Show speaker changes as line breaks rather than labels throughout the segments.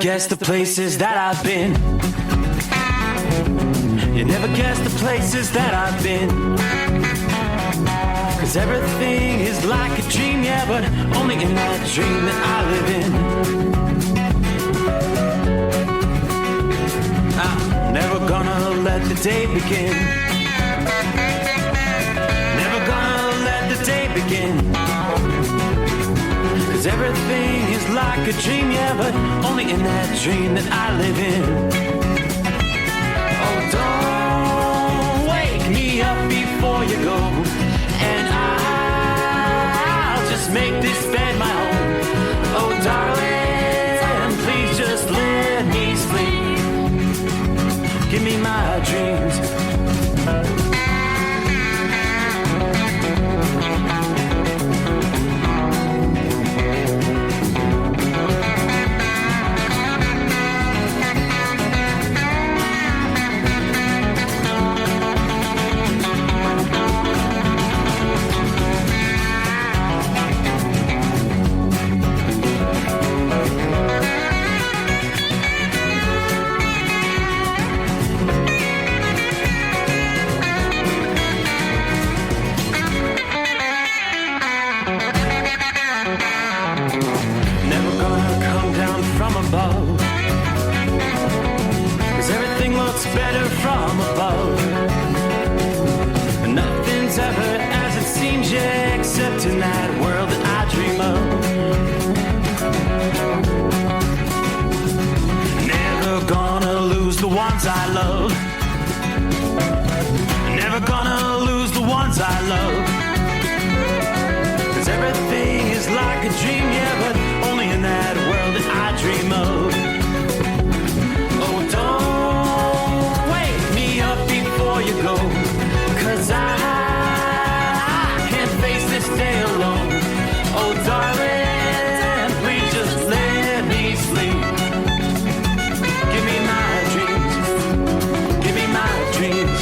guess the places that I've been. You never guess the places that I've been. 'Cause everything is like a dream, yeah, but only in that dream that I live in. I'm never gonna let the day begin. Never gonna let the day begin. 'Cause everything is like a dream, yeah, but only in that dream that I live in. Oh, don't wake me up before you go, and I'll just make this bed my home. Oh, darling, please just let me sleep. Give me my dreams. Better from above. Nothing's ever as it seems, yeah, except in that world that I dream of. Never gonna lose the ones I love. Never gonna lose the ones I love. 'Cause everything is like a dream, yeah, but only in that world that I dream of. Oh, don't before you go, 'cause I can't face this day alone. Oh, darling, please just let me sleep. Give me my dreams. Give me my dreams.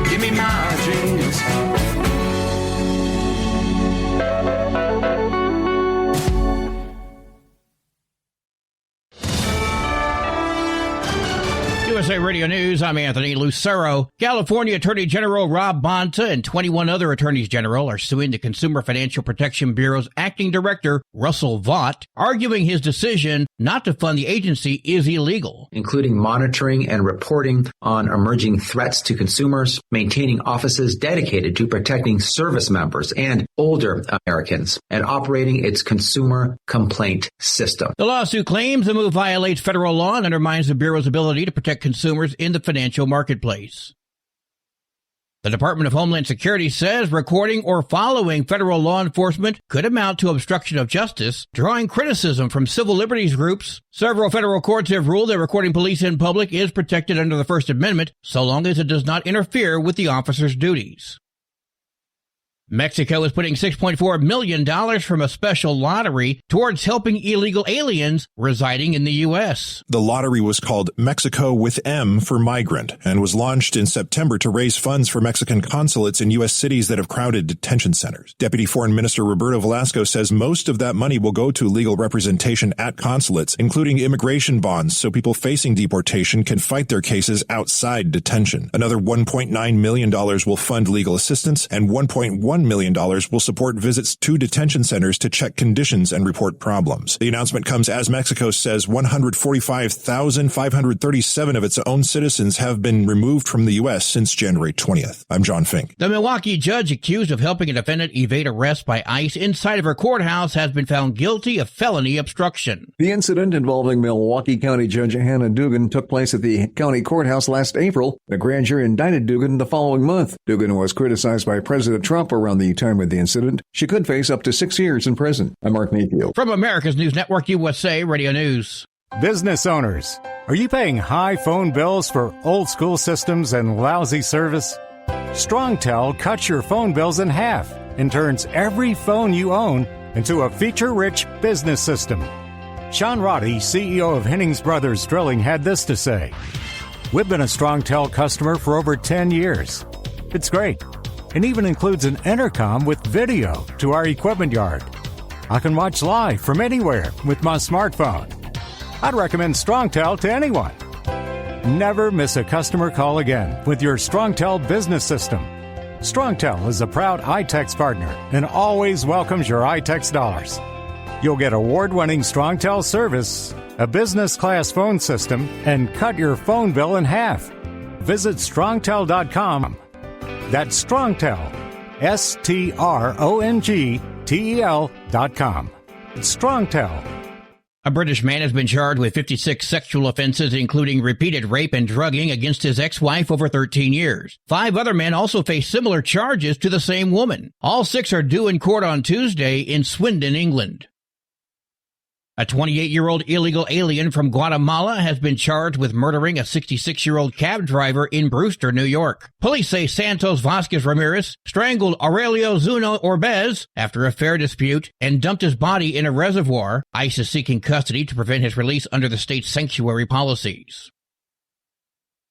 Give me my dreams.
USA Radio News, I'm Anthony Lucero. California Attorney General Rob Bonta and 21 other attorneys general are suing the Consumer Financial Protection Bureau's acting director, Russell Vought, arguing his decision not to fund the agency is illegal.
Including monitoring and reporting on emerging threats to consumers, maintaining offices dedicated to protecting service members and older Americans, and operating its consumer complaint system.
The lawsuit claims the move violates federal law and undermines the Bureau's ability to protect consumers in the financial marketplace. The Department of Homeland Security says recording or following federal law enforcement could amount to obstruction of justice, drawing criticism from civil liberties groups. Several federal courts have ruled that recording police in public is protected under the First Amendment, so long as it does not interfere with the officer's duties. Mexico is putting $6.4 million from a special lottery towards helping illegal aliens residing in the U.S.
The lottery was called Mexico with M for Migrant and was launched in September to raise funds for Mexican consulates in U.S. cities that have crowded detention centers. Deputy Foreign Minister Roberto Velasco says most of that money will go to legal representation at consulates, including immigration bonds, so people facing deportation can fight their cases outside detention. Another $1.9 million will fund legal assistance, and $1.1 million will support visits to detention centers to check conditions and report problems. The announcement comes as Mexico says 145,537 of its own citizens have been removed from the U.S. since January 20th. I'm John Fink.
The Milwaukee judge accused of helping a defendant evade arrest by ICE inside of her courthouse has been found guilty of felony obstruction.
The incident involving Milwaukee County Judge Hannah Dugan took place at the county courthouse last April. The grand jury indicted Dugan the following month. Dugan was criticized by President Trump around the time of the incident. She could face up to 6 years in prison. I'm Mark Mayfield.
From America's News Network USA Radio News.
Business owners, are you paying high phone bills for old school systems and lousy service? StrongTel cuts your phone bills in half and turns every phone you own into a feature-rich business system. Sean Roddy, CEO of Hennings Brothers Drilling, had this to say. We've been a StrongTel customer for over 10 years. It's great. It even includes an intercom with video to our equipment yard. I can watch live from anywhere with my smartphone. I'd recommend StrongTel to anyone. Never miss a customer call again with your StrongTel business system. StrongTel is a proud iTex partner and always welcomes your iTex dollars. You'll get award-winning StrongTel service, a business-class phone system, and cut your phone bill in half. Visit strongtel.com. That's StrongTel, StrongTel.com. StrongTel.
A British man has been charged with 56 sexual offenses, including repeated rape and drugging against his ex-wife over 13 years. 5 other men also face similar charges to the same woman. All 6 are due in court on Tuesday in Swindon, England. A 28-year-old illegal alien from Guatemala has been charged with murdering a 66-year-old cab driver in Brewster, New York. Police say Santos Vasquez Ramirez strangled Aurelio Zuno Orbez after a fare dispute and dumped his body in a reservoir. ICE is seeking custody to prevent his release under the state's sanctuary policies.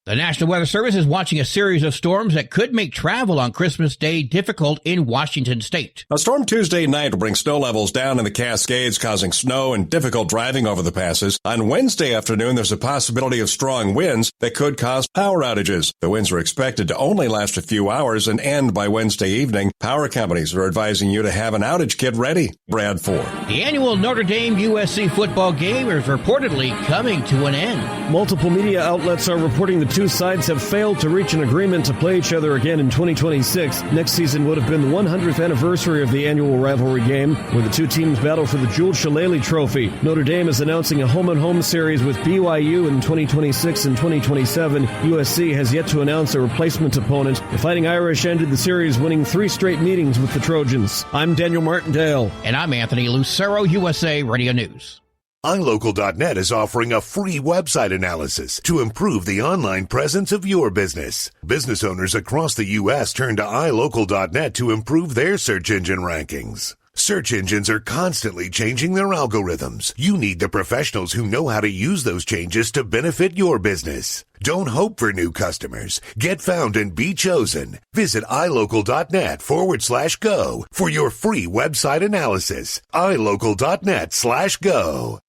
The National Weather Service is watching a series of storms that could make travel on Christmas Day difficult in Washington state.
A storm Tuesday night will bring snow levels down in the Cascades, causing snow and difficult driving over the passes. On Wednesday afternoon, there's a possibility of strong winds that could cause power outages. The winds are expected to only last a few hours and end by Wednesday evening. Power companies are advising you to have an outage kit ready. Brad Ford.
The annual Notre Dame USC football game is reportedly coming to an end.
Multiple media outlets are reporting the two sides have failed to reach an agreement to play each other again in 2026. Next season would have been the 100th anniversary of the annual rivalry game, where the two teams battle for the Jules Shillelagh Trophy. Notre Dame is announcing a home-and-home series with BYU in 2026 and 2027. USC has yet to announce a replacement opponent. The Fighting Irish ended the series winning 3 straight meetings with the Trojans. I'm Daniel Martindale.
And I'm Anthony Lucero, USA Radio News.
iLocal.net is offering a free website analysis to improve the online presence of your business. Business owners across the U.S. turn to iLocal.net to improve their search engine rankings. Search engines are constantly changing their algorithms. You need the professionals who know how to use those changes to benefit your business. Don't hope for new customers. Get found and be chosen. Visit iLocal.net/go for your free website analysis. iLocal.net/go.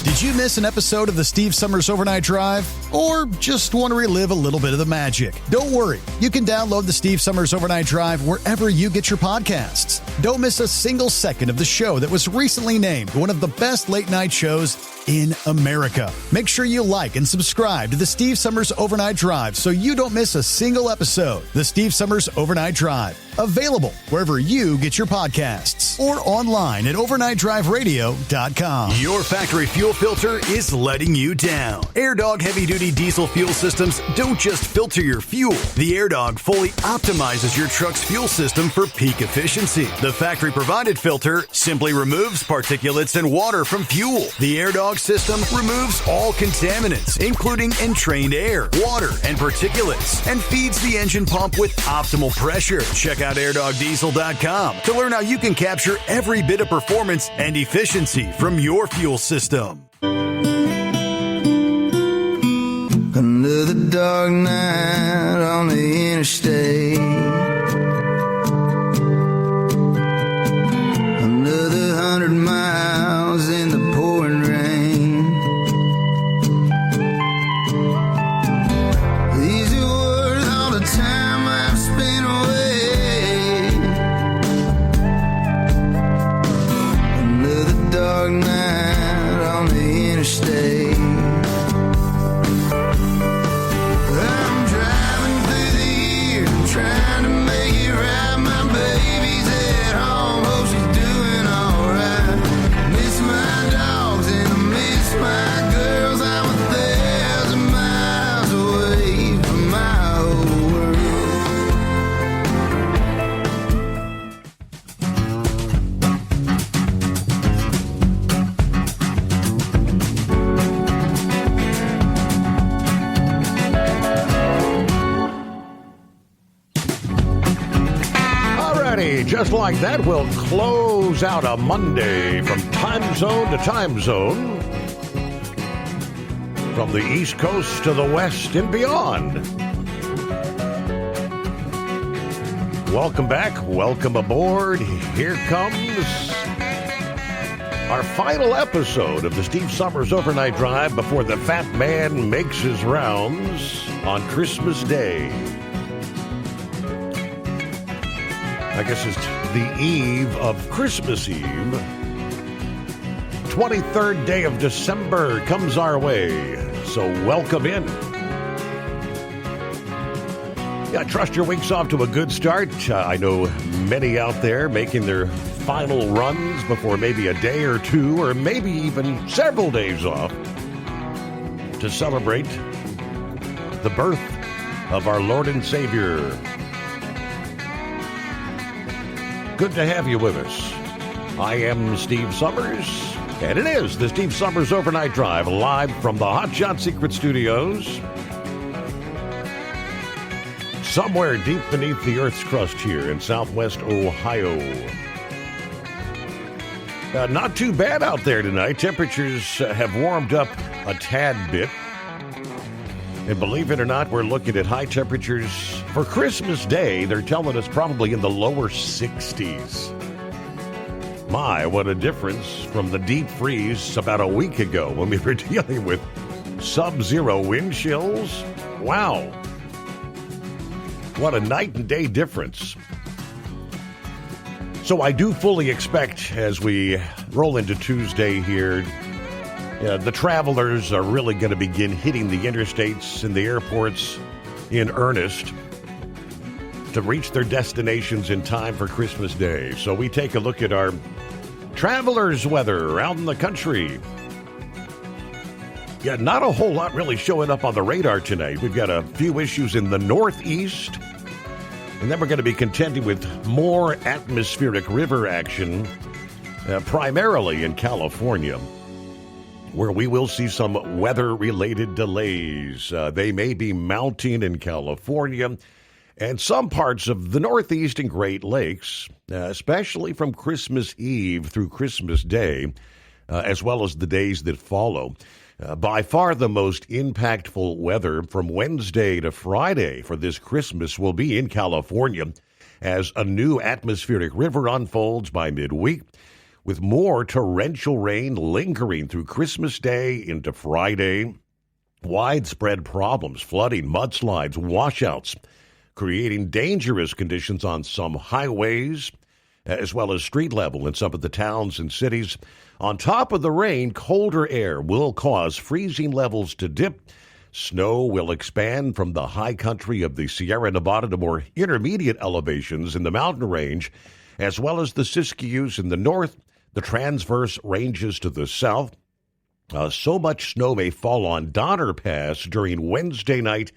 Did you miss an episode of the Steve Summers Overnight Drive? Or just want to relive a little bit of the magic? Don't worry. You can download the Steve Summers Overnight Drive wherever you get your podcasts. Don't miss a single second of the show that was recently named one of the best late-night shows in America. Make sure you like and subscribe to the Steve Summers Overnight Drive so you don't miss a single episode. The Steve Summers Overnight Drive. Available wherever you get your podcasts or online at overnightdriveradio.com.
Your factory fuel filter is letting you down. AirDog heavy-duty diesel fuel systems don't just filter your fuel. The AirDog fully optimizes your truck's fuel system for peak efficiency. The factory-provided filter simply removes particulates and water from fuel. The AirDog system removes all contaminants, including entrained air, water, and particulates, and feeds the engine pump with optimal pressure. Check out AirDogDiesel.com to learn how you can capture every bit of performance and efficiency from your fuel system.
Another dark night on the interstate. Another 100 miles in the pouring rain. These are worth all the time I've spent away. Another dark night on the interstate. Trying to make it right, my baby's at home, hope she's doing alright. Miss my dogs and I miss my girls, I'm 1,000 miles away from my old
Just like that, we'll close out a Monday from time zone to time zone, from the East Coast to the West and beyond. Welcome back. Welcome aboard. Here comes Our final episode of the Steve Summers Overnight Drive before the fat man makes his rounds on Christmas Day. I guess it's the eve of Christmas Eve. 23rd day of December comes our way, so welcome in. Yeah, trust your week's off to a good start. I know many out there making their final runs before maybe a day or two, or maybe even several days off to celebrate the birth of our Lord and Savior. Good to have you with us. I am Steve Summers, and it is the Steve Summers Overnight Drive, live from the Hot Shot Secret Studios, somewhere deep beneath the Earth's crust here in Southwest Ohio. Not too bad out there tonight. Temperatures have warmed up a tad bit. And believe it or not, we're looking at high temperatures for Christmas Day. They're telling us probably in the lower 60s. My, what a difference from the deep freeze about a week ago when we were dealing with sub-zero wind chills. Wow. What a night and day difference. So I do fully expect as we roll into Tuesday here, the travelers are really going to begin hitting the interstates and the airports in earnest to reach their destinations in time for Christmas Day. So we take a look at our travelers' weather around the country. Yeah, not a whole lot really showing up on the radar tonight. We've got a few issues in the Northeast. And then we're going to be contending with more atmospheric river action, primarily in California, where we will see some weather-related delays. They may be mounting in California and some parts of the Northeast and Great Lakes, especially from Christmas Eve through Christmas Day, as well as the days that follow. By far the most impactful weather from Wednesday to Friday for this Christmas will be in California as a new atmospheric river unfolds by midweek, with more torrential rain lingering through Christmas Day into Friday. Widespread problems, flooding, mudslides, washouts, creating dangerous conditions on some highways, as well as street level in some of the towns and cities. On top of the rain, colder air will cause freezing levels to dip. Snow will expand from the high country of the Sierra Nevada to more intermediate elevations in the mountain range, as well as the Siskiyous in the north, the transverse ranges to the south. So much snow may fall on Donner Pass during Wednesday night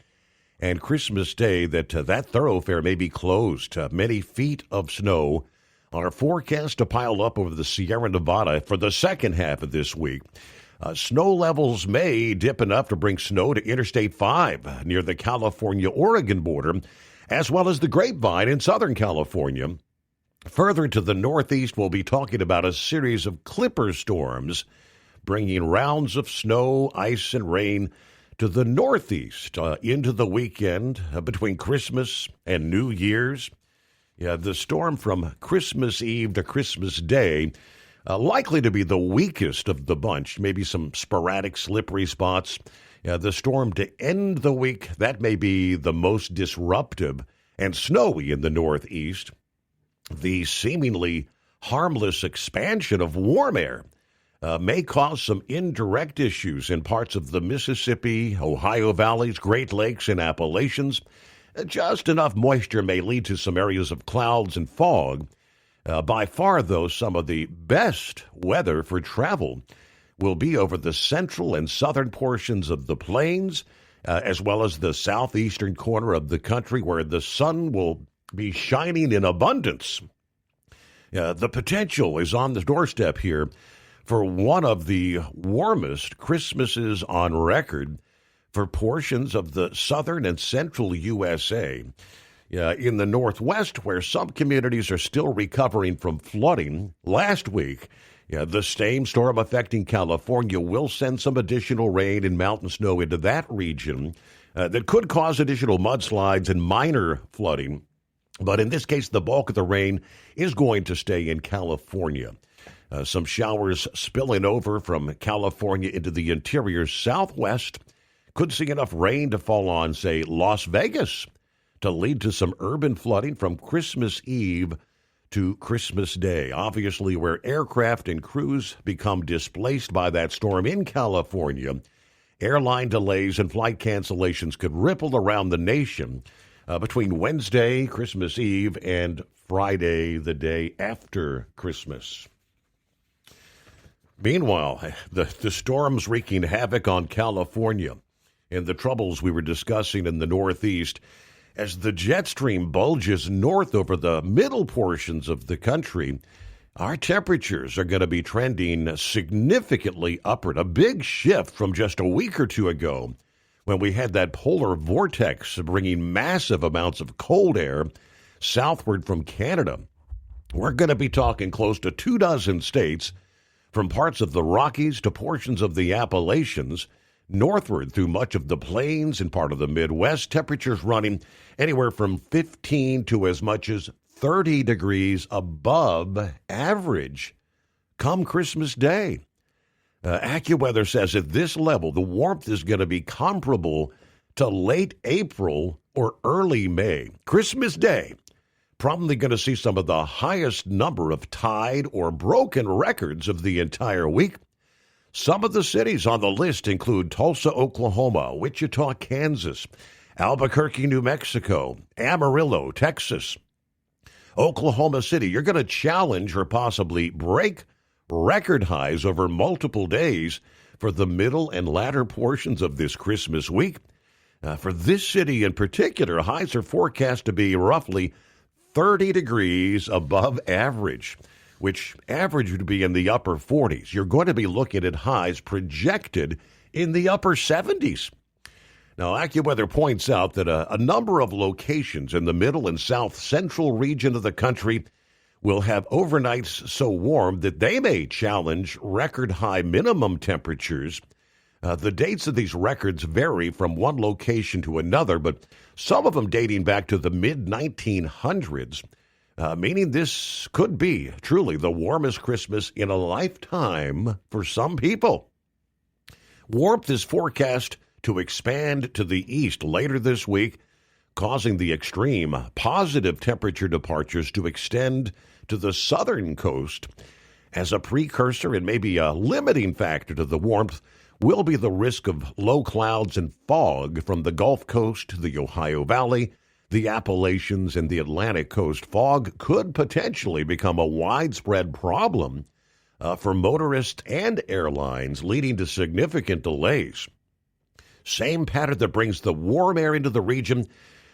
and Christmas Day that that thoroughfare may be closed. Many feet of snow are forecast to pile up over the Sierra Nevada for the second half of this week. Snow levels may dip enough to bring snow to Interstate 5 near the California-Oregon border, as well as the Grapevine in Southern California. Further to the northeast, we'll be talking about a series of clipper storms, bringing rounds of snow, ice, and rain to the northeast into the weekend between Christmas and New Year's. Yeah, the storm from Christmas Eve to Christmas Day likely to be the weakest of the bunch. Maybe some sporadic slippery spots. The storm to end the week, that may be the most disruptive and snowy in the northeast. The seemingly harmless expansion of warm air may cause some indirect issues in parts of the Mississippi, Ohio valleys, Great Lakes, and Appalachians. Just enough moisture may lead to some areas of clouds and fog. By far, though, some of the best weather for travel will be over the central and southern portions of the plains, as well as the southeastern corner of the country where the sun will be shining in abundance. The potential is on the doorstep here for one of the warmest Christmases on record for portions of the southern and central USA. In the Northwest, where some communities are still recovering from flooding last week, the same storm affecting California will send some additional rain and mountain snow into that region that could cause additional mudslides and minor flooding. But in this case, the bulk of the rain is going to stay in California. Some showers spilling over from California into the interior southwest. Could see enough rain to fall on, say, Las Vegas to lead to some urban flooding from Christmas Eve to Christmas Day. Obviously, where aircraft and crews become displaced by that storm in California, airline delays and flight cancellations could ripple around the nation between Wednesday, Christmas Eve, and Friday, the day after Christmas. Meanwhile, the storm's wreaking havoc on California and the troubles we were discussing in the Northeast as the jet stream bulges north over the middle portions of the country. Our temperatures are going to be trending significantly upward, a big shift from just a week or two ago when we had that polar vortex bringing massive amounts of cold air southward from Canada. We're going to be talking close to 24 states, from parts of the Rockies to portions of the Appalachians, northward through much of the plains and part of the Midwest, temperatures running anywhere from 15 to as much as 30 degrees above average come Christmas Day. AccuWeather says at this level, the warmth is going to be comparable to late April or early May. Christmas Day, probably going to see some of the highest number of tied or broken records of the entire week. Some of the cities on the list include Tulsa, Oklahoma, Wichita, Kansas, Albuquerque, New Mexico, Amarillo, Texas, Oklahoma City. You're going to challenge or possibly break record highs over multiple days for the middle and latter portions of this Christmas week. For this city in particular, highs are forecast to be roughly 30 degrees above average, which average would be in the upper 40s. You're going to be looking at highs projected in the upper 70s. Now, AccuWeather points out that a number of locations in the middle and south central region of the country will have overnights so warm that they may challenge record high minimum temperatures. The dates of these records vary from one location to another, but some of them dating back to the mid-1900s, meaning this could be truly the warmest Christmas in a lifetime for some people. Warmth is forecast to expand to the east later this week, causing the extreme positive temperature departures to extend to the southern coast. As a precursor and maybe a limiting factor to the warmth will be the risk of low clouds and fog from the Gulf Coast to the Ohio Valley, the Appalachians, and the Atlantic coast. Fog could potentially become a widespread problem for motorists and airlines, leading to significant delays. Same pattern that brings the warm air into the region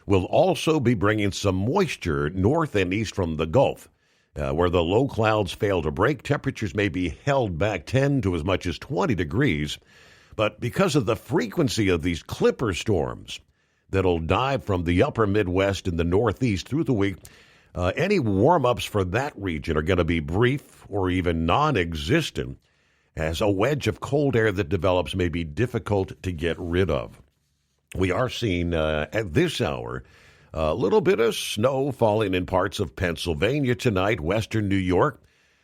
will also be bringing some moisture north and east from the Gulf. Where the low clouds fail to break, temperatures may be held back 10 to as much as 20 degrees. But because of the frequency of these clipper storms that'll dive from the upper Midwest and the Northeast through the week, any warm-ups for that region are going to be brief or even non-existent, as a wedge of cold air that develops may be difficult to get rid of. We are seeing at this hour a little bit of snow falling in parts of Pennsylvania tonight, western New York.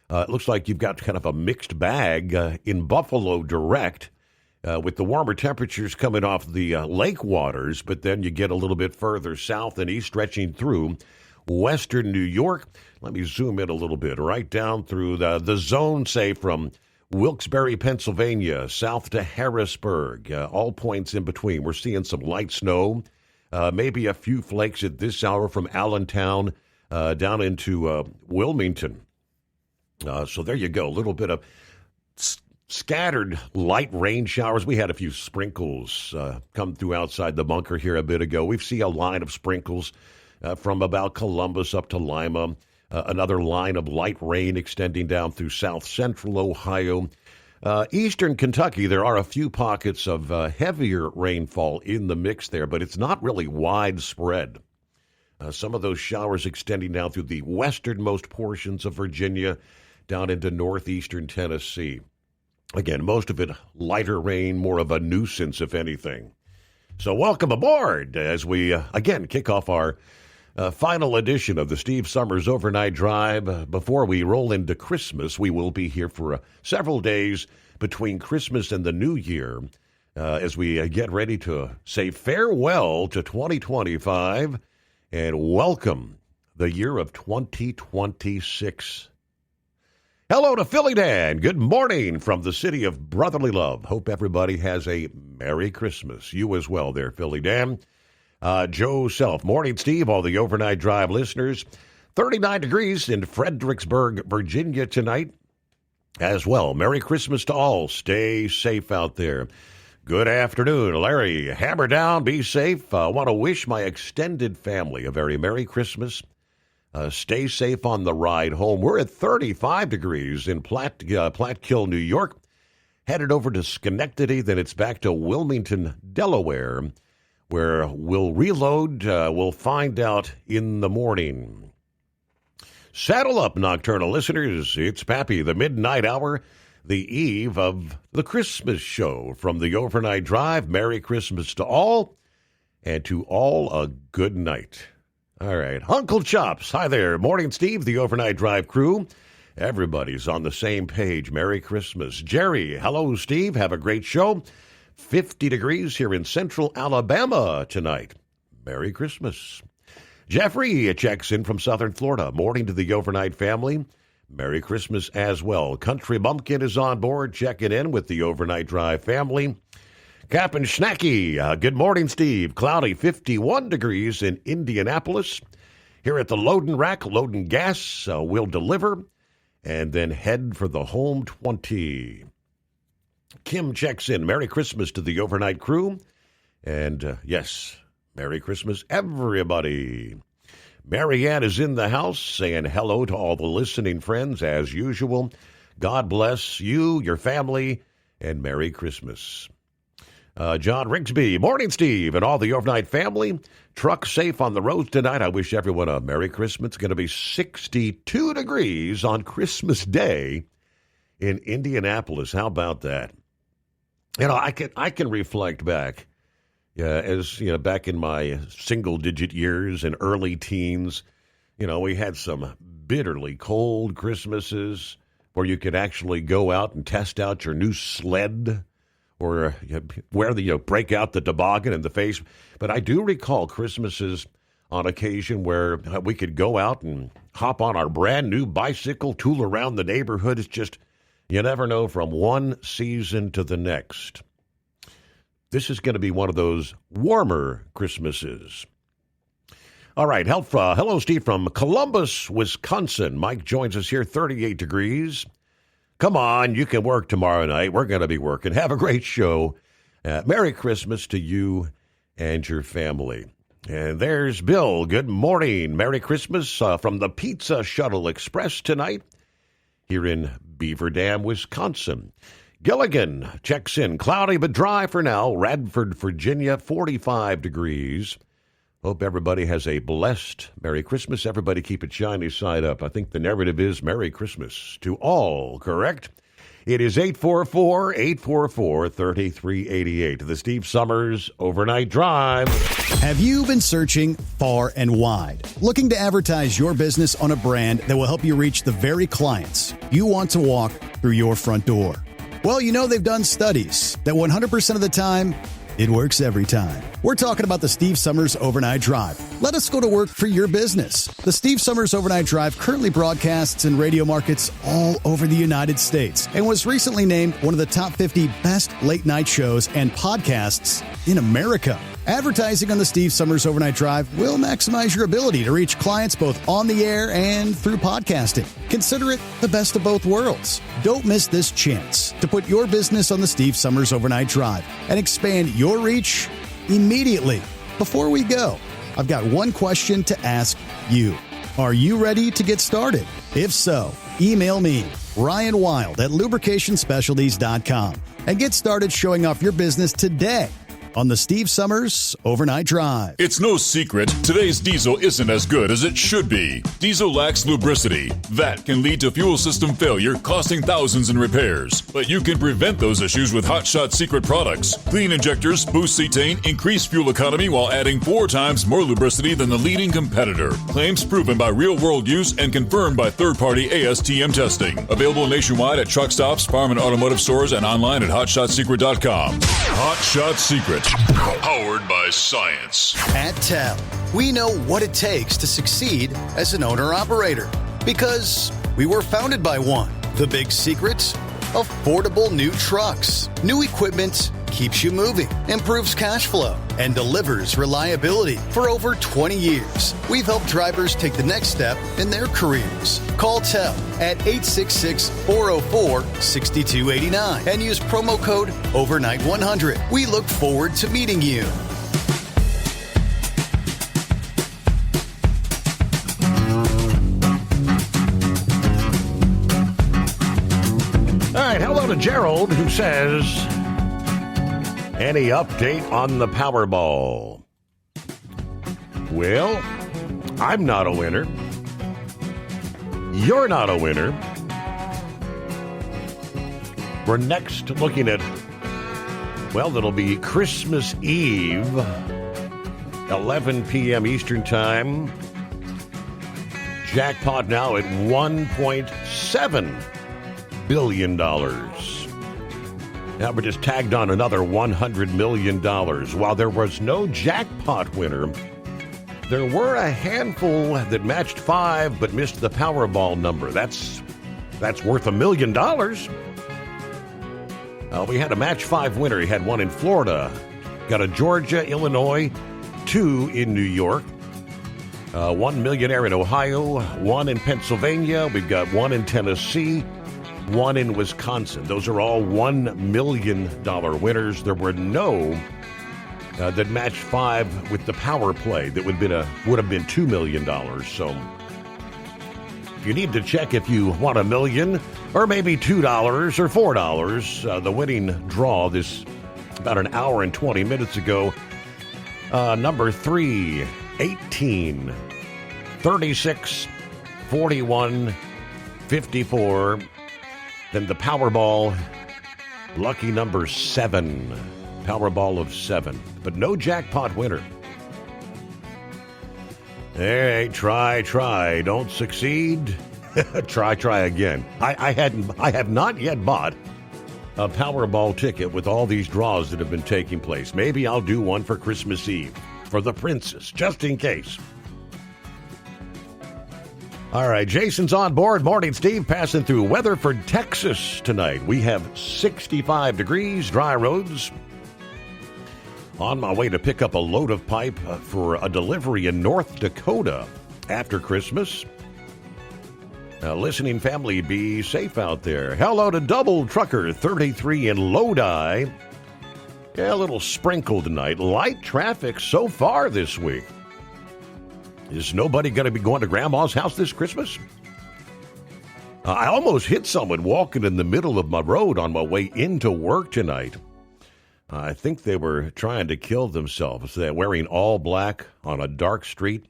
It looks like you've got kind of a mixed bag in Buffalo direct with the warmer temperatures coming off the lake waters, but then you get a little bit further south and east stretching through western New York. Let me zoom in a little bit, right down through the zone, say, from Wilkes-Barre, Pennsylvania, south to Harrisburg, all points in between. We're seeing some light snow. Maybe a few flakes at this hour from Allentown down into Wilmington. So there you go. A little bit of scattered light rain showers. We had a few sprinkles come through outside the bunker here a bit ago. We've seen a line of sprinkles from about Columbus up to Lima. Another line of light rain extending down through south central Ohio. Eastern Kentucky, there are a few pockets of heavier rainfall in the mix there, but it's not really widespread. Some of those showers extending down through the westernmost portions of Virginia, down into northeastern Tennessee. Again, most of it lighter rain, more of a nuisance, if anything. So welcome aboard as we, again, kick off our Final edition of the Steve Summers Overnight Drive. Before we roll into Christmas, we will be here for several days between Christmas and the New Year as we get ready to say farewell to 2025 and welcome the year of 2026. Hello to Philly Dan. Good morning from the city of brotherly love. Hope everybody has a Merry Christmas. You as well there, Philly Dan. Joe Self. Morning, Steve. All the Overnight Drive listeners. 39 degrees in Fredericksburg, Virginia tonight as well. Merry Christmas to all. Stay safe out there. Good afternoon, Larry. Hammer down. Be safe. I want to wish my extended family a very Merry Christmas. Stay safe on the ride home. We're at 35 degrees in Platkill, New York. Headed over to Schenectady. Then it's back to Wilmington, Delaware, where we'll reload. We'll find out in the morning. Saddle up, nocturnal listeners. It's Pappy, the midnight hour, the eve of the Christmas show from the Overnight Drive. Merry Christmas to all, and to all a good night. All right. Uncle Chops, hi there. Morning, Steve, the Overnight Drive crew. Everybody's on the same page. Merry Christmas. Jerry, hello, Steve. Have a great show. 50 degrees here in central Alabama tonight. Merry Christmas. Jeffrey checks in from southern Florida. Morning to the Overnight family. Merry Christmas as well. Country Bumpkin is on board, checking in with the Overnight Drive family. Captain Schnacky, good morning, Steve. Cloudy, 51 degrees in Indianapolis. Here at the Loading Rack, loading gas, we'll deliver and then head for the home 20. Kim checks in. Merry Christmas to the Overnight crew. And yes, Merry Christmas, everybody. Marianne is in the house saying hello to all the listening friends as usual. God bless you, your family, and Merry Christmas. John Rigsby, morning, Steve, and all the Overnight family. Truck safe on the roads tonight. I wish everyone a Merry Christmas. It's going to be 62 degrees on Christmas Day in Indianapolis. How about that? You know, I can reflect back, as you know, back in my single-digit years and early teens. You know, we had some bitterly cold Christmases where you could actually go out and test out your new sled, or break out the toboggan in the face. But I do recall Christmases on occasion where we could go out and hop on our brand new bicycle, tool around the neighborhood. It's just, you never know from one season to the next. This is going to be one of those warmer Christmases. All right, hello, Steve, from Columbus, Wisconsin. Mike joins us here, 38 degrees. Come on, you can work tomorrow night. We're going to be working. Have a great show. Merry Christmas to you and your family. And there's Bill. Good morning. Merry Christmas from the Pizza Shuttle Express tonight here in Beaver Dam, Wisconsin. Gilligan checks in. Cloudy but dry for now. Radford, Virginia, 45 degrees. Hope everybody has a blessed Merry Christmas. Everybody keep it shiny side up. I think the narrative is Merry Christmas to all, correct? It is 844-844-3388. The Steve Summers Overnight Drive.
Have you been searching far and wide, looking to advertise your business on a brand that will help you reach the very clients you want to walk through your front door? Well, you know they've done studies that 100% of the time, it works every time. We're talking about the Steve Summers Overnight Drive. Let us go to work for your business. The Steve Summers Overnight Drive currently broadcasts in radio markets all over the United States and was recently named one of the top 50 best late-night shows and podcasts in America. Advertising on the Steve Summers Overnight Drive will maximize your ability to reach clients both on the air and through podcasting. Consider it the best of both worlds. Don't miss this chance to put your business on the Steve Summers Overnight Drive and expand your reach immediately. Before we go, I've got one question to ask you. Are you ready to get started? If so, email me, Ryan Wild at lubricationspecialties.com, and get started showing off your business today on the Steve Summers Overnight Drive.
It's no secret, today's diesel isn't as good as it should be. Diesel lacks lubricity. That can lead to fuel system failure, costing thousands in repairs. But you can prevent those issues with Hot Shot Secret products. Clean injectors, boost cetane, increase fuel economy while adding 4 times more lubricity than the leading competitor. Claims proven by real-world use and confirmed by third-party ASTM testing. Available nationwide at truck stops, farm and automotive stores, and online at hotshotsecret.com. Hot Shot Secret. Powered by science.
At TEL, we know what it takes to succeed as an owner-operator because we were founded by one. The big secret? Affordable new trucks. New equipment keeps you moving, improves cash flow, and delivers reliability. For over 20 years, we've helped drivers take the next step in their careers. Call TEL at 866-404-6289 and use promo code OVERNIGHT100. We look forward to meeting you.
All right, hello to Gerald, who says, any update on the Powerball? Well, I'm not a winner. You're not a winner. We're next looking at, well, it'll be Christmas Eve, 11 p.m. Eastern Time. Jackpot now at $1.7 billion. Now we're just tagged on another $100 million. While there was no jackpot winner, there were a handful that matched 5 but missed the Powerball number. That's worth $1 million. We had a match 5 winner. He had one in Florida, got a Georgia, Illinois, 2 in New York, 1 millionaire in Ohio, 1 in Pennsylvania. We've got 1 in Tennessee, 1 in Wisconsin. Those are all $1 million winners. There were no that matched 5 with the power play. That would have been $2 million. So if you need to check if you want $1 million or maybe $2 or $4, the winning draw this about an hour and 20 minutes ago, number 3, 18, 36, 41, 54. Then the Powerball, lucky number 7. Powerball of 7. But no jackpot winner. Hey, try. Don't succeed. Try again. I have not yet bought a Powerball ticket with all these draws that have been taking place. Maybe I'll do one for Christmas Eve for the princess, just in case. All right, Jason's on board. Morning, Steve. Passing through Weatherford, Texas tonight. We have 65 degrees, dry roads. On my way to pick up a load of pipe for a delivery in North Dakota after Christmas. Listening family, be safe out there. Hello to Double Trucker 33 in Lodi. Yeah, a little sprinkle tonight. Light traffic so far this week. Is nobody going to be going to Grandma's house this Christmas? I almost hit someone walking in the middle of my road on my way into work tonight. I think they were trying to kill themselves. They're wearing all black on a dark street.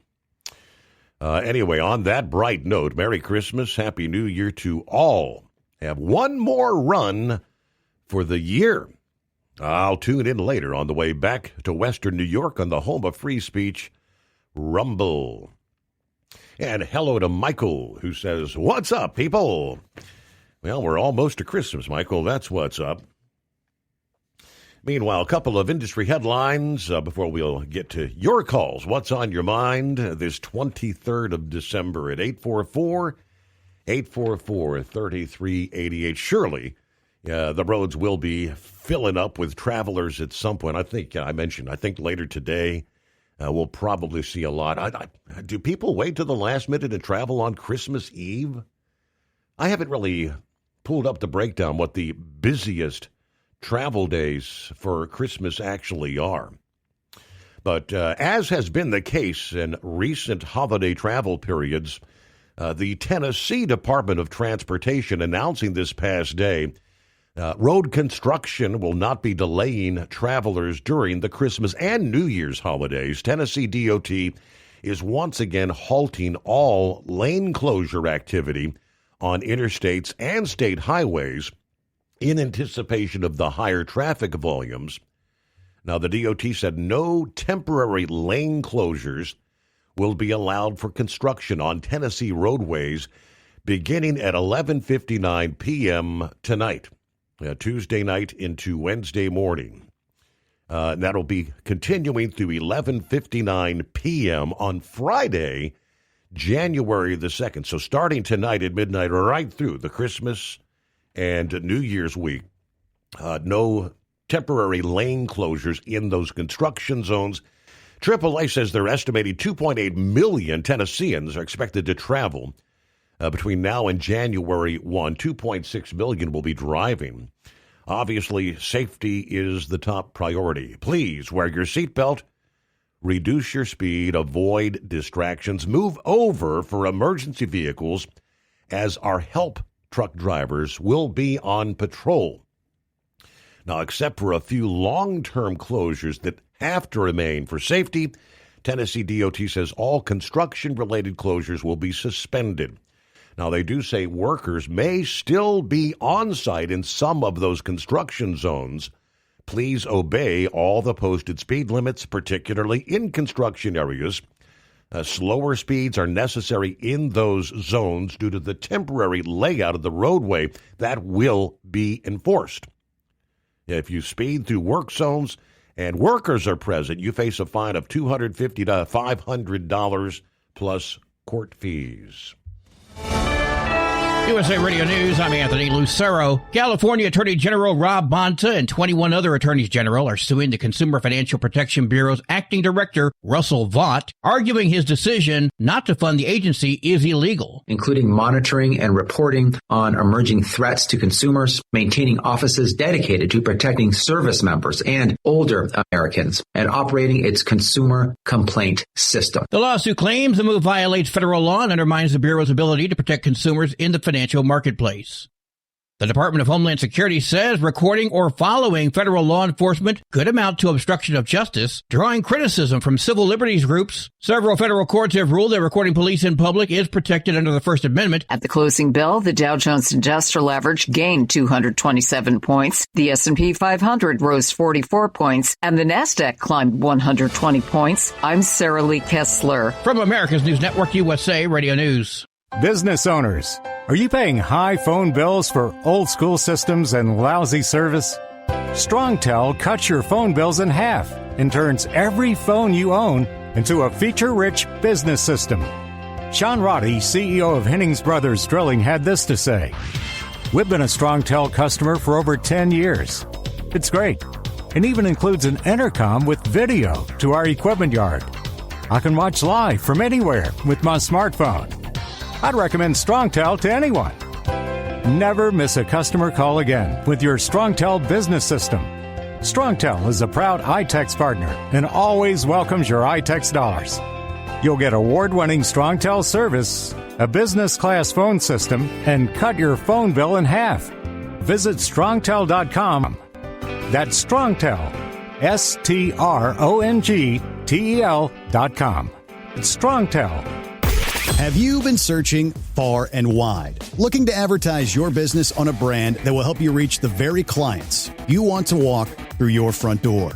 Anyway, on that bright note, Merry Christmas, Happy New Year to all. Have one more run for the year. I'll tune in later on the way back to Western New York on the home of free speech, Rumble. And hello to Michael, who says, what's up, people? Well, we're almost to Christmas, Michael. That's what's up. Meanwhile, a couple of industry headlines before we'll get to your calls. What's on your mind this 23rd of December at 844-3388. Surely the roads will be filling up with travelers at some point. I think later today we'll probably see a lot. Do people wait till the last minute to travel on Christmas Eve? I haven't really pulled up the breakdown what the busiest travel days for Christmas actually are. But as has been the case in recent holiday travel periods, the Tennessee Department of Transportation announcing this past day Road construction will not be delaying travelers during the Christmas and New Year's holidays. Tennessee DOT is once again halting all lane closure activity on interstates and state highways in anticipation of the higher traffic volumes. Now, the DOT said no temporary lane closures will be allowed for construction on Tennessee roadways beginning at 11:59 p.m. tonight, Tuesday night into Wednesday morning. That'll be continuing through 11:59 p.m. on Friday, January the 2nd. So starting tonight at midnight right through the Christmas and New Year's week, no temporary lane closures in those construction zones. AAA says they're estimating 2.8 million Tennesseans are expected to travel between now and January 1. 2.6 million will be driving. Obviously, safety is the top priority. Please wear your seatbelt, reduce your speed, avoid distractions, move over for emergency vehicles as our help truck drivers will be on patrol. Now, except for a few long-term closures that have to remain for safety, Tennessee DOT says all construction-related closures will be suspended. Now, they do say workers may still be on site in some of those construction zones. Please obey all the posted speed limits, particularly in construction areas. Slower speeds are necessary in those zones due to the temporary layout of the roadway that will be enforced. If you speed through work zones and workers are present, you face a fine of $250 to $500 plus court fees.
USA Radio News, I'm Anthony Lucero. California Attorney General Rob Bonta and 21 other attorneys general are suing the Consumer Financial Protection Bureau's acting director, Russell Vought, arguing his decision not to fund the agency is illegal.
Including monitoring and reporting on emerging threats to consumers, maintaining offices dedicated to protecting service members and older Americans, and operating its consumer complaint system.
The lawsuit claims the move violates federal law and undermines the Bureau's ability to protect consumers in the financial marketplace. The Department of Homeland Security says recording or following federal law enforcement could amount to obstruction of justice, drawing criticism from civil liberties groups. Several federal courts have ruled that recording police in public is protected under the First Amendment.
At the closing bell, the Dow Jones Industrial Average gained 227 points, the S&P 500 rose 44 points, and the Nasdaq climbed 120 points. I'm Sarah Lee Kessler.
From America's News Network, USA Radio News.
Business owners, are you paying high phone bills for old school systems and lousy service? StrongTel cuts your phone bills in half and turns every phone you own into a feature-rich business system. Sean Roddy, CEO of Hennings Brothers Drilling, had this to say: "We've been a StrongTel customer for over 10 years. It's great, and even includes an intercom with video to our equipment yard. I can watch live from anywhere with my smartphone. I'd recommend StrongTel to anyone. Never miss a customer call again with your StrongTel business system. StrongTel is a proud iTex partner and always welcomes your iTex dollars. You'll get award-winning StrongTel service, a business-class phone system, and cut your phone bill in half. Visit StrongTel.com. That's StrongTel, StrongTel.com. It's StrongTel.
Have you been searching far and wide, looking to advertise your business on a brand that will help you reach the very clients you want to walk through your front door?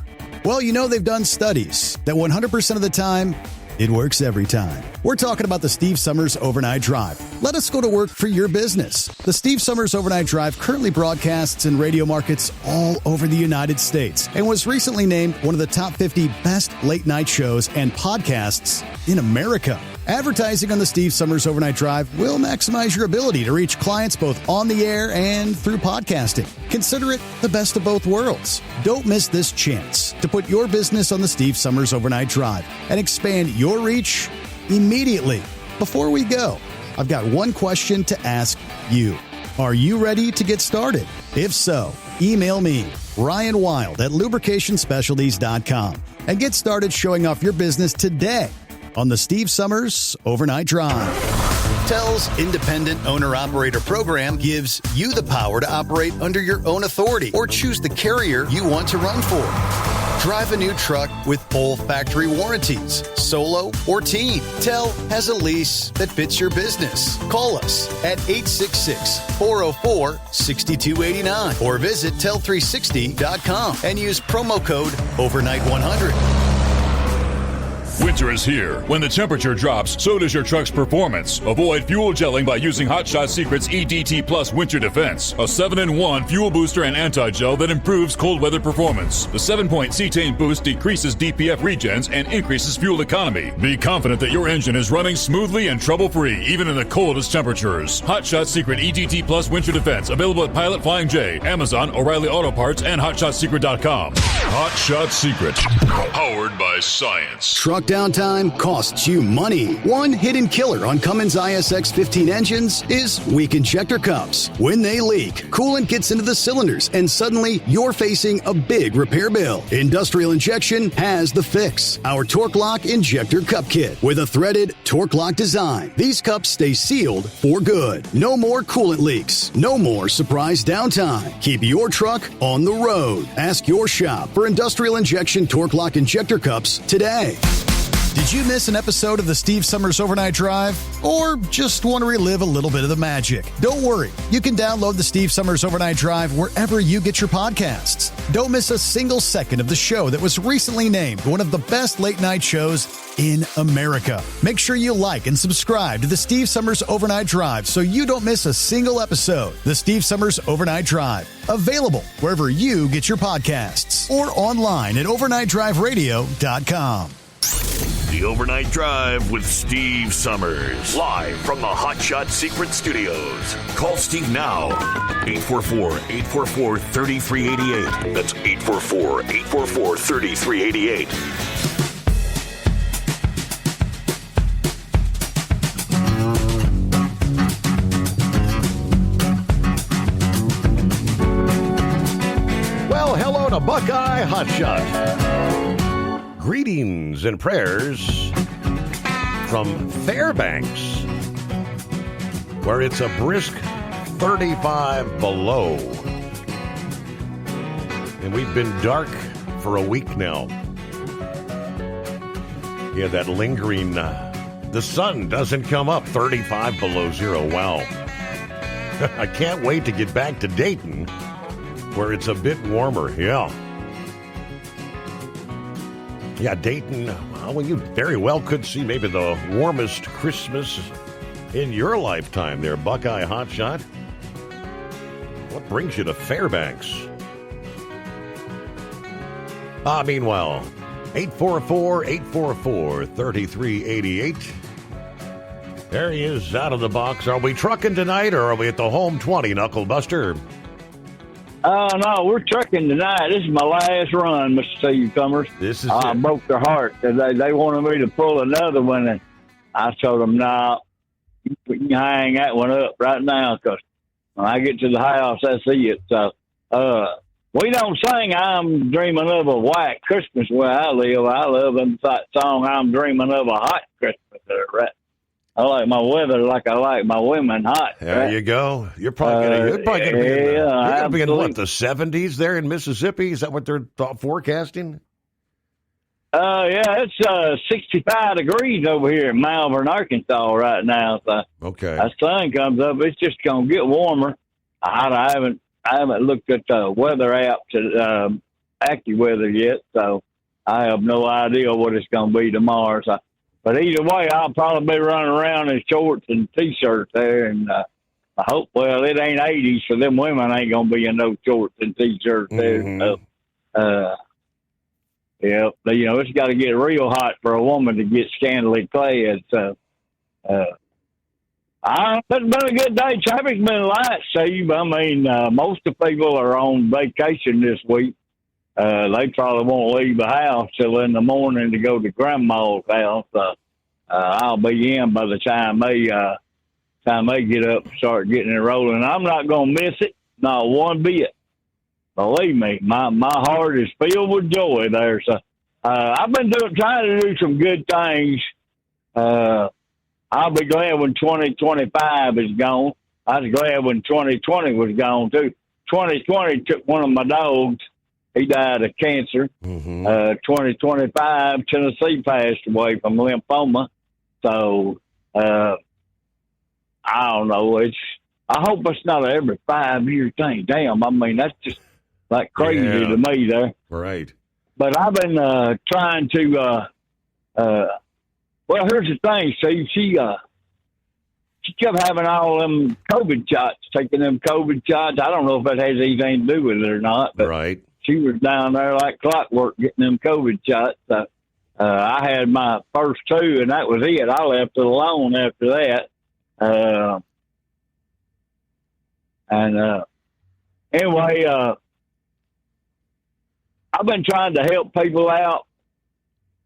Well, you know they've done studies that 100% of the time, it works every time. We're talking about the Steve Summers Overnight Drive. Let us go to work for your business. The Steve Summers Overnight Drive currently broadcasts in radio markets all over the United States and was recently named one of the top 50 best late night shows and podcasts in America. Advertising on the Steve Summers Overnight Drive will maximize your ability to reach clients both on the air and through podcasting. Consider it the best of both worlds. Don't miss this chance to put your business on the Steve Summers Overnight Drive and expand your reach immediately. Before we go, I've got one question to ask you. Are you ready to get started? If so, email me, Ryan Wild at lubricationspecialties.com, and get started showing off your business today on the Steve Summers Overnight Drive.
TEL's independent owner-operator program gives you the power to operate under your own authority or choose the carrier you want to run for. Drive a new truck with full factory warranties, solo or team. TEL has a lease that fits your business. Call us at 866-404-6289 or visit tel360.com and use promo code overnight100.
Winter is here. When the temperature drops, so does your truck's performance. Avoid fuel gelling by using Hot Shot Secret's EDT Plus Winter Defense, a 7-in-1 fuel booster and anti-gel that improves cold weather performance. The 7-point cetane boost decreases DPF regens and increases fuel economy. Be confident that your engine is running smoothly and trouble-free, even in the coldest temperatures. Hot Shot Secret EDT Plus Winter Defense, available at Pilot Flying J, Amazon, O'Reilly Auto Parts, and HotShotSecret.com. Hot Shot Secret, powered by science.
Truck downtime costs you money. One hidden killer on Cummins ISX 15 engines is weak injector cups. When they leak, coolant gets into the cylinders and suddenly you're facing a big repair bill. Industrial Injection has the fix. Our Torque Lock Injector Cup Kit with a threaded Torque Lock design. These cups stay sealed for good. No more coolant leaks. No more surprise downtime. Keep your truck on the road. Ask your shop for Industrial Injection Torque Lock Injector Cups today.
Did you miss an episode of the Steve Summers Overnight Drive? Or just want to relive a little bit of the magic? Don't worry. You can download the Steve Summers Overnight Drive wherever you get your podcasts. Don't miss a single second of the show that was recently named one of the best late-night shows in America. Make sure you like and subscribe to the Steve Summers Overnight Drive so you don't miss a single episode. The Steve Summers Overnight Drive. Available wherever you get your podcasts or online at overnightdriveradio.com.
The Overnight Drive with Steve Summers. Live from the Hot Shot Secret Studios. Call Steve now. 844-844-3388. That's 844-844-3388.
Well, hello to Buckeye Hot Shot. Greetings and prayers from Fairbanks, where it's a brisk 35 below. And we've been dark for a week now. Yeah, that lingering, the sun doesn't come up 35 below zero. Wow. I can't wait to get back to Dayton, where it's a bit warmer. Yeah, Dayton, well, you very well could see maybe the warmest Christmas in your lifetime there, Buckeye Hotshot. What brings you to Fairbanks? Meanwhile, 844-844-3388. There he is, out of the box. Are we trucking tonight, or are we at the home 20, Knuckle Buster?
No, we're trucking tonight. This is my last run, Mr. Steve Summers.
This is
I broke their heart. They wanted me to pull another one, and I told them, no, you can hang that one up right now, because when I get to the house, I see it. So, we don't sing I'm Dreaming of a White Christmas where I live. I love that song, I'm Dreaming of a Hot Christmas there, right? I like my weather like I like my women hot.
There
right?
you go. You're probably going to be in what, the 70s there in Mississippi? Is that what they're forecasting?
Yeah, it's 65 degrees over here in Malvern, Arkansas right now. So
okay,
as sun comes up, it's just going to get warmer. I haven't looked at the weather app to AccuWeather yet, so I have no idea what it's going to be tomorrow. So. But either way, I'll probably be running around in shorts and T-shirts there, and I hope, well, it ain't 80s, so them women ain't going to be in those shorts and T-shirts there.
Mm-hmm.
Yeah, but, you know, it's got to get real hot for a woman to get scantily clad, so it's been a good day. Traffic's been light, Steve. I mean, most of the people are on vacation this week. They probably won't leave the house till in the morning to go to Grandma's house. I'll be in by the time they get up and start getting it rolling. I'm not going to miss it, not one bit. Believe me, my heart is filled with joy there. So I've been trying to do some good things. I'll be glad when 2025 is gone. I was glad when 2020 was gone, too. 2020 took one of my dogs. He died of cancer. 2025, Tennessee passed away from lymphoma. So, I don't know. I hope it's not an every 5-year thing. Damn, I mean, that's just like crazy to me there.
Right.
But I've been trying to, well, here's the thing, Steve. She kept having all them COVID shots, taking them COVID shots. I don't know if that has anything to do with it or not, but
right.
She was down there like clockwork getting them COVID shots. I had my first 2, and that was it. I left it alone after that. Anyway, I've been trying to help people out,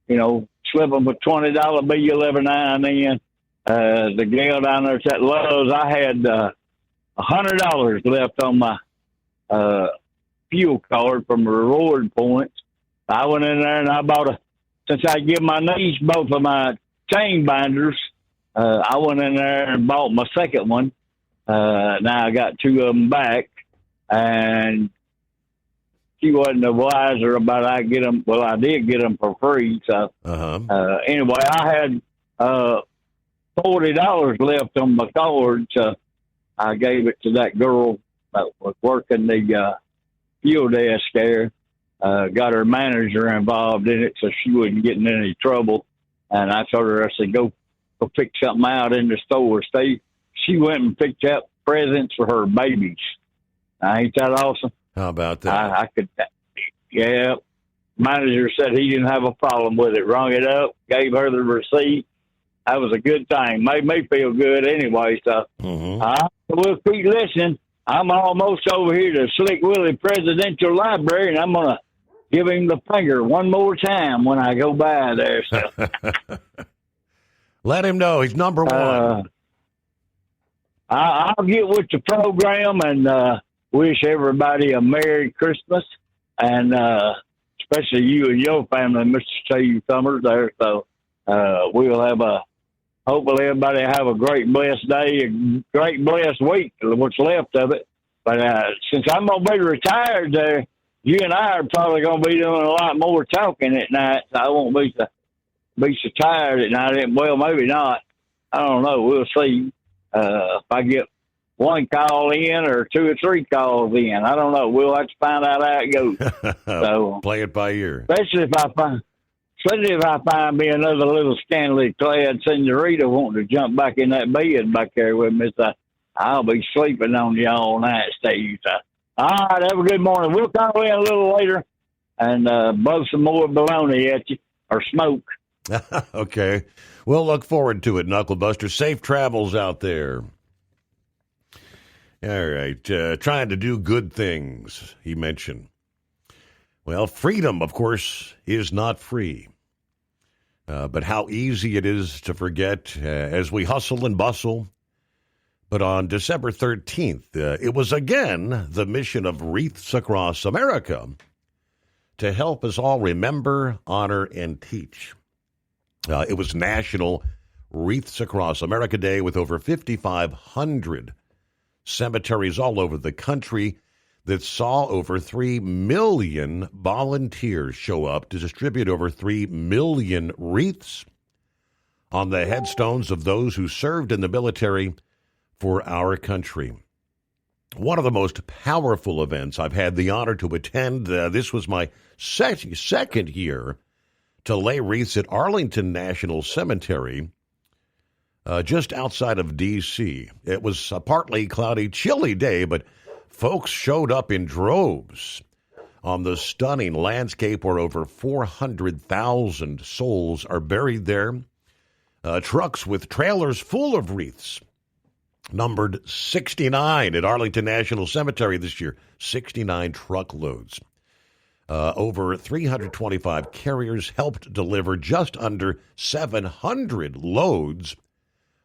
you know, slip them a $20 bill every now and then. The gal down there at Lowe's, I had $100 left on my fuel card from the reward points. I went in there and I bought since I give my niece both of my chain binders, I went in there and bought my second one. Now I got 2 of them back, and she wasn't the wiser about I get them. Well, I did get them for free. So anyway, I had $40 left on my card, so I gave it to that girl that was working the fuel desk there. Got her manager involved in it so she wouldn't get in any trouble. And I told her, I said, go pick something out in the store. She went and picked up presents for her babies. Ain't that awesome?
How about that?
I could, yeah. Manager said he didn't have a problem with it. Rung it up, gave her the receipt. That was a good thing. Made me feel good anyway. So we'll keep listening. I'm almost over here to Slick Willie Presidential Library, and I'm going to give him the finger one more time when I go by there. So.
Let him know he's number one.
I'll get with the program and wish everybody a Merry Christmas, and especially you and your family, Mr. Steve Summers there. So we'll have hopefully everybody have a great blessed day, a great blessed week, what's left of it. But since I'm going to be retired there, you and I are probably going to be doing a lot more talking at night. So I won't be so tired at night. Well, maybe not. I don't know. We'll see if I get one call in or 2 or 3 calls in. I don't know. We'll have to find out how it goes. So
play it by ear.
Especially if I find me another little scantily clad senorita wanting to jump back in that bed back there with me, so I'll be sleeping on you all night, Steve. So, all right, have a good morning. We'll call in a little later and blow some more baloney at you, or smoke.
Okay. We'll look forward to it, Knucklebuster. Safe travels out there. All right. Trying to do good things, he mentioned. Well, freedom, of course, is not free. But how easy it is to forget as we hustle and bustle. But on December 13th, it was again the mission of Wreaths Across America to help us all remember, honor, and teach. It was National Wreaths Across America Day with over 5,500 cemeteries all over the country that saw over 3 million volunteers show up to distribute over 3 million wreaths on the headstones of those who served in the military for our country. One of the most powerful events I've had the honor to attend. This was my second year to lay wreaths at Arlington National Cemetery, just outside of D.C. It was a partly cloudy, chilly day, but folks showed up in droves on the stunning landscape where over 400,000 souls are buried there. Trucks with trailers full of wreaths numbered 69 at Arlington National Cemetery this year, 69 truckloads. Over 325 carriers helped deliver just under 700 loads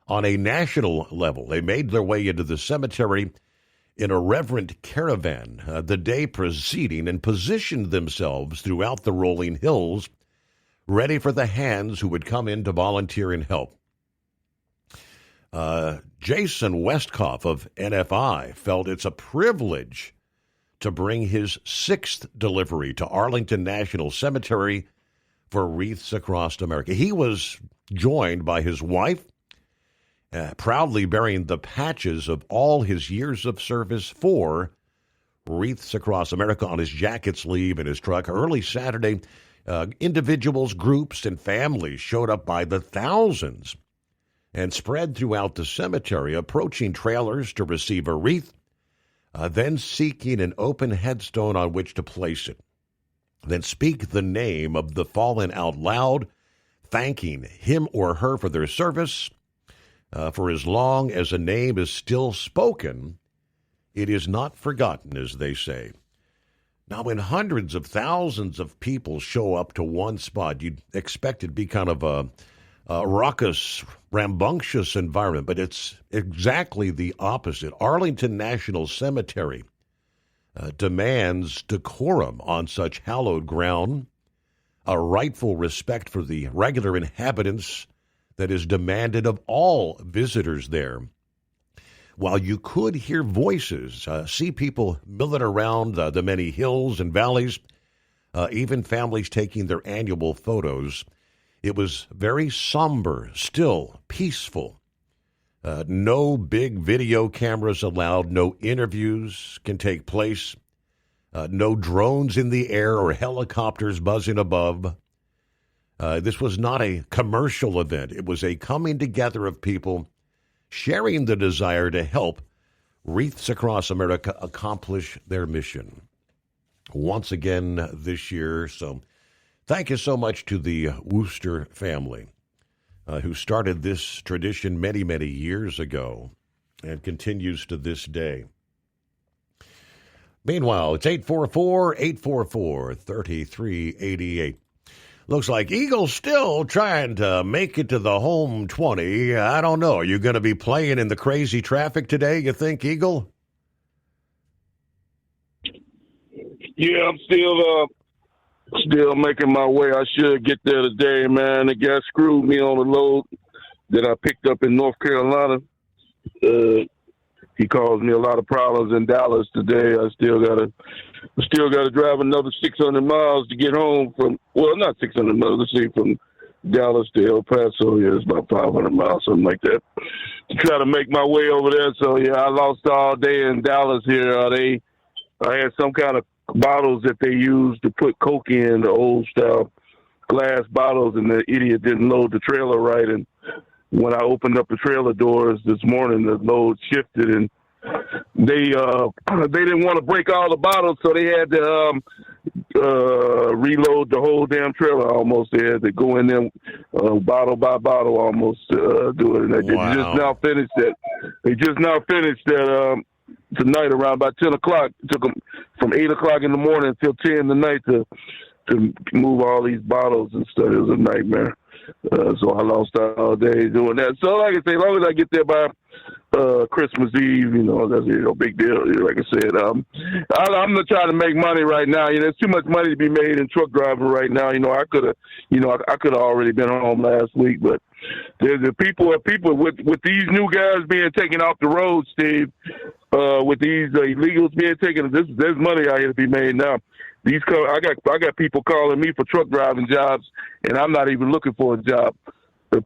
on a national level. They made their way into the cemetery in a reverent caravan the day preceding and positioned themselves throughout the rolling hills, ready for the hands who would come in to volunteer and help. Jason Westhoff of NFI felt it's a privilege to bring his 6th delivery to Arlington National Cemetery for Wreaths Across America. He was joined by his wife, proudly bearing the patches of all his years of service for Wreaths Across America on his jacket sleeve in his truck. Early Saturday, individuals, groups, and families showed up by the thousands and spread throughout the cemetery, approaching trailers to receive a wreath, then seeking an open headstone on which to place it. Then speak the name of the fallen out loud, thanking him or her for their service. For as long as a name is still spoken, it is not forgotten, as they say. Now, when hundreds of thousands of people show up to one spot, you'd expect it to be kind of a raucous, rambunctious environment, but it's exactly the opposite. Arlington National Cemetery demands decorum on such hallowed ground, a rightful respect for the regular inhabitants that is demanded of all visitors there. While you could hear voices, see people milling around the many hills and valleys, even families taking their annual photos, it was very somber, still, peaceful. No big video cameras allowed, no interviews can take place, no drones in the air or helicopters buzzing above. This was not a commercial event. It was a coming together of people sharing the desire to help Wreaths Across America accomplish their mission once again this year. So thank you so much to the Wooster family who started this tradition many, many years ago and continues to this day. Meanwhile, it's 844-844-3388. Looks like Eagles still trying to make it to the home 20. I don't know. Are you going to be playing in the crazy traffic today, you think, Eagle?
Yeah, I'm still making my way. I should get there today, man. The guy screwed me on the load that I picked up in North Carolina. He caused me a lot of problems in Dallas today. I still gotta drive another 600 miles to get home from, well, not 600 miles, let's see, from Dallas to El Paso. Yeah, it's about 500 miles, something like that, to try to make my way over there. So, yeah, I lost all day in Dallas here. I had some kind of bottles that they used to put Coke in, the old-style glass bottles, and the idiot didn't load the trailer right. And when I opened up the trailer doors this morning, the load shifted, and they didn't want to break all the bottles, so they had to reload the whole damn trailer almost. They had to go in there bottle by bottle almost do it. And they just now finished that. They just now finished that tonight around about 10 o'clock. It took them from 8 o'clock in the morning until 10 tonight to move all these bottles and stuff. It was a nightmare. So I lost all day doing that. So like I say, as long as I get there by Christmas Eve, that's a big deal. Like I said, I'm not trying to make money right now. There's too much money to be made in truck driving right now. I could have already been home last week, but there's people with these new guys being taken off the road, Steve. With these illegals being taken, there's money out here to be made now. I got people calling me for truck driving jobs, and I'm not even looking for a job.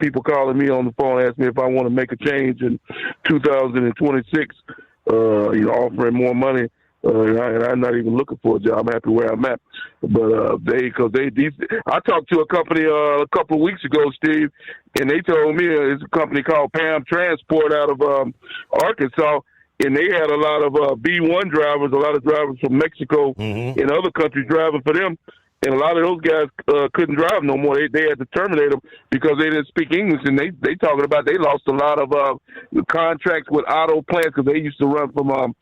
People calling me on the phone asking me if I want to make a change in 2026, offering more money, and I'm not even looking for a job. I'm happy where I'm at. But I talked to a company a couple of weeks ago, Steve, and they told me it's a company called Pam Transport out of Arkansas. And they had a lot of B1 drivers, a lot of drivers from Mexico and other countries driving for them. And a lot of those guys couldn't drive no more. They had to terminate them because they didn't speak English. And they talking about they lost a lot of contracts with auto plants because they used to run from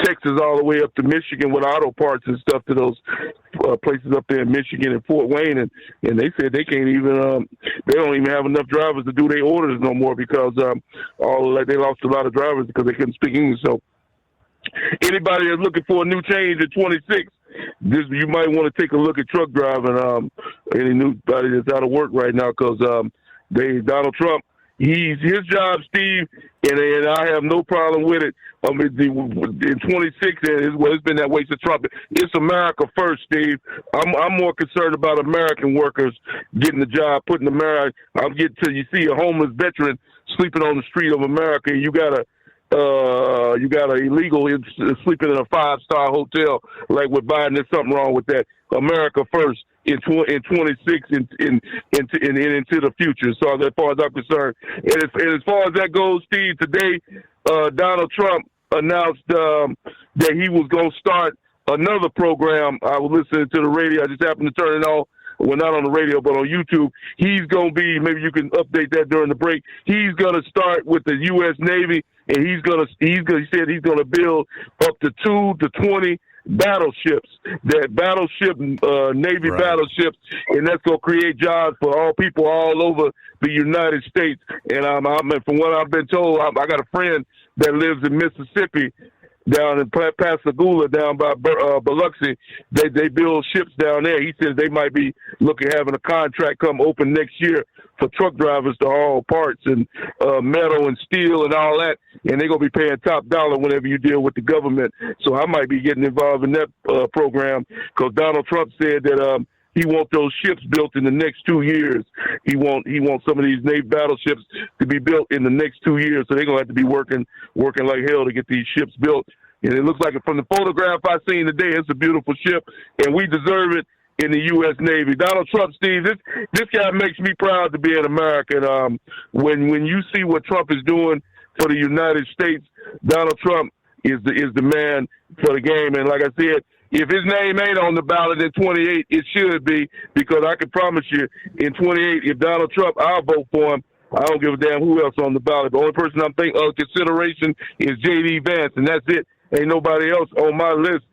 Texas all the way up to Michigan with auto parts and stuff to those places up there in Michigan and Fort Wayne. And they said they can't even they don't even have enough drivers to do their orders no more because they lost a lot of drivers because they couldn't speak English. So anybody that's looking for a new change in 26, you might want to take a look at truck driving. Anybody that's out of work right now because Donald Trump, He's his job, Steve, and I have no problem with it. In 26, it's been that way since Trump. It's America first, Steve. I'm more concerned about American workers getting the job, putting America. I'm getting to you see a homeless veteran sleeping on the street of America. You got a illegal sleeping in a 5-star hotel like with Biden. There's something wrong with that. America first in 26 and into the future. So as far as I'm concerned, and as far as that goes, Steve, today Donald Trump announced that he was going to start another program. I was listening to the radio. I just happened to turn it on. Well, not on the radio, but on YouTube. He's going to be, maybe you can update that during the break. He's going to start with the U.S. Navy, and he said he's going to build up to 2 to 20 battleships, Navy battleships, and that's going to create jobs for all people all over the United States. And from what I've been told, I got a friend that lives in Mississippi, down in Pascagoula, down by Biloxi. They build ships down there. He says they might be looking at having a contract come open next year for truck drivers to haul parts and metal and steel and all that, and they're going to be paying top dollar whenever you deal with the government. So I might be getting involved in that program, because Donald Trump said that he wants those ships built in the next 2 years. He wants some of these Navy battleships to be built in the next 2 years. So they're going to have to be working like hell to get these ships built. And it looks like from the photograph I seen today, it's a beautiful ship, and we deserve it in the U.S. Navy. Donald Trump, Steve, this guy makes me proud to be an American. When you see what Trump is doing for the United States, Donald Trump is the man for the game. And like I said, if his name ain't on the ballot in 28, it should be, because I can promise you in 28, if Donald Trump, I'll vote for him. I don't give a damn who else on the ballot. The only person I'm thinking of consideration is J.D. Vance, and that's it. Ain't nobody else on my list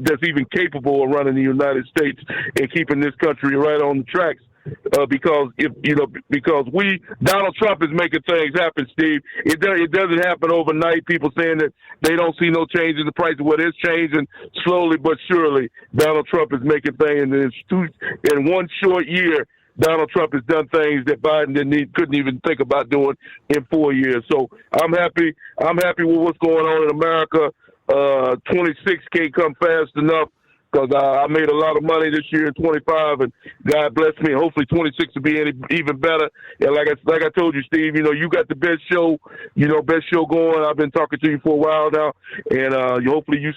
that's even capable of running the United States and keeping this country right on the tracks. Because Donald Trump is making things happen, Steve. It doesn't happen overnight. People saying that they don't see no change in the price. Well, it's changing slowly but surely. Donald Trump is making things in one short year. Donald Trump has done things that Biden couldn't even think about doing in 4 years. So I'm happy. I'm happy with what's going on in America. 26 can't come fast enough, because I made a lot of money this year in 25, and God bless me. Hopefully 26 will be even better. And like I told you, Steve, you got the best show going. I've been talking to you for a while now, and hopefully you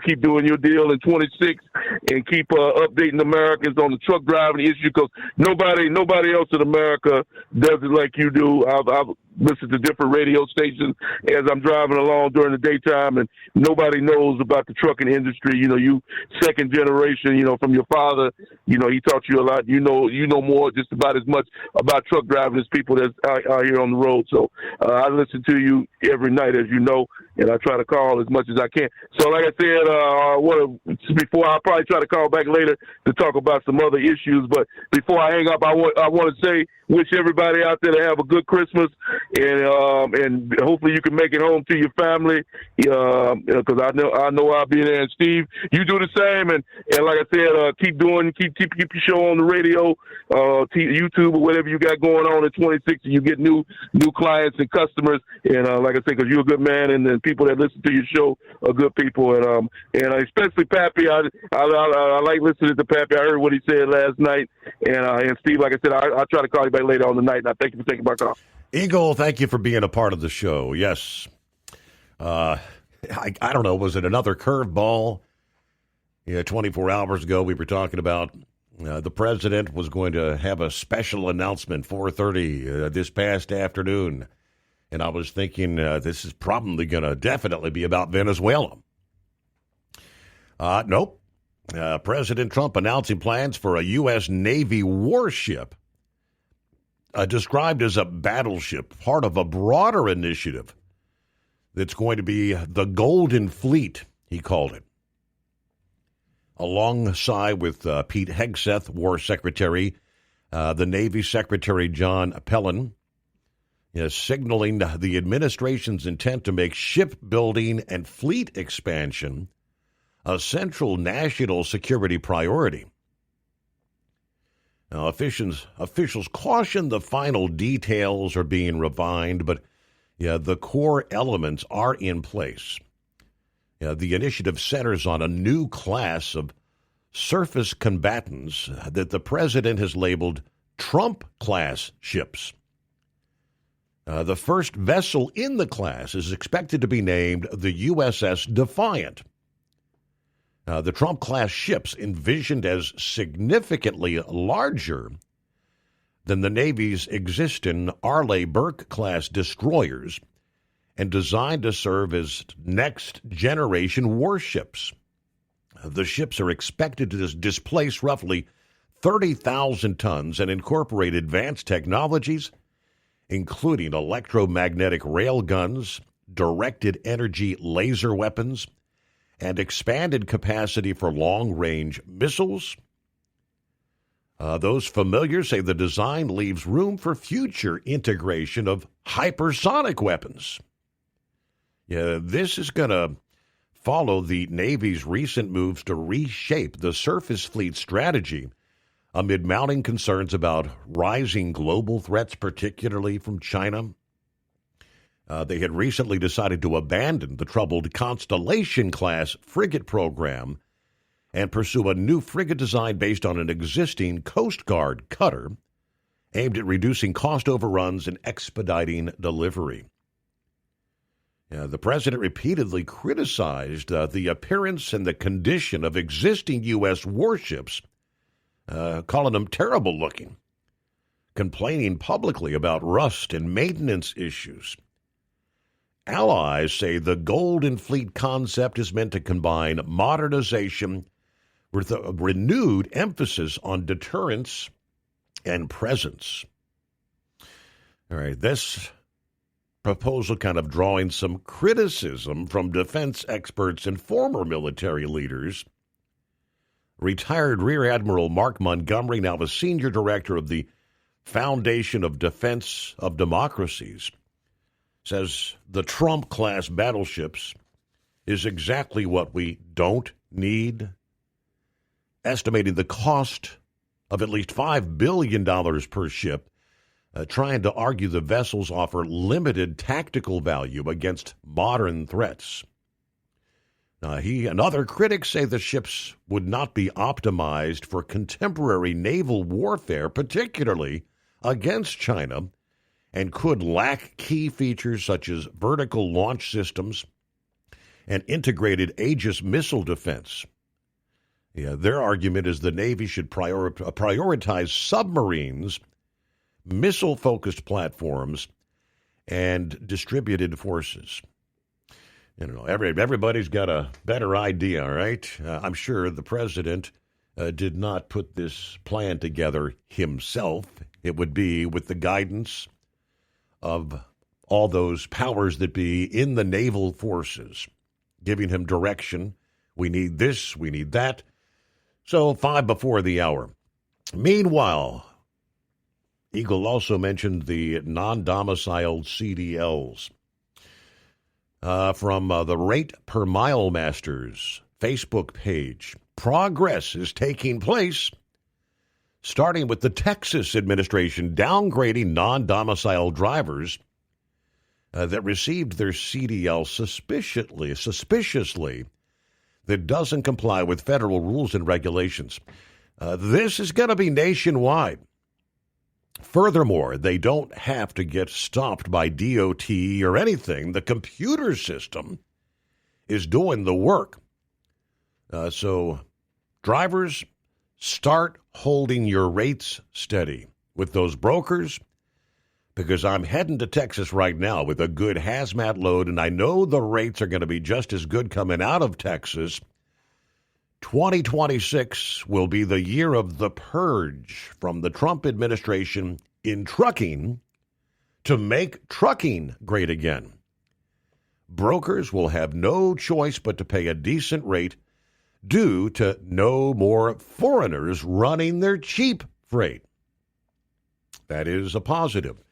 keep doing your deal in 26 and keep updating Americans on the truck driving issue, because nobody else in America does it like you do. I've listened to different radio stations as I'm driving along during the daytime, and nobody knows about the trucking industry. You second generation, from your father, he taught you a lot. You know more, just about as much about truck driving as people that's out here on the road. So I listen to you every night, as you know, and I try to call as much as I can. So like I said, before I'll probably try to call back later to talk about some other issues, but before I hang up, I want to say, wish everybody out there to have a good Christmas, and hopefully you can make it home to your family, because I know I'll be there. And Steve, you do the same, and like I said, keep your show on the radio, YouTube, or whatever you got going on at 26, and you get new clients and customers. And like I said, because you're a good man, and then people that listen to your show are good people, and especially Pappy. I like listening to Pappy. I heard what he said last night, and Steve, like I said, I'll try to call you back later on the night, and I thank you for taking my call.
Eagle, thank you for being a part of the show. Yes. I don't know, was it another curveball? 24 hours ago, we were talking about the president was going to have a special announcement, 4:30 this past afternoon. And I was thinking this is probably going to definitely be about Venezuela. Nope. President Trump announcing plans for a U.S. Navy warship described as a battleship, part of a broader initiative that's going to be the Golden Fleet, he called it. Alongside with Pete Hegseth, War Secretary, the Navy Secretary John Pellin, signaling the administration's intent to make shipbuilding and fleet expansion a central national security priority. Now, officials caution the final details are being refined, but the core elements are in place. The initiative centers on a new class of surface combatants that the president has labeled Trump-class ships. The first vessel in the class is expected to be named the USS Defiant. The Trump-class ships, envisioned as significantly larger than the Navy's existing Arleigh Burke-class destroyers and designed to serve as next-generation warships. The ships are expected to displace roughly 30,000 tons and incorporate advanced technologies, including electromagnetic rail guns, directed energy laser weapons, and expanded capacity for long-range missiles. Those familiar say the design leaves room for future integration of hypersonic weapons. This is going to follow the Navy's recent moves to reshape the surface fleet strategy amid mounting concerns about rising global threats, particularly from China. They had recently decided to abandon the troubled Constellation-class frigate program and pursue a new frigate design based on an existing Coast Guard cutter aimed at reducing cost overruns and expediting delivery. The president repeatedly criticized the appearance and the condition of existing U.S. warships, calling them terrible looking, complaining publicly about rust and maintenance issues. Allies say the Golden Fleet concept is meant to combine modernization with a renewed emphasis on deterrence and presence. All right, this proposal kind of drawing some criticism from defense experts and former military leaders. Retired Rear Admiral Mark Montgomery, now a senior director of the Foundation of Defense of Democracies, says the Trump-class battleships is exactly what we don't need, estimating the cost of at least $5 billion per ship, trying to argue the vessels offer limited tactical value against modern threats. He and other critics say the ships would not be optimized for contemporary naval warfare, particularly against China, and could lack key features such as vertical launch systems and integrated Aegis missile defense. Their argument is the Navy should prioritize submarines, missile-focused platforms, and distributed forces. Everybody's got a better idea, right? I'm sure the president did not put this plan together himself. It would be with the guidance of all those powers that be in the naval forces, giving him direction. We need this, we need that. So 5 before the hour. Meanwhile, Eagle also mentioned the non-domiciled CDLs. From the Rate Per Mile Masters Facebook page, progress is taking place, starting with the Texas administration downgrading non-domiciled drivers that received their CDL suspiciously that doesn't comply with federal rules and regulations. This is going to be nationwide. Furthermore, they don't have to get stopped by DOT or anything. The computer system is doing the work. So drivers, start holding your rates steady with those brokers, because I'm heading to Texas right now with a good hazmat load, and I know the rates are going to be just as good coming out of Texas. 2026 will be the year of the purge from the Trump administration in trucking to make trucking great again. Brokers will have no choice but to pay a decent rate due to no more foreigners running their cheap freight. That is a positive.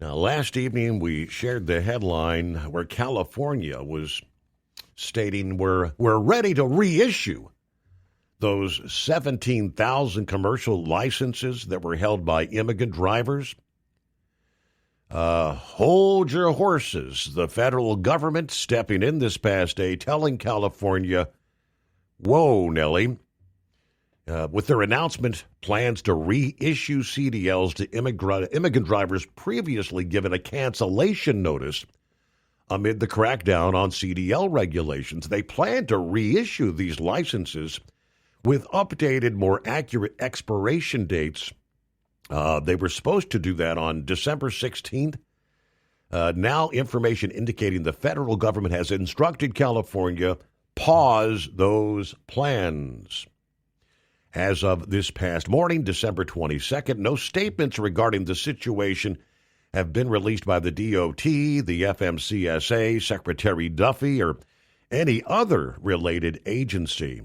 Now, last evening we shared the headline where California was stating we're ready to reissue those 17,000 commercial licenses that were held by immigrant drivers. Hold your horses. The federal government stepping in this past day, telling California, whoa, Nellie, with their announcement, plans to reissue CDLs to immigrant drivers previously given a cancellation notice amid the crackdown on CDL regulations. They plan to reissue these licenses with updated, more accurate expiration dates. They were supposed to do that on December 16th. Now information indicating the federal government has instructed California pause those plans. As of this past morning, December 22nd, no statements regarding the situation have been released by the DOT, the FMCSA, Secretary Duffy, or any other related agency.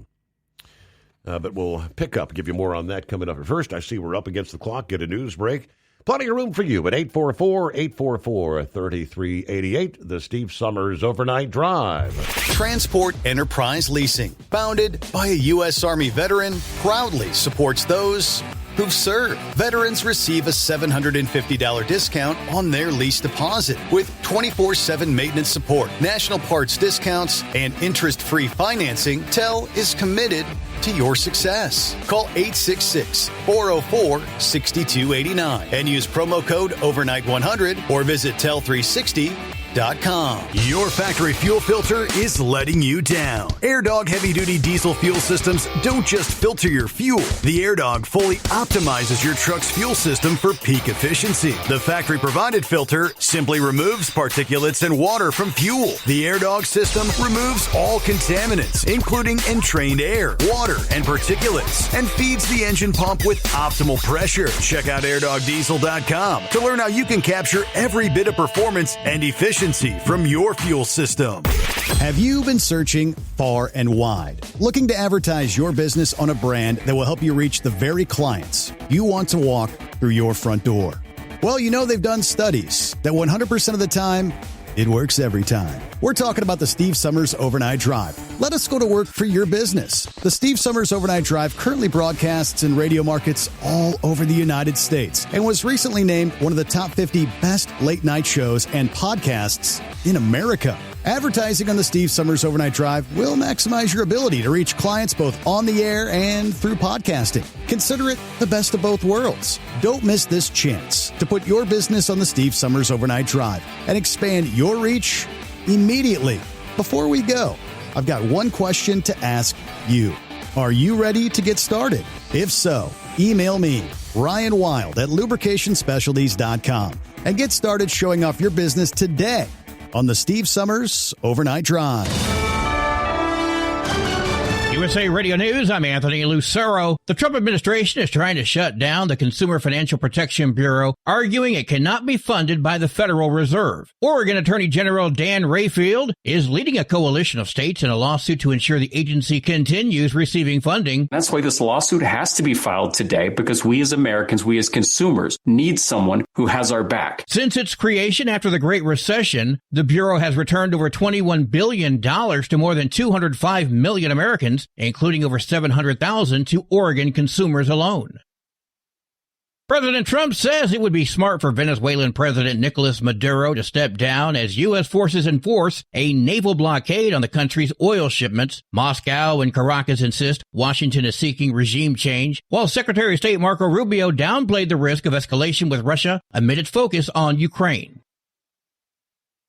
But we'll pick up, give you more on that coming up. But first, I see we're up against the clock. Get a news break. Plenty of room for you at 844-844-3388, the Steve Summers Overnight Drive.
Transport Enterprise Leasing, founded by a U.S. Army veteran, proudly supports those who've served. Veterans receive a $750 discount on their lease deposit with 24/7 maintenance support, national parts discounts, and interest-free financing. TEL is committed to your success. Call 866-404-6289 and use promo code OVERNIGHT100 or visit tel360.com.
Your factory fuel filter is letting you down. AirDog heavy-duty diesel fuel systems don't just filter your fuel. The AirDog fully optimizes your truck's fuel system for peak efficiency. The factory-provided filter simply removes particulates and water from fuel. The AirDog system removes all contaminants, including entrained air, water, and particulates, and feeds the engine pump with optimal pressure. Check out airdogdiesel.com to learn how you can capture every bit of performance and efficiency from your fuel system.
Have you been searching far and wide, looking to advertise your business on a brand that will help you reach the very clients you want to walk through your front door? Well, you know they've done studies that 100% of the time, it works every time. We're talking about the Steve Summers Overnight Drive. Let us go to work for your business. The Steve Summers Overnight Drive currently broadcasts in radio markets all over the United States and was recently named one of the top 50 best late night shows and podcasts in America. Advertising on the Steve Summers Overnight Drive will maximize your ability to reach clients both on the air and through podcasting. Consider it the best of both worlds. Don't miss this chance to put your business on the Steve Summers Overnight Drive and expand your reach immediately. Before we go, I've got one question to ask you. Are you ready to get started? If so, email me, Ryan Wild at lubricationspecialties.com, and get started showing off your business today on the Steve Summers Overnight Drive.
USA Radio News, I'm Anthony Lucero. The Trump administration is trying to shut down the Consumer Financial Protection Bureau, arguing it cannot be funded by the Federal Reserve. Oregon Attorney General Dan Rayfield is leading a coalition of states in a lawsuit to ensure the agency continues receiving funding.
That's why this lawsuit has to be filed today, because we as Americans, we as consumers, need someone who has our back.
Since its creation after the Great Recession, the Bureau has returned over $21 billion to more than 205 million Americans, including over 700,000 to Oregon consumers alone. President Trump says it would be smart for Venezuelan President Nicolas Maduro to step down as U.S. forces enforce a naval blockade on the country's oil shipments. Moscow and Caracas insist Washington is seeking regime change, while Secretary of State Marco Rubio downplayed the risk of escalation with Russia amid its focus on Ukraine.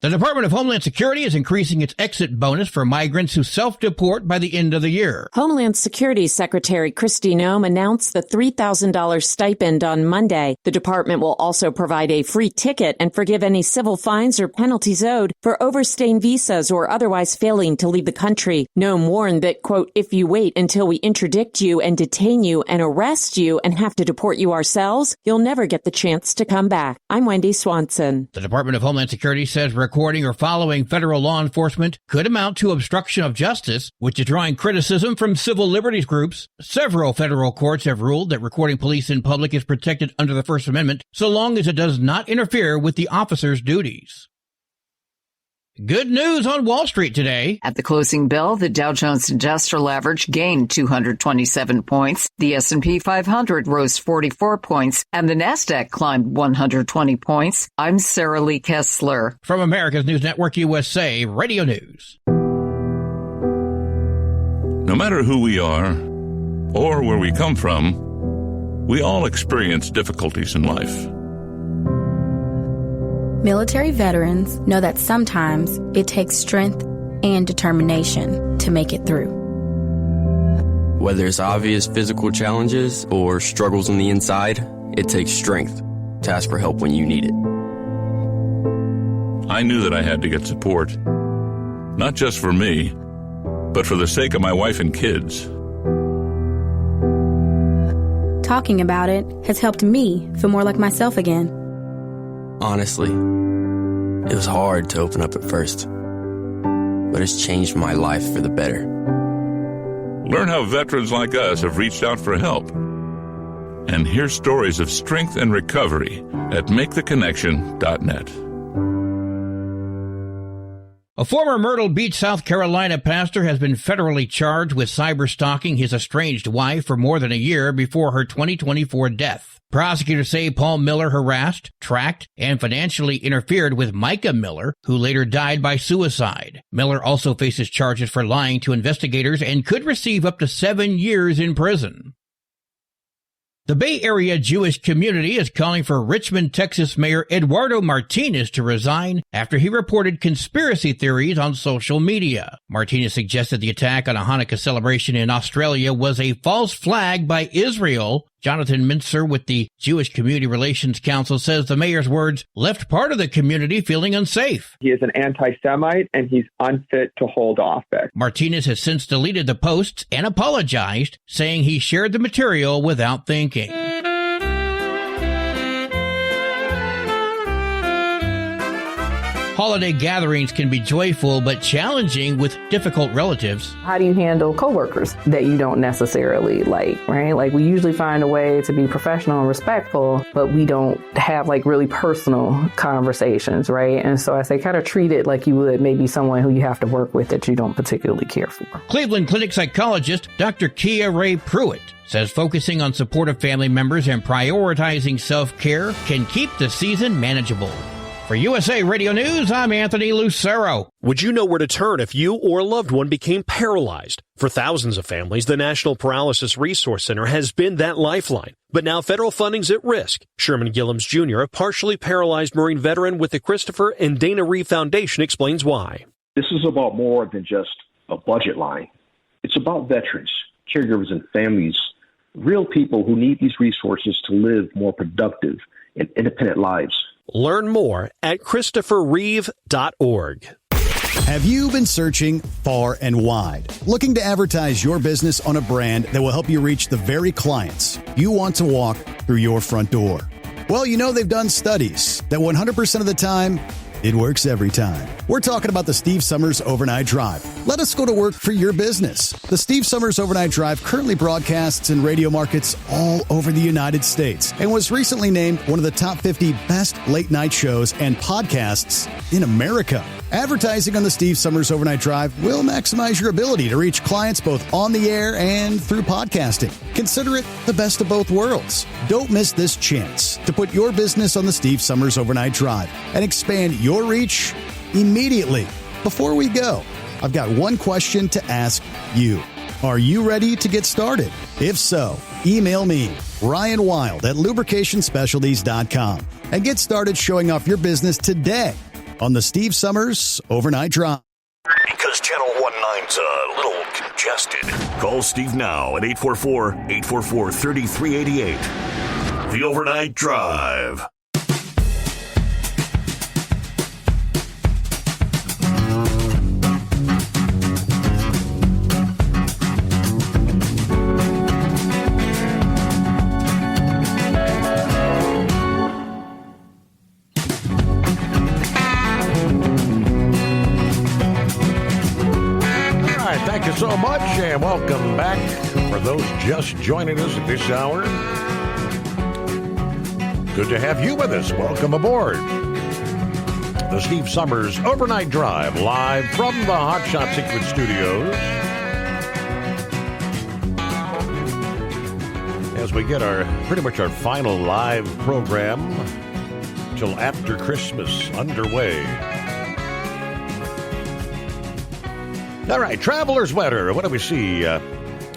The Department of Homeland Security is increasing its exit bonus for migrants who self-deport by the end of the year.
Homeland Security Secretary Kristi Noem announced the $3,000 stipend on Monday. The department will also provide a free ticket and forgive any civil fines or penalties owed for overstaying visas or otherwise failing to leave the country. Noem warned that, quote, if you wait until we interdict you and detain you and arrest you and have to deport you ourselves, you'll never get the chance to come back. I'm Wendy Swanson.
The Department of Homeland Security says recording or following federal law enforcement could amount to obstruction of justice, which is drawing criticism from civil liberties groups. Several federal courts have ruled that recording police in public is protected under the First Amendment so long as it does not interfere with the officer's duties. Good news on Wall Street today.
At the closing bell, the Dow Jones Industrial Average gained 227 points. The S&P 500 rose 44 points, and the Nasdaq climbed 120 points. I'm Sarah Lee Kessler.
From America's News Network USA Radio News.
No matter who we are or where we come from, we all experience difficulties in life.
Military veterans know that sometimes it takes strength and determination to make it through.
Whether it's obvious physical challenges or struggles on the inside, it takes strength to ask for help when you need it.
I knew that I had to get support, not just for me, but for the sake of my wife and kids.
Talking about it has helped me feel more like myself again.
Honestly, it was hard to open up at first, but it's changed my life for the better.
Learn how veterans like us have reached out for help. And hear stories of strength and recovery at MakeTheConnection.net.
A former Myrtle Beach, South Carolina pastor has been federally charged with cyber-stalking his estranged wife for more than a year before her 2024 death. Prosecutors say Paul Miller harassed, tracked, and financially interfered with Micah Miller, who later died by suicide. Miller also faces charges for lying to investigators and could receive up to 7 years in prison. The Bay Area Jewish community is calling for Richmond, Texas Mayor Eduardo Martinez to resign after he reported conspiracy theories on social media. Martinez suggested the attack on a Hanukkah celebration in Australia was a false flag by Israel. Jonathan Mintzer with the Jewish Community Relations Council says the mayor's words left part of the community feeling unsafe.
He is an anti-Semite and he's unfit to hold office.
Martinez has since deleted the posts and apologized, saying he shared the material without thinking. Holiday gatherings can be joyful but challenging with difficult relatives.
How do you handle coworkers that you don't necessarily like, right? Like, we usually find a way to be professional and respectful, but we don't have like really personal conversations, right? And so I say kind of treat it like you would maybe someone who you have to work with that you don't particularly care for.
Cleveland Clinic psychologist Dr. Kia Ray Pruitt says focusing on supportive family members and prioritizing self-care can keep the season manageable. For USA Radio News, I'm Anthony Lucero.
Would you know where to turn if you or a loved one became paralyzed? For thousands of families, the National Paralysis Resource Center has been that lifeline. But now federal funding's at risk. Sherman Gillums Jr., a partially paralyzed Marine veteran with the Christopher and Dana Reeve Foundation, explains why.
This is about more than just a budget line. It's about veterans, caregivers, and families, real people who need these resources to live more productive and independent lives.
Learn more at ChristopherReeve.org.
Have you been searching far and wide, looking to advertise your business on a brand that will help you reach the very clients you want to walk through your front door? Well, you know they've done studies that 100% of the time, it works every time. We're talking about the Steve Summers Overnight Drive. Let us go to work for your business. The Steve Summers Overnight Drive currently broadcasts in radio markets all over the United States and was recently named one of the top 50 best late-night shows and podcasts in America. Advertising on the Steve Summers Overnight Drive will maximize your ability to reach clients both on the air and through podcasting. Consider it the best of both worlds. Don't miss this chance to put your business on the Steve Summers Overnight Drive and expand your reach immediately. Before we go, I've got one question to ask you. Are you ready to get started? If so, email me, Ryan Wild at lubricationspecialties.com, and get started showing off your business today on the Steve Summers Overnight Drive.
Because Channel 19's a little congested. Call Steve now at 844-844-3388. The Overnight Drive.
Thank you so much, and welcome back. For those just joining us at this hour, good to have you with us. Welcome aboard. The Steve Summers Overnight Drive, live from the Hot Shot Secret Studios. As we get pretty much our final live program till after Christmas underway. All right, traveler's weather. What do we see?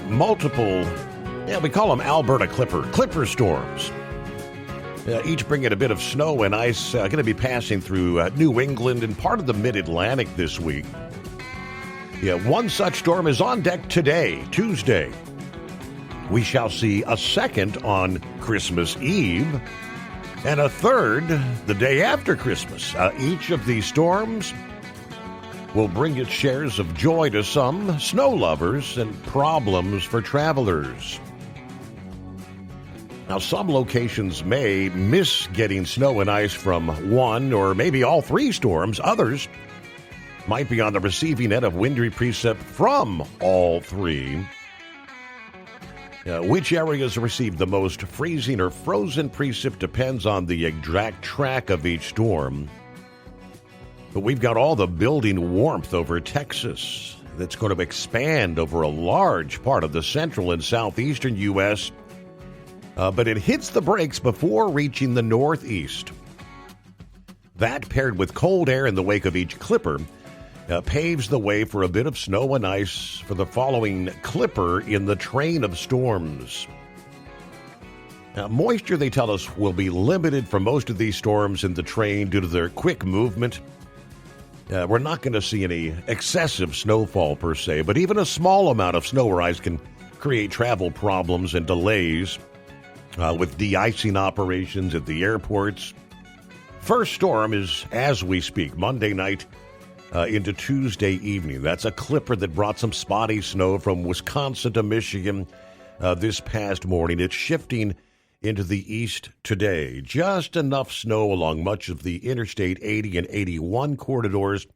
Multiple, we call them Alberta Clipper storms. Each bringing a bit of snow and ice, going to be passing through New England and part of the mid-Atlantic this week. One such storm is on deck today, Tuesday. We shall see a second on Christmas Eve and a third the day after Christmas. Each of these storms will bring its shares of joy to some snow lovers and problems for travelers. Now, some locations may miss getting snow and ice from one or maybe all three storms. Others might be on the receiving end of wintry precip from all three. Which areas receive the most freezing or frozen precip depends on the exact track of each storm. But we've got all the building warmth over Texas that's going to expand over a large part of the central and southeastern U.S., but it hits the brakes before reaching the northeast. That, paired with cold air in the wake of each clipper, paves the way for a bit of snow and ice for the following clipper in the train of storms. Now, moisture, they tell us, will be limited for most of these storms in the train due to their quick movement. We're not going to see any excessive snowfall per se, but even a small amount of snow or ice can create travel problems and delays. With de-icing operations at the airports. First storm is, as we speak, Monday night into Tuesday evening. That's a clipper that brought some spotty snow from Wisconsin to Michigan this past morning. It's shifting into the east today. Just enough snow along much of the Interstate 80 and 81 corridors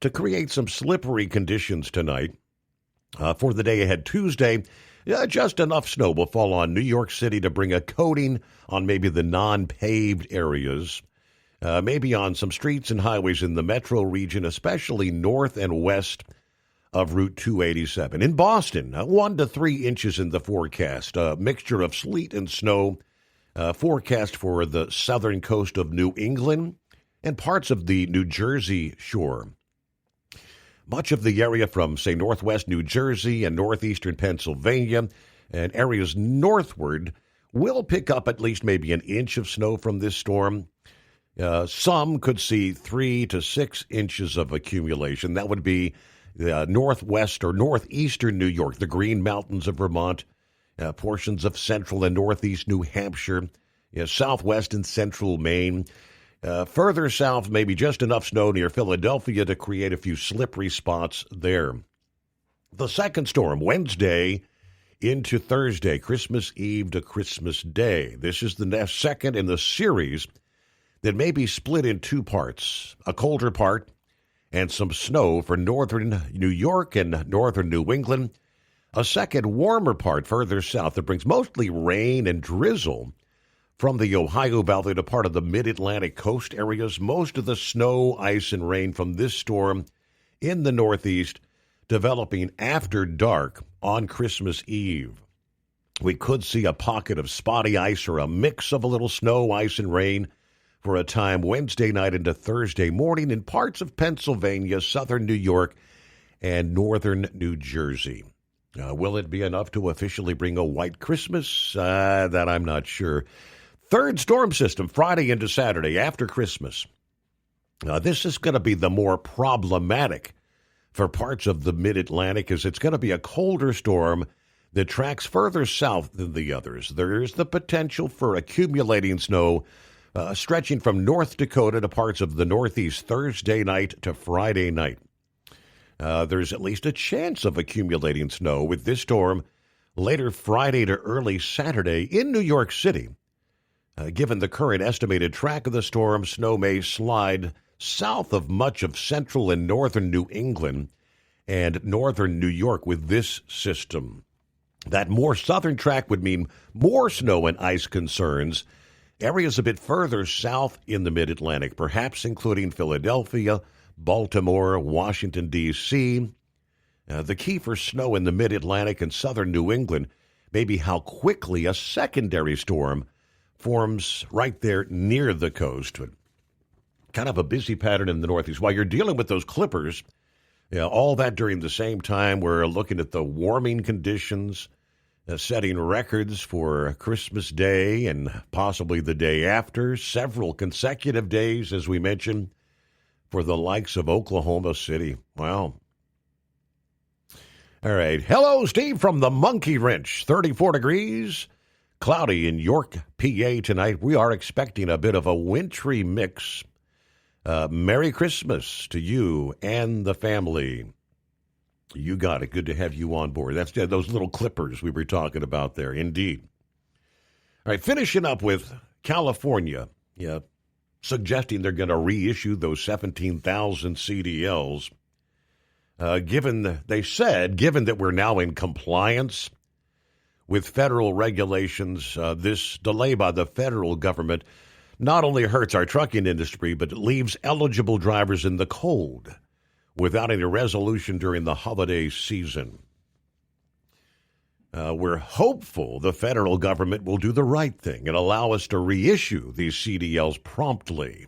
to create some slippery conditions tonight. For the day ahead Tuesday, just enough snow will fall on New York City to bring a coating on maybe the non-paved areas, maybe on some streets and highways in the metro region, especially north and west of Route 287. In Boston, 1 to 3 inches in the forecast, a mixture of sleet and snow, forecast for the southern coast of New England and parts of the New Jersey shore. Much of the area from, say, northwest New Jersey and northeastern Pennsylvania and areas northward will pick up at least maybe an inch of snow from this storm. Some could see 3 to 6 inches of accumulation. That would be northwest or northeastern New York, the Green Mountains of Vermont, portions of central and northeast New Hampshire, southwest and central Maine. Further south, maybe just enough snow near Philadelphia to create a few slippery spots there. The second storm, Wednesday into Thursday, Christmas Eve to Christmas Day. This is the second in the series that may be split in two parts, a colder part and some snow for northern New York and northern New England, a second warmer part further south that brings mostly rain and drizzle from the Ohio Valley to part of the mid-Atlantic coast areas. Most of the snow, ice, and rain from this storm in the northeast developing after dark on Christmas Eve. We could see a pocket of spotty ice or a mix of a little snow, ice, and rain for a time Wednesday night into Thursday morning in parts of Pennsylvania, southern New York, and northern New Jersey. Will it be enough to officially bring a white Christmas? That I'm not sure. Third storm system, Friday into Saturday after Christmas. This is going to be the more problematic for parts of the mid-Atlantic, as it's going to be a colder storm that tracks further south than the others. There is the potential for accumulating snow stretching from North Dakota to parts of the Northeast Thursday night to Friday night. There's at least a chance of accumulating snow with this storm later Friday to early Saturday in New York City. Given the current estimated track of the storm, snow may slide south of much of central and northern New England and northern New York with this system. That more southern track would mean more snow and ice concerns areas a bit further south in the mid-Atlantic, perhaps including Philadelphia, Baltimore, Washington, D.C. The key for snow in the mid-Atlantic and southern New England may be how quickly a secondary storm forms right there near the coast. Kind of a busy pattern in the Northeast. While you're dealing with those clippers, all that during the same time, we're looking at the warming conditions, setting records for Christmas Day and possibly the day after, several consecutive days, as we mentioned, for the likes of Oklahoma City. Wow. All right. Hello, Steve from the Monkey Wrench. 34 degrees, cloudy in York, PA tonight. We are expecting a bit of a wintry mix. Merry Christmas to you and the family. You got it. Good to have you on board. That's those little clippers we were talking about there. Indeed. All right, finishing up with California, suggesting they're going to reissue those 17,000 CDLs. Given that we're now in compliance with federal regulations, this delay by the federal government not only hurts our trucking industry, but it leaves eligible drivers in the cold without any resolution during the holiday season. We're hopeful the federal government will do the right thing and allow us to reissue these CDLs promptly.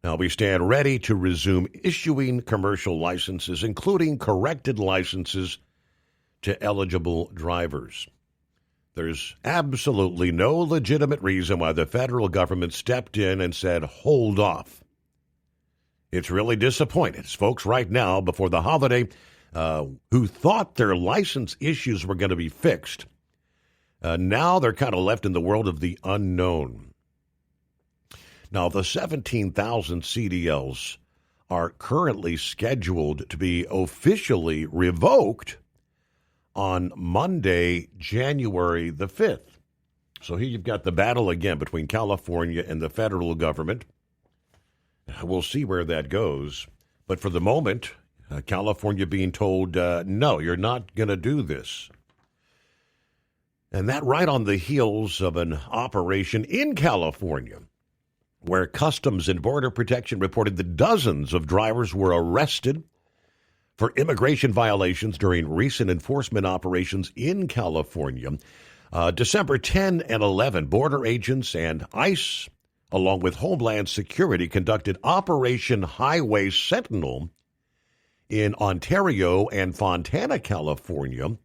Now, we stand ready to resume issuing commercial licenses, including corrected licenses, to eligible drivers. There's absolutely no legitimate reason why the federal government stepped in and said, hold off. It's really disappointing. It's folks right now before the holiday who thought their license issues were going to be fixed. Now they're kind of left in the world of the unknown. Now, the 17,000 CDLs are currently scheduled to be officially revoked on Monday, January the 5th. So here you've got the battle again between California and the federal government. We'll see where that goes. But for the moment, California being told, no, you're not going to do this. And that right on the heels of an operation in California where Customs and Border Protection reported that dozens of drivers were arrested for immigration violations during recent enforcement operations in California. December 10 and 11, border agents and ICE, along with Homeland Security, conducted Operation Highway Sentinel in Ontario and Fontana, California,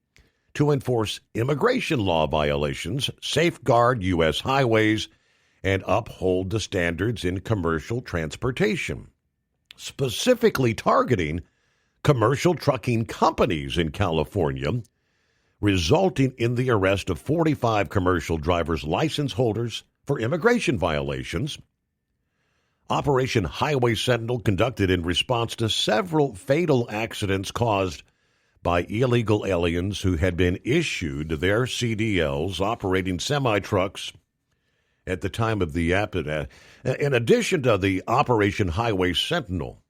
to enforce immigration law violations, safeguard U.S. highways, and uphold the standards in commercial transportation, specifically targeting commercial trucking companies in California, resulting in the arrest of 45 commercial driver's license holders for immigration violations. Operation Highway Sentinel, conducted in response to several fatal accidents caused by illegal aliens who had been issued their CDLs operating semi-trucks at the time of the accident. In addition to the Operation Highway Sentinel,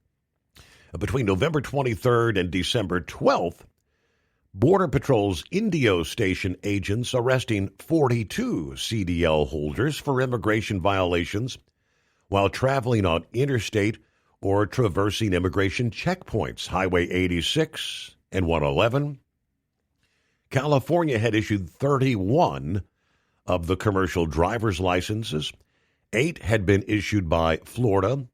between November 23rd and December 12th, Border Patrol's Indio Station agents arresting 42 CDL holders for immigration violations while traveling on interstate or traversing immigration checkpoints, Highway 86 and 111. California had issued 31 of the commercial driver's licenses. 8 had been issued by Florida,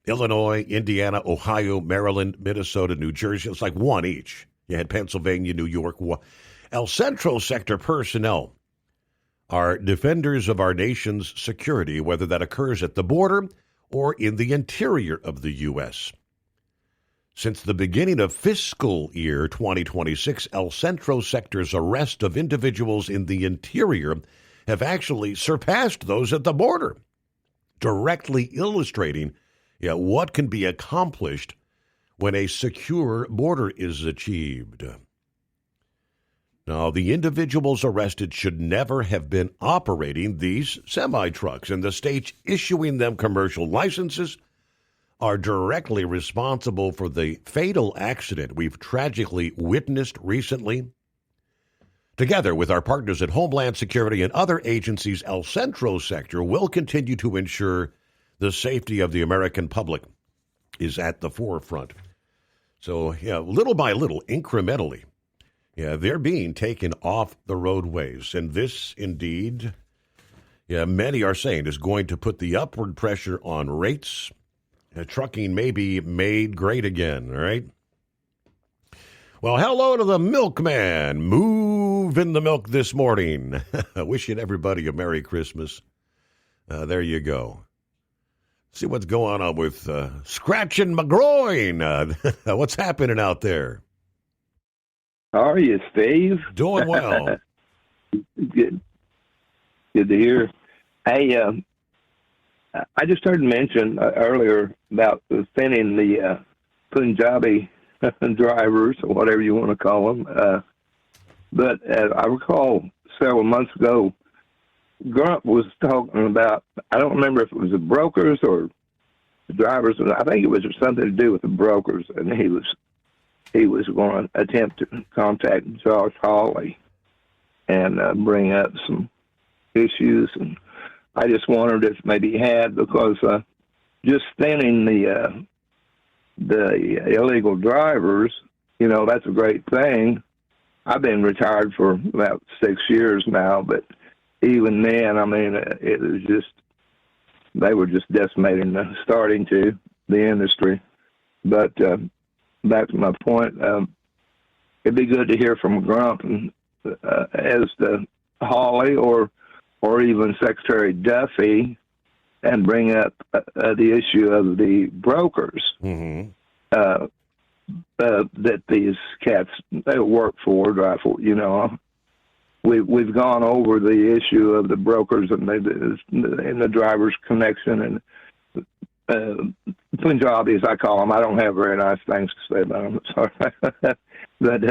Illinois, Indiana, Ohio, Maryland, Minnesota, New Jersey. It's like one each. You had Pennsylvania, New York. El Centro sector personnel are defenders of our nation's security, whether that occurs at the border or in the interior of the U.S. Since the beginning of fiscal year 2026, El Centro sector's arrest of individuals in the interior have actually surpassed those at the border, directly illustrating what can be accomplished when a secure border is achieved. Now, the individuals arrested should never have been operating these semi-trucks, and the states issuing them commercial licenses are directly responsible for the fatal accident we've tragically witnessed recently. Together with our partners at Homeland Security and other agencies, El Centro sector will continue to ensure the safety of the American public is at the forefront. So, little by little, incrementally, they're being taken off the roadways. And this, indeed, many are saying is going to put the upward pressure on rates. Trucking may be made great again, all right? Well, hello to the milkman. Moving the milk this morning. Wishing everybody a Merry Christmas. There you go. See what's going on with Scratching my groin. What's happening out there?
How are you, Steve?
Doing well.
Good to hear. Hey, I just heard mention earlier about thinning the Punjabi drivers, or whatever you want to call them. But I recall several months ago, Grump was talking about, I don't remember if it was the brokers or the drivers. I think it was something to do with the brokers, and he was going to attempt to contact Josh Hawley and bring up some issues. And I just wondered if maybe he had, because just thinning the illegal drivers, that's a great thing. I've been retired for about 6 years now, but even then, I mean, it was just, they were just decimating the industry. But back to my point, it'd be good to hear from Grump and, as to Hawley or even Secretary Duffy, and bring up the issue of the brokers that these cats they work for, drive for. We've gone over the issue of the brokers and the drivers' connection, and Punjabis, I call them. I don't have very nice things to say about them. Sorry, but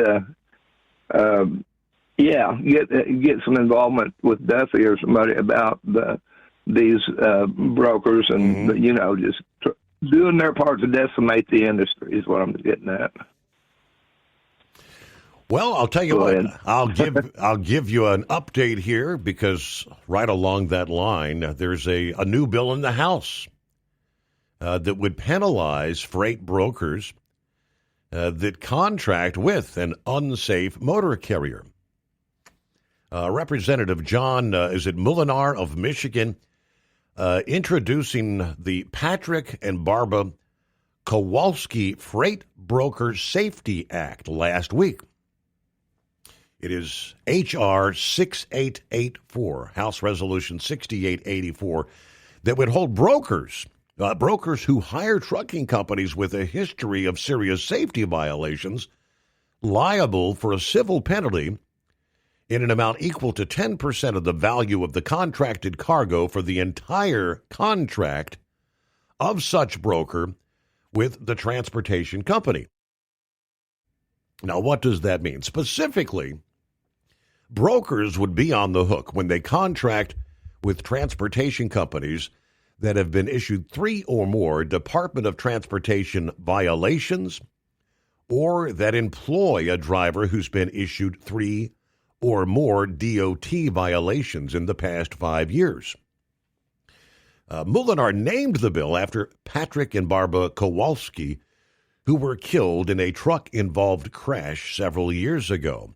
get some involvement with Duffy or somebody about these brokers, and just doing their part to decimate the industry is what I'm getting at.
Well, I'll tell you what. I'll give you an update here, because right along that line, there's a new bill in the House that would penalize freight brokers that contract with an unsafe motor carrier. Representative John Moolenaar of Michigan introducing the Patrick and Barbara Kowalski Freight Broker Safety Act last week. It is H.R. 6884, House Resolution 6884, that would hold brokers who hire trucking companies with a history of serious safety violations liable for a civil penalty in an amount equal to 10% of the value of the contracted cargo for the entire contract of such broker with the transportation company. Now, what does that mean? Specifically, brokers would be on the hook when they contract with transportation companies that have been issued 3 or more Department of Transportation violations, or that employ a driver who's been issued 3 or more DOT violations in the past 5 years. Moolenaar named the bill after Patrick and Barbara Kowalski, who were killed in a truck-involved crash several years ago.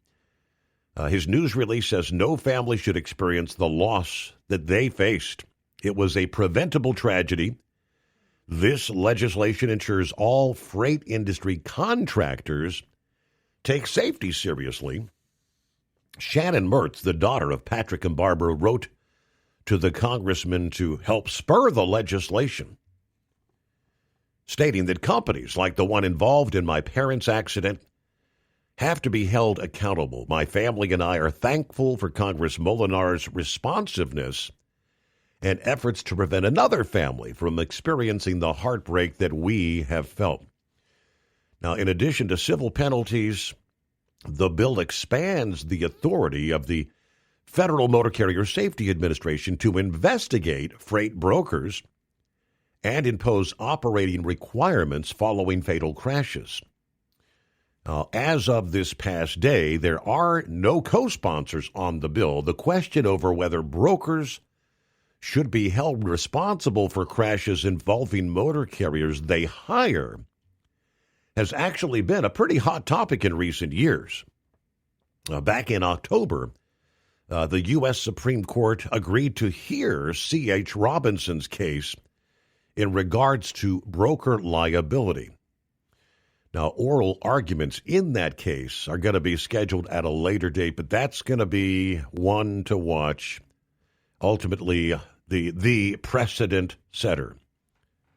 His news release says no family should experience the loss that they faced. It was a preventable tragedy. This legislation ensures all freight industry contractors take safety seriously. Shannon Mertz, the daughter of Patrick and Barbara, wrote to the congressman to help spur the legislation, stating that companies like the one involved in my parents' accident have to be held accountable. My family and I are thankful for Congress Moolenaar's responsiveness and efforts to prevent another family from experiencing the heartbreak that we have felt. Now, in addition to civil penalties, the bill expands the authority of the Federal Motor Carrier Safety Administration to investigate freight brokers and impose operating requirements following fatal crashes. As of this past day, there are no co-sponsors on the bill. The question over whether brokers should be held responsible for crashes involving motor carriers they hire has actually been a pretty hot topic in recent years. Back in October, the U.S. Supreme Court agreed to hear C.H. Robinson's case in regards to broker liability. Now, oral arguments in that case are going to be scheduled at a later date, but that's going to be one to watch. Ultimately, the precedent setter,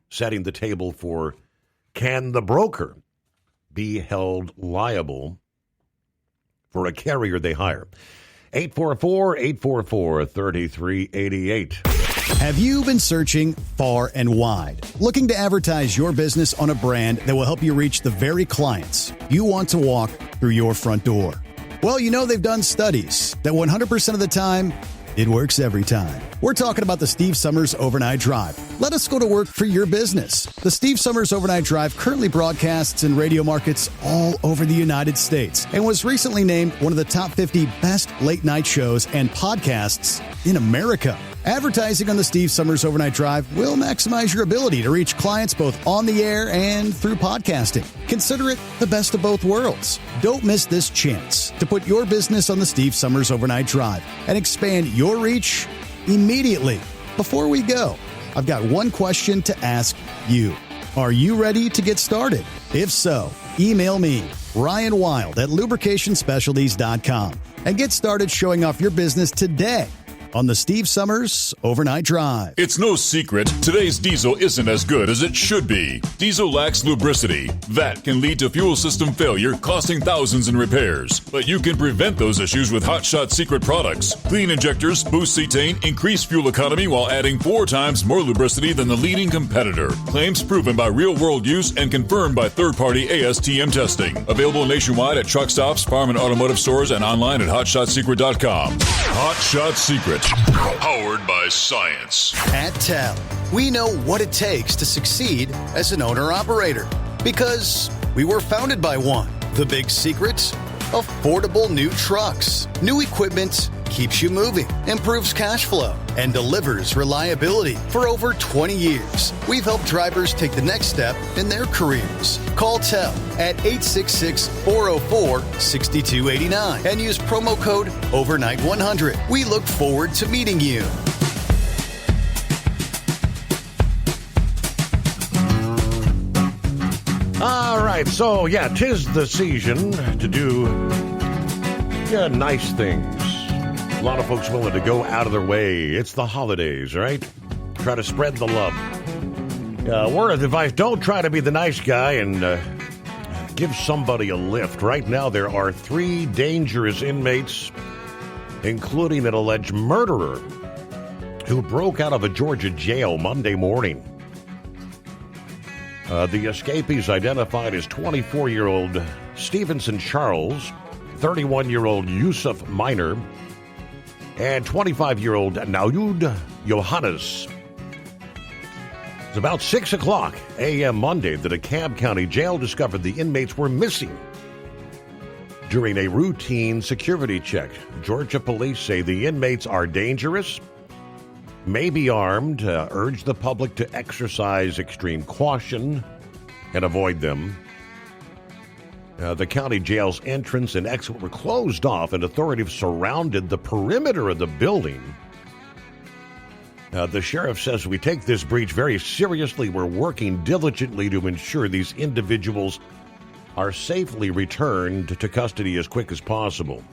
setting the table for, can the broker be held liable for a carrier they hire? 844-844-3388.
Have you been searching far and wide, looking to advertise your business on a brand that will help you reach the very clients you want to walk through your front door? Well, you know they've done studies that 100% of the time, it works every time. We're talking about the Steve Summers Overnight Drive. Let us go to work for your business. The Steve Summers Overnight Drive currently broadcasts in radio markets all over the United States and was recently named one of the top 50 best late-night shows and podcasts in America. Advertising on the Steve Summers Overnight Drive will maximize your ability to reach clients both on the air and through podcasting. Consider it the best of both worlds. Don't miss this chance to put your business on the Steve Summers Overnight Drive and expand your reach immediately. Before we go, I've got one question to ask you. Are you ready to get started? If so, email me, Ryan Wild at lubricationspecialties.com, and get started showing off your business today on the Steve Summers Overnight Drive.
It's no secret, today's diesel isn't as good as it should be. Diesel lacks lubricity. That can lead to fuel system failure, costing thousands in repairs. But you can prevent those issues with Hot Shot Secret products. Clean injectors, boost cetane, increase fuel economy while adding 4 times more lubricity than the leading competitor. Claims proven by real-world use and confirmed by third-party ASTM testing. Available nationwide at truck stops, farm and automotive stores, and online at hotshotsecret.com. Hot Shot Secret. Powered by science.
At TEL, we know what it takes to succeed as an owner-operator because we were founded by one. The big secret? Affordable new trucks. New equipment keeps you moving, improves cash flow, and delivers reliability. For over 20 years, we've helped drivers take the next step in their careers. Call TEL at 866-404-6289 and use promo code OVERNIGHT100. We look forward to meeting you.
All right, so yeah, 'tis the season to do nice things. A lot of folks willing to go out of their way. It's the holidays, right? Try to spread the love. Word of advice, don't try to be the nice guy and give somebody a lift. Right now, there are 3 dangerous inmates, including an alleged murderer who broke out of a Georgia jail Monday morning. The escapees identified as 24-year-old Stevenson Charles, 31-year-old Yusuf Minor, and 25-year-old Naoud Yohannes. It's about 6 o'clock a.m. Monday that a DeKalb County jail discovered the inmates were missing during a routine security check. Georgia police say the inmates are dangerous, may be armed, urge the public to exercise extreme caution and avoid them. The county jail's entrance and exit were closed off, and authorities surrounded the perimeter of the building. The sheriff says, we take this breach very seriously. We're working diligently to ensure these individuals are safely returned to custody as quick as possible.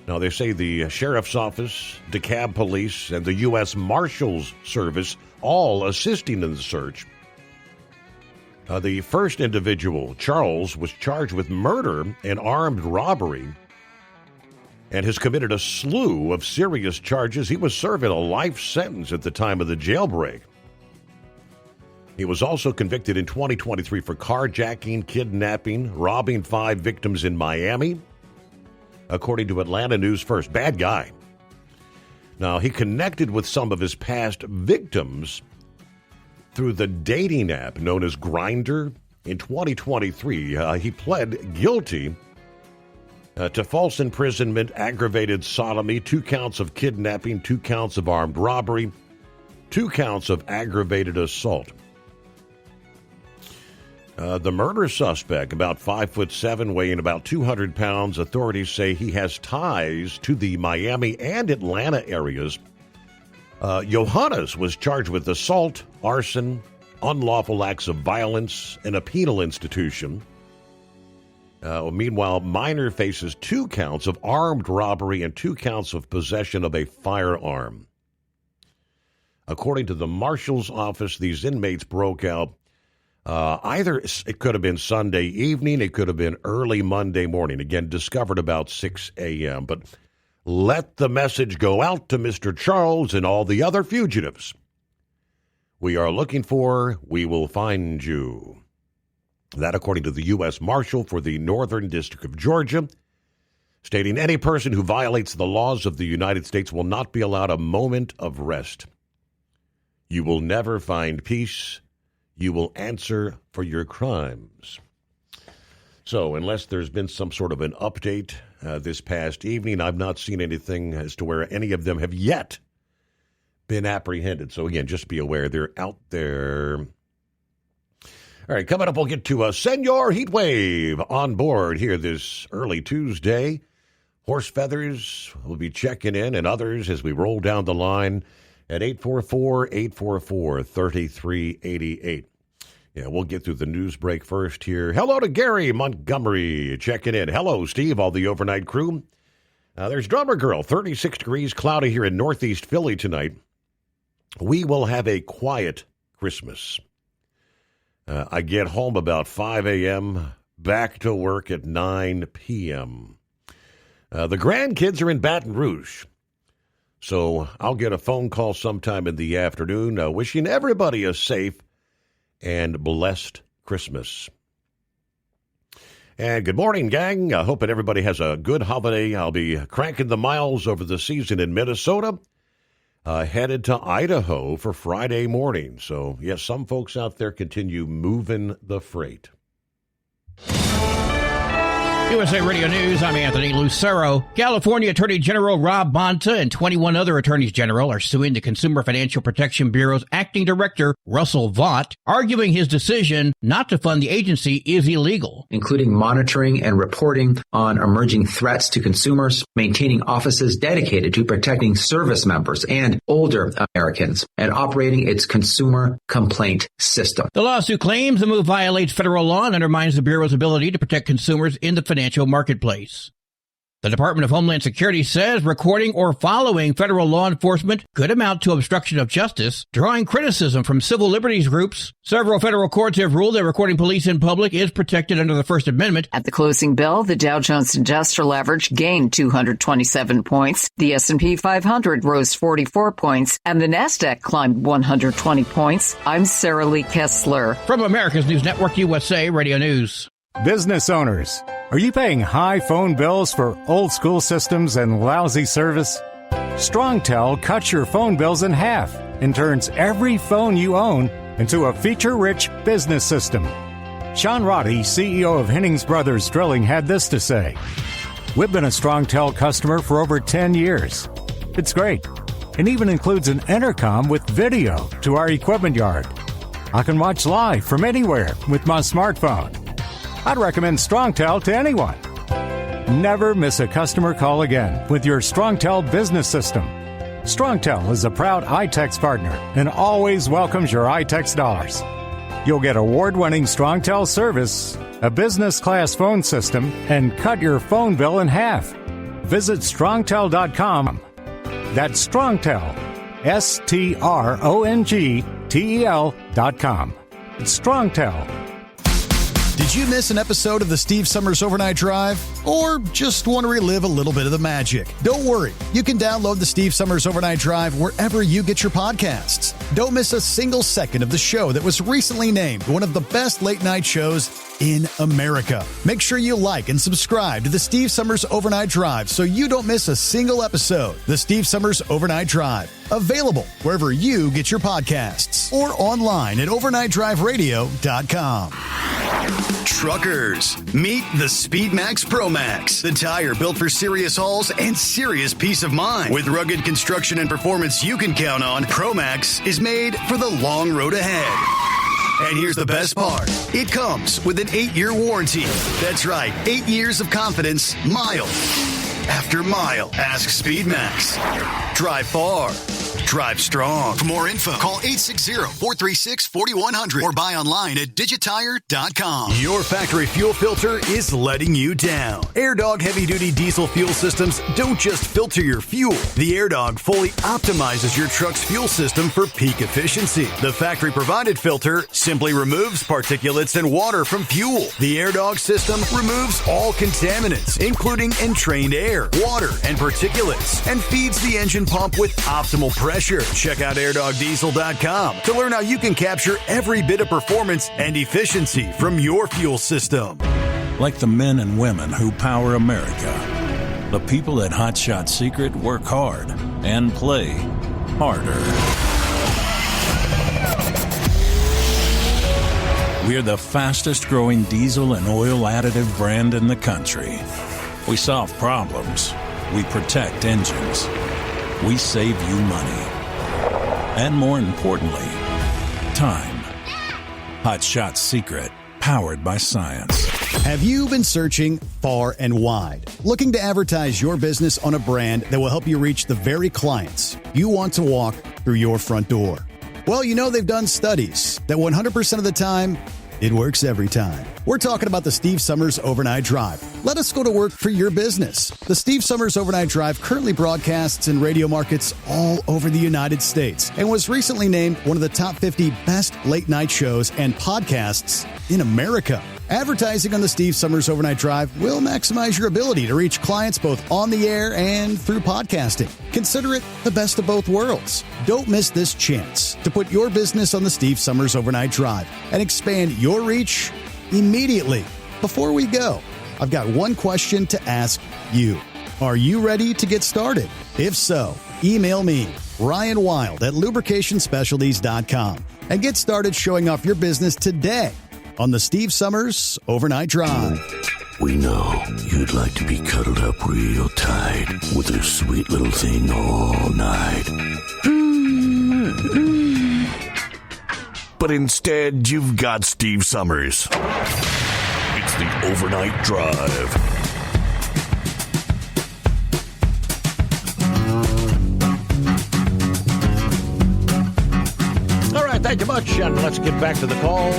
Now, they say the sheriff's office, DeKalb Police, and the U.S. Marshals Service all assisting in the search. The first individual, Charles, was charged with murder and armed robbery and has committed a slew of serious charges. He was serving a life sentence at the time of the jailbreak. He was also convicted in 2023 for carjacking, kidnapping, robbing 5 victims in Miami, according to Atlanta News First. Bad guy. Now, he connected with some of his past victims through the dating app known as Grindr in 2023. He pled guilty to false imprisonment, aggravated sodomy, 2 counts of kidnapping, 2 counts of armed robbery, 2 counts of aggravated assault. The murder suspect, about 5'7", weighing about 200 pounds, authorities say he has ties to the Miami and Atlanta areas. Johannes was charged with assault, arson, unlawful acts of violence, and a penal institution. Meanwhile, Minor faces 2 counts of armed robbery and 2 counts of possession of a firearm. According to the marshal's office, these inmates broke out either it could have been Sunday evening, it could have been early Monday morning. Again, discovered about 6 a.m. But let the message go out to Mr. Charles and all the other fugitives. We are looking for, we will find you. That according to the U.S. Marshal for the Northern District of Georgia, stating any person who violates the laws of the United States will not be allowed a moment of rest. You will never find peace. You will answer for your crimes. So, unless there's been some sort of an update this past evening, I've not seen anything as to where any of them have yet been apprehended. So, again, just be aware they're out there. All right, coming up, we'll get to Senor Heatwave on board here this early Tuesday. Horse Feathers will be checking in, and others as we roll down the line at 844-844-3388. Yeah, we'll get through the news break first here. Hello to Gary Montgomery checking in. Hello, Steve, all the overnight crew. There's Drummer Girl, 36 degrees, cloudy here in northeast Philly tonight. We will have a quiet Christmas. I get home about 5 a.m., back to work at 9 p.m. The grandkids are in Baton Rouge, so I'll get a phone call sometime in the afternoon wishing everybody a safe and blessed Christmas. And good morning, gang. Hoping everybody has a good holiday. I'll be cranking the miles over the season in Minnesota, headed to Idaho for Friday morning. So, yes, some folks out there continue moving the freight.
USA Radio News, I'm Anthony Lucero. California Attorney General Rob Bonta and 21 other attorneys general are suing the Consumer Financial Protection Bureau's acting director, Russell Vought, arguing his decision not to fund the agency is illegal.
Including monitoring and reporting on emerging threats to consumers, maintaining offices dedicated to protecting service members and older Americans, and operating its consumer complaint system.
The lawsuit claims the move violates federal law and undermines the Bureau's ability to protect consumers in the financial marketplace. The Department of Homeland Security says recording or following federal law enforcement could amount to obstruction of justice, drawing criticism from civil liberties groups. Several federal courts have ruled that recording police in public is protected under the First Amendment.
At the closing bell, the Dow Jones Industrial Average gained 227 points, the S&P 500 rose 44 points, and the Nasdaq climbed 120 points. I'm Sarah Lee Kessler.
From America's News Network, USA Radio News.
Business owners, are you paying high phone bills for old school systems and lousy service? StrongTel cuts your phone bills in half and turns every phone you own into a feature-rich business system. Sean Roddy, CEO of Hennings Brothers Drilling, had this to say. We've been a StrongTel customer for over 10 years. It's great. It even includes an intercom with video to our equipment yard. I can watch live from anywhere with my smartphone. I'd recommend StrongTel to anyone. Never miss a customer call again with your StrongTel business system. StrongTel is a proud iTex partner and always welcomes your iTex dollars. You'll get award-winning StrongTel service, a business-class phone system, and cut your phone bill in half. Visit StrongTel.com. That's StrongTel, StrongTel.com. It's StrongTel.
Did you miss an episode of the Steve Summers Overnight Drive? Or just want to relive a little bit of the magic? Don't worry. You can download the Steve Summers Overnight Drive wherever you get your podcasts. Don't miss a single second of the show that was recently named one of the best late-night shows in America. Make sure you like and subscribe to the Steve Summers Overnight Drive so you don't miss a single episode. The Steve Summers Overnight Drive. Available wherever you get your podcasts or online at overnightdriveradio.com.
Truckers, meet the SpeedMax Pro Max, the tire built for serious hauls and serious peace of mind. With rugged construction and performance you can count on, Pro Max is made for the long road ahead. And here's the best part. It comes with an 8-year warranty. That's right, 8 years of confidence, mile after mile. Ask SpeedMax. Drive far. Drive strong. For more info, call 860-436-4100 or buy online at digitire.com. Your factory fuel filter is letting you down. AirDog heavy-duty diesel fuel systems don't just filter your fuel. The AirDog fully optimizes your truck's fuel system for peak efficiency. The factory-provided filter simply removes particulates and water from fuel. The AirDog system removes all contaminants, including entrained air, water, and particulates, and feeds the engine pump with optimal pressure. Check out airdogdiesel.com to learn how you can capture every bit of performance and efficiency from your fuel system.
Like the men and women who power America, the people at Hot Shot Secret work hard and play harder. We're the fastest growing diesel and oil additive brand in the country. We solve problems. We protect engines. We save you money. And more importantly, time. Hot Shot Secret, powered by science.
Have you been searching far and wide, looking to advertise your business on a brand that will help you reach the very clients you want to walk through your front door? Well, you know they've done studies that 100% of the time, it works every time. We're talking about the Steve Summers Overnight Drive. Let us go to work for your business. The Steve Summers Overnight Drive currently broadcasts in radio markets all over the United States and was recently named one of the top 50 best late-night shows and podcasts in America. Advertising on the Steve Summers Overnight Drive will maximize your ability to reach clients both on the air and through podcasting. Consider it the best of both worlds. Don't miss this chance to put your business on the Steve Summers Overnight Drive and expand your reach immediately. Before we go, I've got one question to ask you. Are you ready to get started? If so, email me, Ryan Wild at lubricationspecialties.com, and get started showing off your business today on the Steve Summers Overnight Drive.
We know you'd like to be cuddled up real tight with a sweet little thing all night.
But instead, you've got Steve Summers. It's the Overnight Drive.
All right, thank you much, and let's get back to the calls.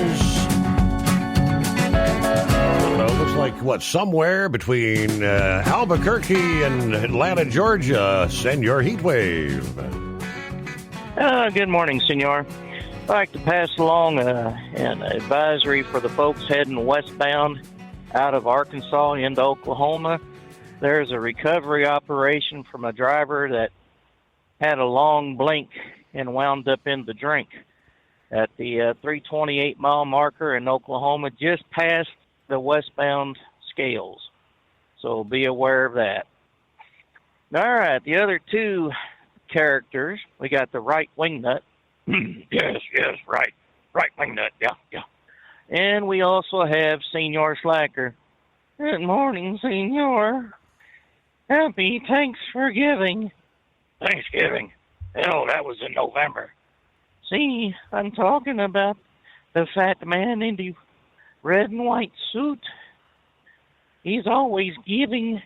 Looks like, somewhere between Albuquerque and Atlanta, Georgia. Send your heat wave.
Good morning, senor. I'd like to pass along an advisory for the folks heading westbound out of Arkansas into Oklahoma. There's a recovery operation from a driver that had a long blink and wound up in the drink at the 328-mile marker in Oklahoma, just past the westbound scales. So be aware of that. All right, the other two characters, we got the right wing nut. yes, right wing nut, yeah. And we also have Senor Slacker. Good morning, Senor. Happy Thanksgiving. Thanksgiving? Hell, that was in November. See, I'm talking about the fat man in the red and white suit. He's always giving,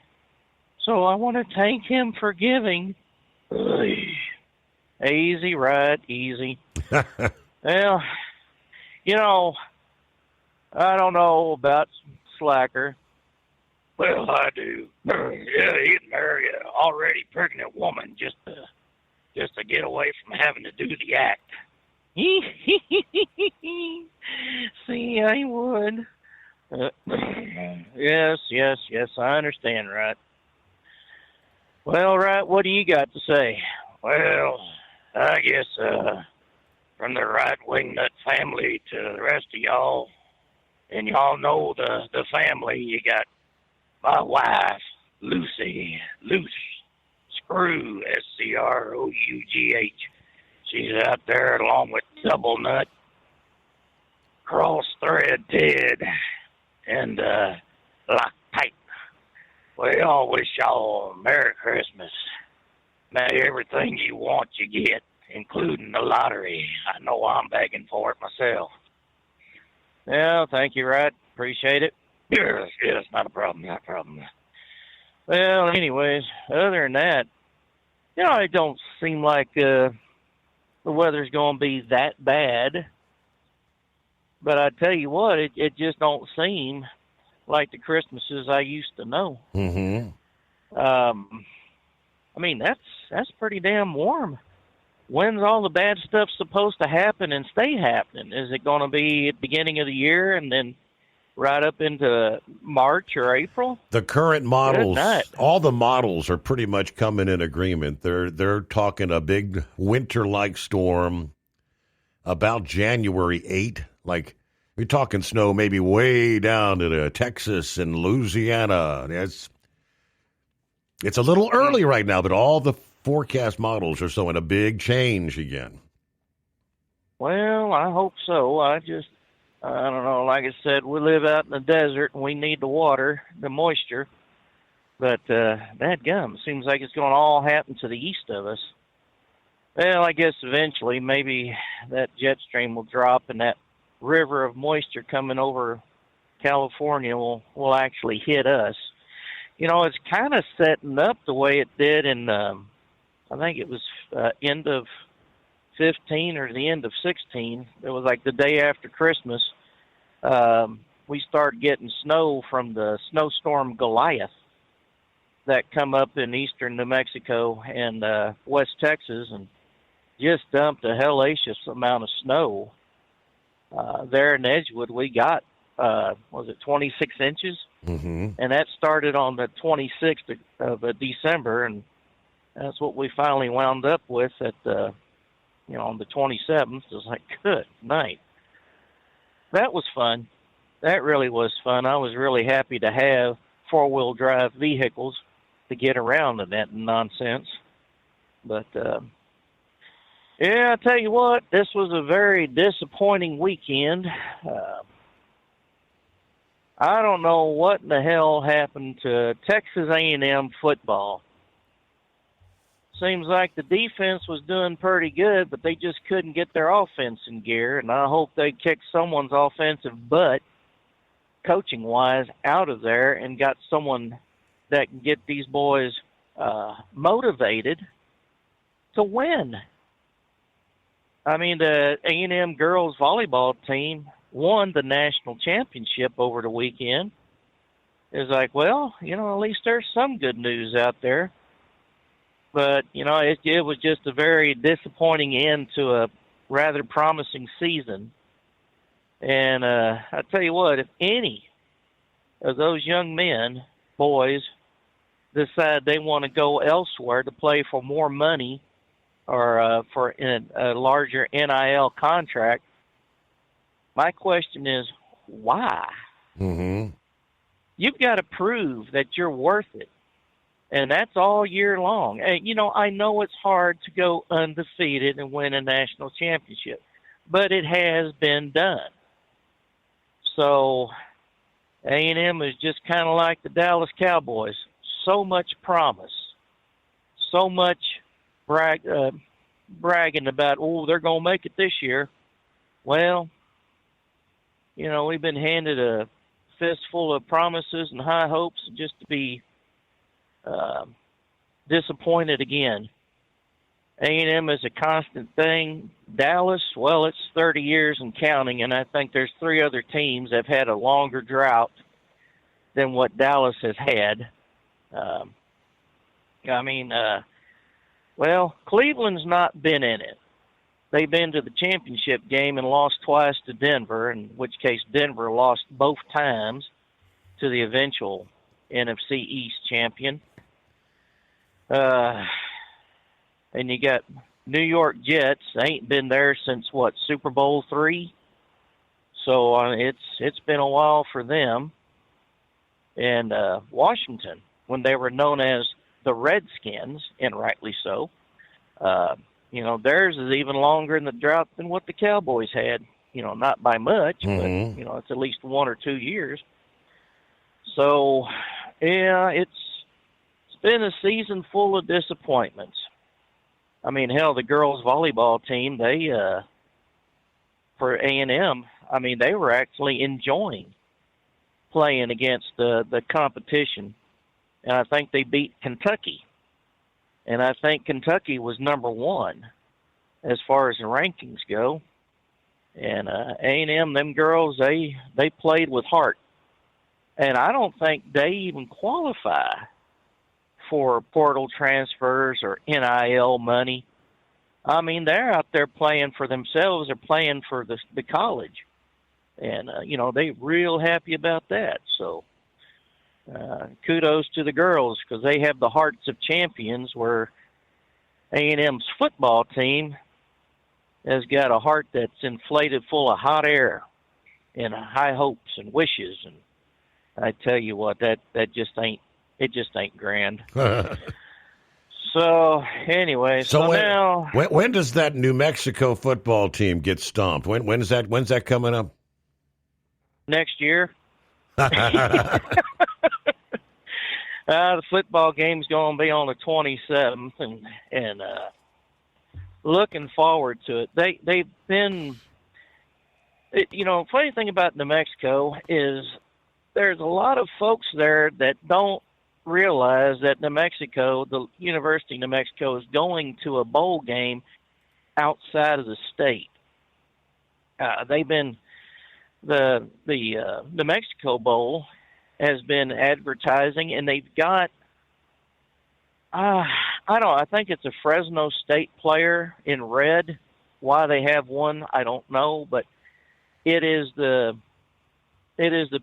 so I want to thank him for giving. Easy, right? Easy. Well, I don't know about Slacker. Well, I do. Yeah, he'd marry an already pregnant woman just to get away from having to do the act. See, I would. Yes, I understand, right? Well, right, what do you got to say? Well, I guess from the right-wing nut family to the rest of y'all, and y'all know the family, you got my wife, Lucy, Luce, Screw, Scrough. She's out there along with Double Nut. Cross-thread Ted and Lock Tight. We all wish y'all a Merry Christmas. May everything you want you get, including the lottery. I know I'm begging for it myself. Well, thank you, Rat. Appreciate it. Yes, not a problem, not a problem. Well, anyways, other than that, it don't seem like the weather's going to be that bad. But I tell you what, it just don't seem like the Christmases I used to know.
Mm-hmm.
I mean, that's pretty damn warm. When's all the bad stuff supposed to happen and stay happening? Is it going to be at the beginning of the year and then right up into March or April?
The current models, all the models are pretty much coming in agreement. They're talking a big winter-like storm about January 8. Like, we're talking snow maybe way down to Texas and Louisiana. It's a little early right now, but all the forecast models are showing a big change again.
Well, I hope so. I don't know. Like I said, we live out in the desert and we need the water, the moisture. But that gum seems like it's going to all happen to the east of us. Well, I guess eventually maybe that jet stream will drop and that river of moisture coming over California will actually hit us. It's kind of setting up the way it did in, I think it was end of 15 or the end of 16. It was like the day after Christmas. We started getting snow from the snowstorm Goliath that come up in eastern New Mexico and West Texas and just dumped a hellacious amount of snow. There in Edgewood, we got, 26 inches?
Mm-hmm.
And that started on the 26th of December, and that's what we finally wound up with at on the 27th. It was like, good night. That was fun. That really was fun. I was really happy to have four-wheel drive vehicles to get around in that nonsense. But, I tell you what, this was a very disappointing weekend. I don't know what in the hell happened to Texas A&M football. Seems like the defense was doing pretty good, but they just couldn't get their offense in gear, and I hope they kicked someone's offensive butt, coaching-wise, out of there and got someone that can get these boys motivated to win. I mean, the A&M girls volleyball team won the national championship over the weekend. It's like, well, at least there's some good news out there. But, it was just a very disappointing end to a rather promising season. And I tell you what, if any of those young men, boys, decide they want to go elsewhere to play for more money or for a larger NIL contract, my question is, why?
Mm-hmm.
You've got to prove that you're worth it. And that's all year long. And, I know it's hard to go undefeated and win a national championship, but it has been done. So A&M is just kind of like the Dallas Cowboys. So much promise. So much bragging about, they're going to make it this year. Well, we've been handed a fistful of promises and high hopes just to be disappointed again. A&M is a constant thing. Dallas, well, it's 30 years and counting, and I think there's three other teams that have had a longer drought than what Dallas has had. Cleveland's not been in it. They've been to the championship game and lost twice to Denver, in which case Denver lost both times to the eventual NFC East champion. And you got New York Jets. They ain't been there since, Super Bowl III? So it's been a while for them. And Washington, when they were known as the Redskins, and rightly so, theirs is even longer in the drought than what the Cowboys had. not by much, but, it's at least 1 or 2 years. So, yeah, it's been a season full of disappointments. I mean, hell, the girls' volleyball team, they, for A&M, I mean, they were actually enjoying playing against the competition. And I think they beat Kentucky. And I think Kentucky was number 1 as far as the rankings go. And A&M, them girls, they played with heart. And I don't think they even qualify for portal transfers or NIL money. I mean, they're out there playing for themselves. They're playing for the college. And, they're real happy about that. So kudos to the girls, because they have the hearts of champions, where A&M's football team has got a heart that's inflated full of hot air and high hopes and wishes. And I tell you what, that just ain't grand. So anyway, now
when does that New Mexico football team get stomped? When's that coming up?
Next year. The football game's going to be on the 27th, and looking forward to it. They've been, funny thing about New Mexico is there's a lot of folks there that don't realize that New Mexico, the University of New Mexico, is going to a bowl game outside of the state. They've been the New Mexico Bowl has been advertising, and they've got I think it's a Fresno State player in red. Why they have one, I don't know, but it is the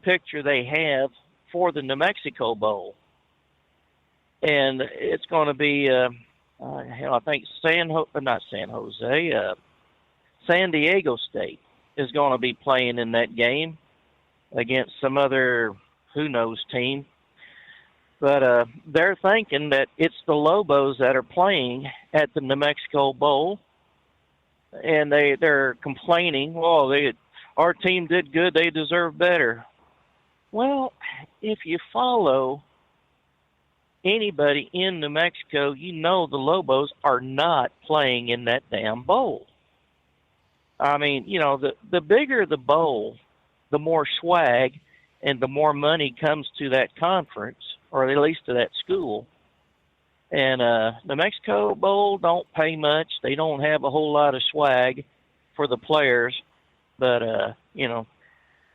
picture they have for the New Mexico Bowl. And it's going to be, I think San Diego State is going to be playing in that game against some other who knows team. But they're thinking that it's the Lobos that are playing at the New Mexico Bowl, and they're complaining, our team did good, they deserve better. Well, if you follow anybody in New Mexico, the Lobos are not playing in that damn bowl. I mean, the bigger the bowl, the more swag and the more money comes to that conference, or at least to that school. And the Mexico Bowl don't pay much. They don't have a whole lot of swag for the players. But,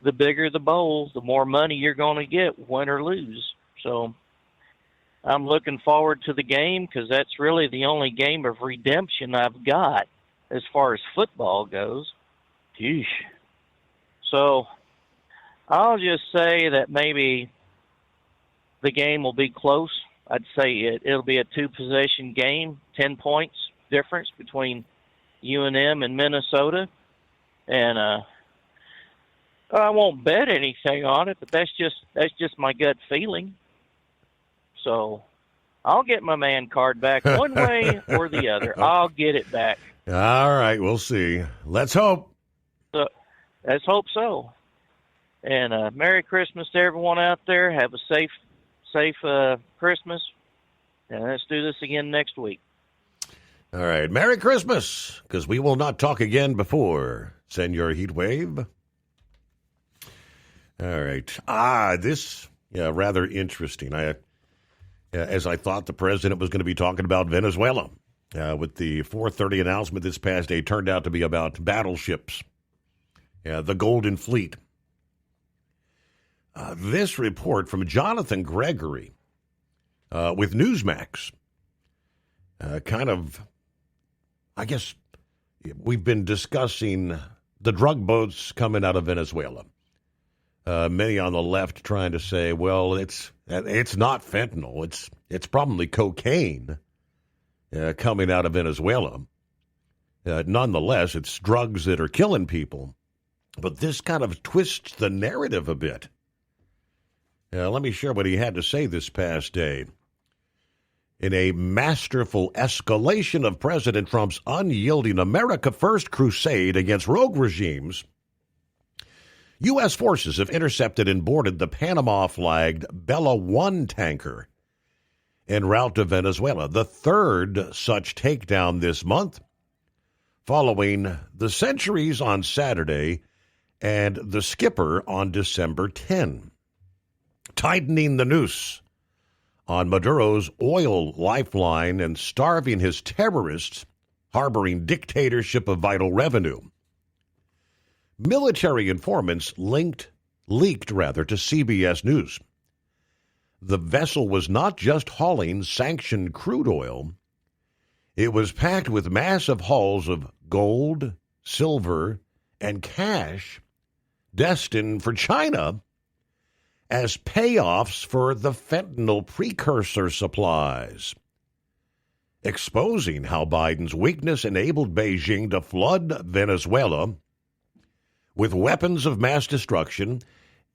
the bigger the bowl, the more money you're going to get, win or lose. So I'm looking forward to the game, because that's really the only game of redemption I've got as far as football goes. Yeesh. So I'll just say that maybe the game will be close. I'd say it'll be a 2-possession game, 10 points difference between UNM and Minnesota. And I won't bet anything on it, but that's just my gut feeling. So I'll get my man card back one way or the other. I'll get it back.
All right, we'll see. Let's hope.
So, let's hope so. And Merry Christmas to everyone out there. Have a safe Christmas. And let's do this again next week.
All right. Merry Christmas, because we will not talk again before Senor Heatwave. All right. This, rather interesting. As I thought the president was going to be talking about Venezuela, with the 4:30 announcement this past day, turned out to be about battleships, the Golden Fleet. This report from Jonathan Gregory with Newsmax, I guess we've been discussing the drug boats coming out of Venezuela. Many on the left trying to say, well, it's not fentanyl. It's probably cocaine coming out of Venezuela. Nonetheless, it's drugs that are killing people. But this kind of twists the narrative a bit. Let me share what he had to say this past day. In a masterful escalation of President Trump's unyielding America First crusade against rogue regimes, U.S. forces have intercepted and boarded the Panama-flagged Bella 1 tanker en route to Venezuela, the third such takedown this month, following the Centuries on Saturday and the Skipper on December 10, tightening the noose on Maduro's oil lifeline and starving his terrorists harboring dictatorship of vital revenue. Military informants leaked to CBS News. The vessel was not just hauling sanctioned crude oil. It was packed with massive hauls of gold, silver, and cash destined for China as payoffs for the fentanyl precursor supplies, exposing how Biden's weakness enabled Beijing to flood Venezuela with weapons of mass destruction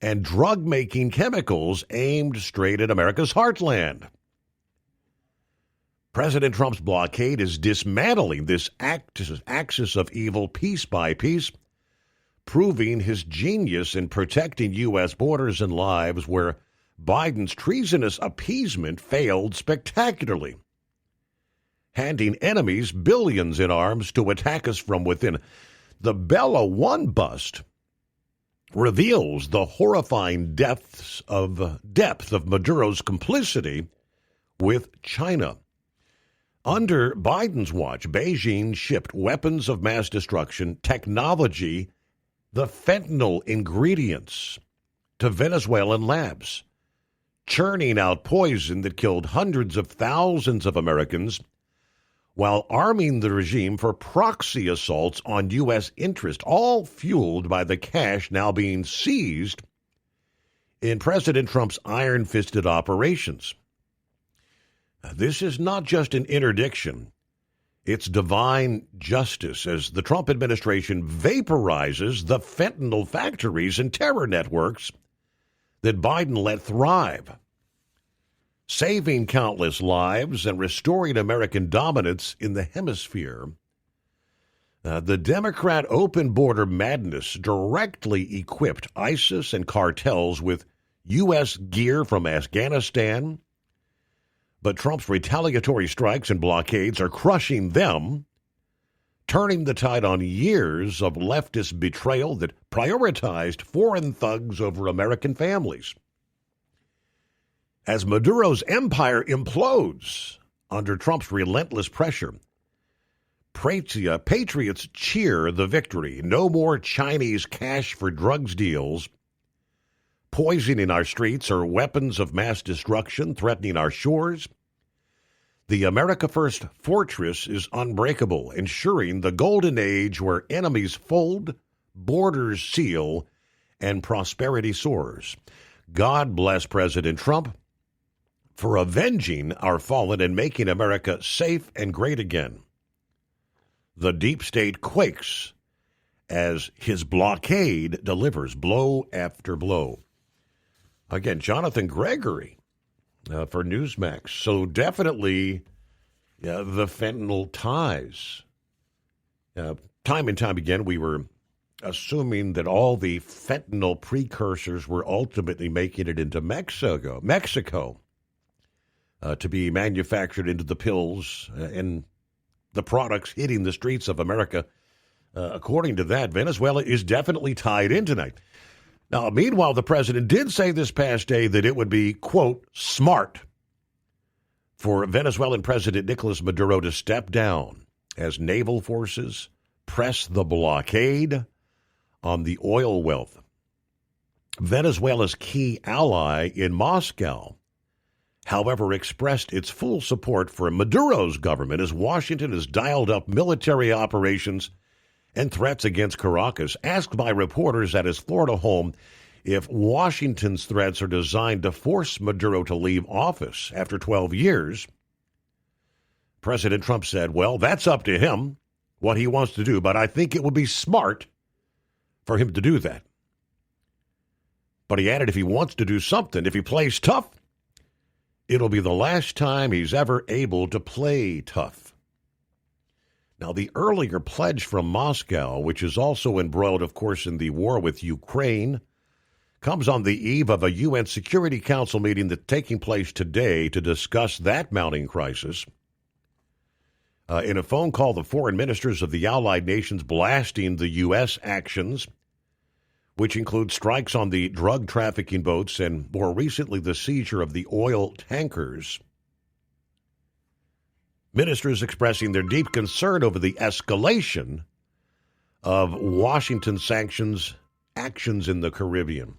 and drug-making chemicals aimed straight at America's heartland. President Trump's blockade is dismantling this axis of evil piece by piece, proving his genius in protecting U.S. borders and lives where Biden's treasonous appeasement failed spectacularly, handing enemies billions in arms to attack us from within. The Bella 1 bust reveals the horrifying depth of Maduro's complicity with China. Under Biden's watch, Beijing shipped weapons of mass destruction, technology, the fentanyl ingredients to Venezuelan labs, churning out poison that killed hundreds of thousands of Americans while arming the regime for proxy assaults on U.S. interest, all fueled by the cash now being seized in President Trump's iron-fisted operations. This is not just an interdiction. It's divine justice as the Trump administration vaporizes the fentanyl factories and terror networks that Biden let thrive, saving countless lives and restoring American dominance in the hemisphere. The Democrat open border madness directly equipped ISIS and cartels with U.S. gear from Afghanistan, but Trump's retaliatory strikes and blockades are crushing them, turning the tide on years of leftist betrayal that prioritized foreign thugs over American families. As Maduro's empire implodes under Trump's relentless pressure, patriots cheer the victory. No more Chinese cash for drugs deals, poisoning our streets, or weapons of mass destruction threatening our shores. The America First fortress is unbreakable, ensuring the golden age where enemies fold, borders seal, and prosperity soars. God bless President Trump for avenging our fallen and making America safe and great again. The deep state quakes as his blockade delivers blow after blow. Again, Jonathan Gregory for Newsmax. So definitely the fentanyl ties. Time and time again, we were assuming that all the fentanyl precursors were ultimately making it into Mexico. To be manufactured into the pills and the products hitting the streets of America. According to that, Venezuela is definitely tied in tonight. Now, meanwhile, the president did say this past day that it would be, quote, smart for Venezuelan President Nicolas Maduro to step down as naval forces press the blockade on the oil wealth. Venezuela's key ally in Moscow, however, expressed its full support for Maduro's government as Washington has dialed up military operations and threats against Caracas. Asked by reporters at his Florida home if Washington's threats are designed to force Maduro to leave office after 12 years, President Trump said, well, that's up to him, what he wants to do, but I think it would be smart for him to do that. But he added if he wants to do something, if he plays tough, it'll be the last time he's ever able to play tough. Now, the earlier pledge from Moscow, which is also embroiled, of course, in the war with Ukraine, comes on the eve of a UN Security Council meeting that's taking place today to discuss that mounting crisis. In a phone call, the foreign ministers of the allied nations blasting the U.S. actions, which include strikes on the drug trafficking boats and, more recently, the seizure of the oil tankers. Ministers expressing their deep concern over the escalation of Washington sanctions actions in the Caribbean.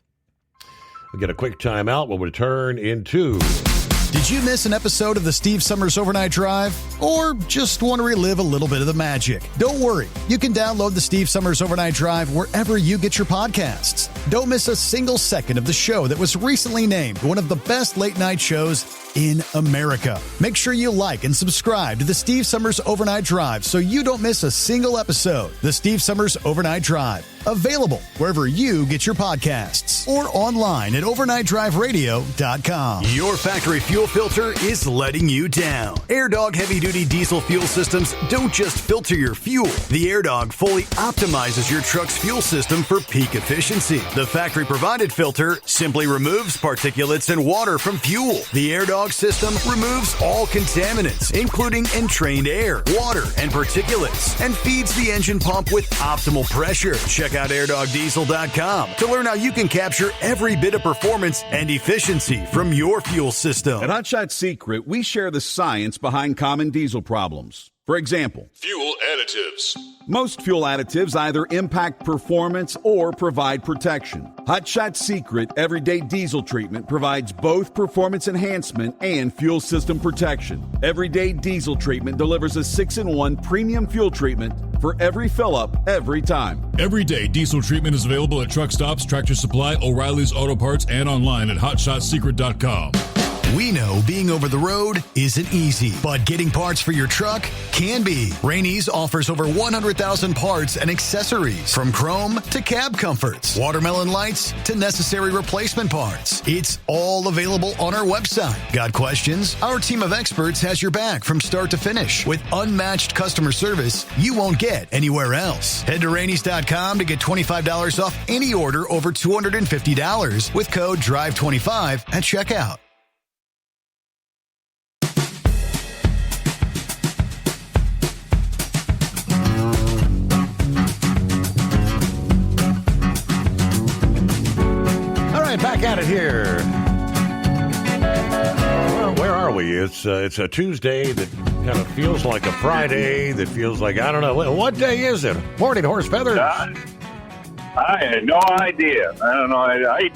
We'll get a quick timeout. We'll return in 2.
Did you miss an episode of the Steve Summers Overnight Drive? Or just want to relive a little bit of the magic? Don't worry. You can download the Steve Summers Overnight Drive wherever you get your podcasts. Don't miss a single second of the show that was recently named one of the best late-night shows in America. Make sure you like and subscribe to the Steve Summers Overnight Drive so you don't miss a single episode. The Steve Summers Overnight Drive. Available wherever you get your podcasts or online at overnightdriveradio.com.
Your factory fuel filter is letting you down. AirDog heavy-duty diesel fuel systems don't just filter your fuel. The AirDog fully optimizes your truck's fuel system for peak efficiency. The factory-provided filter simply removes particulates and water from fuel. The AirDog system removes all contaminants, including entrained air, water, and particulates, and feeds the engine pump with optimal pressure. Check out airdogdiesel.com to learn how you can capture every bit of performance and efficiency from your fuel system.
At Hot Shot Secret, we share the science behind common diesel problems. For example,
fuel additives.
Most fuel additives either impact performance or provide protection. Hot Shot Secret Everyday Diesel Treatment provides both performance enhancement and fuel system protection. Everyday Diesel Treatment delivers a 6-in-1 premium fuel treatment for every fill-up, every time.
Everyday Diesel Treatment is available at truck stops, Tractor Supply, O'Reilly's Auto Parts, and online at HotShotSecret.com.
We know being over the road isn't easy, but getting parts for your truck can be. Rainey's offers over 100,000 parts and accessories, from chrome to cab comforts, watermelon lights to necessary replacement parts. It's all available on our website. Got questions? Our team of experts has your back from start to finish with unmatched customer service you won't get anywhere else. Head to Rainey's.com to get $25 off any order over $250 with code DRIVE25 at checkout.
Back at it here. Well, where are we? It's a Tuesday that kind of feels like a Friday. That feels like, I don't know. What day is it? Morning, Horse Feathers.
I had no idea. I don't know. I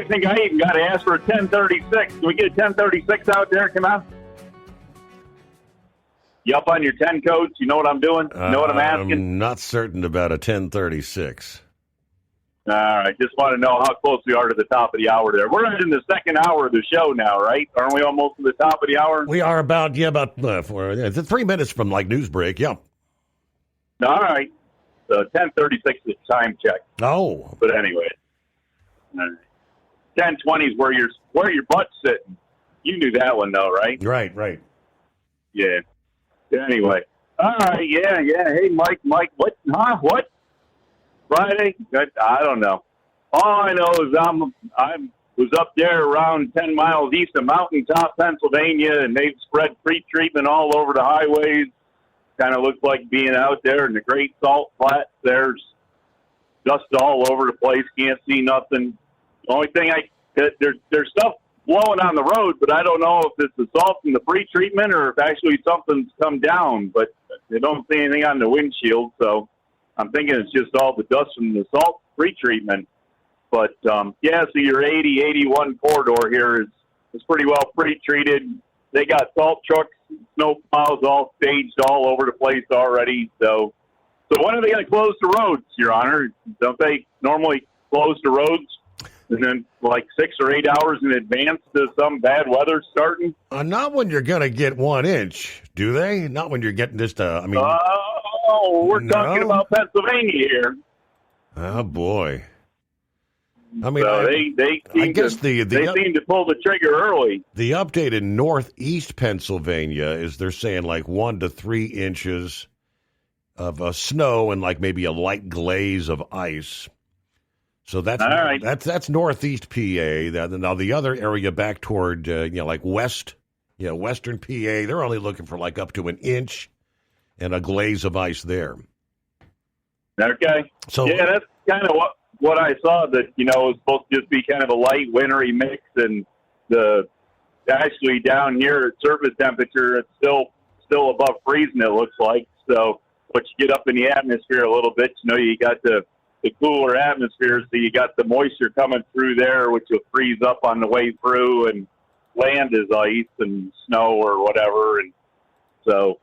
think I even got to ask for a 1036. Can we get a 1036 out there? Come on. You up on your 10 codes? You know what I'm doing? You know what I'm asking?
I'm not certain about a 1036.
All right, just want to know how close we are to the top of the hour there. We're in the second hour of the show now, right? Aren't we almost to the top of the hour?
We are about 3 minutes from like news break, yeah.
All right, so 10:36 is time check.
Oh.
But anyway, 10:20 is where your butt's sitting. You knew that one though, right?
Right.
Yeah. Anyway, all right, yeah. Hey, Mike, what? Huh? What? Friday? I don't know. All I know is I was up there around 10 miles east of Mountaintop, Pennsylvania, and they've spread pre-treatment all over the highways. Kind of looks like being out there in the Great Salt Flats. There's dust all over the place. Can't see nothing. The only thing there's stuff blowing on the road, but I don't know if it's the salt from the pre-treatment or if actually something's come down. But they don't see anything on the windshield, so I'm thinking it's just all the dust from the salt pre-treatment. But, so your 80-81 corridor here is pretty well pre-treated. They got salt trucks, snow plows all staged all over the place already. So when are they going to close the roads, Your Honor? Don't they normally close the roads and then like 6 or 8 hours in advance to some bad weather starting?
Not when you're going to get 1 inch, do they? Not when you're getting just,
we're talking about Pennsylvania here.
Oh, boy. I mean,
so they seem to pull the trigger early.
The update in northeast Pennsylvania is they're saying like 1 to 3 inches. of snow and like maybe a light glaze of ice. So that's
all right.
That's northeast PA. Now the other area back toward like western PA, they're only looking for like up to an inch and a glaze of ice there.
Okay.
So
yeah, that's kind of what I saw. That it was supposed to just be kind of a light wintry mix, and actually down here surface temperature it's still above freezing. It looks like. So, but you get up in the atmosphere a little bit, you got the cooler atmosphere, so you got the moisture coming through there, which will freeze up on the way through, and land is ice and snow or whatever. And so,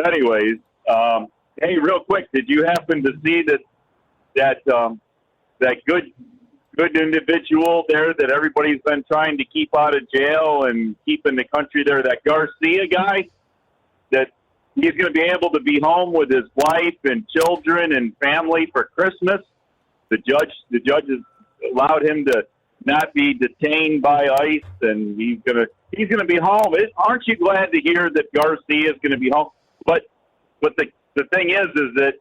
anyways, hey, real quick, did you happen to see that good individual there that everybody's been trying to keep out of jail and keep in the country there, that Garcia guy, that he's going to be able to be home with his wife and children and family for Christmas? The judge has allowed him to not be detained by ICE, and he's going to be home. Aren't you glad to hear that Garcia is going to be home? But the thing is that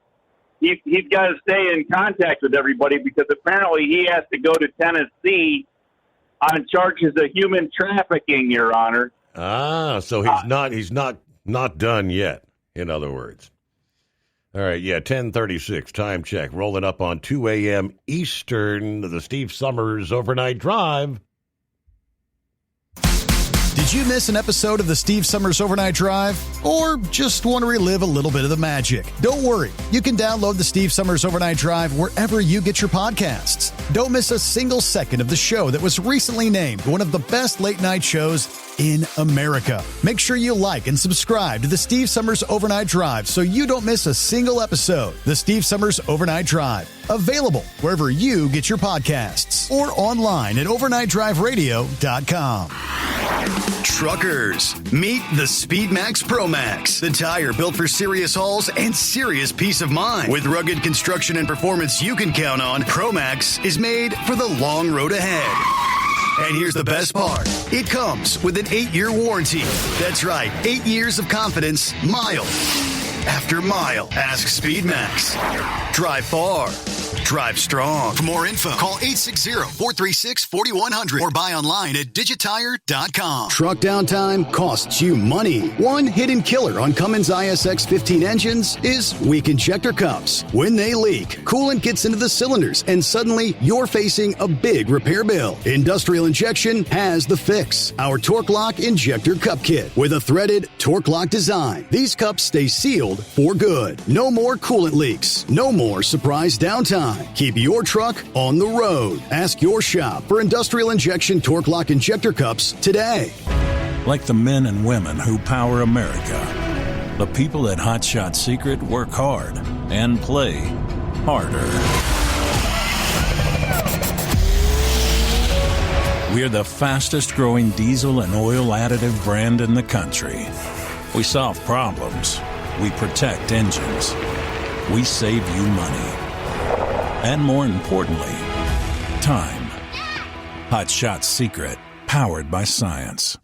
he's got to stay in contact with everybody, because apparently he has to go to Tennessee on charges of human trafficking, Your Honor.
So he's not done yet, in other words. All right, 10:36, time check. Rolling up on 2 a.m. Eastern, the Steve Summers Overnight Drive.
Did you miss an episode of the Steve Summers Overnight Drive? Or just want to relive a little bit of the magic? Don't worry. You can download the Steve Summers Overnight Drive wherever you get your podcasts. Don't miss a single second of the show that was recently named one of the best late-night shows in America. Make sure you like and subscribe to the Steve Summers Overnight Drive so you don't miss a single episode. The Steve Summers Overnight Drive. Available wherever you get your podcasts or online at overnightdriveradio.com.
Truckers, meet the SpeedMax Pro Max, the tire built for serious hauls and serious peace of mind. With rugged construction and performance you can count on, Pro Max is made for the long road ahead. And here's the best part. It comes with an 8-year warranty. That's right, 8 years of confidence, mile after mile. Ask SpeedMax. Drive far. Drive strong. For more info, call 860-436-4100 or buy online at digitire.com. Truck downtime costs you money. One hidden killer on Cummins ISX 15 engines is weak injector cups. When they leak, coolant gets into the cylinders and suddenly you're facing a big repair bill. Industrial Injection has the fix. Our Torque Lock Injector Cup Kit with a threaded Torque Lock design. These cups stay sealed for good. No more coolant leaks. No more surprise downtime. Keep your truck on the road. Ask your shop for Industrial Injection Torque Lock Injector Cups today.
Like the men and women who power America, the people at Hot Shot Secret work hard and play harder. We're the fastest growing diesel and oil additive brand in the country. We solve problems. We protect engines. We save you money. And more importantly, time. Hot Shot Secret, powered by science.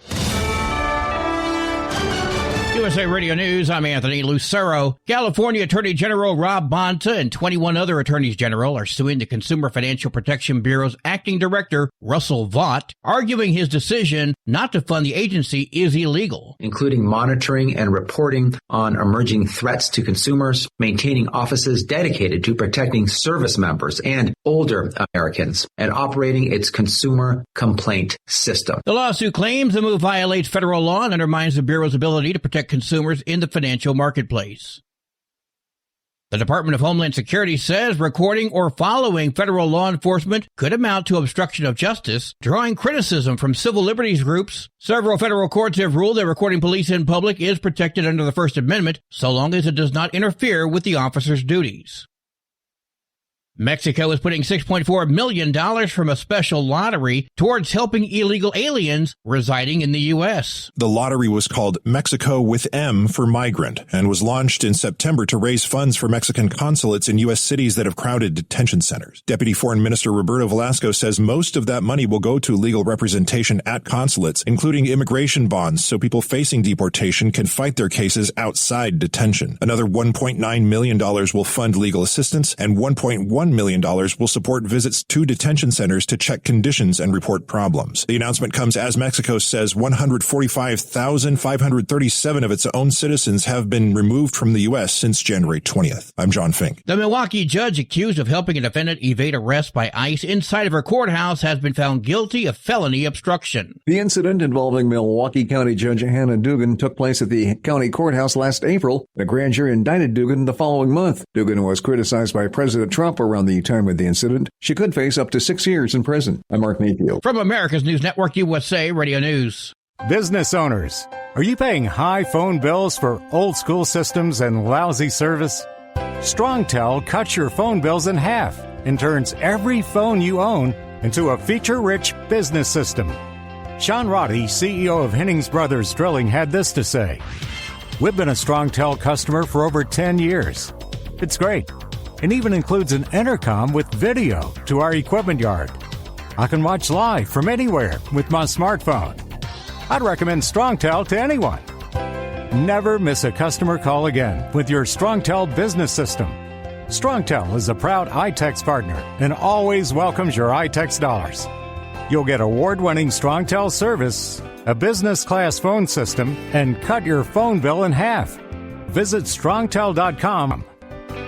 USA Radio News, I'm Anthony Lucero. California Attorney General Rob Bonta and 21 other attorneys general are suing the Consumer Financial Protection Bureau's acting director, Russell Vought, arguing his decision not to fund the agency is illegal.
Including monitoring and reporting on emerging threats to consumers, maintaining offices dedicated to protecting service members and older Americans, and operating its consumer complaint system.
The lawsuit claims the move violates federal law and undermines the Bureau's ability to protect consumers in the financial marketplace. The Department of Homeland Security says recording or following federal law enforcement could amount to obstruction of justice, drawing criticism from civil liberties groups. Several federal courts have ruled that recording police in public is protected under the First Amendment, so long as it does not interfere with the officer's duties. Mexico is putting $6.4 million from a special lottery towards helping illegal aliens residing in the U.S.
The lottery was called Mexico with M for Migrant and was launched in September to raise funds for Mexican consulates in U.S. cities that have crowded detention centers. Deputy Foreign Minister Roberto Velasco says most of that money will go to legal representation at consulates, including immigration bonds, so people facing deportation can fight their cases outside detention. Another $1.9 million will fund legal assistance, and $1.1 million will support visits to detention centers to check conditions and report problems. The announcement comes as Mexico says 145,537 of its own citizens have been removed from the U.S. since January 20th. I'm John Fink.
The Milwaukee judge accused of helping a defendant evade arrest by ICE inside of her courthouse has been found guilty of felony obstruction.
The incident involving Milwaukee County Judge Hannah Dugan took place at the county courthouse last April. The grand jury indicted Dugan the following month. Dugan was criticized by President Trump around the time of the incident. She could face up to 6 years in prison. I'm Mark Mayfield.
From America's News Network USA Radio News.
Business owners, are you paying high phone bills for old school systems and lousy service? StrongTel cuts your phone bills in half and turns every phone you own into a feature-rich business system. Sean Roddy, CEO of Hennings Brothers Drilling, had this to say: "We've been a StrongTel customer for over 10 years. It's great. It even includes an intercom with video to our equipment yard. I can watch live from anywhere with my smartphone. I'd recommend StrongTel to anyone. Never miss a customer call again with your StrongTel business system. StrongTel is a proud iTex partner and always welcomes your iTex dollars. You'll get award-winning StrongTel service, a business-class phone system, and cut your phone bill in half. Visit StrongTel.com.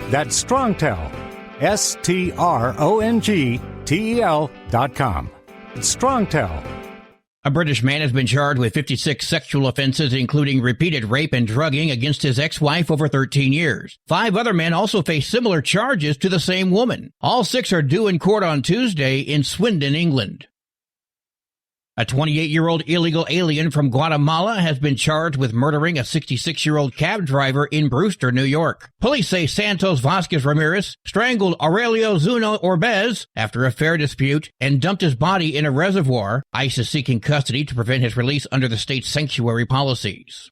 That's StrongTel, StrongTel.com. It's StrongTel.
A British man has been charged with 56 sexual offenses, including repeated rape and drugging against his ex-wife over 13 years. 5 other men also face similar charges to the same woman. All 6 are due in court on Tuesday in Swindon, England. A 28-year-old illegal alien from Guatemala has been charged with murdering a 66-year-old cab driver in Brewster, New York. Police say Santos Vasquez Ramirez strangled Aurelio Zuno Orbez after a fare dispute and dumped his body in a reservoir. ICE is seeking custody to prevent his release under the state's sanctuary policies.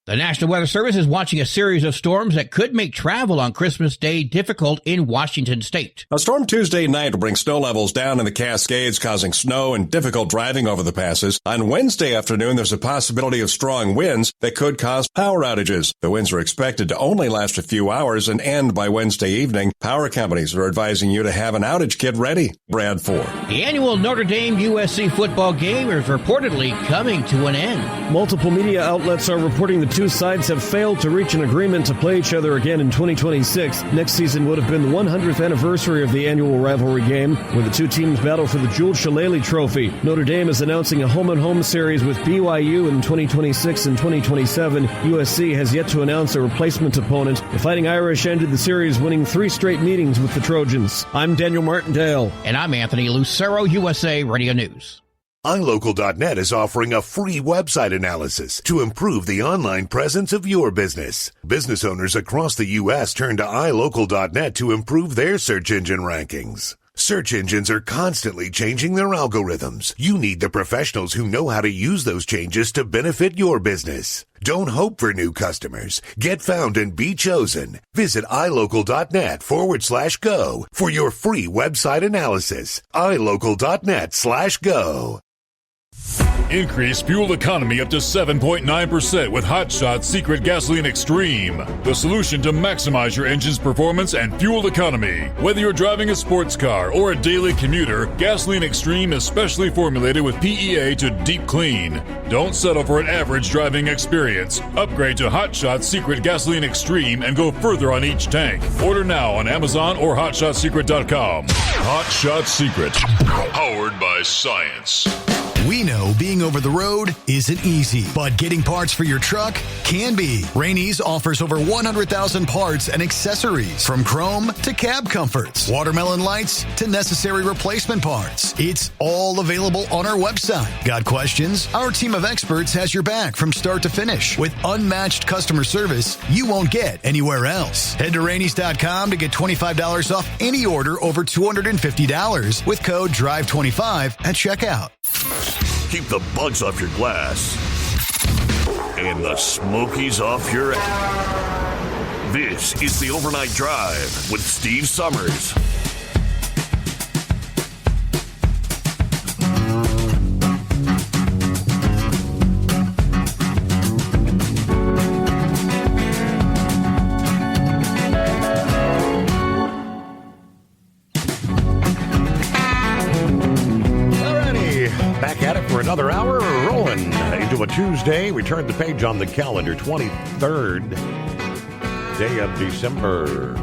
The National Weather Service is watching a series of storms that could make travel on Christmas Day difficult in Washington state.
A storm Tuesday night will bring snow levels down in the Cascades, causing snow and difficult driving over the passes. On Wednesday afternoon, there's a possibility of strong winds that could cause power outages. The winds are expected to only last a few hours and end by Wednesday evening. Power companies are advising you to have an outage kit ready. Brad Ford.
The annual Notre Dame USC football game is reportedly coming to an end.
Multiple media outlets are reporting the two sides have failed to reach an agreement to play each other again in 2026. Next season would have been the 100th anniversary of the annual rivalry game, where the two teams battle for the Jules Shillelagh Trophy. Notre Dame is announcing a home-and-home series with BYU in 2026 and 2027. USC has yet to announce a replacement opponent. The Fighting Irish ended the series winning 3 straight meetings with the Trojans. I'm Daniel Martindale.
And I'm Anthony Lucero, USA Radio News.
iLocal.net is offering a free website analysis to improve the online presence of your business. Business owners across the U.S. turn to iLocal.net to improve their search engine rankings. Search engines are constantly changing their algorithms. You need the professionals who know how to use those changes to benefit your business. Don't hope for new customers. Get found and be chosen. Visit iLocal.net/go for your free website analysis. iLocal.net/go.
Increase fuel economy up to 7.9% with Hot Shot Secret Gasoline Extreme. The solution to maximize your engine's performance and fuel economy. Whether you're driving a sports car or a daily commuter, Gasoline Extreme is specially formulated with PEA to deep clean. Don't settle for an average driving experience. Upgrade to Hot Shot Secret Gasoline Extreme and go further on each tank. Order now on Amazon or HotShotSecret.com. Hot Shot Secret. Powered by science.
We know being over the road isn't easy, but getting parts for your truck can be. Rainey's offers over 100,000 parts and accessories, from chrome to cab comforts, watermelon lights to necessary replacement parts. It's all available on our website. Got questions? Our team of experts has your back from start to finish with unmatched customer service you won't get anywhere else. Head to Rainey's.com to get $25 off any order over $250 with code DRIVE25 at checkout.
Keep the bugs off your glass and the smokies off your ass. This is the Overnight Drive with Steve Summers.
Back at it for another hour, rolling into a Tuesday. We turn the page on the calendar, 23rd day of December.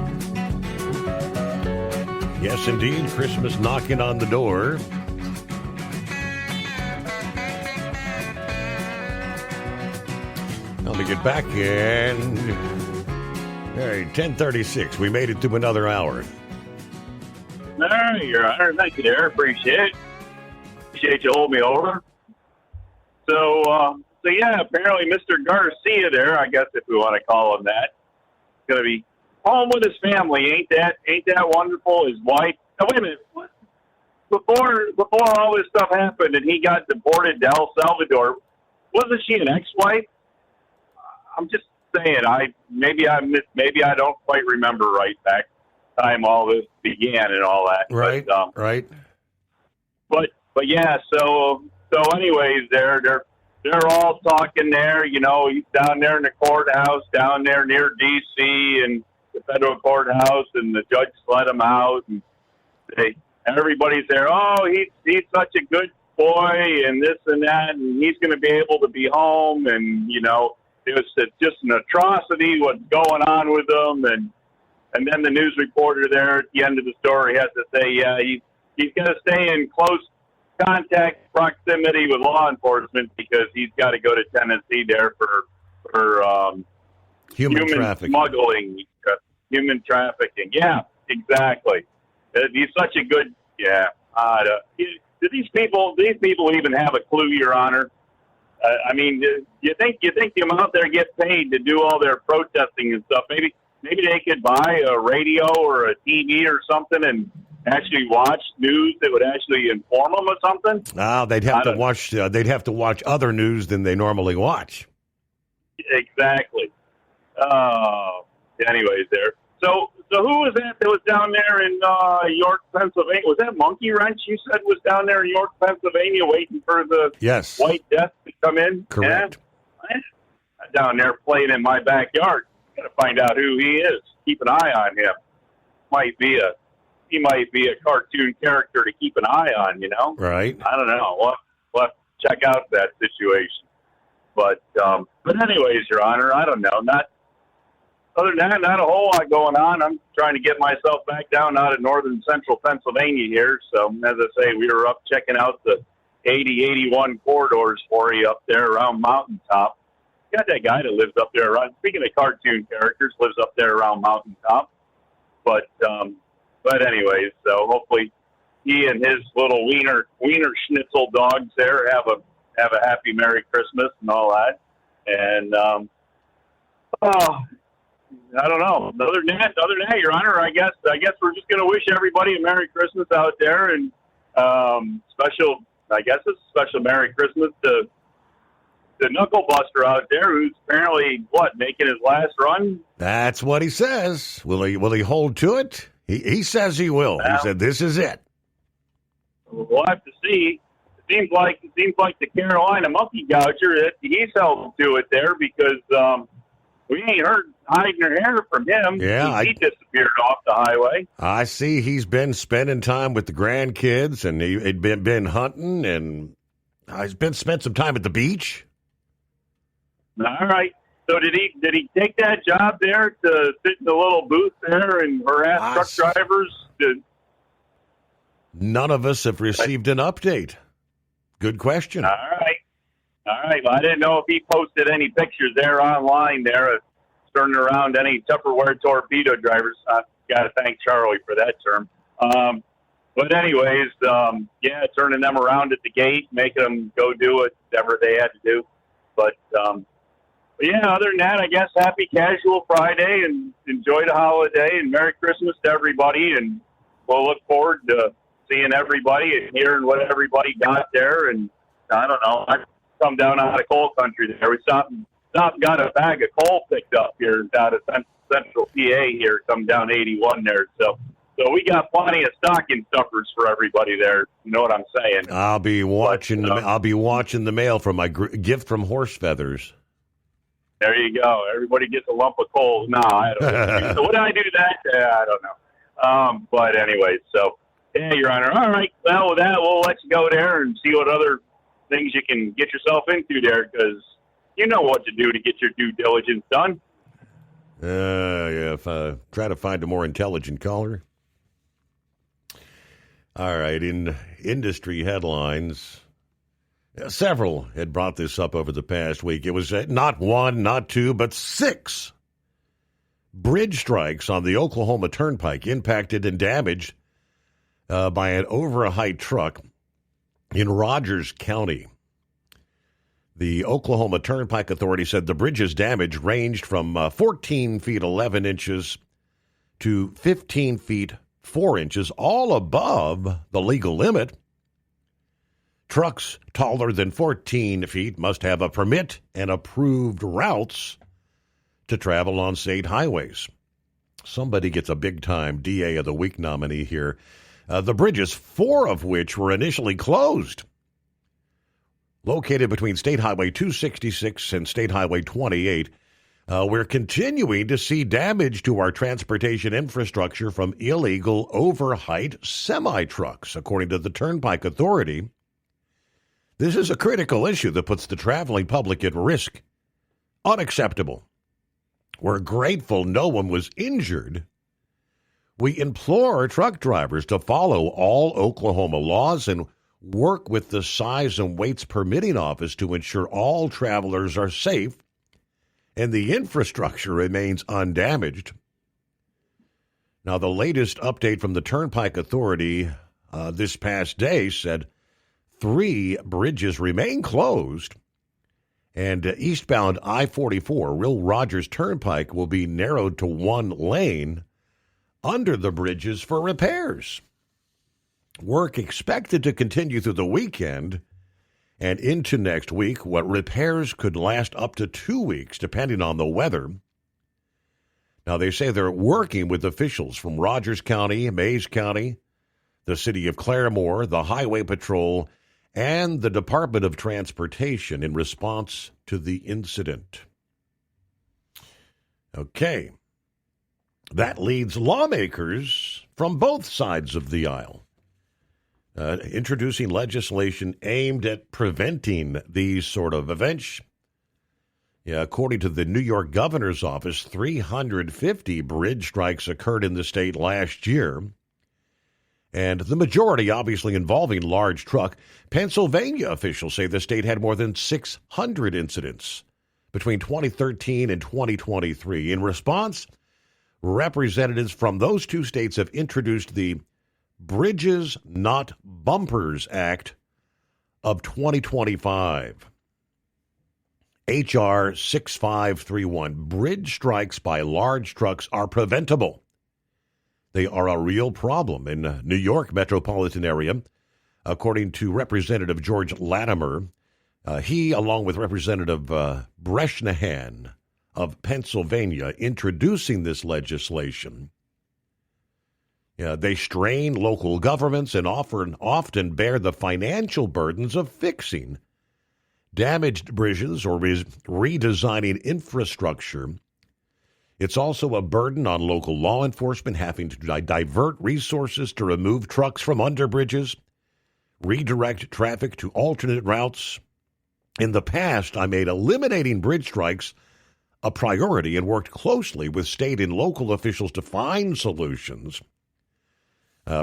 Yes, indeed, Christmas knocking on the door. Let me get back and... All right, 10:36. We made it through another hour.
All right, Your Honor. Thank you there. Appreciate it. Appreciate you holding me over. So yeah, apparently Mr. Garcia there, I guess if we want to call him that, is going to be home with his family. Ain't that wonderful? His wife. Now, wait a minute. What? Before all this stuff happened and he got deported to El Salvador, wasn't she an ex-wife? I'm just saying. Maybe I don't quite remember right back time all this began and all that.
Right.
But,
right.
But yeah, so anyways, they're all talking there. You know, he's down there in the courthouse, down there near D.C. and the federal courthouse, and the judge let him out, and everybody's there. Oh, he's such a good boy, and this and that, and he's going to be able to be home, and you know, it was just an atrocity what's going on with him, and then the news reporter there at the end of the story has to say, yeah, he's going to stay in close contact proximity with law enforcement because he's got to go to Tennessee there for human smuggling, human trafficking. Yeah, exactly. He's such a good. Yeah. Do these people even have a clue, Your Honor? I mean, you think the amount they get paid to do all their protesting and stuff? Maybe they could buy a radio or a TV or something and actually watch news that would actually inform them of something.
They'd have to watch. They'd have to watch other news than they normally watch.
Exactly. Anyways, there. So who was that was down there in York, Pennsylvania? Was that Monkey Wrench you said was down there in York, Pennsylvania, waiting for the White Death to come in?
Correct.
Yeah? Down there playing in my backyard. Got to find out who he is. Keep an eye on him. He might be a cartoon character to keep an eye on, you know?
Right.
I don't know. We'll have to check out that situation. But anyways, Your Honor, I don't know. Other than that, not a whole lot going on. I'm trying to get myself back down out of northern central Pennsylvania here. So, as I say, we were up checking out the 80-81 corridors for you up there around Mountaintop. Got that guy that lives up there around, speaking of cartoon characters, lives up there around Mountaintop. But anyways, so hopefully he and his little wiener schnitzel dogs there have a happy Merry Christmas and all that. And I don't know. Other than that, Your Honor, I guess we're just going to wish everybody a Merry Christmas out there, and special Merry Christmas to the Knuckle Buster out there, who's apparently making his last run.
That's what he says. Will he hold to it? He says he will. He said this is it.
We'll have to see. It seems like the Carolina Monkey Gouger, he's held to it there because we ain't heard hiding or hair from him.
Yeah,
he disappeared off the highway.
I see he's been spending time with the grandkids, and he'd been hunting, and he's spent some time at the beach.
All right. So did he take that job there to sit in the little booth there and harass truck drivers?
None of us have received an update. Good question.
All right. Well, I didn't know if he posted any pictures there online there of turning around any Tupperware torpedo drivers. I got to thank Charlie for that term. But anyways, turning them around at the gate, making them go do whatever they had to do. But other than that, I guess happy casual Friday and enjoy the holiday and Merry Christmas to everybody. And we'll look forward to seeing everybody and hearing what everybody got there. And I don't know, I come down out of coal country there. We stopped and got a bag of coal picked up here out of central PA here, come down 81 there. So we got plenty of stocking stuffers for everybody there. You know what I'm saying?
I'll be watching. I'll be watching the mail from my gift from Horse Feathers.
There you go. Everybody gets a lump of coal. No, I don't know. So would I do that? I don't know. But anyway, so yeah, Your Honor. All right. Well, with that, we'll let you go there and see what other things you can get yourself into there, because you know what to do to get your due diligence done.
Try to find a more intelligent caller. All right, in industry headlines, several had brought this up over the past week. It was not one, not two, but 6 bridge strikes on the Oklahoma Turnpike impacted and damaged by an over-height truck in Rogers County. The Oklahoma Turnpike Authority said the bridge's damage ranged from 14 feet 11 inches to 15 feet 4 inches, all above the legal limit. Trucks taller than 14 feet must have a permit and approved routes to travel on state highways. Somebody gets a big-time DA of the Week nominee here. The bridges, 4 of which were initially closed, located between State Highway 266 and State Highway 28. We're continuing to see damage to our transportation infrastructure from illegal over-height semi-trucks, according to the Turnpike Authority. This is a critical issue that puts the traveling public at risk. Unacceptable. We're grateful no one was injured. We implore truck drivers to follow all Oklahoma laws and work with the Size and Weights Permitting Office to ensure all travelers are safe and the infrastructure remains undamaged. Now, the latest update from the Turnpike Authority this past day said 3 bridges remain closed, and eastbound I-44, Will Rogers Turnpike, will be narrowed to 1 lane under the bridges for repairs. Work expected to continue through the weekend and into next week. What repairs could last up to 2 weeks, depending on the weather. Now, they say they're working with officials from Rogers County, Mays County, the city of Claremore, the Highway Patrol, and the Department of Transportation in response to the incident. Okay. That leads lawmakers from both sides of the aisle introducing legislation aimed at preventing these sort of events. According to the New York governor's office, 350 bridge strikes occurred in the state last year, and the majority obviously involving large truck. Pennsylvania officials say the state had more than 600 incidents between 2013 and 2023. In response, representatives from those 2 states have introduced the Bridges Not Bumpers Act of 2025. H.R. 6531. Bridge strikes by large trucks are preventable. They are a real problem in the New York metropolitan area, according to Representative George Latimer. He, along with Representative Bresnahan of Pennsylvania, introducing this legislation. They strain local governments and often bear the financial burdens of fixing damaged bridges or redesigning infrastructure. It's also a burden on local law enforcement, having to divert resources to remove trucks from under bridges, redirect traffic to alternate routes. In the past, I made eliminating bridge strikes a priority and worked closely with state and local officials to find solutions.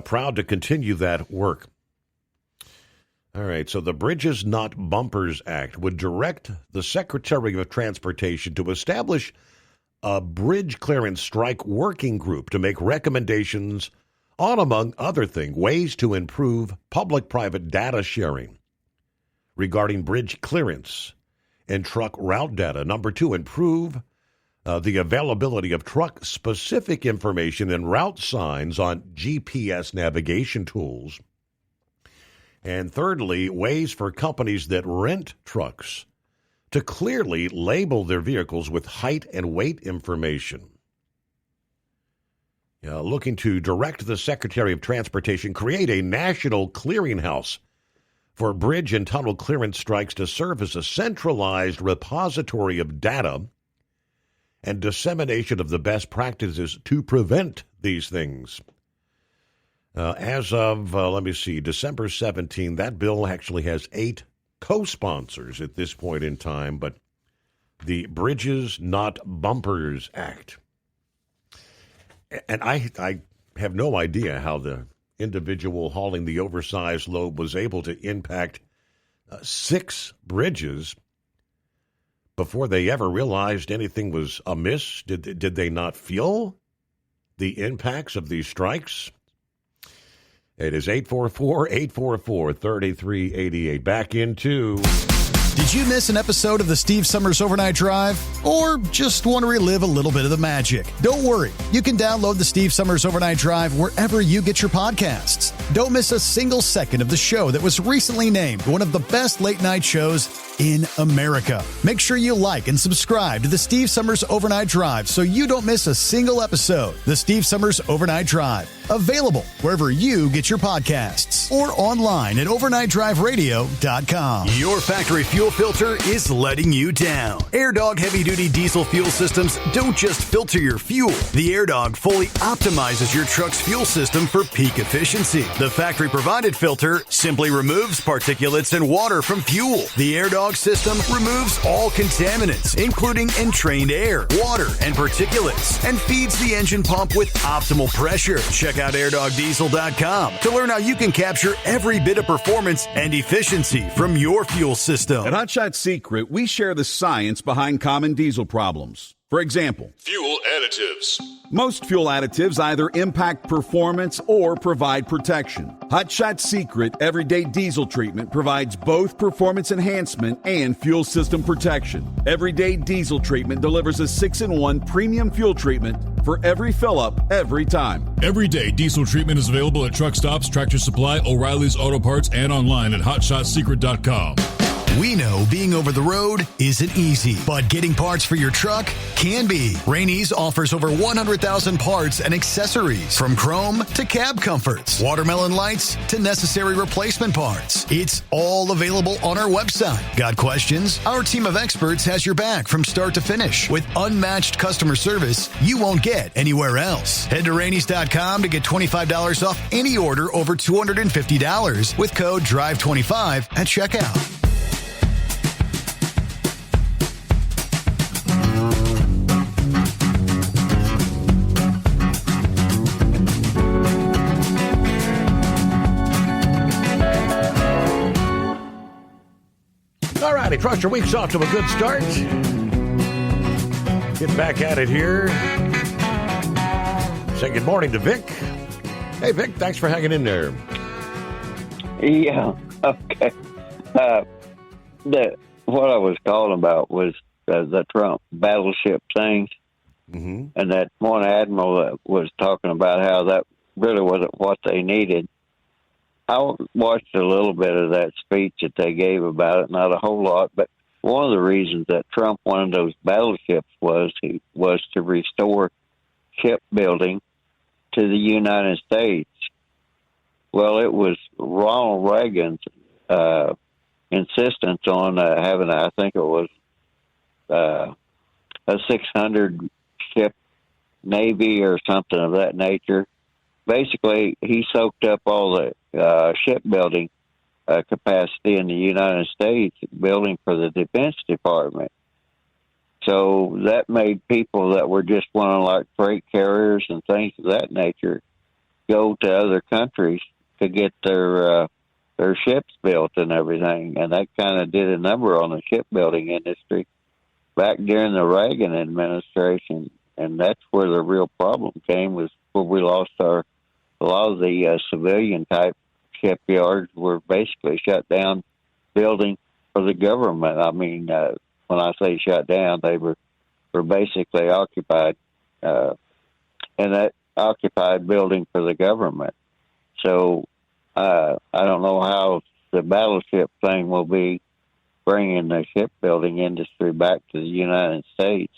Proud to continue that work. All right, so the Bridges Not Bumpers Act would direct the Secretary of Transportation to establish a bridge clearance strike working group to make recommendations on, among other things, ways to improve public-private data sharing regarding bridge clearance and truck route data. Number 2, improve the availability of truck-specific information and route signs on GPS navigation tools. And thirdly, ways for companies that rent trucks to clearly label their vehicles with height and weight information. Looking to direct the Secretary of Transportation create a national clearinghouse for bridge and tunnel clearance strikes to serve as a centralized repository of data and dissemination of the best practices to prevent these things. As of, December 17, that bill actually has 8 co-sponsors at this point in time, but the Bridges Not Bumpers Act. And I have no idea how the individual hauling the oversized load was able to impact 6 bridges before they ever realized anything was amiss. Did they not feel the impacts of these strikes? It is 844-844-3388. Back into...
Did you miss an episode of the Steve Summers Overnight Drive? Or just want to relive a little bit of the magic? Don't worry. You can download the Steve Summers Overnight Drive wherever you get your podcasts. Don't miss a single second of the show that was recently named one of the best late-night shows in America. Make sure you like and subscribe to the Steve Summers Overnight Drive so you don't miss a single episode. The Steve Summers Overnight Drive. Available wherever you get your podcasts or online at overnightdriveradio.com.
Your factory fuel filter is letting you down. AirDog heavy-duty diesel fuel systems don't just filter your fuel. The AirDog fully optimizes your truck's fuel system for peak efficiency. The factory-provided filter simply removes particulates and water from fuel. The AirDog system removes all contaminants, including entrained air, water, and particulates, and feeds the engine pump with optimal pressure. Check out airdogdiesel.com to learn how you can capture every bit of performance and efficiency from your fuel system.
At Hot Shot Secret, we share the science behind common diesel problems. For example,
fuel additives.
Most fuel additives either impact performance or provide protection. Hot Shot Secret Everyday Diesel Treatment provides both performance enhancement and fuel system protection. Everyday Diesel Treatment delivers a 6-in-1 premium fuel treatment for every fill-up, every time.
Everyday Diesel Treatment is available at truck stops, Tractor Supply, O'Reilly's Auto Parts, and online at HotShotSecret.com.
We know being over the road isn't easy, but getting parts for your truck can be. Rainey's offers over 100,000 parts and accessories, from chrome to cab comforts, watermelon lights to necessary replacement parts. It's all available on our website. Got questions? Our team of experts has your back from start to finish with unmatched customer service you won't get anywhere else. Head to Rainey's.com to get $25 off any order over $250 with code DRIVE25 at checkout.
All righty, trust your week's off to a good start. Get back at it here. Say good morning to Vic. Hey, Vic, thanks for hanging in there.
Yeah, okay. What I was calling about was the Trump battleship thing.
Mm-hmm.
And that one admiral that was talking about how that really wasn't what they needed. I watched a little bit of that speech that they gave about it, not a whole lot, but one of the reasons that Trump wanted those battleships was to restore shipbuilding to the United States. Well, it was Ronald Reagan's insistence on having, I think it was a 600-ship Navy or something of that nature. Basically, he soaked up all the shipbuilding capacity in the United States, building for the Defense Department. So that made people that were just wanting like freight carriers and things of that nature go to other countries to get their their ships built and everything, and that kind of did a number on the shipbuilding industry back during the Reagan administration, and that's where the real problem came, was where we lost a lot of the civilian type shipyards were basically shut down, building for the government. I mean, when I say shut down, they were basically occupied, and that occupied building for the government. So I don't know how the battleship thing will be bringing the shipbuilding industry back to the United States,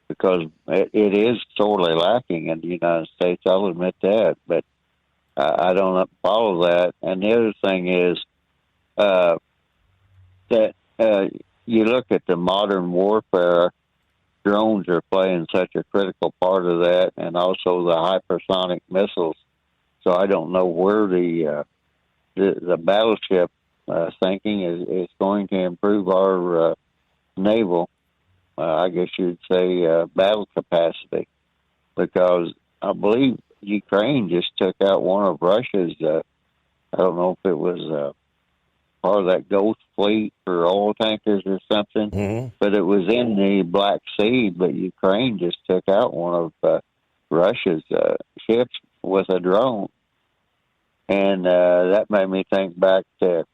because it is sorely lacking in the United States. I'll admit that, but I don't follow that. And the other thing is that you look at the modern warfare, drones are playing such a critical part of that, and also the hypersonic missiles. So I don't know where the battleship thinking is going to improve our naval, I guess you'd say, battle capacity, because I believe Ukraine just took out one of Russia's, I don't know if it was part of that Ghost Fleet for oil tankers or something, but it was in the Black Sea, but Ukraine just took out one of Russia's ships with a drone. And that made me think back to,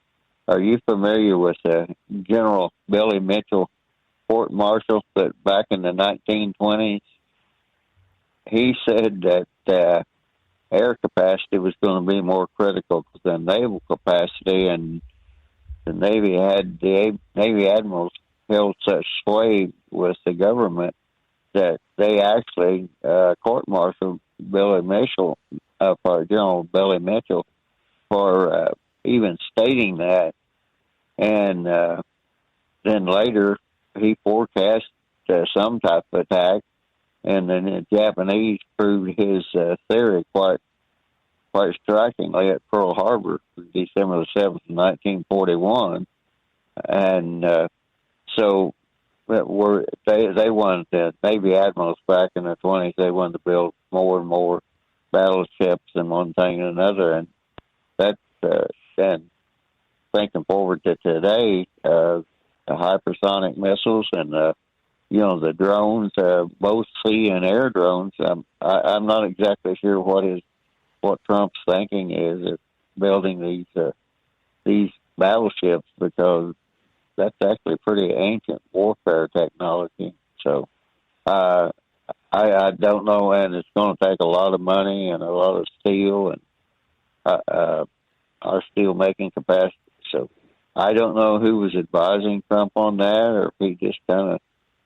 are you familiar with General Billy Mitchell, Fort Marshall, that back in the 1920s, he said that air capacity was going to be more critical than naval capacity, and the Navy admirals held such sway with the government that they actually court-martialed Billy Mitchell, for General Billy Mitchell, for even stating that. And then later he forecast some type of attack, and then the Japanese proved his theory quite strikingly at Pearl Harbor, December the 7th, 1941. And so they wanted, the Navy admirals back in the 20s, they wanted to build more and more battleships and one thing and another. And that's, then thinking forward to today, the hypersonic missiles and the drones, both sea and air drones. I'm not exactly sure what Trump's thinking is of building these battleships, because that's actually pretty ancient warfare technology. So I don't know, and it's going to take a lot of money and a lot of steel and our steel making capacity. So I don't know who was advising Trump on that, or if he just kind of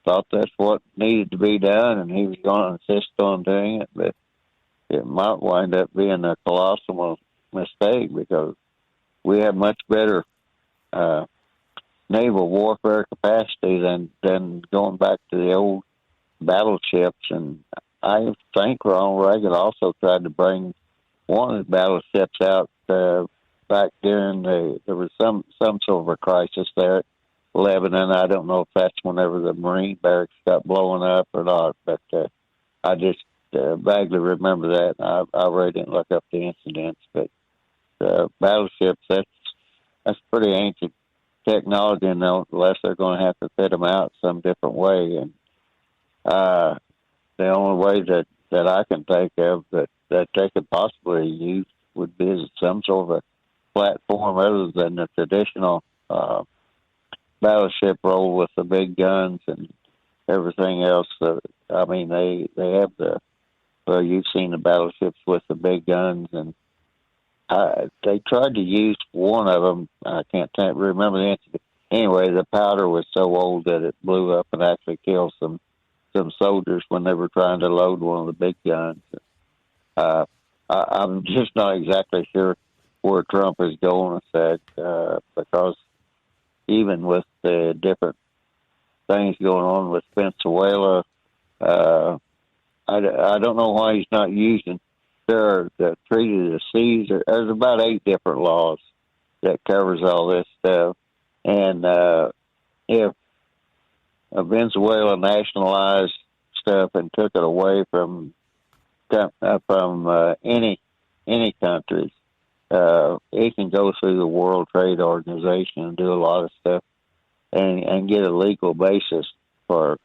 thought that's what needed to be done and he was going to insist on doing it. But it might wind up being a colossal mistake, because we have much better naval warfare capacity than going back to the old battleships. And I think Ronald Reagan also tried to bring one of the battleships out back during there was some sort of a crisis there at Lebanon. I don't know if that's whenever the Marine barracks got blown up or not, but I just vaguely remember that. I really didn't look up the incidents, but battleships, that's pretty ancient technology, unless they're going to have to fit them out some different way. And the only way that I can think of that they could possibly use would be as some sort of a platform other than the traditional battleship role with the big guns and everything else. I mean, they have you've seen the battleships with the big guns, and they tried to use one of them. I can't remember the incident. Anyway, the powder was so old that it blew up and actually killed some soldiers when they were trying to load one of the big guns. I'm just not exactly sure where Trump is going with that, because even with the different things going on with Venezuela, I don't know why he's not using the Treaty of the Seas. There's about 8 different laws that covers all this stuff. And if Venezuela nationalized stuff and took it away from any countries, it can go through the World Trade Organization and do a lot of stuff and get a legal basis for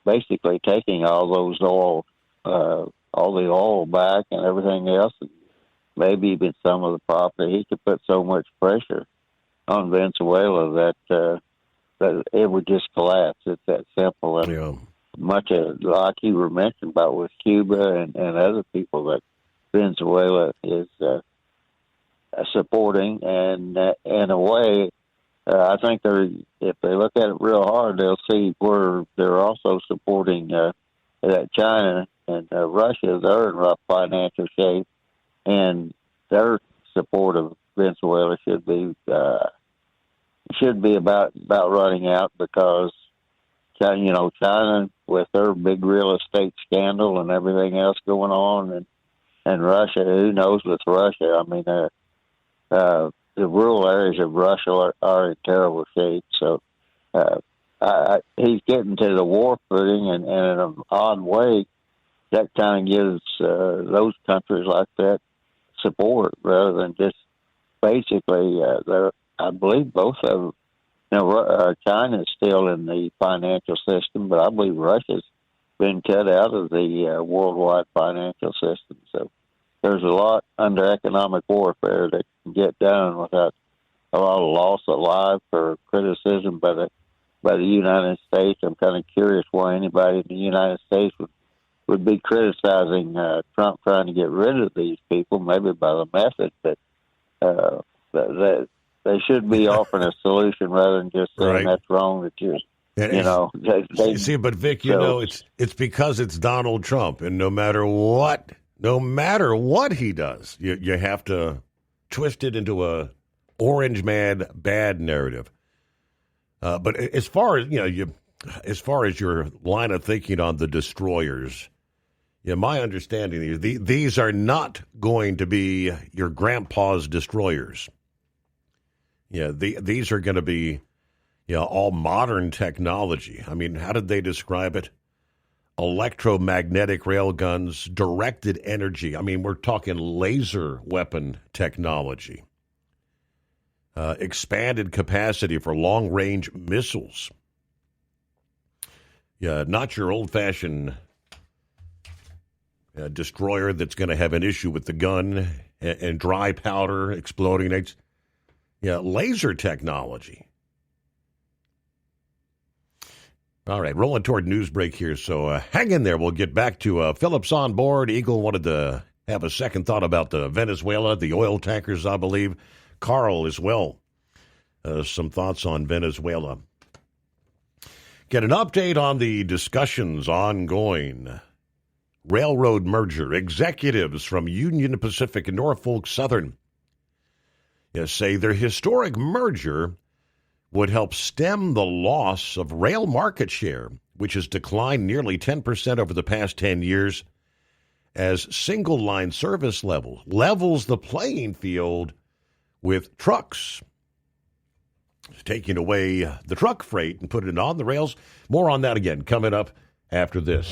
basically taking all those all the oil back and everything else, and maybe even some of the property. He could put so much pressure on Venezuela that it would just collapse. It's that simple. And much like you were mentioning about with Cuba and other people that Venezuela is supporting, and in a way, I think if they look at it real hard, they'll see where they're also supporting that China and Russia. They're in rough financial shape, and their support of Venezuela should be about running out, because China with their big real estate scandal and everything else going on, and Russia, who knows with Russia? I mean, the rural areas of Russia are in terrible shape. So he's getting to the war footing, and in an odd way, that kind of gives those countries like that support rather than just basically. I believe both of them. China is still in the financial system, but I believe Russia's been cut out of the worldwide financial system. So there's a lot under economic warfare that can get done without a lot of loss of life or criticism by the United States. I'm kind of curious why anybody in the United States would be criticizing Trump trying to get rid of these people, maybe by the method, but they should be offering a solution rather than just saying that's wrong. That
you see, but Vic, it's because it's Donald Trump, and no matter what he does, you have to twist it into a orange man bad narrative. But as far as your line of thinking on the destroyers, my understanding is these are not going to be your grandpa's destroyers. These are going to be, all modern technology. I mean, how did they describe it? Electromagnetic railguns, directed energy. I mean, we're talking laser weapon technology, expanded capacity for long-range missiles. Not your old-fashioned destroyer that's going to have an issue with the gun and dry powder exploding. Laser technology. All right, rolling toward news break here, so hang in there. We'll get back to Phillips on board. Eagle wanted to have a second thought about Venezuela, the oil tankers, I believe. Carl as well. Some thoughts on Venezuela. Get an update on the discussions ongoing. Railroad merger. Executives from Union Pacific and Norfolk Southern say their historic merger would help stem the loss of rail market share, which has declined nearly 10% over the past 10 years, as single-line service levels the playing field with trucks, taking away the truck freight and putting it on the rails. More on that again coming up after this.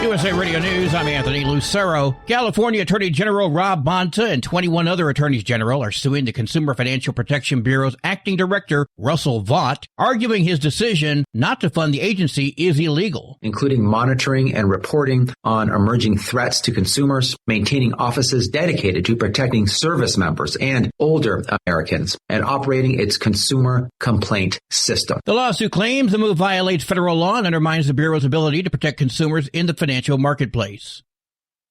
USA Radio News, I'm Anthony Lucero. California Attorney General Rob Bonta and 21 other attorneys general are suing the Consumer Financial Protection Bureau's acting director, Russell Vought, arguing his decision not to fund the agency is illegal.
Including monitoring and reporting on emerging threats to consumers, maintaining offices dedicated to protecting service members and older Americans, and operating its consumer complaint system.
The lawsuit claims the move violates federal law and undermines the Bureau's ability to protect consumers in the financial marketplace.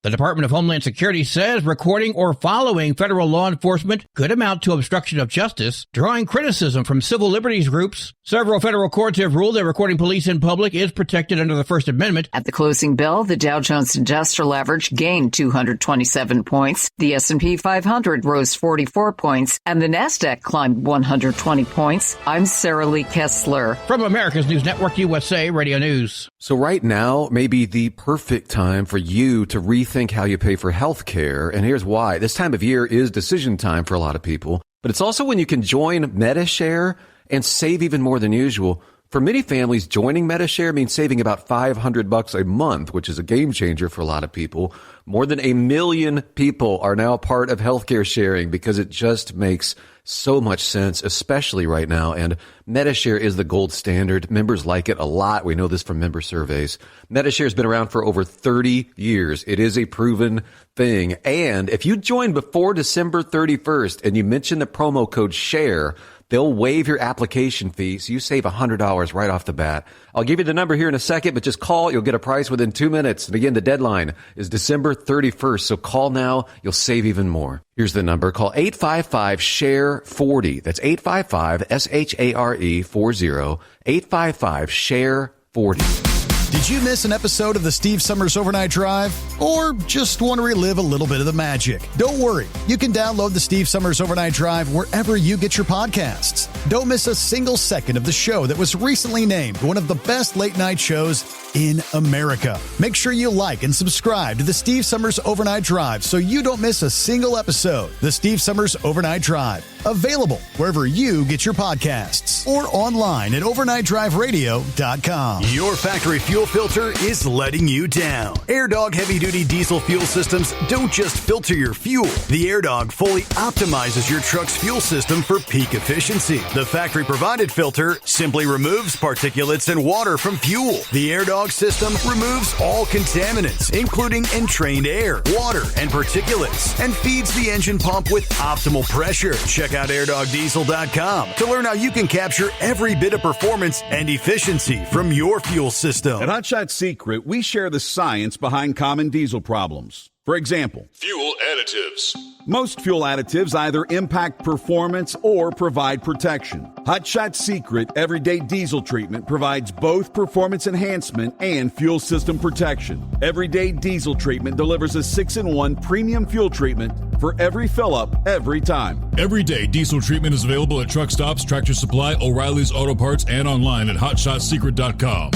The Department of Homeland Security says recording or following federal law enforcement could amount to obstruction of justice, drawing criticism from civil liberties groups. Several federal courts have ruled that recording police in public is protected under the First Amendment.
At the closing bell, the Dow Jones Industrial Average gained 227 points, the S&P 500 rose 44 points, and the Nasdaq climbed 120 points. I'm Sarah Lee Kessler.
From America's News Network, USA Radio News.
So right now may be the perfect time for you to rethink how you pay for health care, and here's why. This time of year is decision time for a lot of people, but it's also when you can join MediShare and save even more than usual For many families, joining Medi-Share means saving about $500 a month, which is a game changer for a lot of people. More than 1 million people are now part of healthcare sharing because it just makes so much sense, especially right now. And Medi-Share is the gold standard. Members like it a lot. We know this from member surveys. Medi-Share has been around for over 30 years. It is a proven thing. And if you join before December 31st and you mention the promo code SHARE, they'll waive your application fee, so you save $100 right off the bat. I'll give you the number here in a second, but just call. You'll get a price within 2 minutes. And again, the deadline is December 31st, so call now. You'll save even more. Here's the number. Call 855-SHARE-40. That's 855-SHARE-40. 855-SHARE-40.
Did you miss an episode of the Steve Summers Overnight Drive? Or just want to relive a little bit of the magic? Don't worry. You can download the Steve Summers Overnight Drive wherever you get your podcasts. Don't miss a single second of the show that was recently named one of the best late night shows in America. Make sure you like and subscribe to the Steve Summers Overnight Drive so you don't miss a single episode. The Steve Summers Overnight Drive. Available wherever you get your podcasts or online at overnightdriveradio.com.
Your factory fuel filter is letting you down. AirDog heavy-duty diesel fuel systems don't just filter your fuel. The AirDog fully optimizes your truck's fuel system for peak efficiency. The factory-provided filter simply removes particulates and water from fuel. The AirDog system removes all contaminants, including entrained air, water, and particulates, and feeds the engine pump with optimal pressure. Check out airdogdiesel.com to learn how you can capture every bit of performance and efficiency from your fuel system.
At Hot Shot Secret, we share the science behind common diesel problems. For example,
fuel additives.
Most fuel additives either impact performance or provide protection. Hot Shot Secret Everyday Diesel Treatment provides both performance enhancement and fuel system protection. Everyday Diesel Treatment delivers a 6-in-1 premium fuel treatment for every fill-up, every time.
Everyday Diesel Treatment is available at truck stops, Tractor Supply, O'Reilly's Auto Parts, and online at hotshotsecret.com.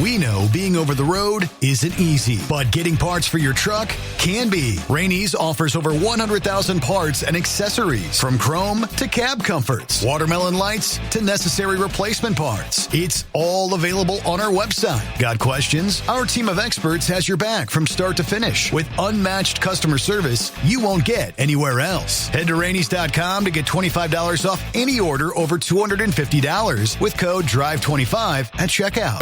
We know being over the road isn't easy, but getting parts for your truck can be. Rainey's offers over 100,000 parts and accessories, from chrome to cab comforts, watermelon lights to necessary replacement parts. It's all available on our website. Got questions? Our team of experts has your back from start to finish with unmatched customer service you won't get anywhere else. Head to Rainey's.com to get $25 off any order over $250 with code DRIVE25 at checkout.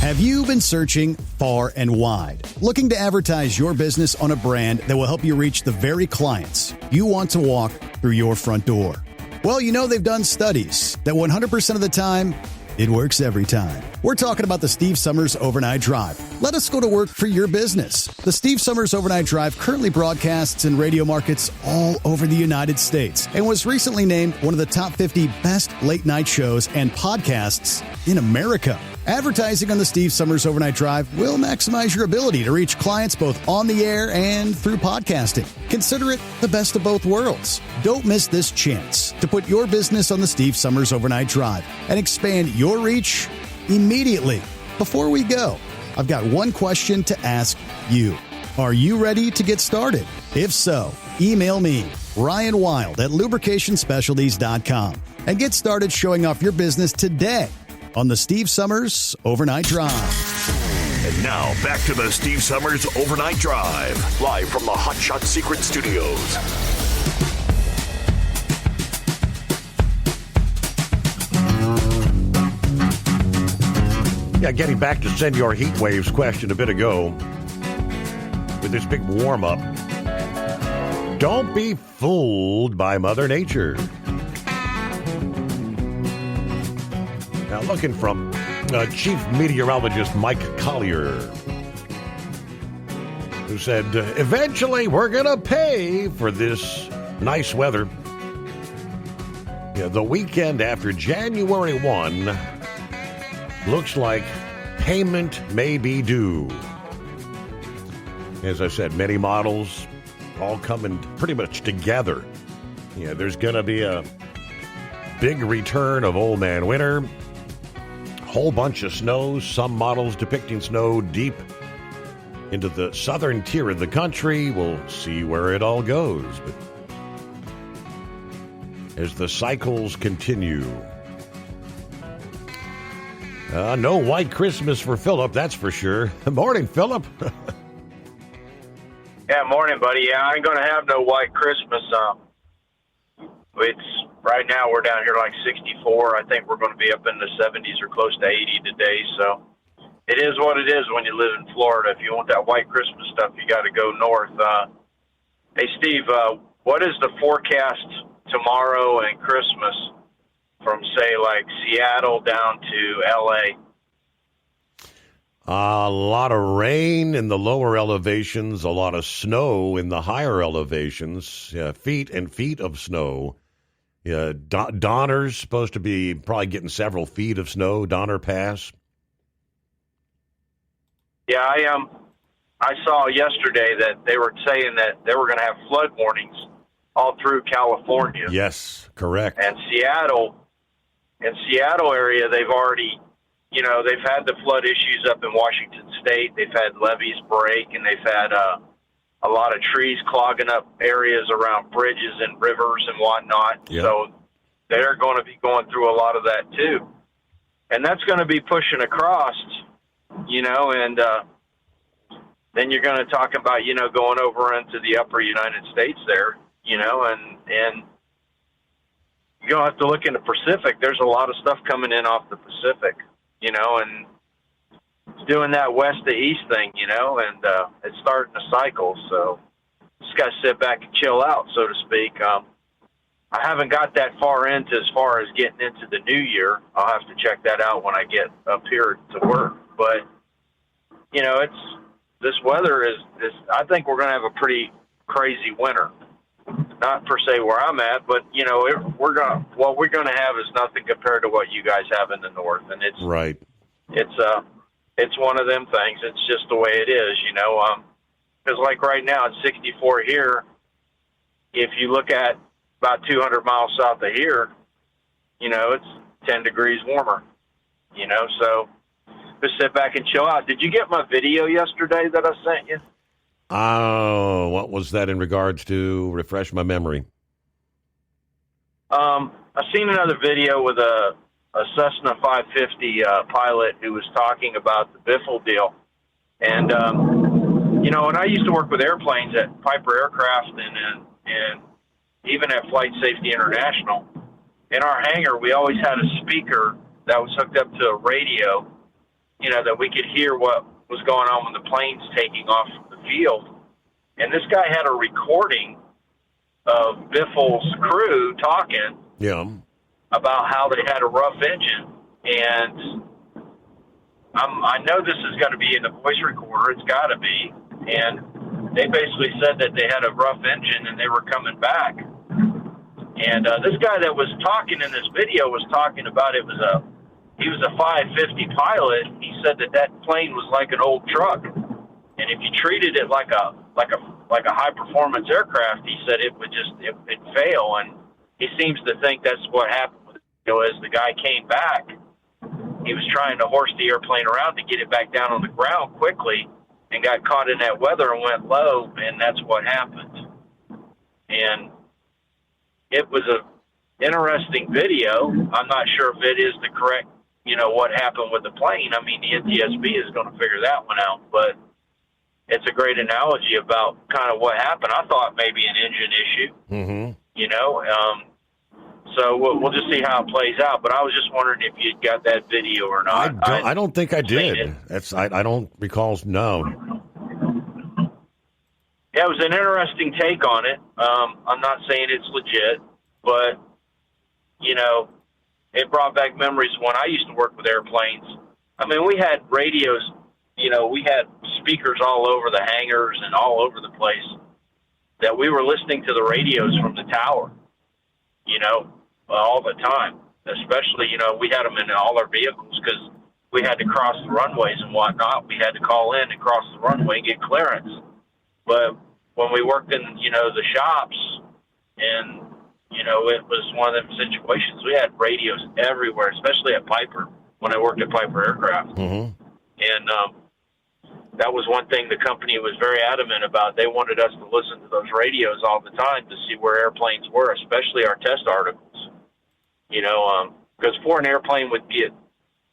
Have you been searching far and wide, looking to advertise your business on a brand that will help you reach the very clients you want to walk through your front door? Well, you know they've done studies that 100% of the time, it works every time. We're talking about the Steve Summers Overnight Drive. Let us go to work for your business. The Steve Summers Overnight Drive currently broadcasts in radio markets all over the United States and was recently named one of the top 50 best late night shows and podcasts in America. Advertising on the Steve Summers Overnight Drive will maximize your ability to reach clients both on the air and through podcasting. Consider it the best of both worlds. Don't miss this chance to put your business on the Steve Summers Overnight Drive and expand your reach immediately. Before we go, I've got one question to ask you. Are you ready to get started? If so, email me, Ryan Wild at lubricationspecialties.com, and get started showing off your business today on the Steve Summers Overnight Drive.
And now, back to the Steve Summers Overnight Drive, live from the Hot Shot Secret Studios.
Yeah, getting back to Senor Heat Wave's question a bit ago, with this big warm-up, don't be fooled by Mother Nature. Now, looking from Chief Meteorologist Mike Collier, who said, eventually we're going to pay for this nice weather. Yeah, the weekend after January 1 looks like payment may be due. As I said, many models all coming pretty much together. Yeah, there's going to be a big return of Old Man Winter. Whole bunch of snow, some models depicting snow deep into the southern tier of the country. We'll see where it all goes. But as the cycles continue, No white Christmas for Philip, that's for sure. Morning, Philip.
Yeah, morning, buddy. Yeah, I ain't going to have no white Christmas. It's right now we're down here like 64. I think we're going to be up in the 70s or close to 80 today. So it is what it is when you live in Florida. If you want that white Christmas stuff, you got to go north. Hey, Steve, what is the forecast tomorrow and Christmas from, say, like Seattle down to L.A.?
A lot of rain in the lower elevations, a lot of snow in the higher elevations, feet and feet of snow. Donner's supposed to be probably getting several feet of snow, Donner Pass.
Yeah, I saw yesterday that they were saying that they were going to have flood warnings all through California.
Yes, correct.
And Seattle area, they've already, they've had the flood issues up in Washington State. They've had levees break, and they've had a lot of trees clogging up areas around bridges and rivers and whatnot.
Yep.
So they're going to be going through a lot of that too. And that's going to be pushing across, and then you're going to talk about, going over into the upper United States there, and you don't have to look in the Pacific. There's a lot of stuff coming in off the Pacific, and it's doing that west to east thing, and it's starting to cycle. So just got to sit back and chill out, so to speak. I haven't got that far into as far as getting into the new year. I'll have to check that out when I get up here to work. But, this weather is I think we're going to have a pretty crazy winter. Not per se where I'm at, but what we're going to have is nothing compared to what you guys have in the north, and it's
right.
It's one of them things. It's just the way it is, because like right now it's 64 here. If you look at about 200 miles south of here, it's 10 degrees warmer. So just sit back and chill out. Did you get my video yesterday that I sent you?
Oh, what was that in regards to? Refresh my memory.
I've seen another video with a Cessna 550 pilot who was talking about the Biffle deal. And, and I used to work with airplanes at Piper Aircraft and even at Flight Safety International. In our hangar, we always had a speaker that was hooked up to a radio, that we could hear what was going on when the plane's taking off the field. And this guy had a recording of Biffle's crew talking about how they had a rough engine. And I know this is going to be in the voice recorder. It's got to be. And they basically said that they had a rough engine and they were coming back. And this guy that was talking in this video was talking about he was a 550 pilot. He said that plane was like an old truck, and if you treated it like a high performance aircraft, he said it would it'd fail. And he seems to think that's what happened with as the guy came back. He was trying to horse the airplane around to get it back down on the ground quickly, and got caught in that weather and went low, and that's what happened. And it was a interesting video. I'm not sure if it is the correct, what happened with the plane. I mean, the NTSB is going to figure that one out, but it's a great analogy about kind of what happened. I thought maybe an engine issue, so we'll just see how it plays out. But I was just wondering if you got that video or not.
I don't think I did. I don't recall. No.
Yeah, it was an interesting take on it. I'm not saying it's legit, but, it brought back memories when I used to work with airplanes. I mean, we had radios, we had speakers all over the hangars and all over the place that we were listening to the radios from the tower, all the time. Especially, we had them in all our vehicles because we had to cross the runways and whatnot. We had to call in and cross the runway and get clearance. But when we worked in, the shops and, it was one of them situations. We had radios everywhere, especially at Piper, when I worked at Piper Aircraft.
Mm-hmm.
And that was one thing the company was very adamant about. They wanted us to listen to those radios all the time to see where airplanes were, especially our test articles. Because before an airplane would get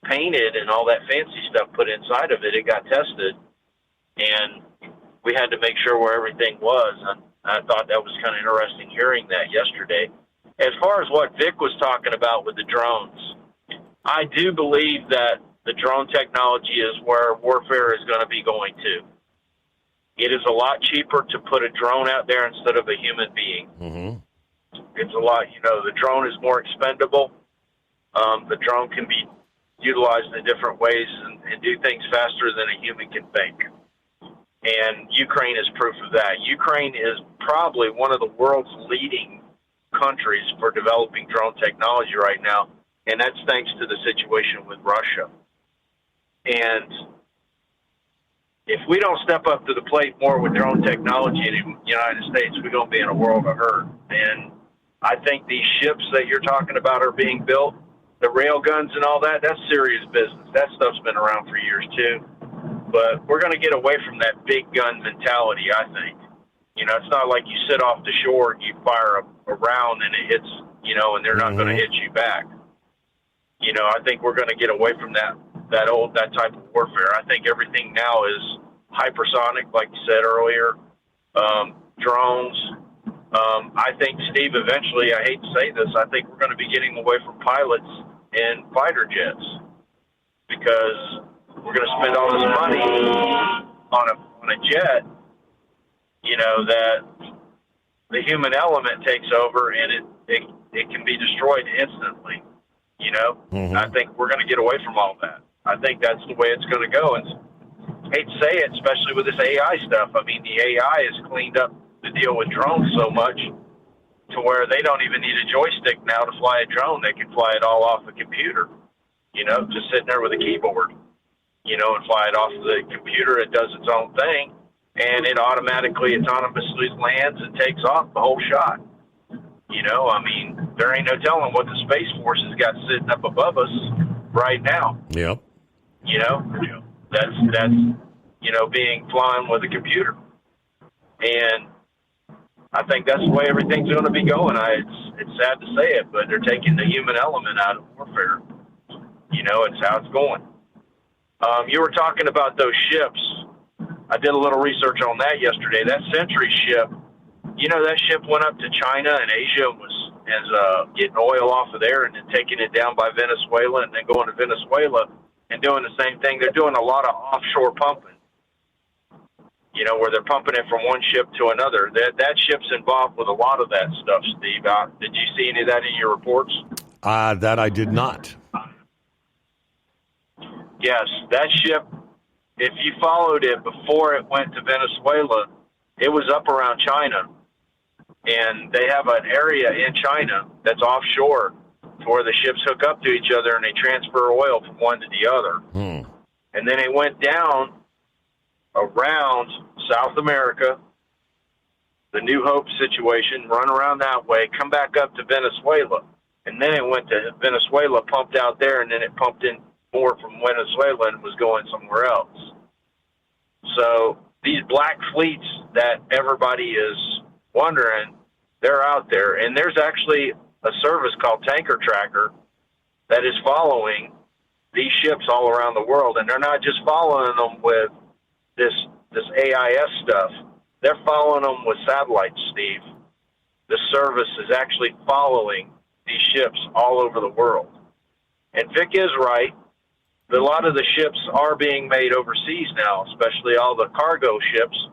painted and all that fancy stuff put inside of it. It got tested, and we had to make sure where everything was. And I thought that was kind of interesting hearing that yesterday. As far as what Vic was talking about with the drones, I do believe that the drone technology is where warfare is going to be going to. It is a lot cheaper to put a drone out there instead of a human being.
Mm-hmm.
It's a lot, the drone is more expendable. The drone can be utilized in different ways and do things faster than a human can think. And Ukraine is proof of that. Ukraine is probably one of the world's leading countries for developing drone technology right now, and that's thanks to the situation with Russia. And if we don't step up to the plate more with drone technology in the United States, we're going to be in a world of hurt. And I think these ships that you're talking about are being built, the rail guns and all that, that's serious business. That stuff's been around for years, too. But we're going to get away from that big gun mentality, I think. It's not like you sit off the shore and you fire a round and it hits, and they're not going to hit you back. I think we're going to get away from that type of warfare. I think everything now is hypersonic, like you said earlier, drones. I think, Steve, eventually, I hate to say this, I think we're going to be getting away from pilots in fighter jets because we're going to spend all this money on a jet, that the human element takes over and it can be destroyed instantly.
Mm-hmm.
I think we're going to get away from all that. I think that's the way it's going to go. And I hate to say it, especially with this AI stuff. I mean, the AI has cleaned up the deal with drones so much to where they don't even need a joystick now to fly a drone. They can fly it all off the computer, just sitting there with a keyboard, and fly it off the computer. It does its own thing, and it autonomously lands and takes off the whole shot. I mean, there ain't no telling what the Space Force has got sitting up above us right now.
Yep.
That's being flying with a computer. And I think that's the way everything's going to be going. It's sad to say it, but they're taking the human element out of warfare. It's how it's going. You were talking about those ships. I did a little research on that yesterday. That Century ship, that ship went up to China and Asia and was getting oil off of there and then taking it down by Venezuela and then going to Venezuela and doing the same thing. They're doing a lot of offshore pumping, where they're pumping it from one ship to another. That ship's involved with a lot of that stuff, Steve. Did you see any of that in your reports?
That I did not.
Yes, that ship, if you followed it before it went to Venezuela, it was up around China. And they have an area in China that's offshore to where the ships hook up to each other and they transfer oil from one to the other. And then it went down around South America, the New Hope situation, run around that way, come back up to Venezuela. And then it went to Venezuela, pumped out there, and then it pumped in more from Venezuela and was going somewhere else. So these black fleets that everybody is wondering, they're out there. And there's actually a service called Tanker Tracker that is following these ships all around the world. And they're not just following them with this AIS stuff. They're following them with satellites, Steve. The service is actually following these ships all over the world. And Vic is right. A lot of the ships are being made overseas now, especially all the cargo ships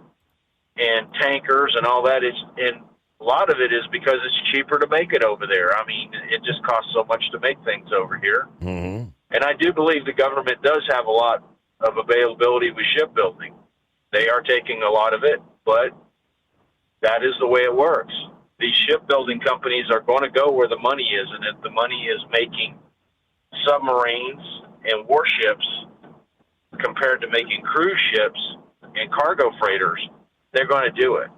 and tankers and all that. And a lot of it is because it's cheaper to make it over there. I mean, it just costs so much to make things over here.
Mm-hmm.
And I do believe the government does have a lot of availability with shipbuilding. They are taking a lot of it, but that is the way it works. These shipbuilding companies are going to go where the money is, and if the money is making submarines and warships compared to making cruise ships and cargo freighters, they're going to do it.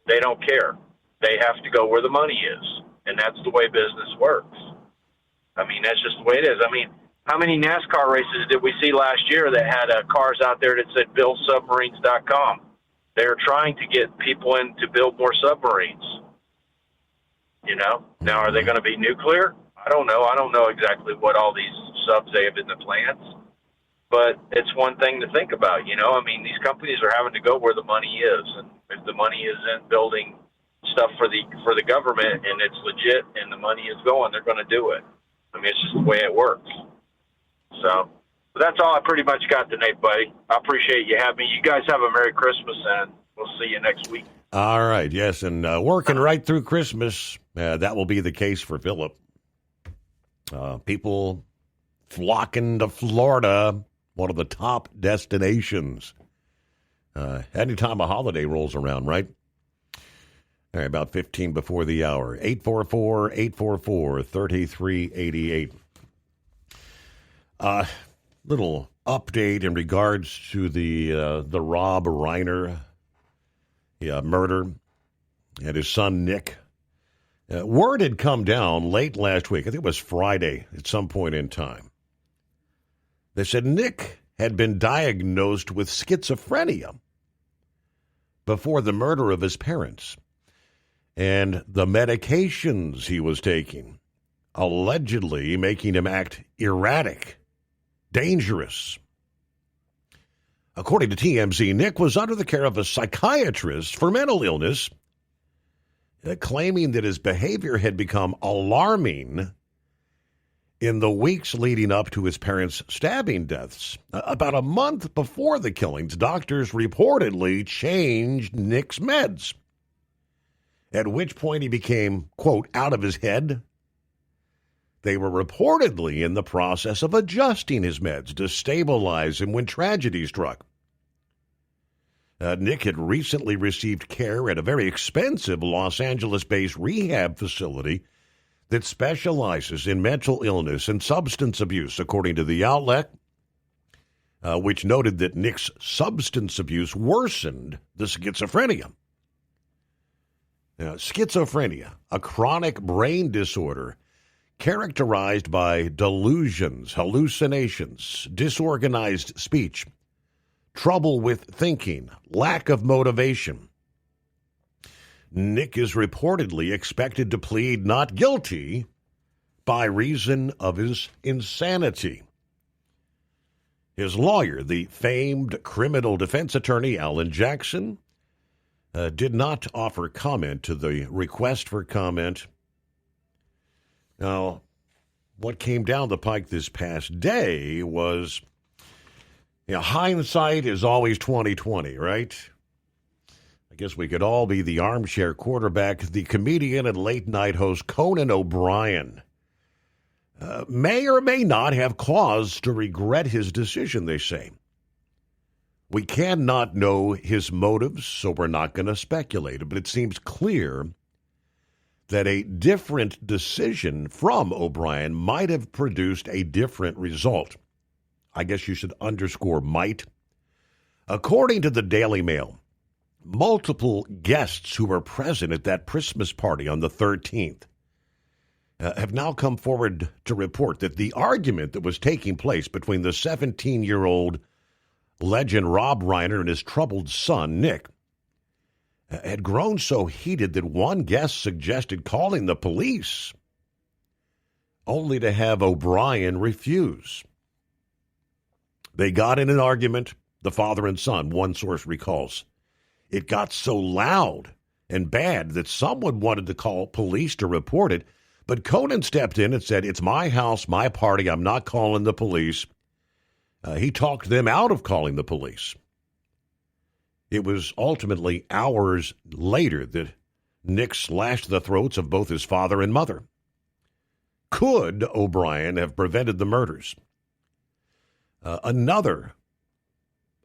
They don't care. They have to go where the money is, and that's the way business works. I mean, that's just the way it is. I mean, how many NASCAR races did we see last year that had cars out there that said buildsubmarines.com? They're trying to get people in to build more submarines. Now are they going to be nuclear? I don't know. I don't know exactly what all these subs they have in the plants. But it's one thing to think about, you know. I mean, these companies are having to go where the money is, and if the money is in building stuff for the government and it's legit and the money is going, they're going to do it. I mean, it's just the way it works. So that's all I pretty much got tonight, buddy. I appreciate you having me. You guys have a Merry Christmas, and we'll see you next week.
All right, yes, and working right through Christmas, that will be the case for Philip. People flocking to Florida, one of the top destinations. Anytime a holiday rolls around, right? All right, about 15 before the hour. 844-844-3388. Little update in regards to the Rob Reiner murder and his son Nick. Word had come down late last week. I think it was Friday at some point in time. They said Nick had been diagnosed with schizophrenia before the murder of his parents. And the medications he was taking allegedly making him act erratic, dangerous. According to TMZ, Nick was under the care of a psychiatrist for mental illness, claiming that his behavior had become alarming in the weeks leading up to his parents' stabbing deaths. About a month before the killings, doctors reportedly changed Nick's meds, at which point he became, quote, out of his head. They were reportedly in the process of adjusting his meds to stabilize him when tragedy struck. Nick had recently received care at a very expensive Los Angeles-based rehab facility that specializes in mental illness and substance abuse, according to the outlet, which noted that Nick's substance abuse worsened the schizophrenia. Now, schizophrenia, a chronic brain disorder characterized by delusions, hallucinations, disorganized speech, trouble with thinking, lack of motivation. Nick is reportedly expected to plead not guilty by reason of his insanity. His lawyer, the famed criminal defense attorney Alan Jackson, did not offer comment to the request for comment. Now, what came down the pike this past day was, hindsight is always 20/20, right? I guess we could all be the armchair quarterback. The comedian and late-night host Conan O'Brien may or may not have cause to regret his decision, they say. We cannot know his motives, so we're not going to speculate. But it seems clear that a different decision from O'Brien might have produced a different result. I guess you should underscore might. According to the Daily Mail, multiple guests who were present at that Christmas party on the 13th have now come forward to report that the argument that was taking place between the 17-year-old legend Rob Reiner and his troubled son, Nick, had grown so heated that one guest suggested calling the police, only to have O'Brien refuse. They got in an argument, the father and son, one source recalls. It got so loud and bad that someone wanted to call police to report it, but Conan stepped in and said, "It's my house, my party, I'm not calling the police." He talked them out of calling the police. It was ultimately hours later that Nick slashed the throats of both his father and mother. Could O'Brien have prevented the murders? Another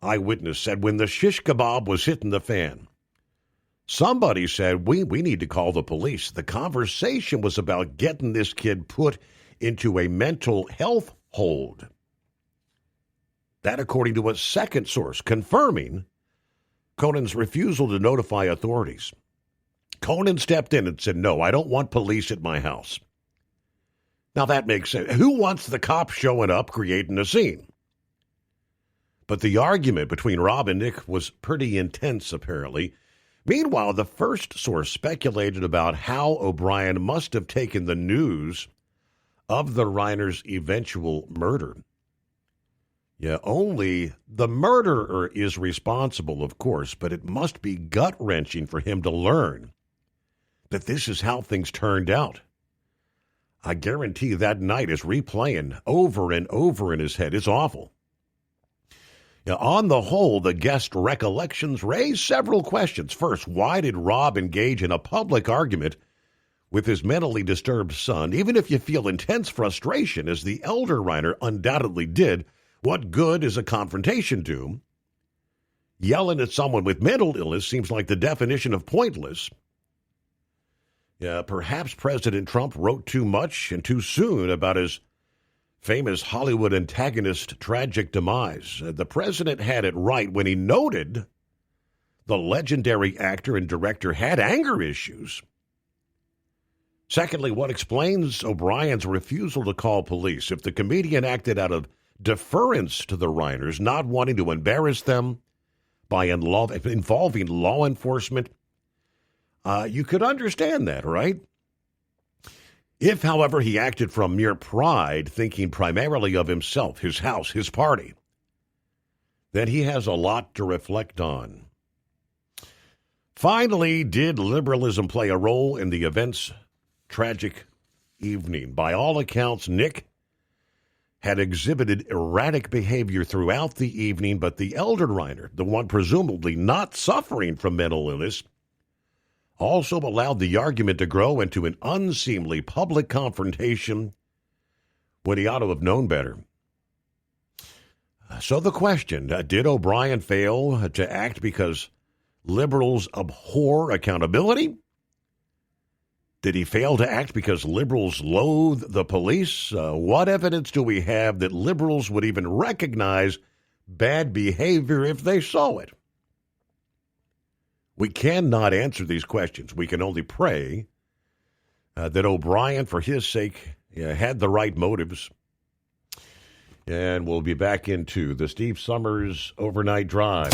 eyewitness said when the shish kebab was hitting the fan, somebody said, we need to call the police. The conversation was about getting this kid put into a mental health hold. That according to a second source, confirming Conan's refusal to notify authorities. Conan stepped in and said, "No, I don't want police at my house." Now that makes sense. Who wants the cops showing up, creating a scene? But the argument between Rob and Nick was pretty intense, apparently. Meanwhile, the first source speculated about how O'Brien must have taken the news of the Reiner's eventual murder. Yeah, only the murderer is responsible, of course, but it must be gut-wrenching for him to learn that this is how things turned out. I guarantee that night is replaying over and over in his head. It's awful. Now, on the whole, the guest recollections raise several questions. First, why did Rob engage in a public argument with his mentally disturbed son? Even if you feel intense frustration, as the elder Reiner undoubtedly did, what good is a confrontation do? Yelling at someone with mental illness seems like the definition of pointless. Yeah, perhaps President Trump wrote too much and too soon about his famous Hollywood antagonist's tragic demise. The president had it right when he noted the legendary actor and director had anger issues. Secondly, what explains O'Brien's refusal to call police? If the comedian acted out of deference to the Reiners, not wanting to embarrass them by involving law enforcement, you could understand that, right? If, however, he acted from mere pride, thinking primarily of himself, his house, his party, then he has a lot to reflect on. Finally, did liberalism play a role in the event's tragic evening? By all accounts, Nick had exhibited erratic behavior throughout the evening, but the elder Reiner, the one presumably not suffering from mental illness, also allowed the argument to grow into an unseemly public confrontation when he ought to have known better. So the question, did O'Brien fail to act because liberals abhor accountability? Did he fail to act because liberals loathe the police? What evidence do we have that liberals would even recognize bad behavior if they saw it? We cannot answer these questions. We can only pray that O'Brien, for his sake, had the right motives. And we'll be back into the Steve Summers Overnight Drive.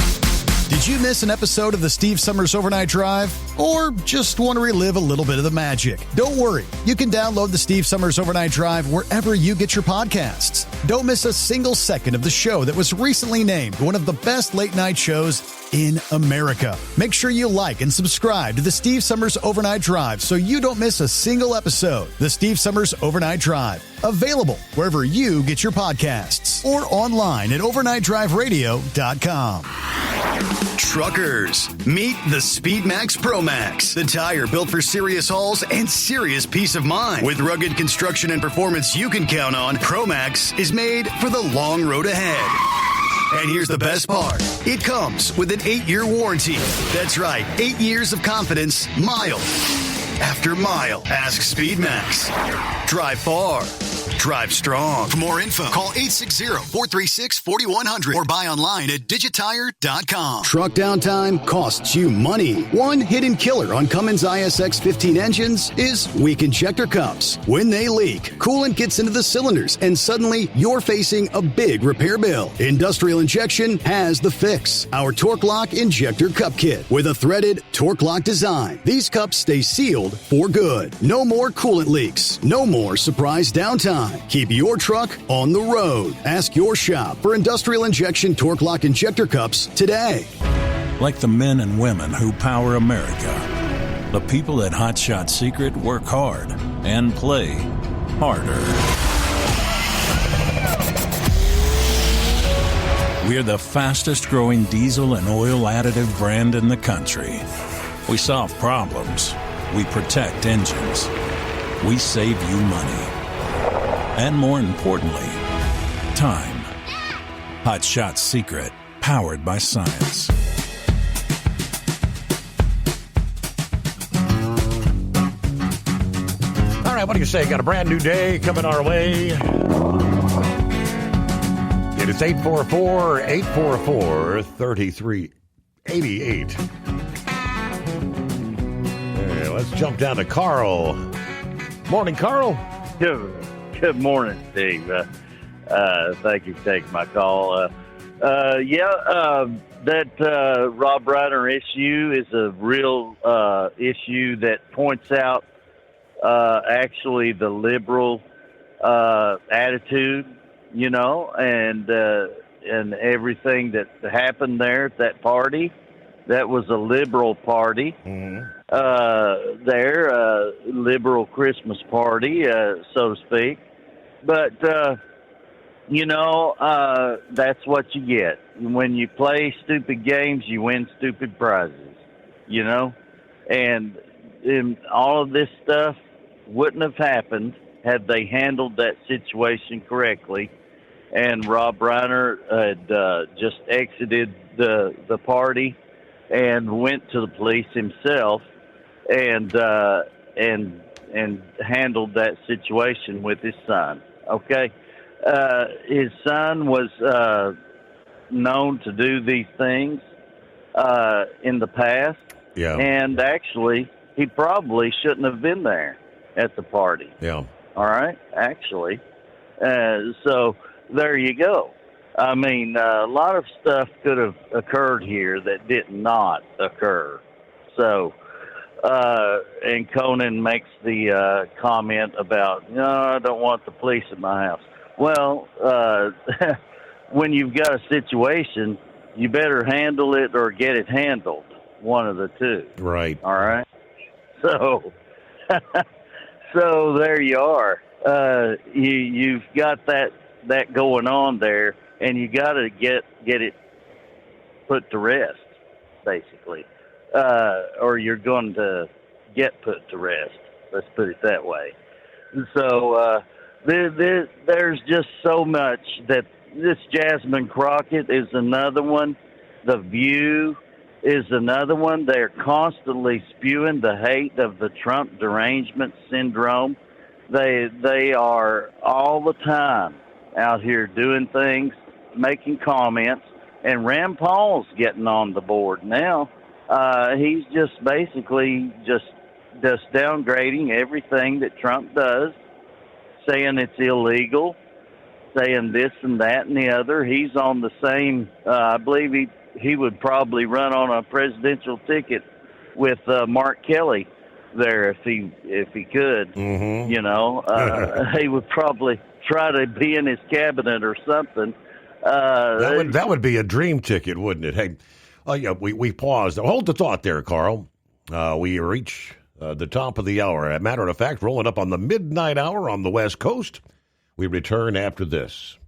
Did you miss an episode of the Steve Summers Overnight Drive? Or just want to relive a little bit of the magic? Don't worry. You can download the Steve Summers Overnight Drive wherever you get your podcasts. Don't miss a single second of the show that was recently named one of the best late-night shows in America. Make sure you like and subscribe to the Steve Summers Overnight Drive so you don't miss a single episode. The Steve Summers Overnight Drive. Available wherever you get your podcasts or online at overnightdriveradio.com.
Truckers, meet the SpeedMax Pro Max, the tire built for serious hauls and serious peace of mind. With rugged construction and performance you can count on, Pro Max is made for the long road ahead. And here's the best part. It comes with an 8-year warranty. That's right, 8 years of confidence, mile after mile. Ask SpeedMax. Drive far. Drive strong. For more info, call 860-436-4100 or buy online at digitire.com. Truck downtime costs you money. One hidden killer on Cummins ISX 15 engines is weak injector cups. When they leak, coolant gets into the cylinders and suddenly you're facing a big repair bill. Industrial Injection has the fix. Our Torque Lock Injector Cup Kit with a threaded Torque Lock design. These cups stay sealed for good. No more coolant leaks. No more surprise downtime. Keep your truck on the road. Ask your shop for Industrial Injection Torque Lock Injector Cups today.
Like the men and women who power America, the people at Hot Shot Secret work hard and play harder. We're the fastest growing diesel and oil additive brand in the country. We solve problems. We protect engines. We save you money. And more importantly, time. Hot Shot Secret, powered by science.
All right, what do you say? Got a brand new day coming our way. It is 844-844-3388. Hey, let's jump down to Carl. Morning, Carl.
Good morning, Steve. Thank you for taking my call. That Rob Reiner issue is a real issue that points out actually the liberal attitude, and everything that happened there at that party. That was a liberal party. Liberal Christmas party, so to speak. But, that's what you get. When you play stupid games, you win stupid prizes, And all of this stuff wouldn't have happened had they handled that situation correctly. And Rob Reiner had just exited the party and went to the police himself and handled that situation with his son. Okay, his son was known to do these things in the past, and actually, he probably shouldn't have been there at the party.
Yeah.
All right, actually, so there you go. I mean, a lot of stuff could have occurred here that did not occur. So, and Conan makes the comment about, no, I don't want the police in my house. Well, when you've got a situation, you better handle it or get it handled. One of the two.
Right.
All right. So, so there you are. You've got that going on there. And you got to get it put to rest, basically, or you're going to get put to rest. Let's put it that way. So there's just so much that this Jasmine Crockett is another one. The View is another one. They're constantly spewing the hate of the Trump derangement syndrome. They are all the time out here doing things, making comments, and Rand Paul's getting on the board now. He's just basically just downgrading everything that Trump does, saying it's illegal, saying this and that and the other. He's on the same, I believe he would probably run on a presidential ticket with Mark Kelly there if he could.
Mm-hmm.
He would probably try to be in his cabinet or something.
That would be a dream ticket, wouldn't it? Hey, we paused. Hold the thought there, Carl. We reach the top of the hour. As a matter of fact, rolling up on the midnight hour on the West Coast. We return after this.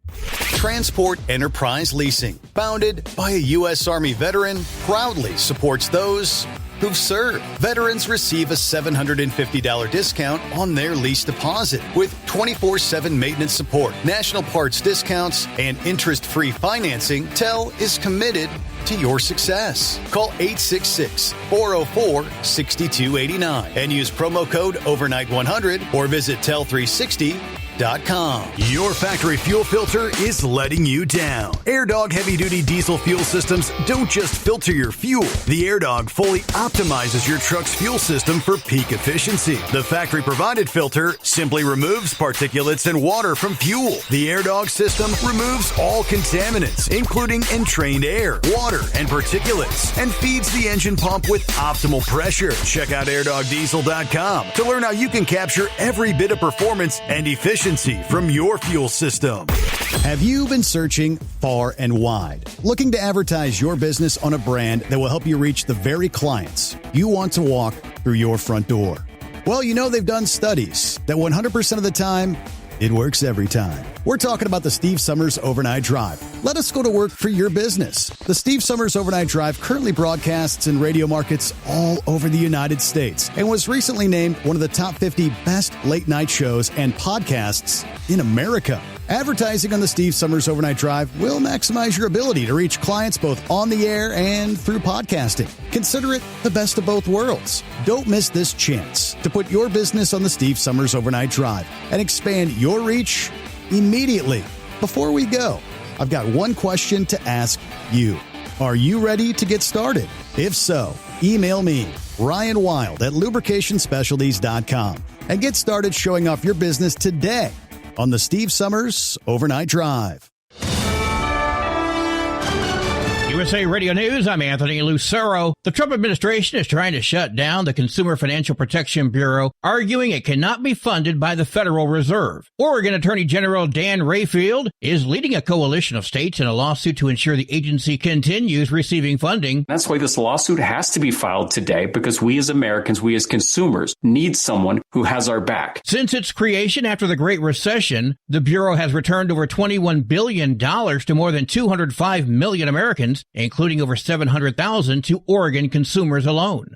Transport Enterprise Leasing, founded by a U.S. Army veteran, proudly supports those who've served. Veterans receive a $750 discount on their lease deposit with 24/7 maintenance support, national parts discounts, and interest-free financing. TEL is committed to your success. Call 866-404-6289 and use promo code overnight100 or visit tel360.com.
Your factory fuel filter is letting you down. AirDog heavy-duty diesel fuel systems don't just filter your fuel. The AirDog fully optimizes your truck's fuel system for peak efficiency. The factory-provided filter simply removes particulates and water from fuel. The AirDog system removes all contaminants, including entrained air, water, and particulates, and feeds the engine pump with optimal pressure. Check out airdogdiesel.com to learn how you can capture every bit of performance and efficiency from your fuel system.
Have you been searching far and wide, looking to advertise your business on a brand that will help you reach the very clients you want to walk through your front door? Well, they've done studies that 100% of the time, it works every time. We're talking about the Steve Summers Overnight Drive. Let us go to work for your business. The Steve Summers Overnight Drive currently broadcasts in radio markets all over the United States and was recently named one of the top 50 best late night shows and podcasts in America. Advertising on the Steve Summers Overnight Drive will maximize your ability to reach clients both on the air and through podcasting. Consider it the best of both worlds. Don't miss this chance to put your business on the Steve Summers Overnight Drive and expand your reach immediately. Before we go, I've got one question to ask you. Are you ready to get started? If so, email me, Ryan Wild at lubricationspecialties.com, and get started showing off your business today on the Steve Summers Overnight Drive.
USA Radio News, I'm Anthony Lucero. The Trump administration is trying to shut down the Consumer Financial Protection Bureau, arguing it cannot be funded by the Federal Reserve. Oregon Attorney General Dan Rayfield is leading a coalition of states in a lawsuit to ensure the agency continues receiving funding.
That's why this lawsuit has to be filed today, because we as Americans, we as consumers, need someone who has our back.
Since its creation after the Great Recession, the Bureau has returned over $21 billion to more than 205 million Americans, including over 700,000 to Oregon consumers alone.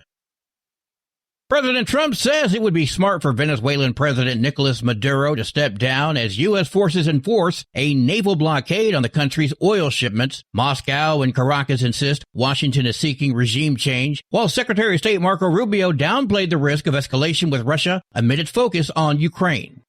President Trump says it would be smart for Venezuelan President Nicolas Maduro to step down as U.S. forces enforce a naval blockade on the country's oil shipments. Moscow and Caracas insist Washington is seeking regime change, while Secretary of State Marco Rubio downplayed the risk of escalation with Russia amid its focus on Ukraine.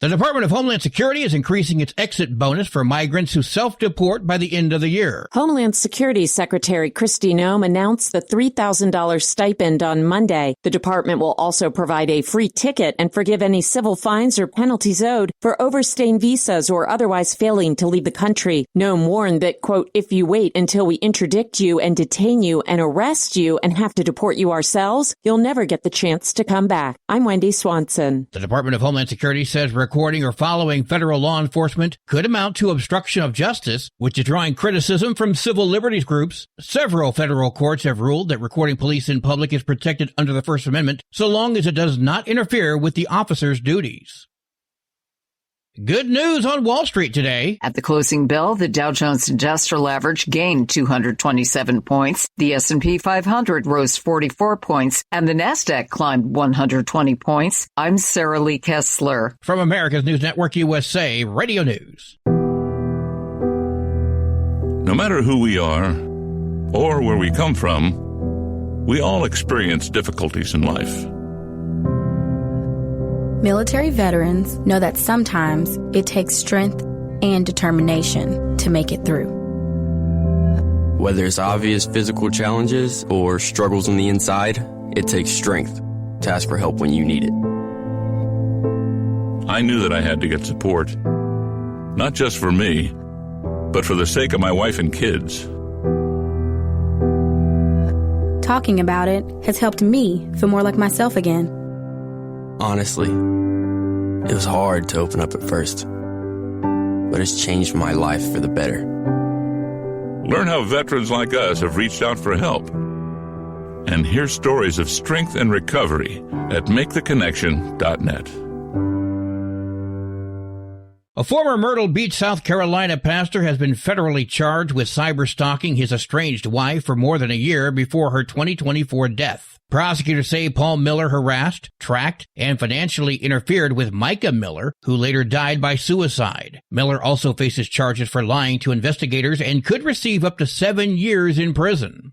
The Department of Homeland Security is increasing its exit bonus for migrants who self-deport by the end of the year.
Homeland Security Secretary Kristi Noem announced the $3,000 stipend on Monday. The department will also provide a free ticket and forgive any civil fines or penalties owed for overstaying visas or otherwise failing to leave the country. Noem warned that, quote, if you wait until we interdict you and detain you and arrest you and have to deport you ourselves, you'll never get the chance to come back. I'm Wendy Swanson.
The Department of Homeland Security says recording or following federal law enforcement could amount to obstruction of justice, which is drawing criticism from civil liberties groups. Several federal courts have ruled that recording police in public is protected under the First Amendment, so long as it does not interfere with the officer's duties. Good news on Wall Street today.
At the closing bell, the Dow Jones Industrial Average gained 227 points, the S&P 500 rose 44 points, and the Nasdaq climbed 120 points. I'm Sarah Lee Kessler.
From America's News Network USA Radio News.
No matter who we are or where we come from, we all experience difficulties in life.
Military veterans know that sometimes it takes strength and determination to make it through.
Whether it's obvious physical challenges or struggles on the inside, it takes strength to ask for help when you need it.
I knew that I had to get support, not just for me, but for the sake of my wife and kids.
Talking about it has helped me feel more like myself again.
Honestly, it was hard to open up at first, but it's changed my life for the better.
Learn how veterans like us have reached out for help, and hear stories of strength and recovery at MakeTheConnection.net.
A former Myrtle Beach, South Carolina pastor has been federally charged with cyber-stalking his estranged wife for more than a year before her 2024 death. Prosecutors say Paul Miller harassed, tracked, and financially interfered with Micah Miller, who later died by suicide. Miller also faces charges for lying to investigators and could receive up to 7 years in prison.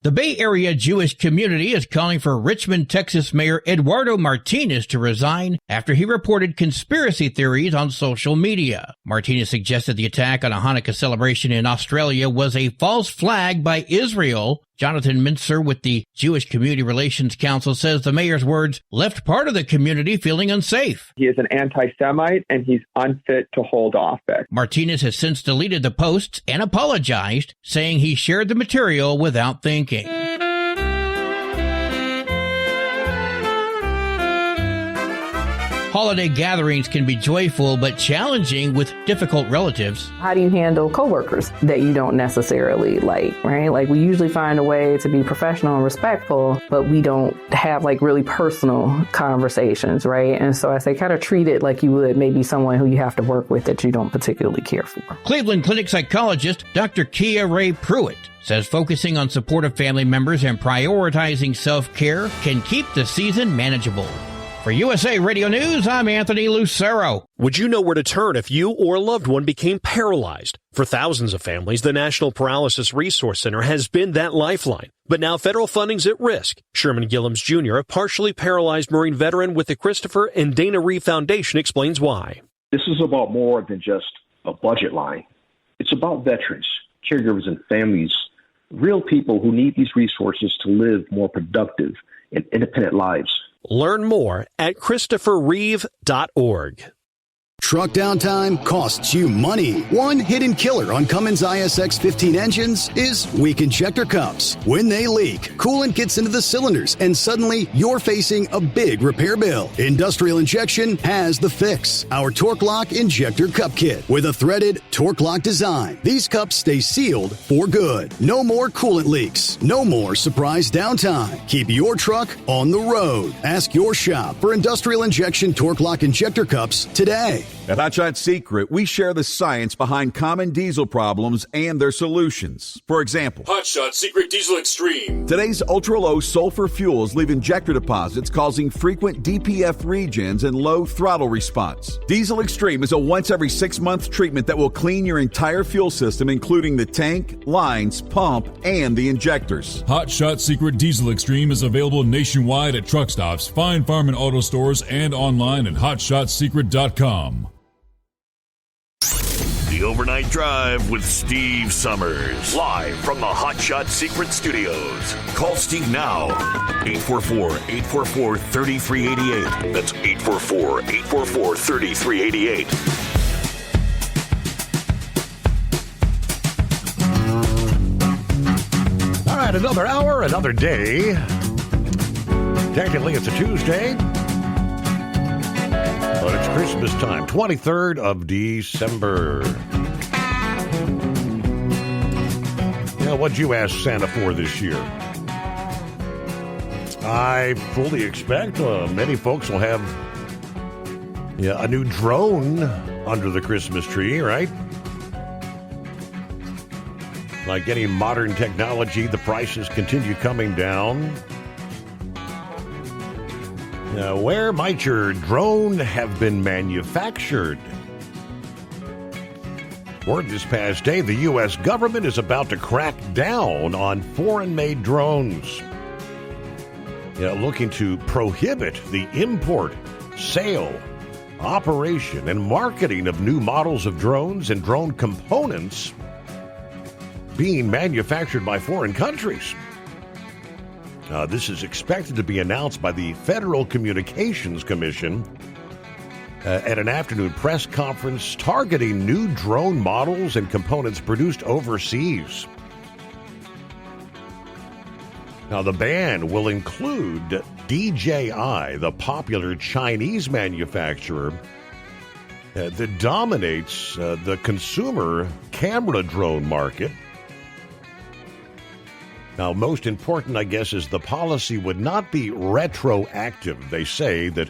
The Bay Area Jewish community is calling for Richmond, Texas Mayor Eduardo Martinez to resign after he reported conspiracy theories on social media. Martinez suggested the attack on a Hanukkah celebration in Australia was a false flag by Israel. Jonathan Mintzer with the Jewish Community Relations Council says the mayor's words left part of the community feeling unsafe.
He is an anti-Semite and he's unfit to hold office.
Martinez has since deleted the posts and apologized, saying he shared the material without thinking. Holiday gatherings can be joyful but challenging with difficult relatives.
How do you handle coworkers that you don't necessarily like, right? Like, we usually find a way to be professional and respectful, but we don't have like really personal conversations, right? And so I say kind of treat it like you would maybe someone who you have to work with that you don't particularly care for.
Cleveland Clinic psychologist Dr. Kia Ray Pruitt says focusing on supportive family members and prioritizing self-care can keep the season manageable. For USA Radio News, I'm Anthony Lucero.
Would you know where to turn if you or a loved one became paralyzed? For thousands of families, the National Paralysis Resource Center has been that lifeline. But now federal funding's at risk. Sherman Gillums Jr., a partially paralyzed Marine veteran with the Christopher and Dana Reeve Foundation, explains why.
This is about more than just a budget line. It's about veterans, caregivers, and families, real people who need these resources to live more productive and independent lives.
Learn more at ChristopherReeve.org.
Truck downtime costs you money. One hidden killer on Cummins ISX 15 engines is weak injector cups. When they leak, coolant gets into the cylinders, and suddenly you're facing a big repair bill. Industrial Injection has the fix. Our Torque Lock Injector Cup Kit with a threaded Torque Lock design. These cups stay sealed for good. No more coolant leaks. No more surprise downtime. Keep your truck on the road. Ask your shop for Industrial Injection Torque Lock Injector Cups today.
At Hot Shot Secret, we share the science behind common diesel problems and their solutions. For example,
Hot Shot Secret Diesel Extreme.
Today's ultra-low sulfur fuels leave injector deposits causing frequent DPF regens and low throttle response. Diesel Extreme is a once every 6-month treatment that will clean your entire fuel system, including the tank, lines, pump, and the injectors.
Hot Shot Secret Diesel Extreme is available nationwide at truck stops, fine farm and auto stores, and online at hotshotsecret.com.
The Overnight Drive with Steve Summers. Live from the Hot Shot Secret Studios. Call Steve now. 844-844-3388. That's 844-844-3388.
All right, another hour, another day. Technically, it's a Tuesday. But it's Christmas time, 23rd of December. Now, what'd you ask Santa for this year? I fully expect many folks will have a new drone under the Christmas tree, right? Like any modern technology, the prices continue coming down. Now, where might your drone have been manufactured? Word this past day, the U.S. government is about to crack down on foreign-made drones. Looking to prohibit the import, sale, operation, and marketing of new models of drones and drone components being manufactured by foreign countries. This is expected to be announced by the Federal Communications Commission at an afternoon press conference targeting new drone models and components produced overseas. Now, the ban will include DJI, the popular Chinese manufacturer that dominates the consumer camera drone market. Now, most important, I guess, is the policy would not be retroactive. They say that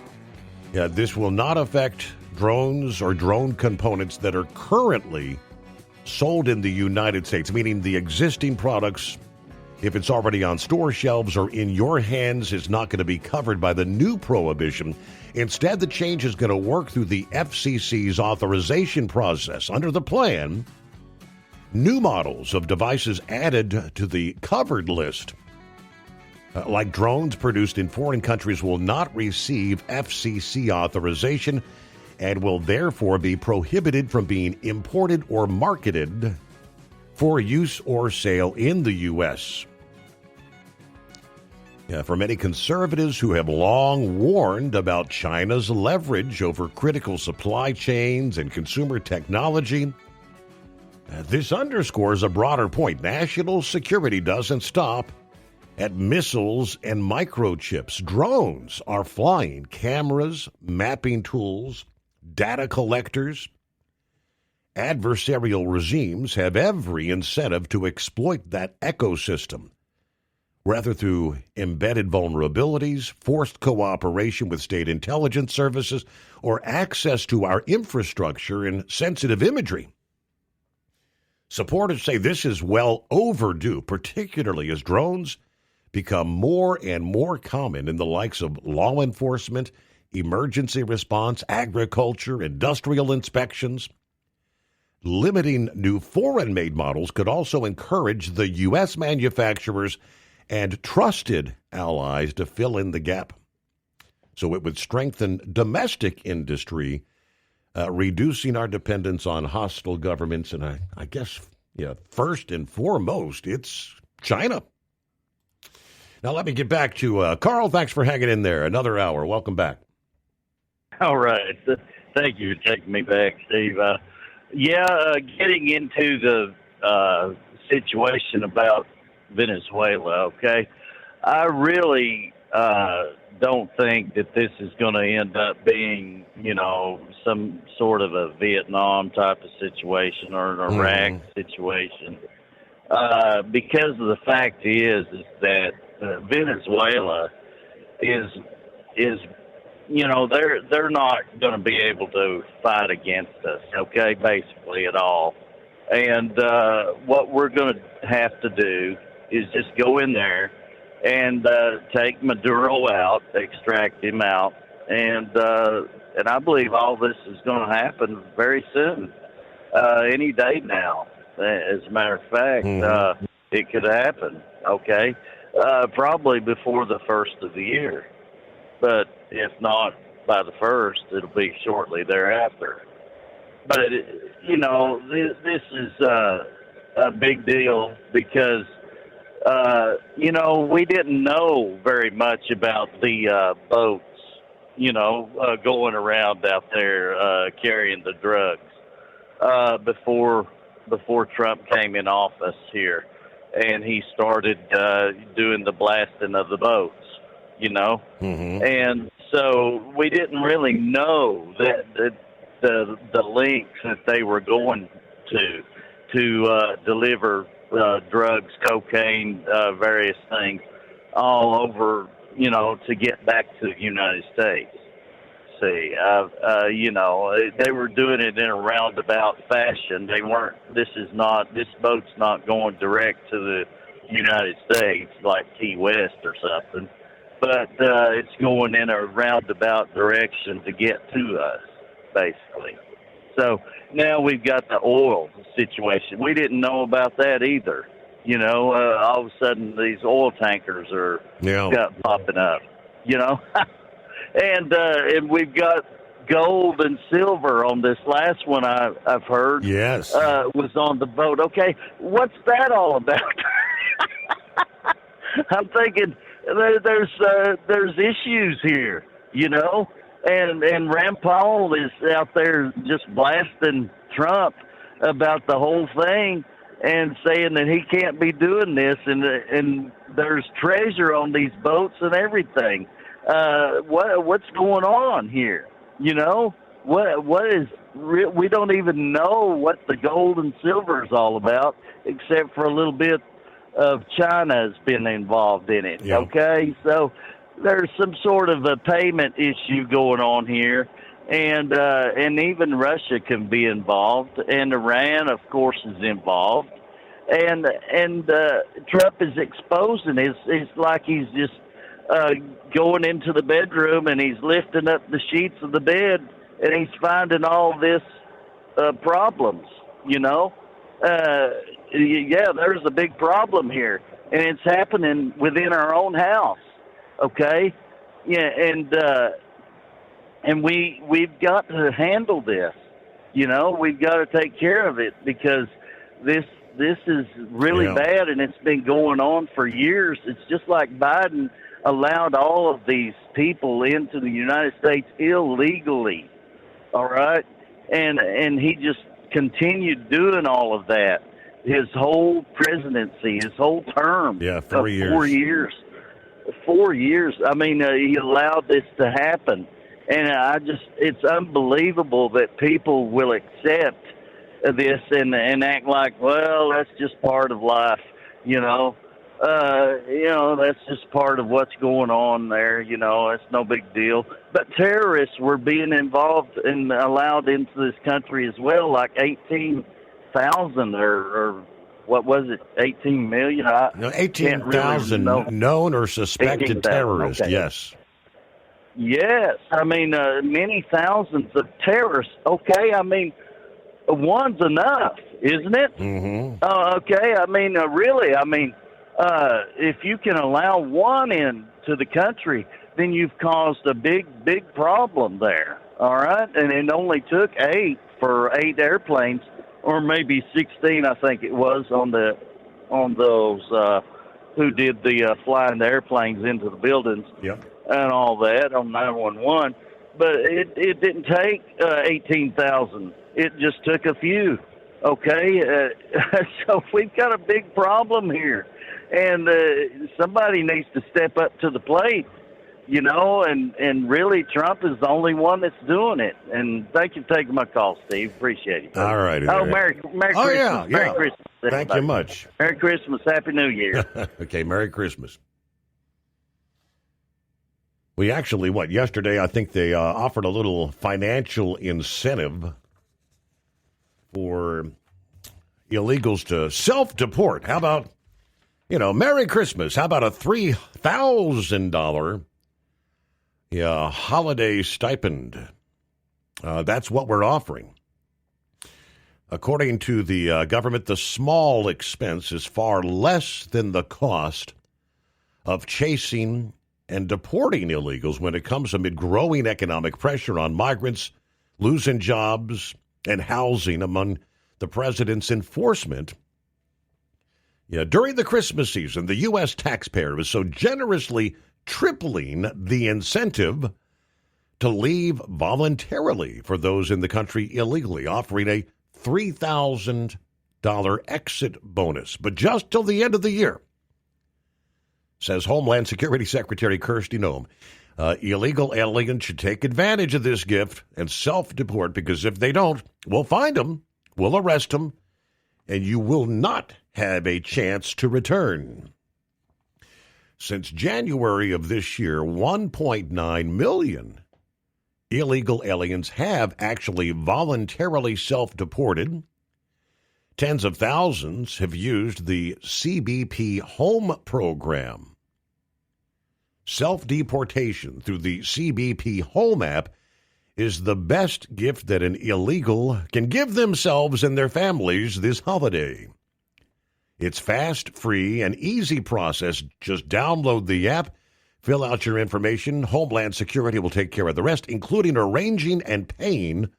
this will not affect drones or drone components that are currently sold in the United States, meaning the existing products, if it's already on store shelves or in your hands, is not going to be covered by the new prohibition. Instead, the change is going to work through the FCC's authorization process. Under the plan, new models of devices added to the covered list, like drones produced in foreign countries, will not receive FCC authorization and will therefore be prohibited from being imported or marketed for use or sale in the U.S. For many conservatives who have long warned about China's leverage over critical supply chains and consumer technology, this underscores a broader point. National security doesn't stop at missiles and microchips. Drones are flying cameras, mapping tools, data collectors. Adversarial regimes have every incentive to exploit that ecosystem, whether through embedded vulnerabilities, forced cooperation with state intelligence services, or access to our infrastructure and sensitive imagery. Supporters say this is well overdue, particularly as drones become more and more common in the likes of law enforcement, emergency response, agriculture, industrial inspections. Limiting new foreign-made models could also encourage the U.S. manufacturers and trusted allies to fill in the gap. So it would strengthen domestic industry, reducing our dependence on hostile governments. And I guess, first and foremost, it's China. Now, let me get back to Carl. Thanks for hanging in there. Another hour. Welcome back.
All right. Thank you for taking me back, Steve. Getting into the situation about Venezuela, okay? I really don't think that this is going to end up being, some sort of a Vietnam type of situation or an Iraq situation. Because of the fact is that Venezuela is they're not going to be able to fight against us, okay, basically at all. And what we're going to have to do is just go in there and take Maduro out, extract him out, and I believe all this is going to happen very soon, any day now. As a matter of fact, it could happen, okay, probably before the first of the year. But if not by the first, it'll be shortly thereafter. But, this is a big deal because, we didn't know very much about the boats, going around out there carrying the drugs before Trump came in office here. And he started doing the blasting of the boats. And so we didn't really know that the links that they were going to deliver drugs, cocaine, various things all over, to get back to the United States. See, they were doing it in a roundabout fashion. This boat's not going direct to the United States like Key West or something. But it's going in a roundabout direction to get to us, basically. So now we've got the oil situation. We didn't know about that either. All of a sudden these oil tankers are popping up, and we've got gold and silver on this last one I've heard.
Yes.
Was on the boat. Okay, what's that all about? I'm thinking there's issues here, and Rand Paul is out there just blasting Trump about the whole thing and saying that he can't be doing this, and there's treasure on these boats and everything. What's going on here? What is we don't even know what the gold and silver is all about, except for a little bit of China has been involved in it.
Yeah.
Okay, so there's some sort of a payment issue going on here, and even Russia can be involved, and Iran, of course, is involved, and Trump is exposing. It's like he's just going into the bedroom and he's lifting up the sheets of the bed and he's finding all this problems. There's a big problem here, and it's happening within our own house. Okay, and we've got to handle this. We've got to take care of it because this is really bad, and it's been going on for years. It's just like Biden allowed all of these people into the United States illegally. All right, and he just continued doing all of that. His whole presidency, his whole term.
Yeah, 4 years.
4 years. 4 years. I mean, he allowed this to happen. And it's unbelievable that people will accept this and act like, well, that's just part of life, that's just part of what's going on there, it's no big deal. But terrorists were being involved and allowed into this country as well, like 18,000 or what was it, 18 million?
18,000 known or suspected terrorists,
okay.
Yes.
Yes, I mean, many thousands of terrorists. Okay, I mean, one's enough, isn't it?
Mm-hmm.
Okay, I mean, really, I mean, if you can allow one into the country, then you've caused a big problem there, all right? And it only took 8 airplanes, or maybe 16, I think it was, on those who did the flying the airplanes into the buildings.
Yep.
And all that on 911. but it didn't take 18,000. It just took a few. Okay, so we've got a big problem here, and somebody needs to step up to the plate, and really Trump is the only one that's doing it. And thank you for taking my call, Steve. Appreciate it.
All righty.
Oh, Merry Christmas.
Yeah.
Merry Christmas.
Thank you much.
Merry Christmas. Happy New Year.
Okay, Merry Christmas. We actually, yesterday I think they offered a little financial incentive for illegals to self-deport. How about, Merry Christmas. How about a $3,000 holiday stipend? That's what we're offering. According to the government, the small expense is far less than the cost of chasing and deporting illegals when it comes amid growing economic pressure on migrants, losing jobs and housing among the president's enforcement. During the Christmas season, the U.S. taxpayer is so generously tripling the incentive to leave voluntarily for those in the country illegally, offering a $3,000 exit bonus, but just till the end of the year, says Homeland Security Secretary Kristi Noem. Illegal aliens should take advantage of this gift and self-deport, because if they don't, we'll find them, we'll arrest them, and you will not have a chance to return. Since January of this year, 1.9 million illegal aliens have actually voluntarily self-deported. Tens of thousands have used the CBP Home program. Self-deportation through the CBP Home app is the best gift that an illegal can give themselves and their families this holiday. It's fast, free, and easy process. Just download the app, fill out your information. Homeland Security will take care of the rest, including arranging and paying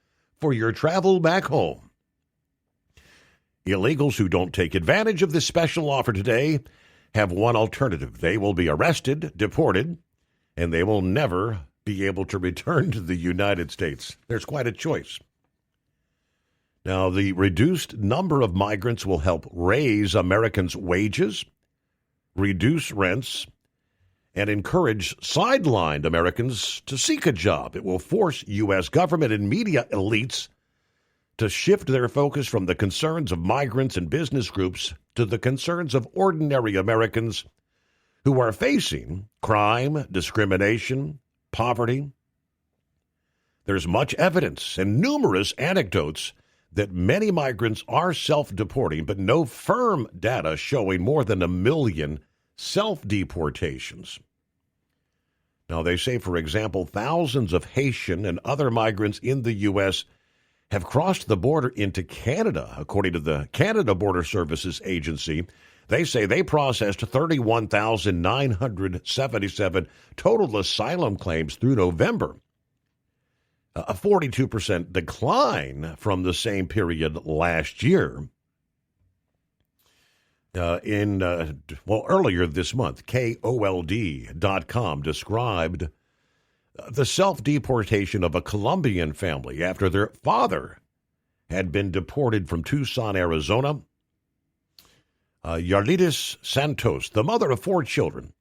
for your travel back home. Illegals who don't take advantage of this special offer today have one alternative. They will be arrested, deported, and they will never be able to return to the United States. There's quite a choice. Now, the reduced number of migrants will help raise Americans' wages, reduce rents, and encourage sidelined Americans to seek a job. It will force U.S. government and media elites to shift their focus from the concerns of migrants and business groups to the concerns of ordinary Americans who are facing crime, discrimination, poverty. There's much evidence and numerous anecdotes that many migrants are self-deporting, but no firm data showing more than 1 million self-deportations. Now, they say, for example, thousands of Haitian and other migrants in the U.S. have crossed the border into Canada. According to the Canada Border Services Agency, they say they processed 31,977 total asylum claims through November, a 42% decline from the same period last year. Earlier this month, KOLD.com described the self-deportation of a Colombian family after their father had been deported from Tucson, Arizona. Yarlides Santos, the mother of 4 children,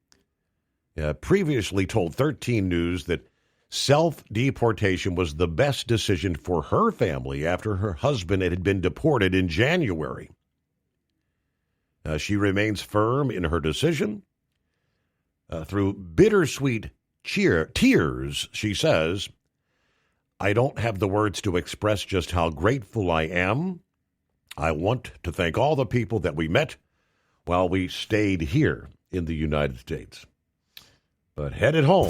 previously told 13 News that self-deportation was the best decision for her family after her husband had been deported in January. She remains firm in her decision. Through bittersweet tears, she says, "I don't have the words to express just how grateful I am. I want to thank all the people that we met while we stayed here in the United States." But headed home.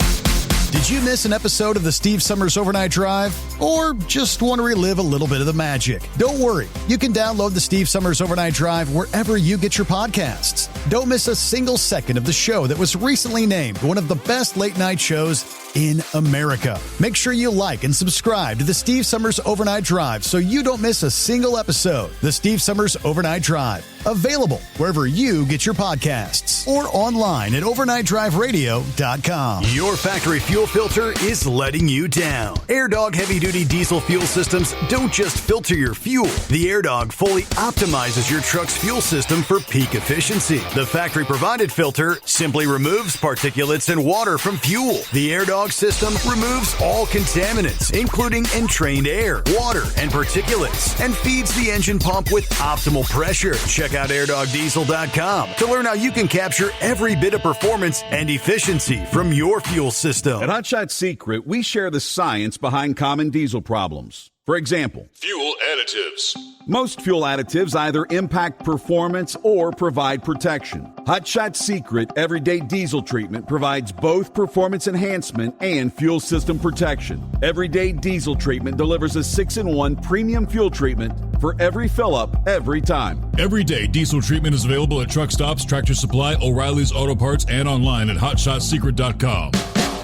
Did you miss an episode of the Steve Summers Overnight Drive? Or just want to relive a little bit of the magic? Don't worry. You can download the Steve Summers Overnight Drive wherever you get your podcasts. Don't miss a single second of the show that was recently named one of the best late-night shows in America. Make sure you like and subscribe to the Steve Summers Overnight Drive so you don't miss a single episode. The Steve Summers Overnight Drive. Available wherever you get your podcasts or online at overnighttdriveradio.com.
Your factory fuel filter is letting you down. AirDog heavy-duty diesel fuel systems don't just filter your fuel. The AirDog fully optimizes your truck's fuel system for peak efficiency. The factory-provided filter simply removes particulates and water from fuel. The AirDog system removes all contaminants, including entrained air, water, and particulates, and feeds the engine pump with optimal pressure. Check out airdogdiesel.com to learn how you can capture every bit of performance and efficiency from your fuel system.
At Hot Shot Secret, we share the science behind common diesel problems. For example,
fuel additives.
Most fuel additives either impact performance or provide protection. Hot Shot Secret Everyday Diesel Treatment provides both performance enhancement and fuel system protection. Everyday Diesel Treatment delivers a 6-in-1 premium fuel treatment for every fill-up, every time.
Everyday Diesel Treatment is available at truck stops, Tractor Supply, O'Reilly's Auto Parts, and online at hotshotsecret.com.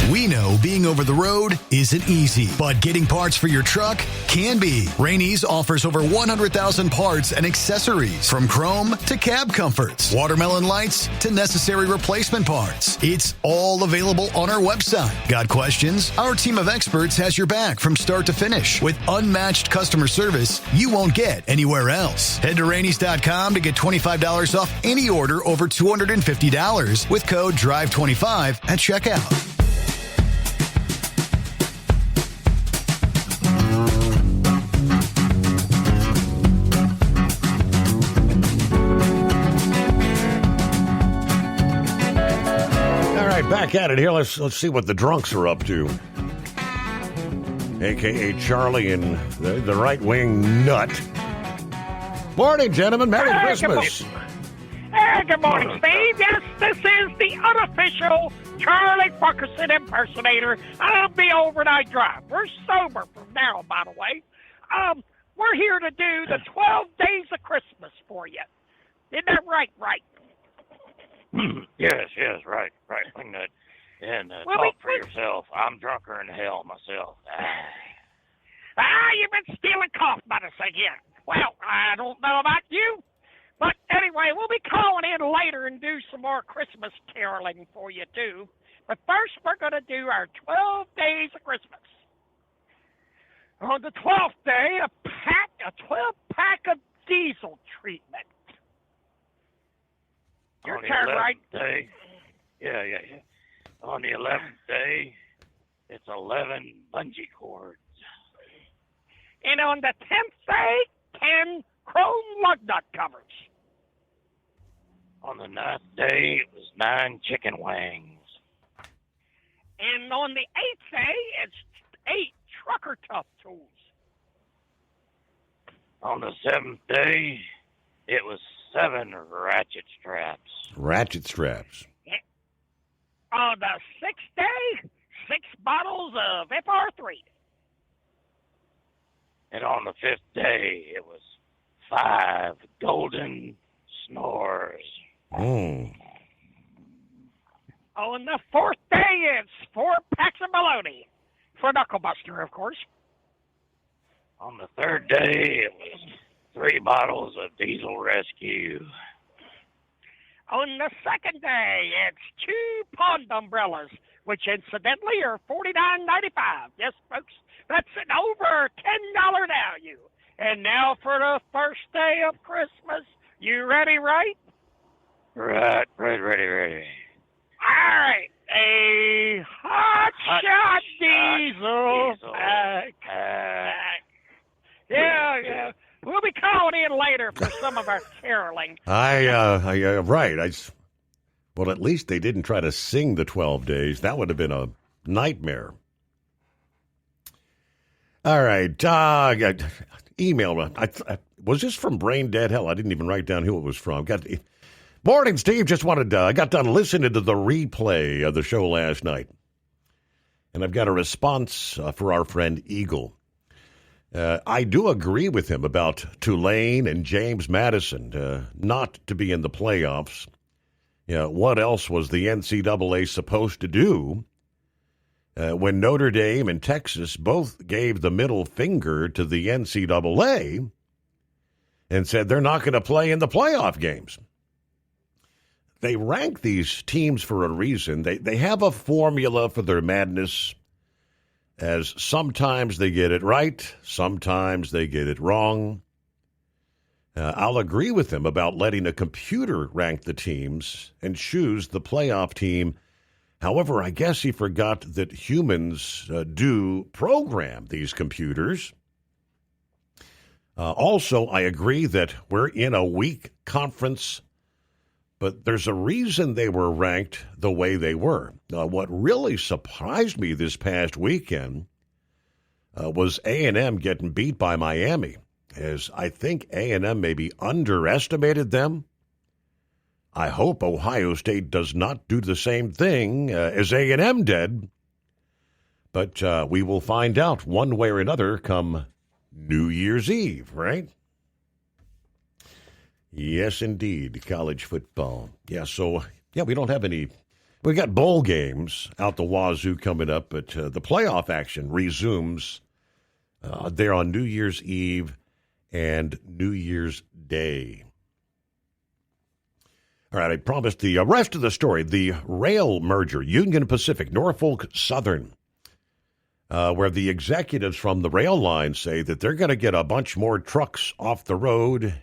We know being over the road isn't easy, but getting parts for your truck can be. Rainey's offers over 100,000 parts and accessories, from chrome to cab comforts, watermelon lights to necessary replacement parts. It's all available on our website. Got questions? Our team of experts has your back from start to finish with unmatched customer service you won't get anywhere else. Head to Rainey's.com to get $25 off any order over $250 with code DRIVE25 at checkout.
Back at it here. Let's see what the drunks are up to. A.K.A. Charlie and the right-wing nut. Morning, gentlemen. Merry Christmas.
Good morning, Steve. Yes, this is the unofficial Charlie Fuckerson impersonator of the Overnight Drive. We're sober from now, by the way. We're here to do the 12 days of Christmas for you. Isn't that right?
Yes, right. And talk for yourself. I'm drunker than hell myself.
You've been stealing cough medicine again. Well, I don't know about you, but anyway, we'll be calling in later and do some more Christmas caroling for you, too. But first, we're going to do our 12 days of Christmas. On the 12th day, a 12-pack of diesel treatment. Your turn, right?
Day, yeah. On the 11th day, it's 11 bungee cords.
And on the 10th day, 10 chrome lug nut covers.
On the 9th day, it was 9 chicken wings.
And on the 8th day, it's 8 trucker tough tools.
On the 7th day, it was 7 ratchet straps.
Ratchet straps.
On the 6th day, 6 bottles of FR3.
And on the 5th day, it was 5 golden snores.
On the 4th day, it's 4 packs of bologna. For Knucklebuster, of course.
On the 3rd day, it was 3 bottles of Diesel Rescue.
On the 2nd day, it's 2 pond umbrellas, which incidentally are $49.95. Yes, folks, that's an over $10 value. And now for the first day of Christmas. You ready, right?
Right.
All right. A hot shot diesel pack. Yeah. We'll be calling in later for some of our caroling.
Right. Well, at least they didn't try to sing the 12 days. That would have been a nightmare. All right. Email. Was this from Brain Dead? Hell, I didn't even write down who it was from. Morning, Steve. Just wanted I got done listening to the replay of the show last night. And I've got a response for our friend Eagle. I do agree with him about Tulane and James Madison not to be in the playoffs. What else was the NCAA supposed to do when Notre Dame and Texas both gave the middle finger to the NCAA and said they're not going to play in the playoff games. They rank these teams for a reason. They have a formula for their madness, as sometimes they get it right, sometimes they get it wrong. I'll agree with him about letting a computer rank the teams and choose the playoff team. However, I guess he forgot that humans do program these computers. Also, I agree that we're in a weak conference, but there's a reason they were ranked the way they were. What really surprised me this past weekend was A&M getting beat by Miami, as I think A&M maybe underestimated them. I hope Ohio State does not do the same thing as A&M did, but we will find out one way or another come New Year's Eve, right? Yes, indeed, college football. We don't have any. We got bowl games out the wazoo coming up, but the playoff action resumes there on New Year's Eve and New Year's Day. All right, I promised the rest of the story, the rail merger, Union Pacific, Norfolk Southern, where the executives from the rail line say that they're going to get a bunch more trucks off the road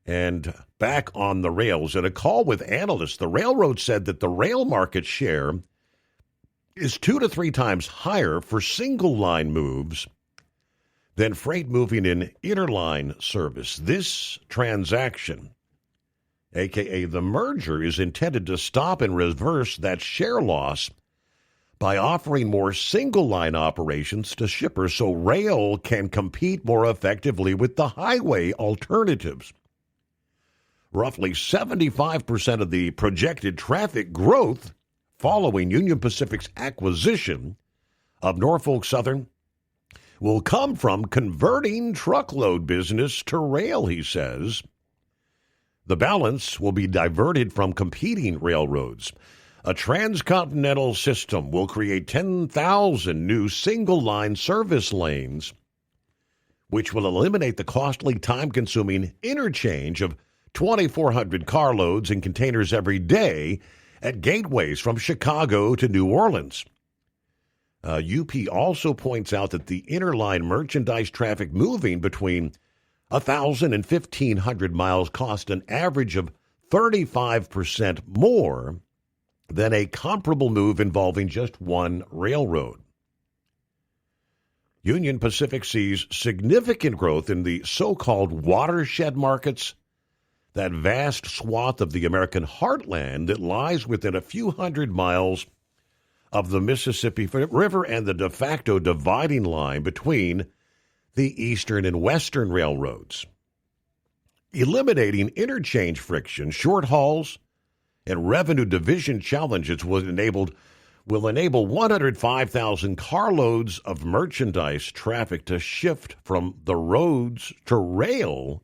and back on the rails. In a call with analysts, the railroad said that the rail market share is 2 to 3 times higher for single-line moves than freight moving in interline service. This transaction, a.k.a. the merger, is intended to stop and reverse that share loss by offering more single-line operations to shippers so rail can compete more effectively with the highway alternatives. Roughly 75% of the projected traffic growth following Union Pacific's acquisition of Norfolk Southern will come from converting truckload business to rail, he says. The balance will be diverted from competing railroads. A transcontinental system will create 10,000 new single-line service lanes, which will eliminate the costly, time-consuming interchange of 2,400 carloads and containers every day at gateways from Chicago to New Orleans. UP also points out that the interline merchandise traffic moving between 1,000 and 1,500 miles cost an average of 35% more than a comparable move involving just one railroad. Union Pacific sees significant growth in the so-called watershed markets, that vast swath of the American heartland that lies within a few hundred miles of the Mississippi River and the de facto dividing line between the eastern and western railroads. Eliminating interchange friction, short hauls, and revenue division challenges will enable 105,000 carloads of merchandise traffic to shift from the roads to rail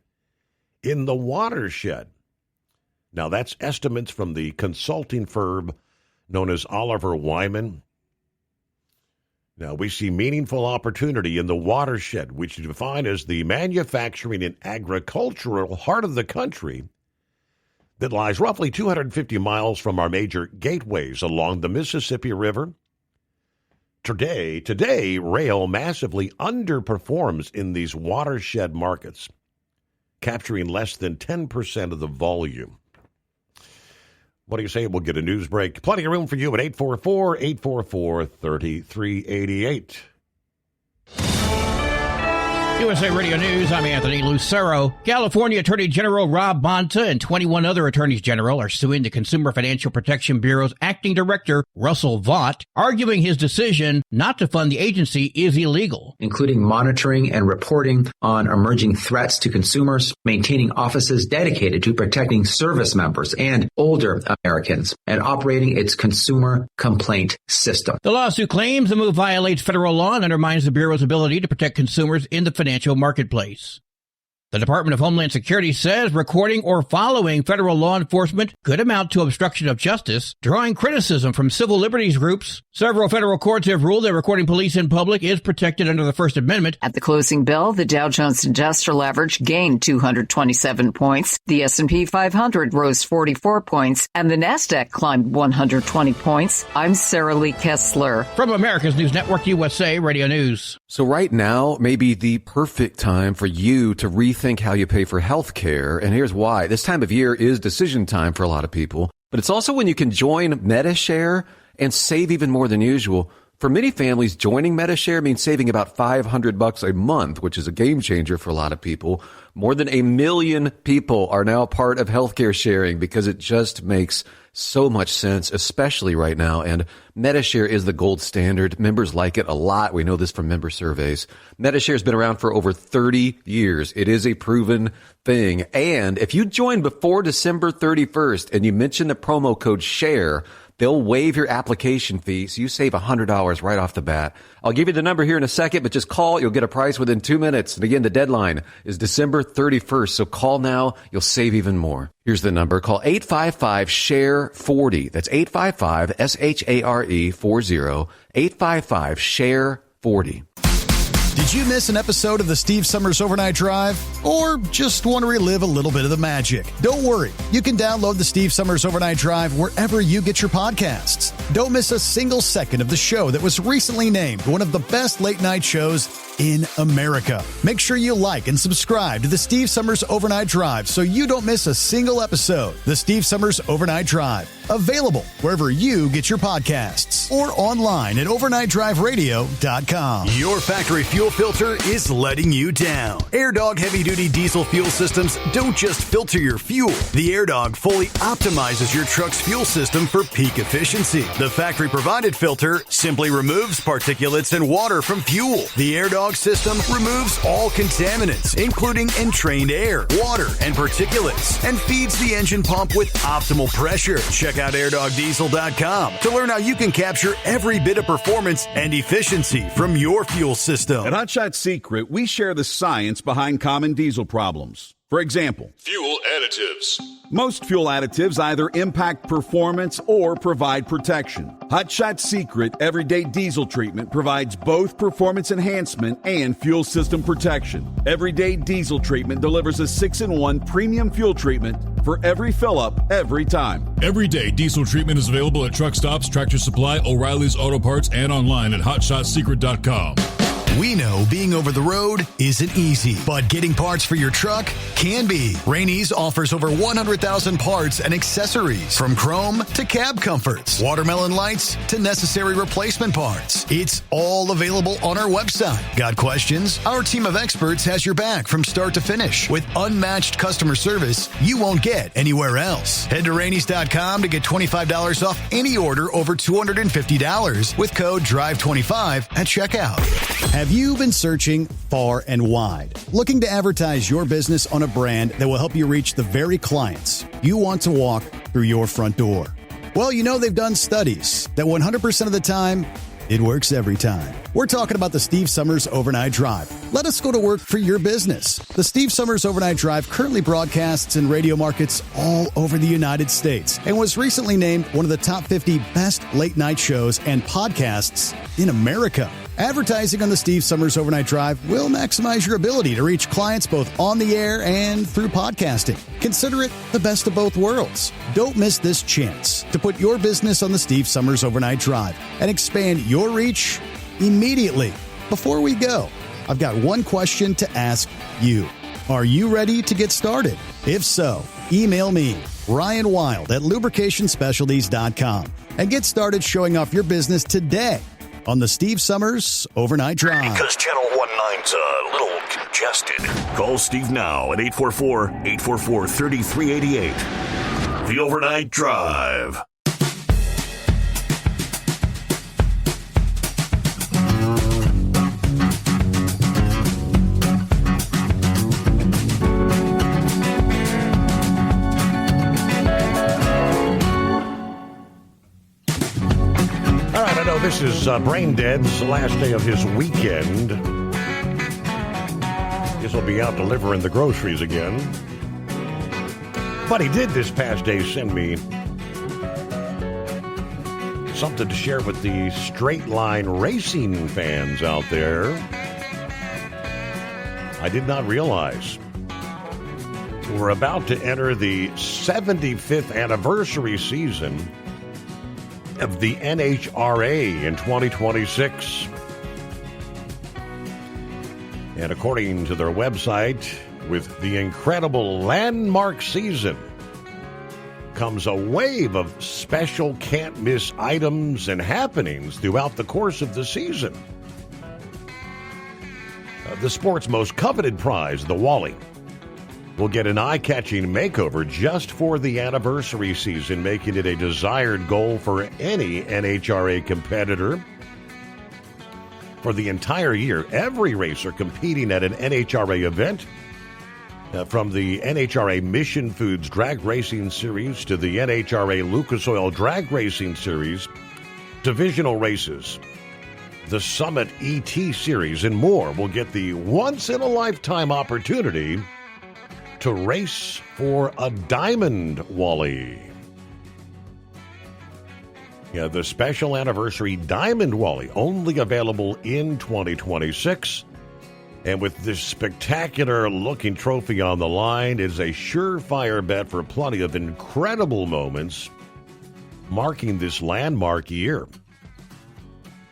in the watershed. Now, that's estimates from the consulting firm known as Oliver Wyman. Now, we see meaningful opportunity in the watershed, which is defined as the manufacturing and agricultural heart of the country that lies roughly 250 miles from our major gateways along the Mississippi River. Today, rail massively underperforms in these watershed markets, capturing less than 10% of the volume. What do you say? We'll get a news break. Plenty of room for you at 844-844-3388.
USA Radio News, I'm Anthony Lucero. California Attorney General Rob Bonta and 21 other attorneys general are suing the Consumer Financial Protection Bureau's acting director, Russell Vought, arguing his decision not to fund the agency is illegal.
Including monitoring and reporting on emerging threats to consumers, maintaining offices dedicated to protecting service members and older Americans, and operating its consumer complaint system.
The lawsuit claims the move violates federal law and undermines the Bureau's ability to protect consumers in the financial marketplace. The Department of Homeland Security says recording or following federal law enforcement could amount to obstruction of justice, drawing criticism from civil liberties groups. Several federal courts have ruled that recording police in public is protected under the First Amendment.
At the closing bell, the Dow Jones Industrial Average gained 227 points, the S&P 500 rose 44 points, and the Nasdaq climbed 120 points. I'm Sarah Lee Kessler.
From America's News Network, USA Radio News.
So right now may be the perfect time for you to rethink how you pay for health care. And here's why. This time of year is decision time for a lot of people, but it's also when you can join Medi-Share and save even more than usual. For many families, joining Medi-Share means saving about $500 a month, which is a game changer for a lot of people. More than 1 million people are now part of healthcare sharing because it just makes so much sense, especially right now. And Medi-Share is the gold standard. Members like it a lot. We know this from member surveys. Medi-Share has been around for over 30 years. It is a proven thing. And if you join before December 31st and you mention the promo code SHARE, they'll waive your application fee, so you save $100 right off the bat. I'll give you the number here in a second, but just call. You'll get a price within 2 minutes. And again, the deadline is December 31st, so call now. You'll save even more. Here's the number. Call 855-SHARE-40. That's 855-SHARE-40. 855-SHARE-40.
Did you miss an episode of the Steve Summers Overnight Drive? Or just want to relive a little bit of the magic? Don't worry. You can download the Steve Summers Overnight Drive wherever you get your podcasts. Don't miss a single second of the show that was recently named one of the best late night shows in America. Make sure you like and subscribe to the Steve Summers Overnight Drive so you don't miss a single episode. The Steve Summers Overnight Drive. Available wherever you get your podcasts or online at overnightdriveradio.com.
Your factory fuel filter is letting you down. AirDog heavy-duty diesel fuel systems don't just filter your fuel. The AirDog fully optimizes your truck's fuel system for peak efficiency. The factory-provided filter simply removes particulates and water from fuel. The AirDog system removes all contaminants, including entrained air, water, and particulates, and feeds the engine pump with optimal pressure. Check out airdogdiesel.com to learn how you can capture every bit of performance and efficiency from your fuel system.
At Hot Shot Secret, we share the science behind common diesel problems. For example,
fuel additives.
Most fuel additives either impact performance or provide protection. Hot Shot Secret Everyday Diesel Treatment provides both performance enhancement and fuel system protection. Everyday Diesel Treatment delivers a 6-in-1 premium fuel treatment for every fill-up, every time.
Everyday Diesel Treatment is available at truck stops, Tractor Supply, O'Reilly's Auto Parts, and online at HotShotSecret.com.
We know being over the road isn't easy, but getting parts for your truck can be. Rainey's offers over 100,000 parts and accessories, from chrome to cab comforts, watermelon lights to necessary replacement parts. It's all available on our website. Got questions? Our team of experts has your back from start to finish with unmatched customer service you won't get anywhere else. Head to Rainey's.com to get $25 off any order over $250 with code DRIVE25 at checkout. Have you been searching far and wide, looking to advertise your business on a brand that will help you reach the very clients you want to walk through your front door? Well, you know they've done studies that 100% of the time, it works every time. We're talking about the Steve Summers Overnight Drive. Let us go to work for your business. The Steve Summers Overnight Drive currently broadcasts in radio markets all over the United States and was recently named one of the top 50 best late night shows and podcasts in America. Advertising on the Steve Summers Overnight Drive will maximize your ability to reach clients both on the air and through podcasting. Consider it the best of both worlds. Don't miss this chance to put your business on the Steve Summers Overnight Drive and expand your reach immediately. Before we go, I've got one question to ask you. Are you ready to get started? If so, email me, Ryan Wild at lubricationspecialties.com, and get started showing off your business today on the Steve Summers Overnight Drive.
Because Channel 19's a little congested. Call Steve now at 844-844-3388. The Overnight Drive.
This is Brain Dead's last day of his weekend. Guess he'll be out delivering the groceries again. But he did this past day send me something to share with the straight line racing fans out there. I did not realize we're about to enter the 75th anniversary season of the NHRA in 2026. And according to their website, with the incredible landmark season comes a wave of special can't-miss items and happenings throughout the course of the season. The sport's most coveted prize, the Wally, will get an eye-catching makeover just for the anniversary season, making it a desired goal for any NHRA competitor. For the entire year, every racer competing at an NHRA event, from the NHRA Mission Foods Drag Racing Series to the NHRA Lucas Oil Drag Racing Series, divisional races, the Summit ET Series, and more, will get the once-in-a-lifetime opportunity to race for a Diamond Wally. Yeah, the special anniversary Diamond Wally, only available in 2026. And with this spectacular-looking trophy on the line, it's a surefire bet for plenty of incredible moments marking this landmark year.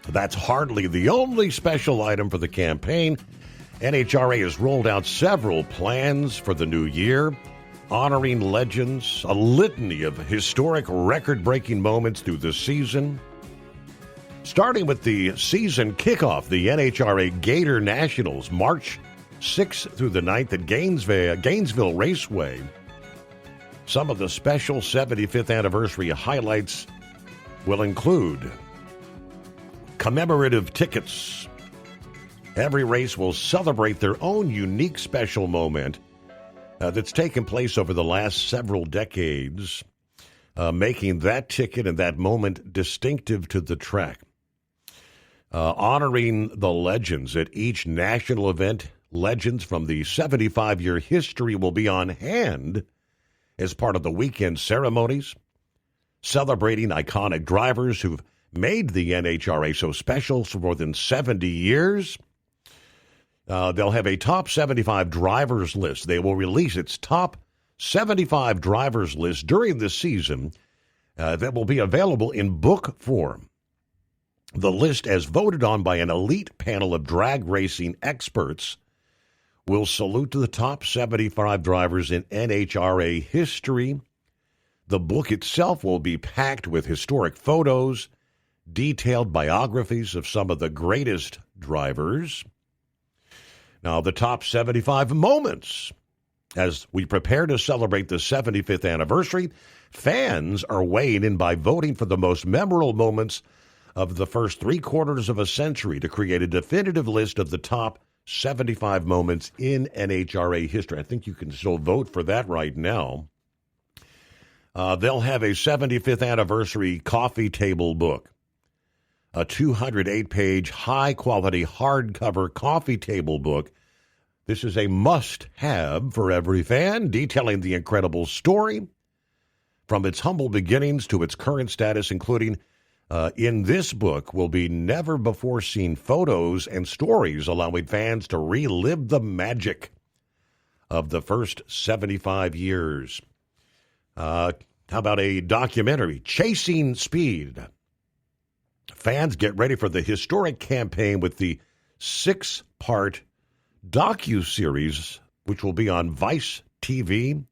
That's hardly the only special item for the campaign. NHRA has rolled out several plans for the new year, honoring legends, a litany of historic record-breaking moments through the season. Starting with the season kickoff, the NHRA Gator Nationals, March 6th through the 9th at Gainesville Raceway. Some of the special 75th anniversary highlights will include commemorative tickets. Every race will celebrate their own unique special moment that's taken place over the last several decades, making that ticket and that moment distinctive to the track. Honoring the legends at each national event, legends from the 75-year history will be on hand as part of the weekend ceremonies, celebrating iconic drivers who've made the NHRA so special for more than 70 years. They'll have a top 75 drivers list. They will release its top 75 drivers list during this season that will be available in book form. The list, as voted on by an elite panel of drag racing experts, will salute to the top 75 drivers in NHRA history. The book itself will be packed with historic photos, detailed biographies of some of the greatest drivers. Now, the top 75 moments. As we prepare to celebrate the 75th anniversary, fans are weighing in by voting for the most memorable moments of the first 3/4 of a century to create a definitive list of the top 75 moments in NHRA history. I think you can still vote for that right now. They'll have a 75th anniversary coffee table book, a 208-page, high-quality hardcover coffee table book. This is a must-have for every fan, detailing the incredible story from its humble beginnings to its current status, including in this book will be never-before-seen photos and stories allowing fans to relive the magic of the first 75 years. How about a documentary, Chasing Speed? Fans get ready for the historic campaign with the 6-part docuseries, which will be on Vice TV.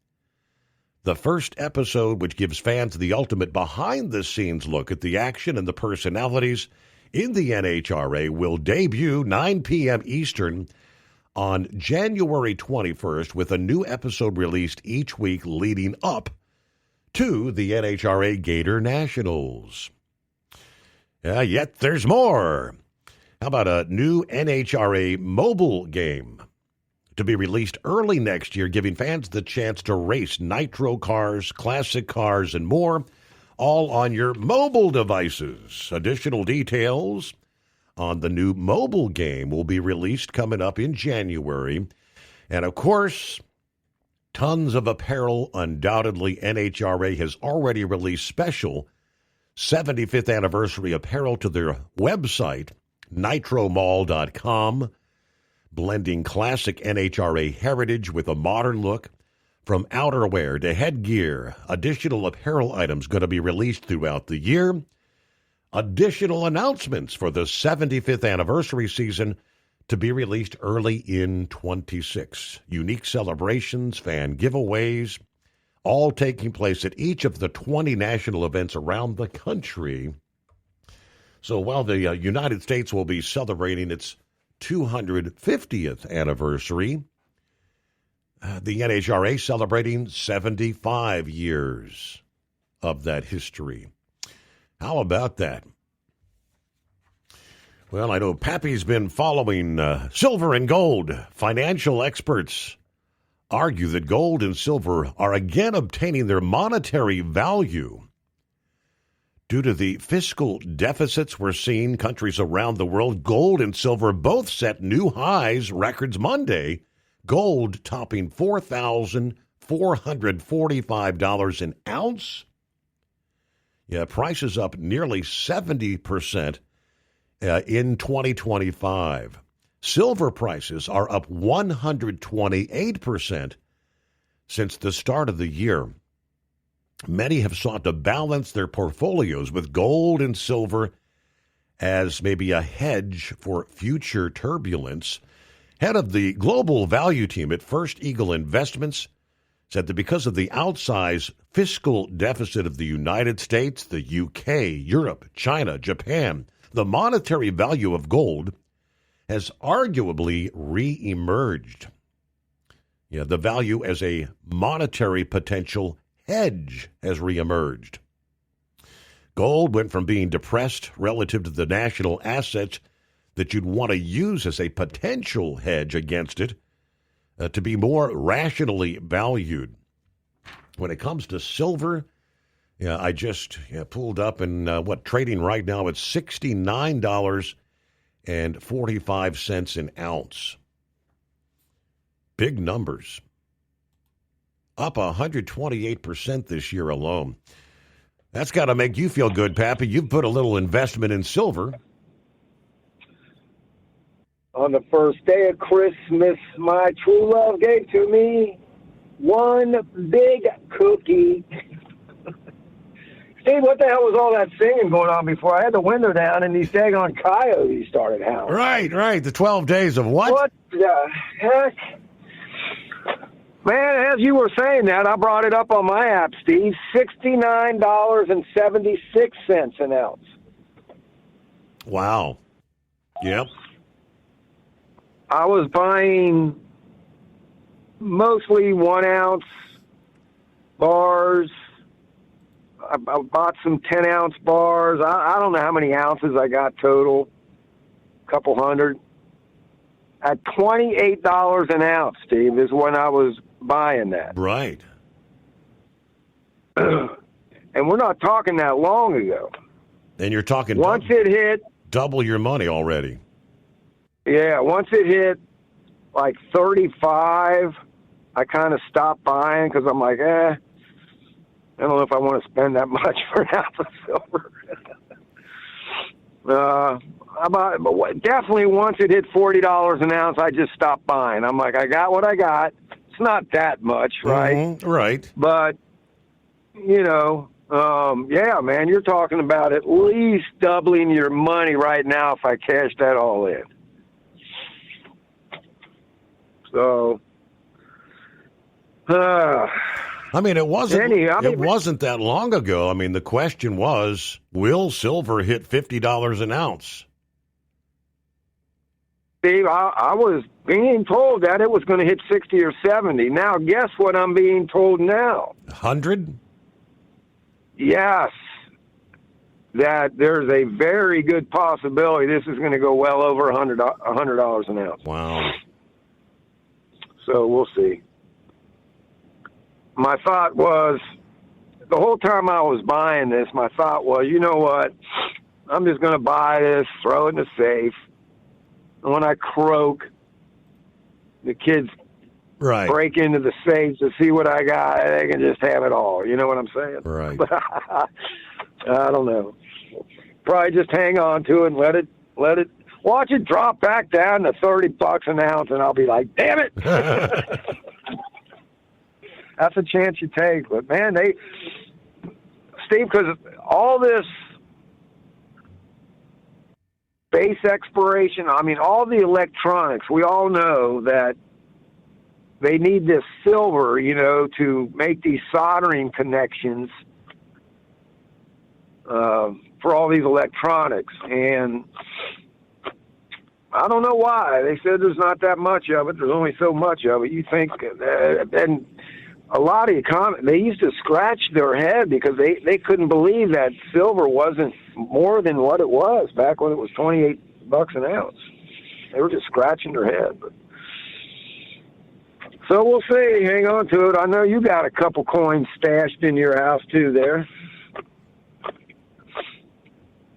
The first episode, which gives fans the ultimate behind-the-scenes look at the action and the personalities in the NHRA, will debut 9 p.m. Eastern on January 21st, with a new episode released each week leading up to the NHRA Gator Nationals. Yet there's more. How about a new NHRA mobile game to be released early next year, giving fans the chance to race nitro cars, classic cars, and more, all on your mobile devices. Additional details on the new mobile game will be released coming up in January. And, of course, tons of apparel. Undoubtedly, NHRA has already released special 75th anniversary apparel to their website, nitromall.com, blending classic NHRA heritage with a modern look. From outerwear to headgear, additional apparel items going to be released throughout the year. Additional announcements for the 75th anniversary season to be released early in 26. Unique celebrations, fan giveaways, all taking place at each of the 20 national events around the country. So while the United States will be celebrating its 250th anniversary, the NHRA celebrating 75 years of that history. How about that? Well, I know Pappy's been following silver and gold. Financial experts argue that gold and silver are again obtaining their monetary value due to the fiscal deficits we're seeing. Countries around the world, gold and silver both set new highs, records Monday. Gold topping $4,445 an ounce. Yeah, prices up nearly 70% in 2025. Silver prices are up 128% since the start of the year. Many have sought to balance their portfolios with gold and silver as maybe a hedge for future turbulence. Head of the global value team at First Eagle Investments said that because of the outsized fiscal deficit of the United States, the UK, Europe, China, Japan, the monetary value of gold has arguably re-emerged. Yeah, the value as a monetary potential hedge has re-emerged. Gold went from being depressed relative to the national assets that you'd want to use as a potential hedge against it to be more rationally valued. When it comes to silver, I just pulled up and trading right now at $69.45 an ounce. Big numbers. Up 128% this year alone. That's got to make you feel good, Pappy. You've put a little investment in silver.
On the first day of Christmas, my true love gave to me one big cookie. Steve, what the hell was all that singing going on before? I had the window down and these daggone coyotes started howling.
Right. The 12 days of what?
What the heck? Man, as you were saying that, I brought it up on my app, Steve. $69.76 an ounce.
Wow. Yep.
I was buying mostly 1 ounce bars. I bought some 10 ounce bars. I don't know how many ounces I got total. A couple hundred. At $28 an ounce, Steve, is when I was buying that.
Right.
And we're not talking that long ago.
And you're talking
once it hit
double your money already.
Yeah, once it hit like 35, I kind of stopped buying because I'm like, I don't know if I want to spend that much for an ounce of silver. Definitely once it hit $40 an ounce, I just stopped buying. I'm like, I got what I got. It's not that much, right?
Mm-hmm, right.
But, yeah, man, you're talking about at least doubling your money right now if I cash that all in. So,
it wasn't that long ago. I mean, the question was, will silver hit $50 an ounce?
Steve, I was being told that it was going to hit 60 or 70. Now, guess what I'm being told now?
100?
Yes. That there's a very good possibility this is going to go well over $100 an ounce.
Wow.
So we'll see. My thought was, the whole time I was buying this, my thought was, you know what? I'm just going to buy this, throw it in the safe. And when I croak, the kids
Right.
break into the safe to see what I got. They can just have it all. You know what I'm saying?
Right.
I don't know. Probably just hang on to it and let it, watch it drop back down to $30 an ounce, and I'll be like, damn it. That's a chance you take. But, man, Steve, because all this base exploration, I mean, all the electronics, we all know that they need this silver, to make these soldering connections for all these electronics. And I don't know why. They said there's not that much of it. There's only so much of it. You think, and a lot of economists, they used to scratch their head because they couldn't believe that silver wasn't more than what it was back when it was $28 an ounce. They were just scratching their head. But so we'll see. Hang on to it. I know you got a couple coins stashed in your house too there.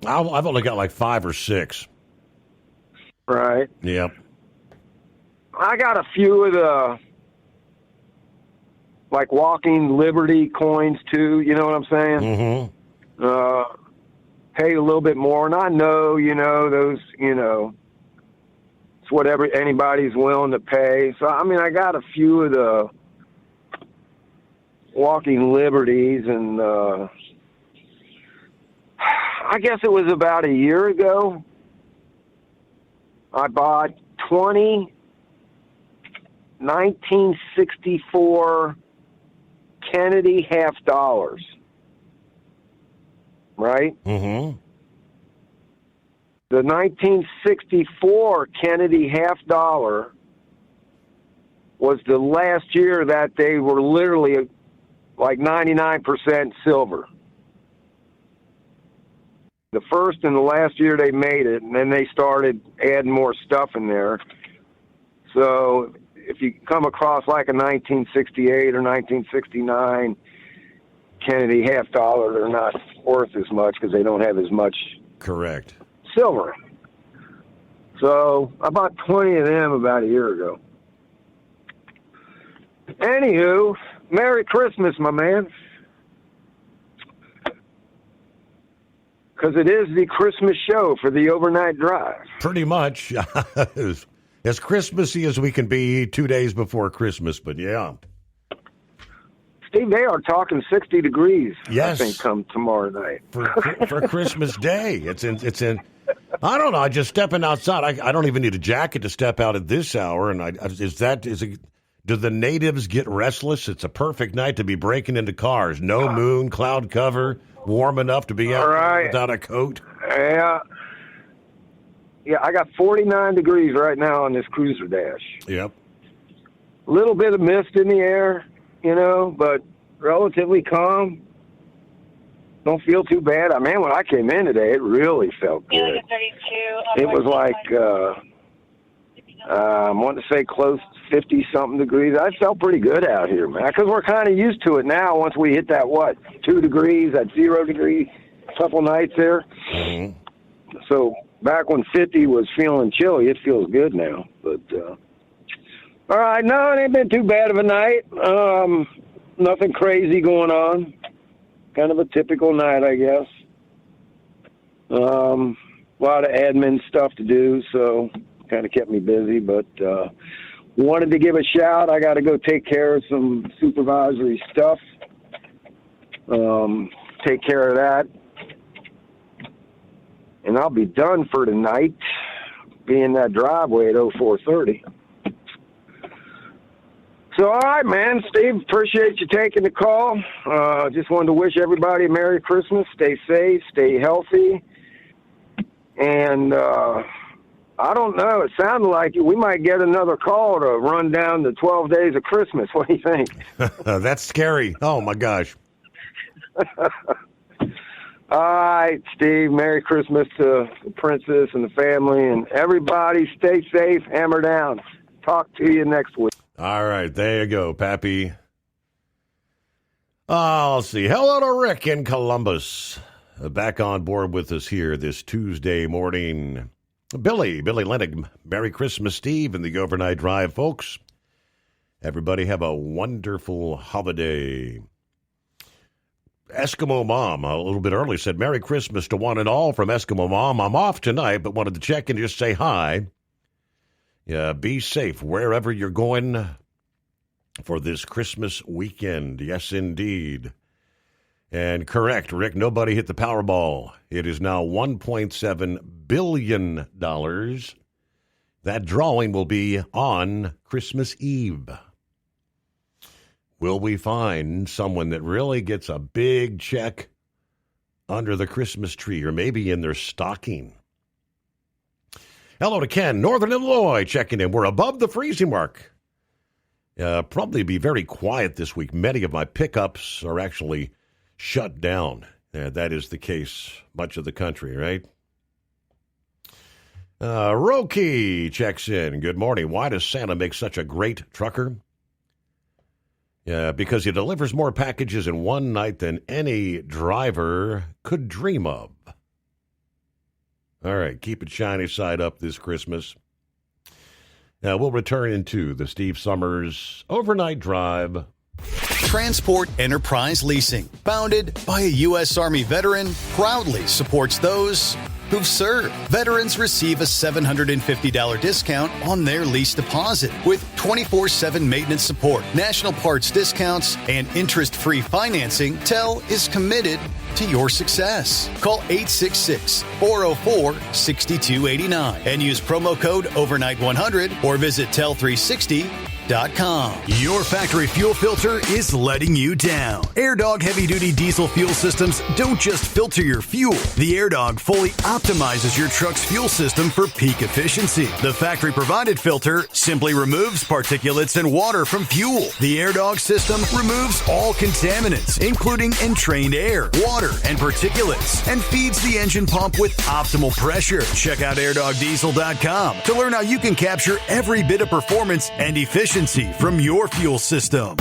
I've only got like 5 or 6.
Right.
Yep.
I got a few of the like Walking Liberty coins too. You know what I'm saying?
Mm-hmm.
Paid a little bit more, and I know, those, it's whatever anybody's willing to pay. So I mean, I got a few of the Walking Liberties, and I guess it was about a year ago. I bought 20 1964 Kennedy half dollars. Right?
Mm-hmm.
The 1964 Kennedy half dollar was the last year that they were literally like 99% silver. The first and the last year they made it, and then they started adding more stuff in there. So if you come across like a 1968 or 1969 Kennedy half dollar, they're not worth as much because they don't have as much
correct
silver. So I bought 20 of them about a year ago. Anywho, Merry Christmas, my man. Because it is the Christmas show for the Overnight Drive.
Pretty much. As Christmassy as we can be 2 days before Christmas, but yeah.
Steve, they are talking 60 degrees,
yes,
I think, come tomorrow night.
For Christmas Day. It's in. I don't know, I just stepping outside. I don't even need a jacket to step out at this hour. And do the natives get restless? It's a perfect night to be breaking into cars. No moon, cloud cover, warm enough to be out without a coat.
Yeah, I got 49 degrees right now on this Cruiser Dash.
Yep.
A little bit of mist in the air, but relatively calm. Don't feel too bad. Man, when I came in today, it really felt good. It was like, I want to say close to 50-something degrees. I felt pretty good out here, man, because we're kind of used to it now once we hit that, 2 degrees, that 0 degree couple nights there.
Mm-hmm.
So back when 50 was feeling chilly, it feels good now. But, all right, no, it ain't been too bad of a night. Nothing crazy going on. Kind of a typical night, I guess. A lot of admin stuff to do, so kind of kept me busy. But wanted to give a shout. I got to go take care of some supervisory stuff. Take care of that. And I'll be done for tonight. Be in that driveway at 04:30. So, all right, man. Steve, appreciate you taking the call. Just wanted to wish everybody a Merry Christmas. Stay safe, stay healthy. And I don't know. It sounded like we might get another call to run down the 12 days of Christmas. What do you think?
That's scary. Oh, my gosh.
All right, Steve. Merry Christmas to the princess and the family. And everybody stay safe. Hammer down. Talk to you next week.
All right, there you go, Pappy. I'll see. Hello to Rick in Columbus. Back on board with us here this Tuesday morning. Billy Lennig, Merry Christmas, Steve, and the Overnight Drive, folks. Everybody have a wonderful holiday. Eskimo Mom, a little bit early, said, Merry Christmas to one and all from Eskimo Mom. I'm off tonight, but wanted to check and just say hi. Yeah, be safe wherever you're going for this Christmas weekend. Yes, indeed. And correct, Rick, nobody hit the Powerball. It is now $1.7 billion. That drawing will be on Christmas Eve. Will we find someone that really gets a big check under the Christmas tree or maybe in their stocking? Hello to Ken, Northern Illinois, checking in. We're above the freezing mark. Probably be very quiet this week. Many of my pickups are actually shut down. That is the case much of the country, right? Roki checks in. Good morning. Why does Santa make such a great trucker? Because he delivers more packages in one night than any driver could dream of. All right, keep it shiny side up this Christmas. Now, we'll return into the Steve Summers Overnight Drive.
Transport Enterprise Leasing, founded by a U.S. Army veteran, proudly supports those who've served. Veterans receive a $750 discount on their lease deposit with 24/7 maintenance support, national parts discounts, and interest-free financing. TEL is committed to your success. Call 866-404-6289 and use promo code OVERNIGHT100 or visit TEL360.com.
Your factory fuel filter is letting you down. AirDog heavy-duty diesel fuel systems don't just filter your fuel. The AirDog fully optimizes your truck's fuel system for peak efficiency. The factory-provided filter simply removes particulates and water from fuel. The AirDog system removes all contaminants, including entrained air, water, and particulates, and feeds the engine pump with optimal pressure. Check out airdogdiesel.com to learn how you can capture every bit of performance and efficiency from your fuel system.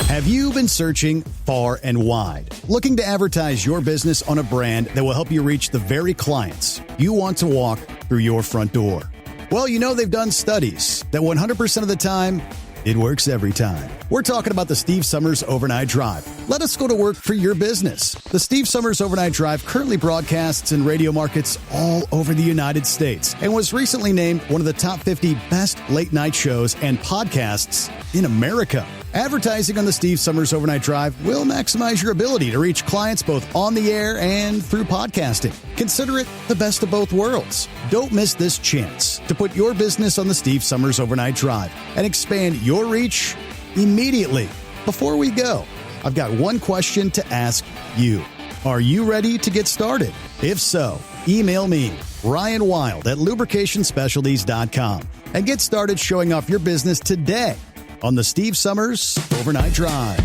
Have you been searching far and wide, looking to advertise your business on a brand that will help you reach the very clients you want to walk through your front door? Well, you know they've done studies that 100% of the time, it works every time. We're talking about the Steve Summers Overnight Drive. Let us go to work for your business. The Steve Summers Overnight Drive currently broadcasts in radio markets all over the United States and was recently named one of the top 50 best late night shows and podcasts in America. Advertising on the Steve Summers Overnight Drive will maximize your ability to reach clients both on the air and through podcasting. Consider it the best of both worlds. Don't miss this chance to put your business on the Steve Summers Overnight Drive and expand your reach immediately. Before we go, I've got one question to ask you. Are you ready to get started? If so, email me, Ryan Wild at lubricationspecialties.com, and get started showing off your business today on the Steve Summers Overnight Drive.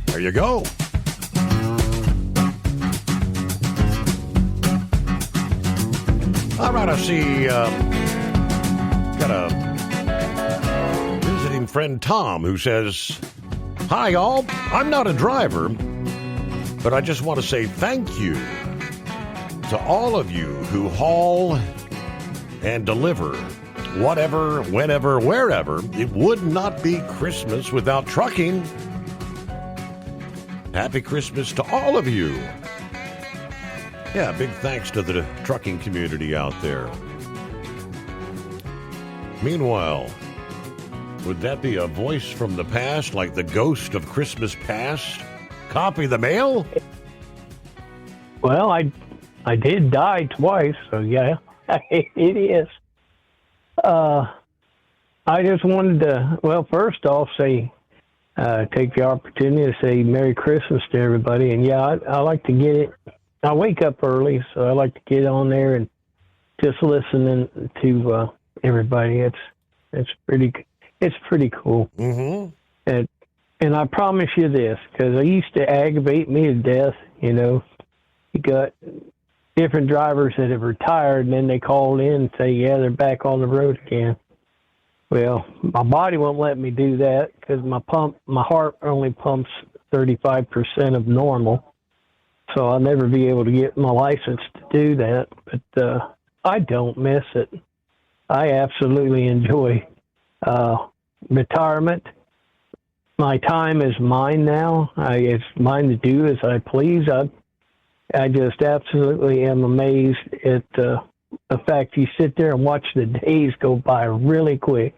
There you go. All right, I see got a visiting friend, Tom, who says, Hi, all. I'm not a driver, but I just want to say thank you to all of you who haul and deliver whatever, whenever, wherever. It would not be Christmas without trucking. Happy Christmas to all of you. Yeah, big thanks to the trucking community out there. Meanwhile, would that be a voice from the past, like the ghost of Christmas past? Copy the mail?
Well, I did die twice, so yeah, it is. I just wanted to, well, first off, say, take the opportunity to say Merry Christmas to everybody. And yeah, I like to get it. I wake up early, so I like to get on there and just listen to everybody. It's pretty cool.
Mm-hmm.
And I promise you this, because it used to aggravate me to death. You know, you got different drivers that have retired, and then they call in and say, yeah, they're back on the road again. Well, my body won't let me do that because my heart only pumps 35% of normal. So I'll never be able to get my license to do that. But I don't miss it. I absolutely enjoy retirement. My time is mine now. It's mine to do as I please. I just absolutely am amazed at the fact you sit there and watch the days go by really quick.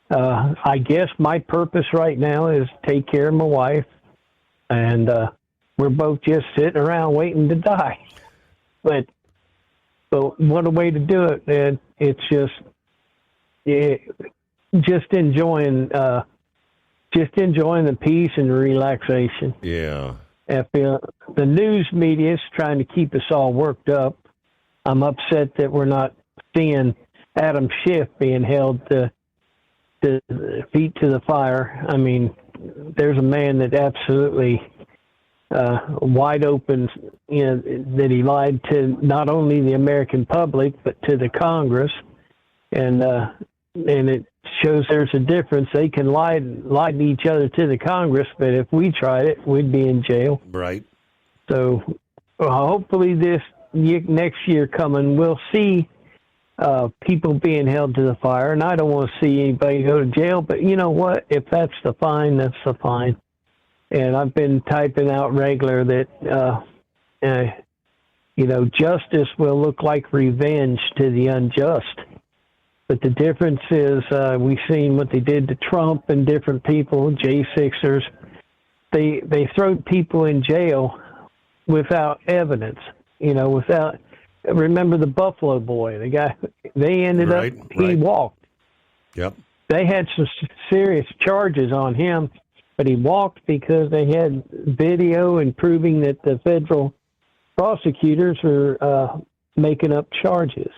I guess my purpose right now is take care of my wife, and we're both just sitting around waiting to die. But what a way to do it! And it's just enjoying the peace and the relaxation.
Yeah.
I feel the news media is trying to keep us all worked up. I'm upset that we're not seeing Adam Schiff being held to feet to the fire. I mean, there's a man that absolutely wide open, that he lied to not only the American public but to the Congress, and it shows there's a difference. They can lie to each other to the Congress, but if we tried it, we'd be in jail.
Right.
So hopefully this next year coming, we'll see people being held to the fire, and I don't want to see anybody go to jail, but you know what? If that's the fine, that's the fine. And I've been typing out regular that, justice will look like revenge to the unjust. But the difference is we've seen what they did to Trump and different people, J6ers. They throw people in jail without evidence, without. Remember the Buffalo boy, the guy, he walked.
Yep.
They had some serious charges on him, but he walked because they had video and proving that the federal prosecutors were making up charges.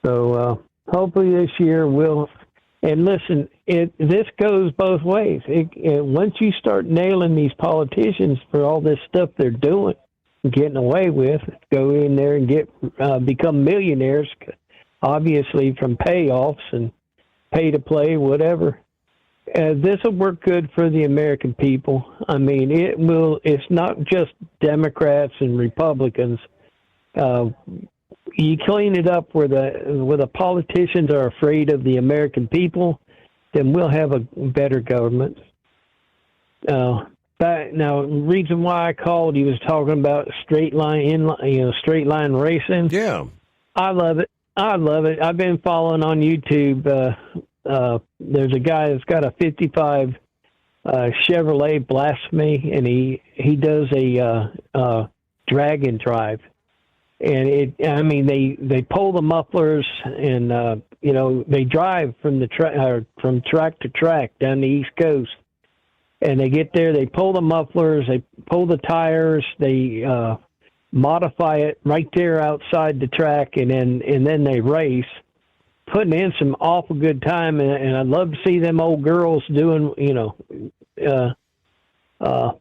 So hopefully this year and listen, this goes both ways. Once you start nailing these politicians for all this stuff they're doing, getting away with, go in there and become millionaires, obviously from payoffs and pay to play, whatever. This will work good for the American people. I mean, it's not just Democrats and Republicans. You clean it up where the politicians are afraid of the American people, then we'll have a better government. Now, the reason why I called, he was talking about straight line racing.
Yeah,
I love it. I've been following on YouTube. There's a guy that's got a 55 Chevrolet Blasphemy, and he does a dragon drive. And they pull the mufflers, and they drive from from track to track down the East Coast. And they get there, they pull the mufflers, they pull the tires, they modify it right there outside the track, and then they race, putting in some awful good time. And I'd love to see them old girls doing,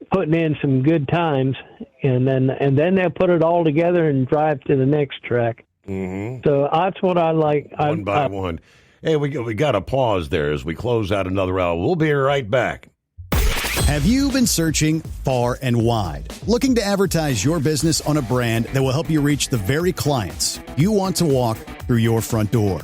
putting in some good times, and then they'll put it all together and drive to the next track.
Mm-hmm.
So that's what I like.
One by one. Hey, we got to pause there as we close out another hour. We'll be right back.
Have you been searching far and wide, looking to advertise your business on a brand that will help you reach the very clients you want to walk through your front door?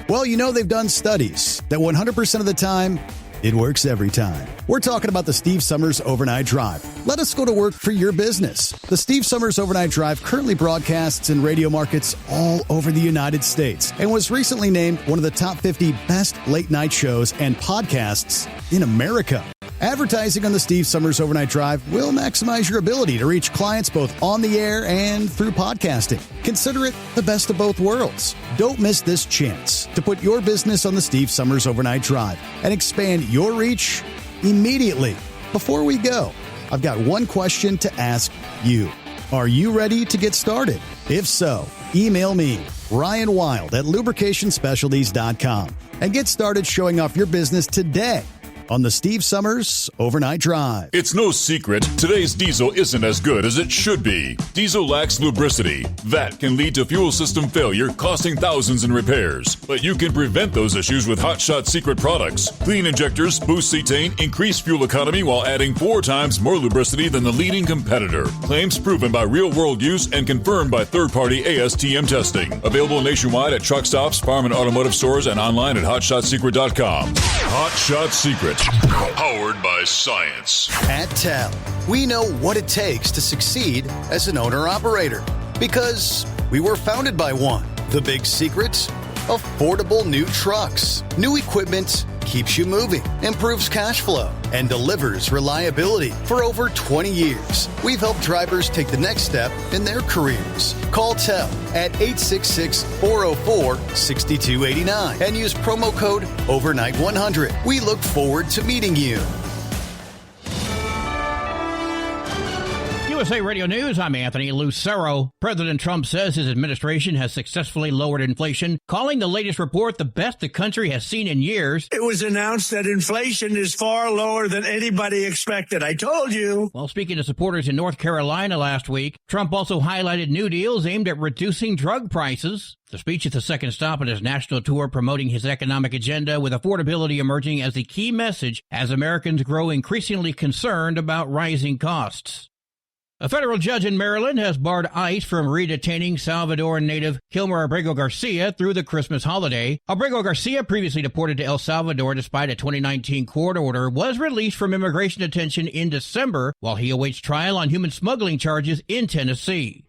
Well, they've done studies that 100% of the time, it works every time. We're talking about the Steve Summers Overnight Drive. Let us go to work for your business. The Steve Summers Overnight Drive currently broadcasts in radio markets all over the United States and was recently named one of the top 50 best late night shows and podcasts in America. Advertising on the Steve Summers Overnight Drive will maximize your ability to reach clients both on the air and through podcasting. Consider it the best of both worlds. Don't miss this chance to put your business on the Steve Summers Overnight Drive and expand your reach immediately. Before we go, I've got one question to ask you. Are you ready to get started? If so, email me, Ryan Wild at lubricationspecialties.com, and get started showing off your business today. on the Steve Summers Overnight Drive.
It's no secret, today's diesel isn't as good as it should be. Diesel lacks lubricity. That can lead to fuel system failure, costing thousands in repairs. But you can prevent those issues with Hot Shot Secret products. Clean injectors, boost cetane, increase fuel economy while adding 4 times more lubricity than the leading competitor. Claims proven by real-world use and confirmed by third-party ASTM testing. Available nationwide at truck stops, farm and automotive stores, and online at HotShotSecret.com. Hot Shot Secret. Powered by science.
At TEL, we know what it takes to succeed as an owner-operator because we were founded by one. The big secret? Affordable new trucks. New equipment keeps you moving, improves cash flow, and delivers reliability. For over 20 years, we've helped drivers take the next step in their careers. Call TEL at 866-404-6289 and use promo code OVERNIGHT100. We look forward to meeting you.
USA Radio News, I'm Anthony Lucero. President Trump says his administration has successfully lowered inflation, calling the latest report the best the country has seen in years.
It was announced that inflation is far lower than anybody expected. I told you.
While speaking to supporters in North Carolina last week, Trump also highlighted new deals aimed at reducing drug prices. The speech is the second stop on his national tour promoting his economic agenda, with affordability emerging as the key message as Americans grow increasingly concerned about rising costs. A federal judge in Maryland has barred ICE from redetaining Salvadoran native Kilmer Abrego Garcia through the Christmas holiday. Abrego Garcia, previously deported to El Salvador despite a 2019 court order, was released from immigration detention in December while he awaits trial on human smuggling charges in Tennessee.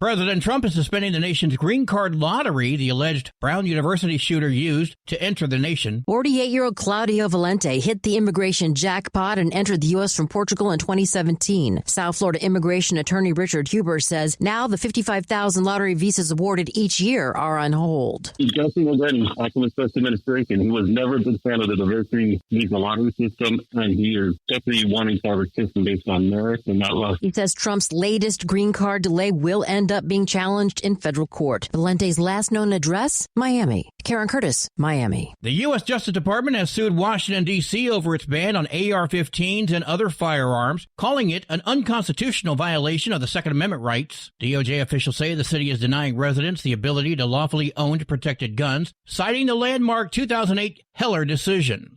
President Trump is suspending the nation's green card lottery the alleged Brown University shooter used to enter the nation.
48-year-old Claudio Valente hit the immigration jackpot and entered the U.S. from Portugal in 2017. South Florida immigration attorney Richard Huber says now the 55,000 lottery visas awarded each year are on hold.
Justin Morgan, Oculus First Administration, he was never a big fan of the diversity visa lottery system, and he is definitely wanting to have a system based on merit and not luck.
He says Trump's latest green card delay will end up being challenged in federal court. Valente's last known address, Miami. Karen Curtis, Miami.
The U.S. Justice Department has sued Washington, D.C. over its ban on AR-15s and other firearms, calling it an unconstitutional violation of the Second Amendment rights. DOJ officials say the city is denying residents the ability to lawfully own protected guns, citing the landmark 2008 Heller decision.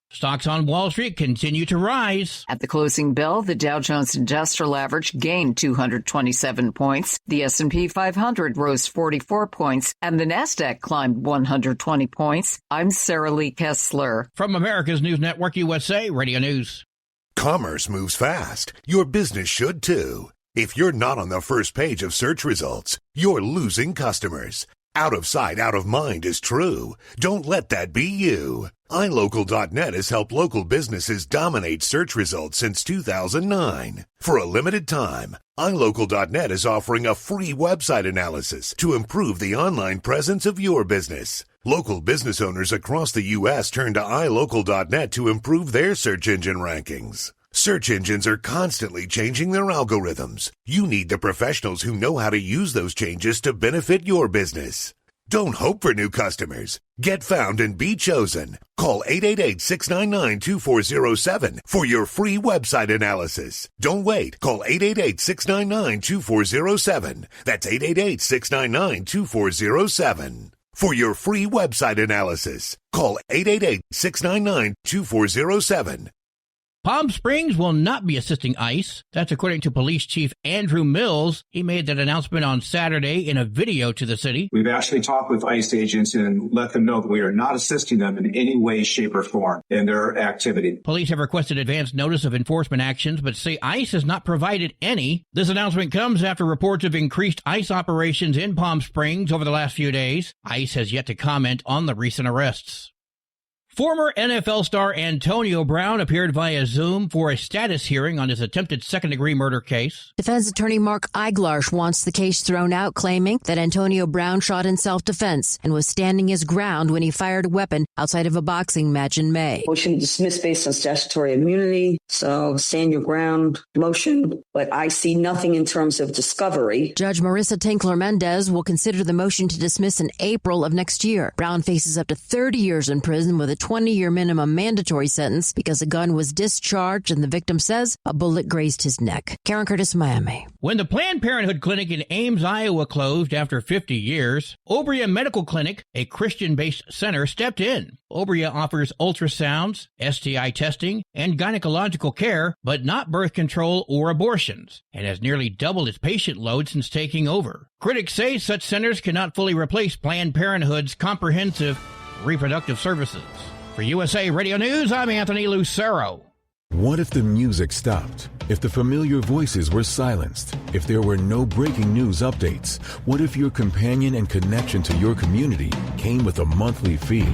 Stocks on Wall Street continue to rise.
At the closing bell, the Dow Jones Industrial Average gained 227 points. The S&P 500 rose 44 points, and the Nasdaq climbed 120 points. I'm Sarah Lee Kessler.
From America's News Network, USA Radio News.
Commerce moves fast. Your business should too. If you're not on the first page of search results, you're losing customers. Out of sight, out of mind is true. Don't let that be you. iLocal.net has helped local businesses dominate search results since 2009. For a limited time, iLocal.net is offering a free website analysis to improve the online presence of your business. Local business owners across the U.S. turn to iLocal.net to improve their search engine rankings. Search engines are constantly changing their algorithms. You need the professionals who know how to use those changes to benefit your business. Don't hope for new customers. Get found and be chosen. Call 888-699-2407 for your free website analysis. Don't wait. Call 888-699-2407. That's 888-699-2407. For your free website analysis, call 888-699-2407.
Palm Springs will not be assisting ICE. That's according to Police Chief Andrew Mills. He made that announcement on Saturday in a video to the city.
We've actually talked with ICE agents and let them know that we are not assisting them in any way, shape, or form in their activity.
Police have requested advance notice of enforcement actions, but say ICE has not provided any. This announcement comes after reports of increased ICE operations in Palm Springs over the last few days. ICE has yet to comment on the recent arrests. Former NFL star Antonio Brown appeared via Zoom for a status hearing on his attempted second-degree murder case.
Defense attorney Mark Eiglarsh wants the case thrown out, claiming that Antonio Brown shot in self-defense and was standing his ground when he fired a weapon outside of a boxing match in May.
Motion to dismiss based on statutory immunity, so stand your ground motion, but I see nothing in terms of discovery.
Judge Marissa Tinkler-Mendez will consider the motion to dismiss in April of next year. Brown faces up to 30 years in prison with a 20-year minimum mandatory sentence because a gun was discharged and the victim says a bullet grazed his neck. Karen Curtis, Miami.
When the Planned Parenthood clinic in Ames, Iowa closed after 50 years, Obria Medical Clinic, a Christian-based center, stepped in. Obria offers ultrasounds, STI testing, and gynecological care, but not birth control or abortions, and has nearly doubled its patient load since taking over. Critics say such centers cannot fully replace Planned Parenthood's comprehensive reproductive services. For USA Radio News, I'm Anthony Lucero.
What if the music stopped? If the familiar voices were silenced? If there were no breaking news updates? What if your companion and connection to your community came with a monthly fee?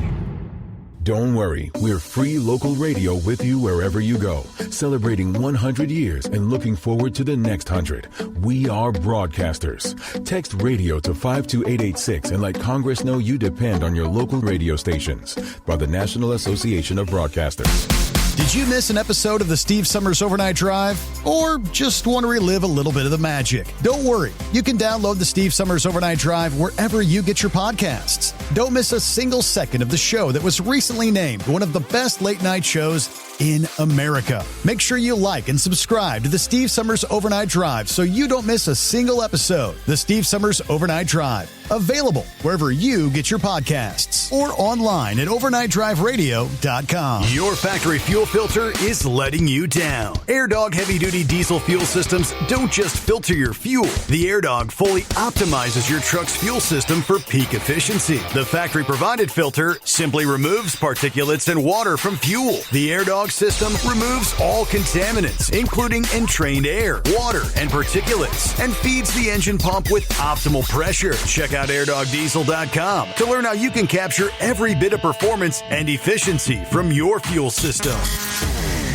Don't worry, we're free local radio with you wherever you go, celebrating 100 years and looking forward to the next 100. We are broadcasters. Text radio to 52886 and let Congress know you depend on your local radio stations. By the National Association of Broadcasters.
Did you miss an episode of the Steve Summers Overnight Drive? Or just want to relive a little bit of the magic? Don't worry. You can download the Steve Summers Overnight Drive wherever you get your podcasts. Don't miss a single second of the show that was recently named one of the best late night shows in America. Make sure you like and subscribe to the Steve Summers Overnight Drive so you don't miss a single episode. The Steve Summers Overnight Drive. Available wherever you get your podcasts or online at overnightdriveradio.com.
Your factory fuel filter is letting you down. AirDog heavy-duty diesel fuel systems don't just filter your fuel. The AirDog fully optimizes your truck's fuel system for peak efficiency. The factory-provided filter simply removes particulates and water from fuel. The AirDog system removes all contaminants, including entrained air, water, and particulates, and feeds the engine pump with optimal pressure. Check out airdogdiesel.com to learn how you can capture every bit of performance and efficiency from your fuel system.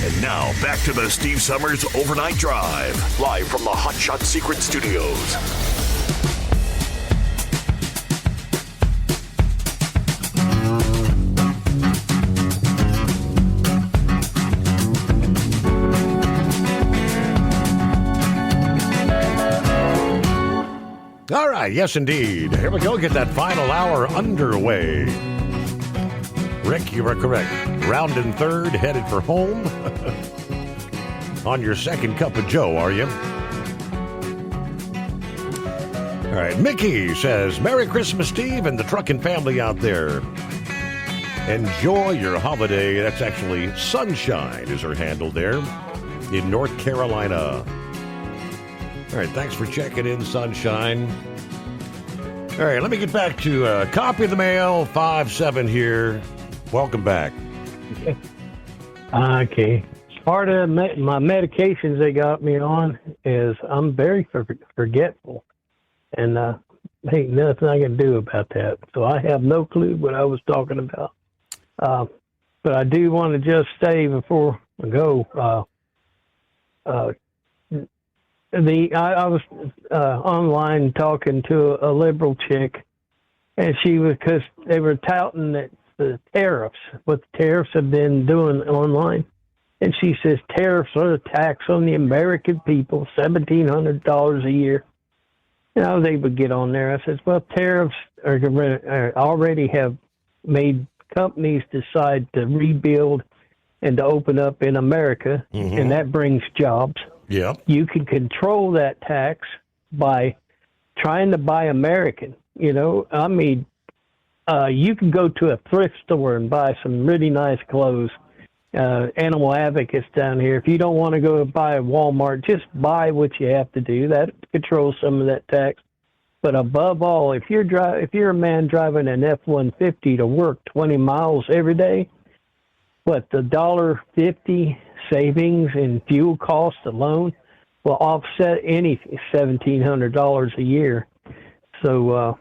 And now, back to the Steve Summers Overnight Drive, live from the Hot Shot Secret Studios.
All right, yes, indeed. Here we go. Get that final hour underway. Rick, you are correct. Round and third, headed for home. On your second cup of Joe, are you? All right, Mickey says, Merry Christmas, Steve, and the trucking family out there. Enjoy your holiday. That's actually Sunshine is her handle there in North Carolina. All right, thanks for checking in, Sunshine. All right, let me get back to copy of the mail, 5-7 here. Welcome back.
Okay. Part of my medications they got me on is I'm very forgetful. And ain't nothing I can do about that. So I have no clue what I was talking about. But I do want to just say before I go, I was online talking to a liberal chick, and she was, because they were touting that the tariffs, what the tariffs have been doing online, and she says tariffs are a tax on the American people, $1,700 a year. And I was able to get on there. I said, well, tariffs are already have made companies decide to rebuild and to open up in America, and that brings jobs.
Yeah.
You can control that tax by trying to buy American. You know, I mean, you can go to a thrift store and buy some really nice clothes. Animal Advocates down here. If you don't want to go buy a Walmart, just buy what you have to do. That controls some of that tax. But above all, if you're a man driving an F-150 to work 20 miles every day, what, the $1.50 savings in fuel costs alone will offset any $1,700 a year. So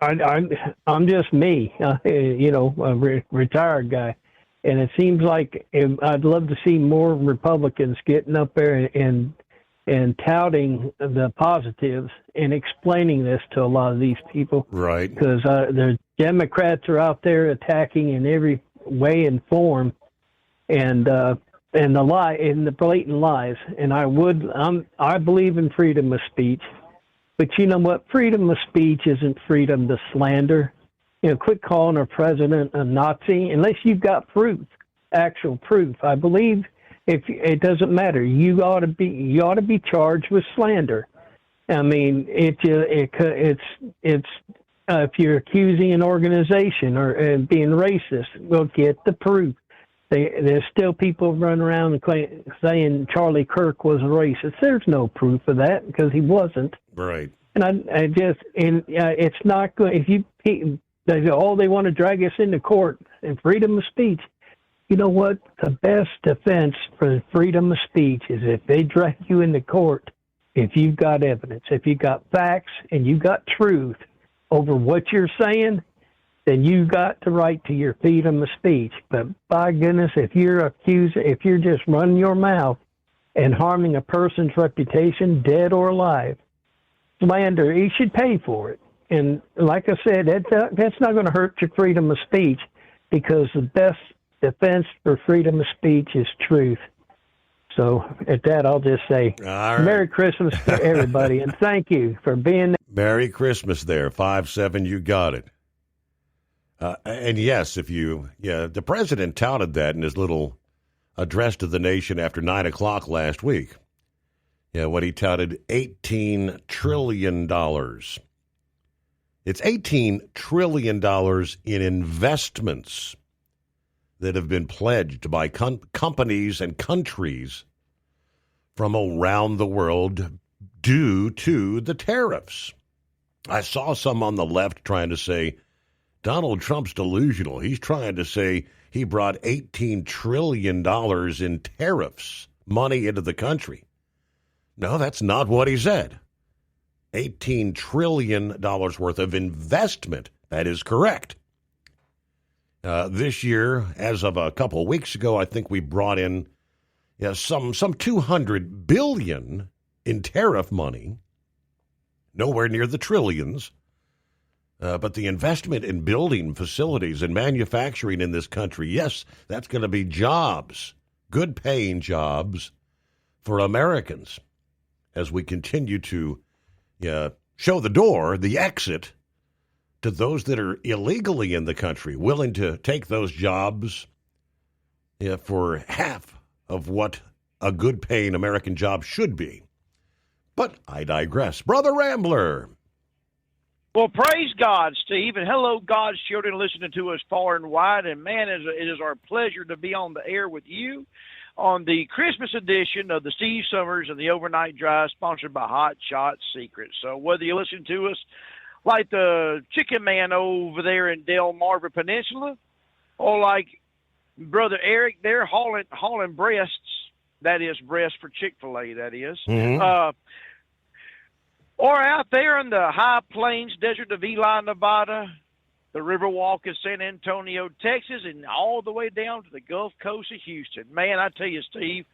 I'm just me, you know, a retired guy, and it seems like I'd love to see more Republicans getting up there and touting the positives and explaining this to a lot of these people.
Right.
Because the Democrats are out there attacking in every way and form, and the blatant lies. And I believe in freedom of speech, but you know what? Freedom of speech isn't freedom to slander. quit calling our president a Nazi unless you've got proof, actual proof. I believe if it doesn't matter, you ought to be charged with slander. I mean, it's if you're accusing an organization or being racist, we'll get the proof. There's still people running around saying Charlie Kirk was a racist. There's no proof of that because he wasn't.
Right.
And it's not good. If they want to drag us into court and freedom of speech. You know what? The best defense for freedom of speech is if they drag you into court, if you've got evidence, if you've got facts and you've got truth over what you're saying, then you got the right to your freedom of speech. But by goodness, if you're just running your mouth and harming a person's reputation, dead or alive, slander, you should pay for it. And like I said, that's not going to hurt your freedom of speech because the best defense for freedom of speech is truth. So at that, I'll just say, Merry Christmas to everybody, and thank you for being there.
Merry Christmas there, 5-7, you got it. And yes, the president touted that in his little address to the nation after 9 o'clock last week. Yeah, what he touted, $18 trillion. It's $18 trillion in investments that have been pledged by companies and countries from around the world due to the tariffs. I saw some on the left trying to say Donald Trump's delusional. He's trying to say he brought $18 trillion in tariffs, money into the country. No, that's not what he said. $18 trillion worth of investment. That is correct. This year, as of a couple of weeks ago, I think we brought in some $200 billion in tariff money. Nowhere near the trillions. But the investment in building facilities and manufacturing in this country, yes, that's going to be jobs, good-paying jobs for Americans as we continue to show the door, the exit, to those that are illegally in the country, willing to take those jobs for half of what a good-paying American job should be. But I digress. Brother Rambler.
Well, praise God, Steve, and hello, God's children listening to us far and wide. And, man, it is our pleasure to be on the air with you on the Christmas edition of the Steve Summers and the Overnight Drive, sponsored by Hot Shot Secret. So whether you listen to us like the Chicken Man over there in Delmarva Peninsula, or like Brother Eric there hauling breasts, that is breast for Chick-fil-A, that is, or out there in the high plains desert of Ely, Nevada, the Riverwalk of San Antonio, Texas, and all the way down to the Gulf Coast of Houston. Man, I tell you, Steve,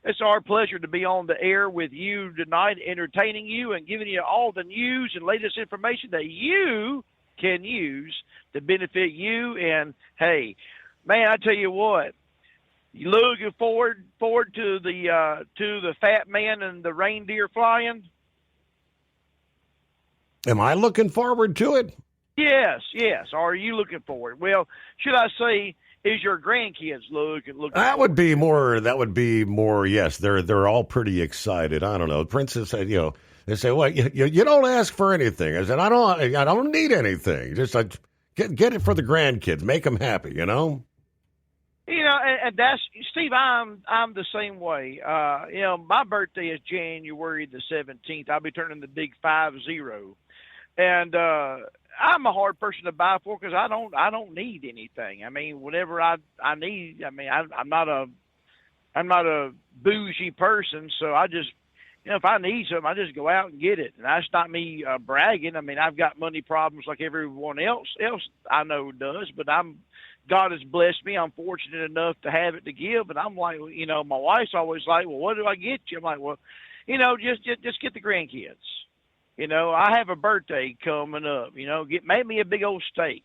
it's our pleasure to be on the air with you tonight, entertaining you and giving you all the news and latest information that you can use to benefit you. And, hey, man, I tell you what, you looking forward to the fat man and the reindeer flying?
Am I looking forward to it?
Yes. Are you looking forward? Well, should I say, is your grandkids looking
That would be more. Yes, they're all pretty excited. I don't know. Princess said, they say, well, you don't ask for anything. I said, I don't need anything. Just get it for the grandkids. Make them happy.
And that's Steve. I'm the same way. My birthday is January the 17th. I'll be turning the big 50, and I'm a hard person to buy for because I don't need anything. I mean, whatever I need. I mean, I'm not a bougie person, so I just if I need something, I just go out and get it. And that's not me bragging. I mean, I've got money problems like everyone else I know does, but God has blessed me. I'm fortunate enough to have it to give. And I'm like, my wife's always like, well, what do I get you? I'm like, well, just get the grandkids. I have a birthday coming up. Make me a big old steak.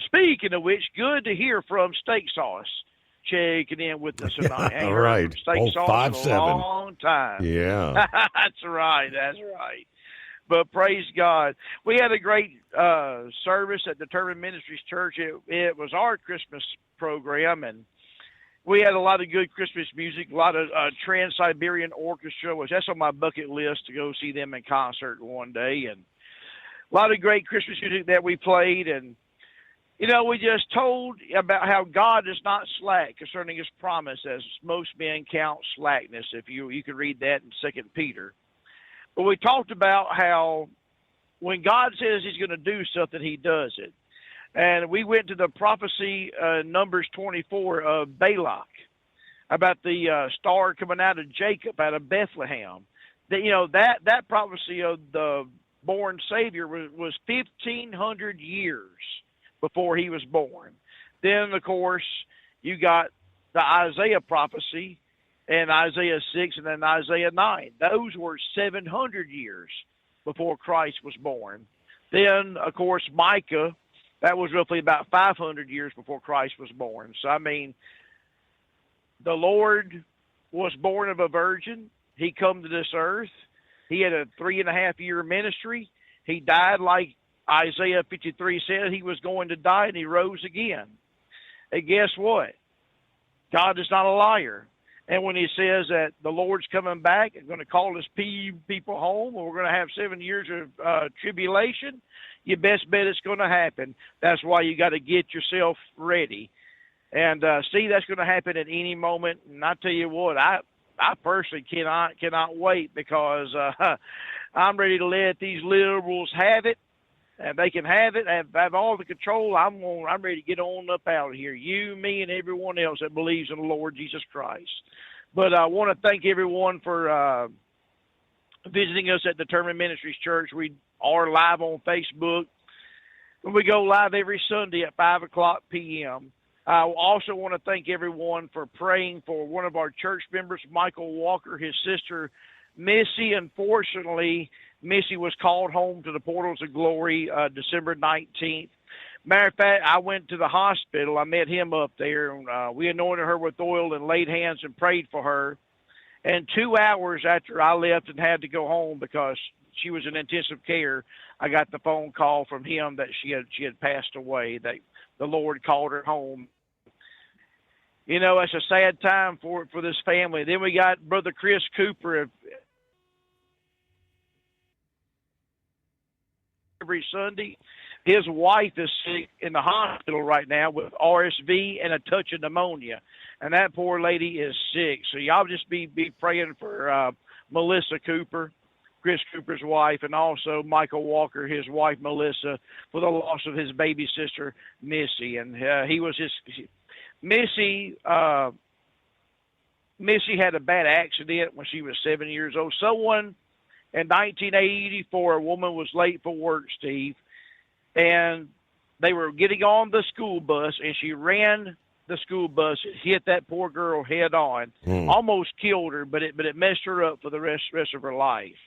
Speaking of which, good to hear from Steak Sauce checking in with us tonight.
All right.
Steak Sauce
5-7.
in a long time.
Yeah.
That's right. But praise God. We had a great service at Determined Ministries Church. It was our Christmas program, and we had a lot of good Christmas music, a lot of Trans-Siberian Orchestra, which that's on my bucket list to go see them in concert one day, and a lot of great Christmas music that we played. And, you know, we just told about how God is not slack concerning his promise, as most men count slackness. If you can read that in 2 Peter. But we talked about how when God says he's going to do something, he does it. And we went to the prophecy, Numbers 24 of Balak, about the star coming out of Jacob, out of Bethlehem. That, you know, that prophecy of the born Savior was 1,500 years before he was born. Then, of course, you got the Isaiah prophecy, and Isaiah 6 and then Isaiah 9. Those were 700 years before Christ was born. Then, of course, Micah, that was roughly about 500 years before Christ was born. So, I mean, the Lord was born of a virgin. He come to this earth. He had a 3.5-year ministry. He died like Isaiah 53 said he was going to die, and he rose again. And guess what? God is not a liar. And when he says that the Lord's coming back and going to call his people home, or we're going to have 7 years of tribulation, you best bet it's going to happen. That's why you got to get yourself ready. And see, that's going to happen at any moment. And I tell you what, I personally cannot wait, because I'm ready to let these liberals have it. And they can have it, have all the control. I'm ready to get on up out of here. You, me, and everyone else that believes in the Lord Jesus Christ. But I want to thank everyone for visiting us at Determined Ministries Church. We are live on Facebook. We go live every Sunday at 5:00 p.m. I also want to thank everyone for praying for one of our church members, Michael Walker, his sister, Missy. Unfortunately, Missy was called home to the portals of glory December 19th. Matter of fact, I went to the hospital. I met him up there. And, we anointed her with oil and laid hands and prayed for her. And 2 hours after I left and had to go home because she was in intensive care, I got the phone call from him that she had passed away, that the Lord called her home. You know, it's a sad time for this family. Then we got Brother Chris Cooper. Every Sunday, his wife is sick in the hospital right now with RSV and a touch of pneumonia, and that poor lady is sick. So y'all just be praying for Melissa Cooper, Chris Cooper's wife, and also Michael Walker, his wife Melissa, for the loss of his baby sister Missy. And Missy had a bad accident when she was 7 years old. Someone in 1984, a woman was late for work, Steve, and they were getting on the school bus, and she ran the school bus and hit that poor girl head on, almost killed her, but it messed her up for the rest of her life.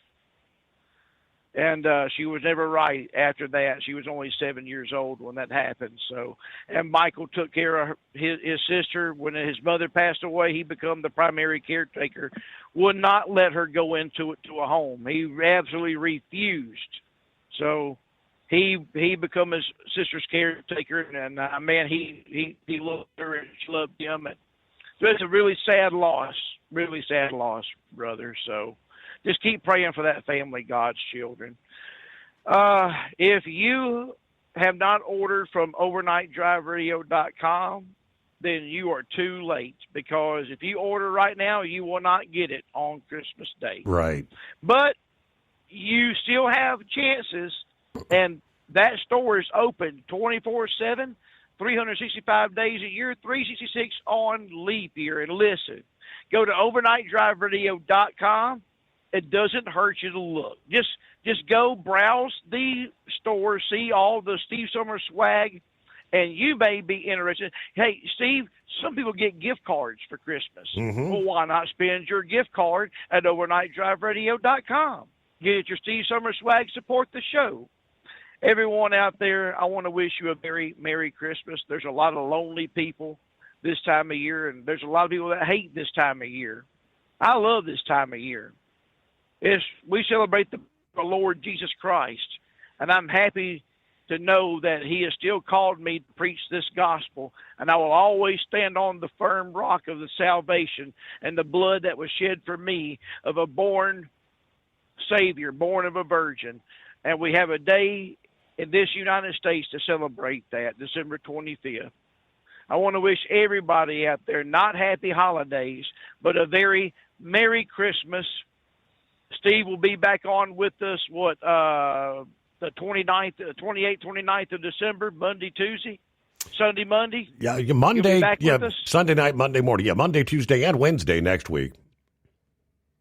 And she was never right after that. She was only 7 years old when that happened. So, and Michael took care of his sister. When his mother passed away, he became the primary caretaker, would not let her go into a home. He absolutely refused. So he became his sister's caretaker, and man, he loved her and she loved him. And so it's a really sad loss, brother. So just keep praying for that family, God's children. If you have not ordered from overnightdriveradio.com, then you are too late, because if you order right now, you will not get it on Christmas Day.
Right.
But you still have chances, and that store is open 24/7, 365 days a year, 366 on leap year. And listen, go to overnightdriveradio.com. It doesn't hurt you to look. Just go browse the store, see all the Steve Summers swag, and you may be interested. Hey, Steve, some people get gift cards for Christmas. Well, why not spend your gift card at overnightdriveradio.com? Get your Steve Summers swag, support the show. Everyone out there, I want to wish you a very Merry Christmas. There's a lot of lonely people this time of year, and there's a lot of people that hate this time of year. I love this time of year. We celebrate the the Lord Jesus Christ. And I'm happy to know that he has still called me to preach this gospel. And I will always stand on the firm rock of the salvation and the blood that was shed for me of a born Savior, born of a virgin. And we have a day in this United States to celebrate that, December 25th. I want to wish everybody out there not happy holidays, but a very Merry Christmas. Steve will be back on with us, the 28th, 29th of December, Monday, Tuesday, Sunday, Monday.
Yeah, Monday.
Back
Yeah,
with us?
Sunday night, Monday morning. Yeah, Monday, Tuesday, and Wednesday next week.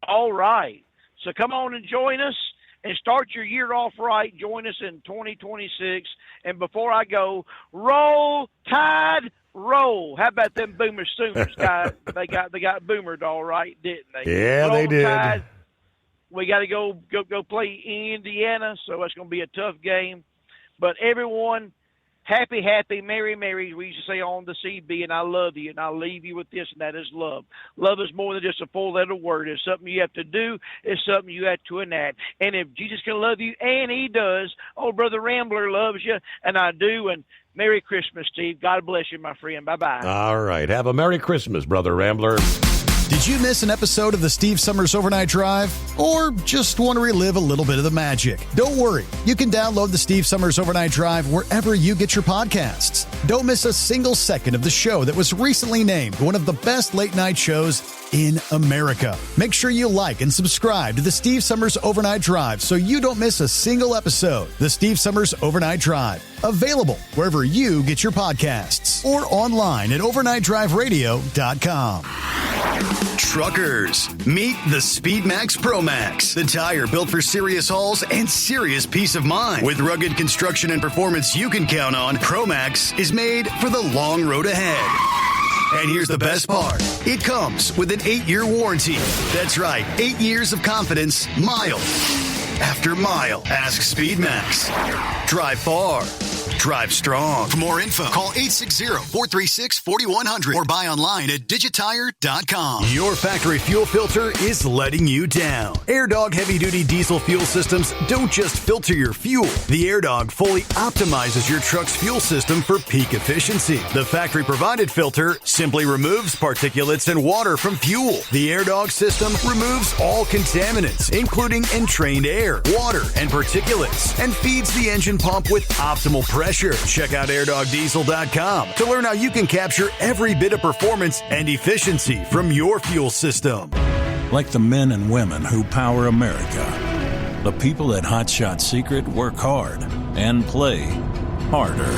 All right. So come on and join us and start your year off right. Join us in 2026. And before I go, roll, Tide, roll. How about them Boomer Sooners, guys? they got boomered all right, didn't they?
Yeah,
roll,
they did.
Tide. We got to go play Indiana, so it's going to be a tough game. But everyone, happy, merry, we used to say on the CB, and I love you, and I'll leave you with this, and that is love. Love is more than just a four-letter word. It's something you have to do. It's something you have to enact. And if Jesus can love you, and he does, old Brother Rambler loves you, and I do, and Merry Christmas, Steve. God bless you, my friend. Bye-bye.
All right. Have a Merry Christmas, Brother Rambler.
Did you miss an episode of the Steve Summers Overnight Drive? Or just want to relive a little bit of the magic? Don't worry. You can download the Steve Summers Overnight Drive wherever you get your podcasts. Don't miss a single second of the show that was recently named one of the best late night shows in America. Make sure you like and subscribe to the Steve Summers Overnight Drive so you don't miss a single episode. The Steve Summers Overnight Drive. Available wherever you get your podcasts or online at overnightdriveradio.com.
Truckers, meet the Speedmax Pro Max, the tire built for serious hauls and serious peace of mind. With rugged construction and performance you can count on, Pro Max is made for the long road ahead. And here's the best part. It comes with an 8-year warranty. That's right, 8 years of confidence, mile after mile. Ask Speedmax. Drive far. Drive strong. For more info, call 860-436-4100 or buy online at digitire.com.
Your factory fuel filter is letting you down. AirDog heavy-duty diesel fuel systems don't just filter your fuel. The AirDog fully optimizes your truck's fuel system for peak efficiency. The factory-provided filter simply removes particulates and water from fuel. The AirDog system removes all contaminants, including entrained air, water, and particulates, and feeds the engine pump with optimal pressure. Check out airdogdiesel.com to learn how you can capture every bit of performance and efficiency from your fuel system.
Like the men and women who power America, the people at Hot Shot Secret work hard and play harder.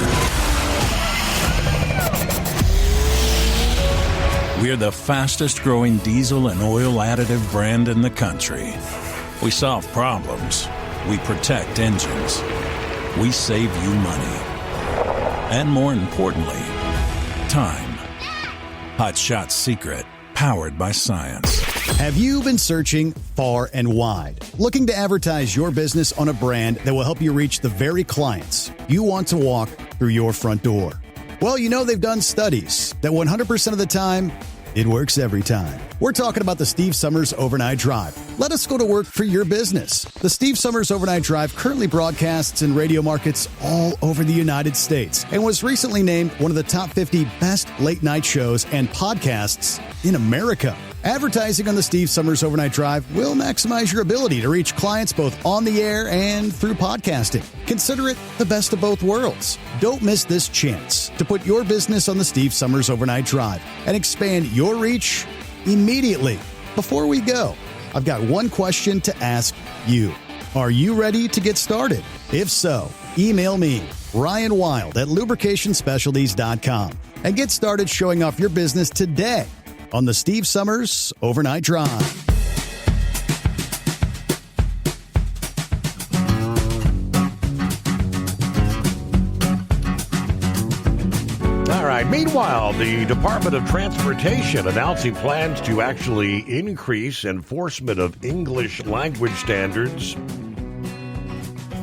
We're the fastest growing diesel and oil additive brand in the country. We solve problems. We protect engines. We save you money. And more importantly, time. Hot Shot Secret, powered by science.
Have you been searching far and wide, looking to advertise your business on a brand that will help you reach the very clients you want to walk through your front door? Well, you know they've done studies that 100% of the time, it works every time. We're talking about the Steve Summers Overnight Drive. Let us go to work for your business. The Steve Summers Overnight Drive currently broadcasts in radio markets all over the United States and was recently named one of the top 50 best late night shows and podcasts in America. Advertising on the Steve Summers Overnight Drive will maximize your ability to reach clients both on the air and through podcasting. Consider it the best of both worlds. Don't miss this chance to put your business on the Steve Summers Overnight Drive and expand your reach immediately. Before we go, I've got one question to ask you. Are you ready to get started? If so, email me, Ryan Wild at lubricationspecialties.com, and get started showing off your business today on the Steve Summers Overnight Drive.
All right. Meanwhile, the Department of Transportation announcing plans to actually increase enforcement of English language standards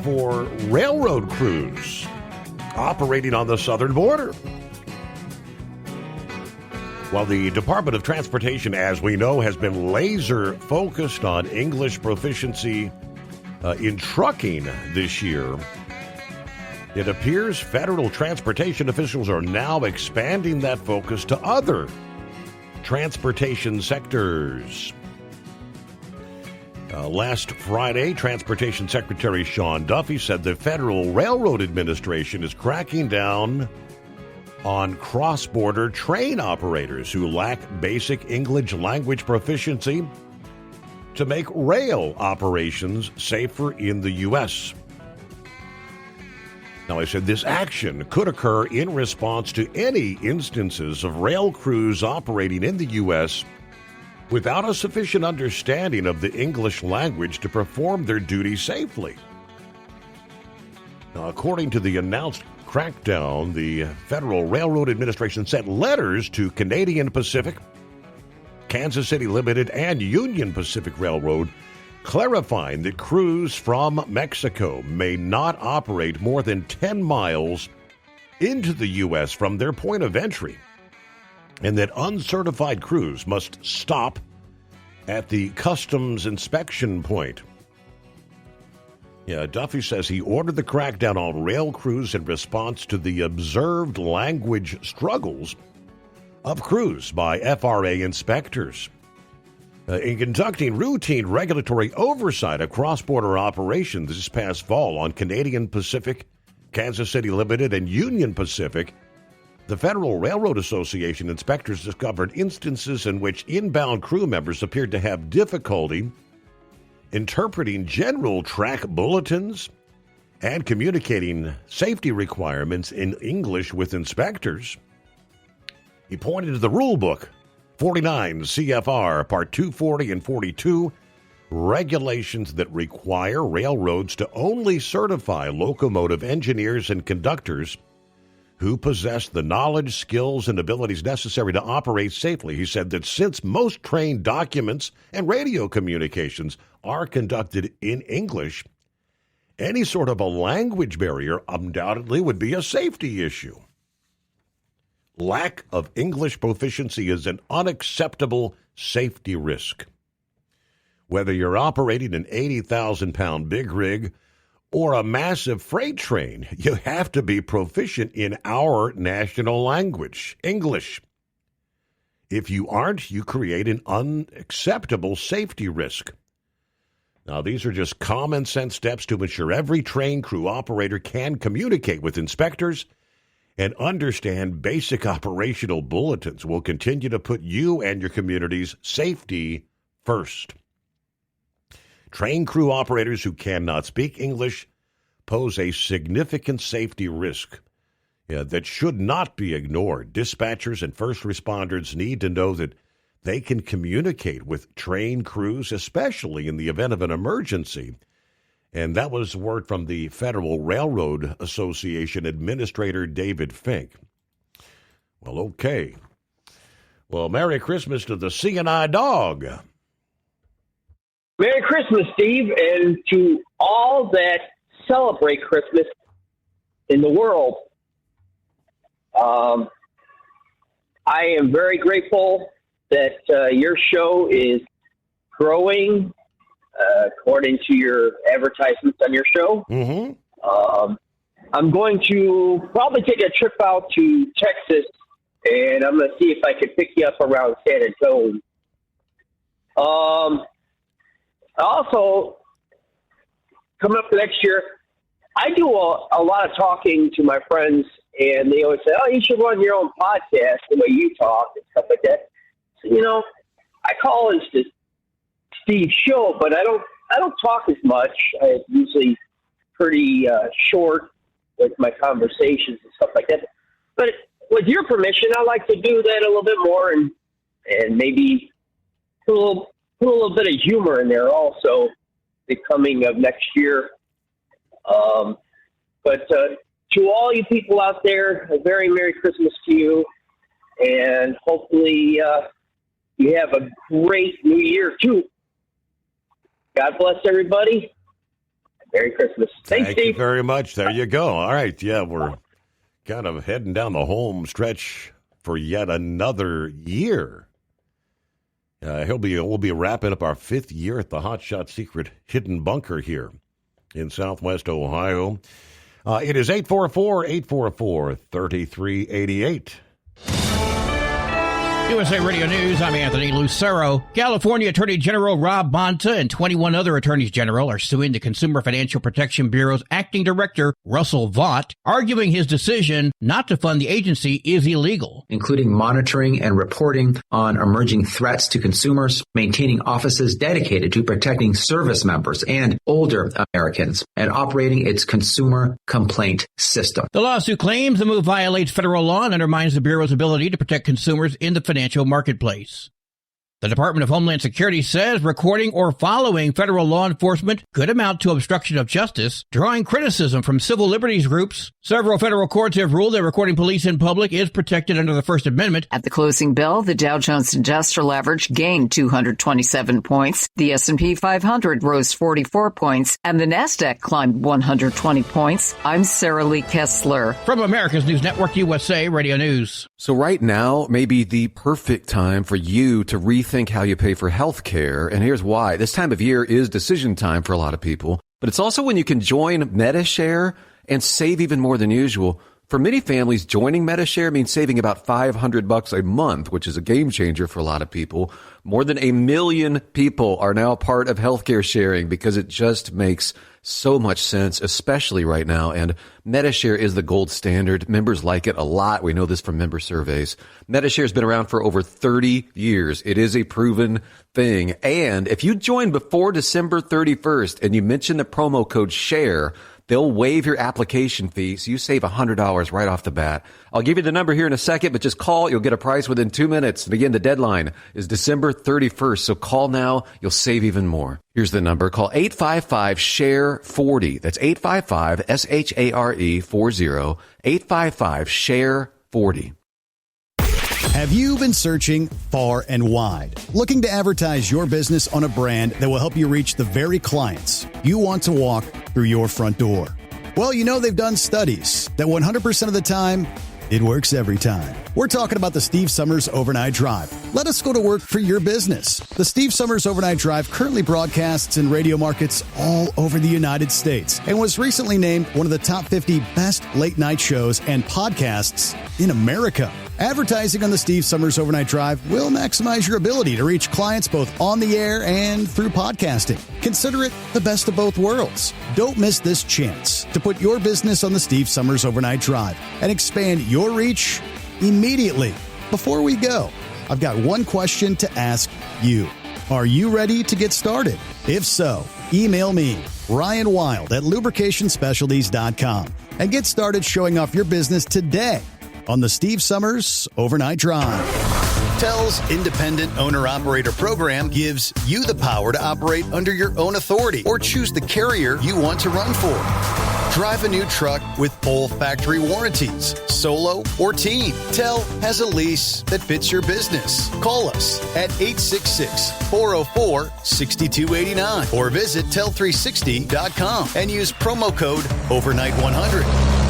for railroad crews operating on the southern border. While the Department of Transportation, as we know, has been laser focused on English proficiency In trucking this year, it appears federal transportation officials are now expanding that focus to other transportation sectors. Last Friday, Transportation Secretary Sean Duffy said the Federal Railroad Administration is cracking down on cross-border train operators who lack basic English language proficiency to make rail operations safer in the U.S. Now, I said this action could occur in response to any instances of rail crews operating in the U.S. without a sufficient understanding of the English language to perform their duty safely. Now, according to the announced crackdown, the Federal Railroad Administration sent letters to Canadian Pacific, Kansas City Limited, and Union Pacific Railroad clarifying that crews from Mexico may not operate more than 10 miles into the U.S. from their point of entry, and that uncertified crews must stop at the customs inspection point. Duffy says he ordered the crackdown on rail crews in response to the observed language struggles of crews by FRA inspectors. In conducting routine regulatory oversight of cross-border operations this past fall on Canadian Pacific, Kansas City Limited, and Union Pacific, the Federal Railroad Association inspectors discovered instances in which inbound crew members appeared to have difficulty interpreting general track bulletins and communicating safety requirements in English with inspectors. He pointed to the rule book, 49 CFR, Part 240 and 42, regulations that require railroads to only certify locomotive engineers and conductors who possess the knowledge, skills, and abilities necessary to operate safely. He said that since most train documents and radio communications are conducted in English, any sort of a language barrier undoubtedly would be a safety issue. Lack of English proficiency is an unacceptable safety risk. Whether you're operating an 80,000-pound big rig or a massive freight train, you have to be proficient in our national language, English. If you aren't, you create an unacceptable safety risk. Now, these are just common sense steps to ensure every train crew operator can communicate with inspectors and understand basic operational bulletins. Will continue to put you and your community's safety first. Train crew operators who cannot speak English pose a significant safety risk that should not be ignored. Dispatchers and first responders need to know that they can communicate with train crews, especially in the event of an emergency. And that was word from the Federal Railroad Association Administrator David Fink. Well, okay. Well, Merry Christmas to the CNI dog.
Merry Christmas, Steve, and to all that celebrate Christmas in the world. I am very grateful that your show is growing according to your advertisements on your show.
Mm-hmm.
I'm going to probably take a trip out to Texas, and I'm going to see if I can pick you up around San Antonio. Also, coming up next year, I do a lot of talking to my friends, and they always say, "Oh, you should run your own podcast the way you talk," and stuff like that. So, I call it the Steve Show, but I don't talk as much. I'm usually pretty short with my conversations and stuff like that. But with your permission, I'd like to do that a little bit more, and maybe put a little bit of humor in there also, the coming of next year. But to all you people out there, a very Merry Christmas to you, and hopefully you have a great New Year too. God bless everybody. Merry Christmas. Thanks,
Thank
Steve.
you very much. There you go. All right. Yeah, we're kind of heading down the home stretch for yet another year. We'll be wrapping up our 5th year at the Hot Shot Secret Hidden Bunker here. in southwest Ohio. It is 844-844-3388.
USA Radio News, I'm Anthony Lucero. California Attorney General Rob Bonta and 21 other attorneys general are suing the Consumer Financial Protection Bureau's acting director, Russell Vought, arguing his decision not to fund the agency is illegal.
Including monitoring and reporting on emerging threats to consumers, maintaining offices dedicated to protecting service members and older Americans, and operating its consumer complaint system.
The lawsuit claims the move violates federal law and undermines the Bureau's ability to protect consumers in the financial marketplace. The Department of Homeland Security says recording or following federal law enforcement could amount to obstruction of justice, drawing criticism from civil liberties groups. Several federal courts have ruled that recording police in public is protected under the First Amendment.
At the closing bell, the Dow Jones Industrial Average gained 227 points, the S&P 500 rose 44 points, and the Nasdaq climbed 120 points. I'm Sarah Lee Kessler.
From America's News Network, USA Radio News.
So right now may be the perfect time for you to rethink how you pay for health care, and here's why. This time of year is decision time for a lot of people, but it's also when you can join Medi-Share and save even more than usual. For many families, joining Medi-Share means saving about $500 a month, which is a game changer for a lot of people. More than 1 million people are now part of healthcare sharing because it just makes so much sense, especially right now. And Medi-Share is the gold standard. Members like it a lot. We know this from member surveys. Medi-Share has been around for over 30 years. It is a proven thing. And if you join before December 31st and you mention the promo code SHARE, they'll waive your application fee, so you save $100 right off the bat. I'll give you the number here in a second, but just call. You'll get a price within 2 minutes. And again, the deadline is December 31st, so call now. You'll save even more. Here's the number. Call 855-SHARE-40. That's 855-SHARE-40. 855-SHARE-40.
Have you been searching far and wide, looking to advertise your business on a brand that will help you reach the very clients you want to walk through your front door? Well, you know they've done studies that 100% of the time, it works every time. We're talking about the Steve Summers Overnight Drive. Let us go to work for your business. The Steve Summers Overnight Drive currently broadcasts in radio markets all over the United States and was recently named one of the top 50 best late night shows and podcasts in America. Advertising on the Steve Summers Overnight Drive will maximize your ability to reach clients both on the air and through podcasting. Consider it the best of both worlds. Don't miss this chance to put your business on the Steve Summers Overnight Drive and expand your reach immediately. Before we go, I've got one question to ask you. Are you ready to get started? If so, email me, Ryan Wild at lubricationspecialties.com, and get started showing off your business today on the Steve Summers Overnight Drive.
TEL's Independent Owner-Operator Program gives you the power to operate under your own authority or choose the carrier you want to run for. Drive a new truck with full factory warranties, solo or team. TEL has a lease that fits your business. Call us at 866-404-6289 or visit tel360.com and use promo code OVERNIGHT100.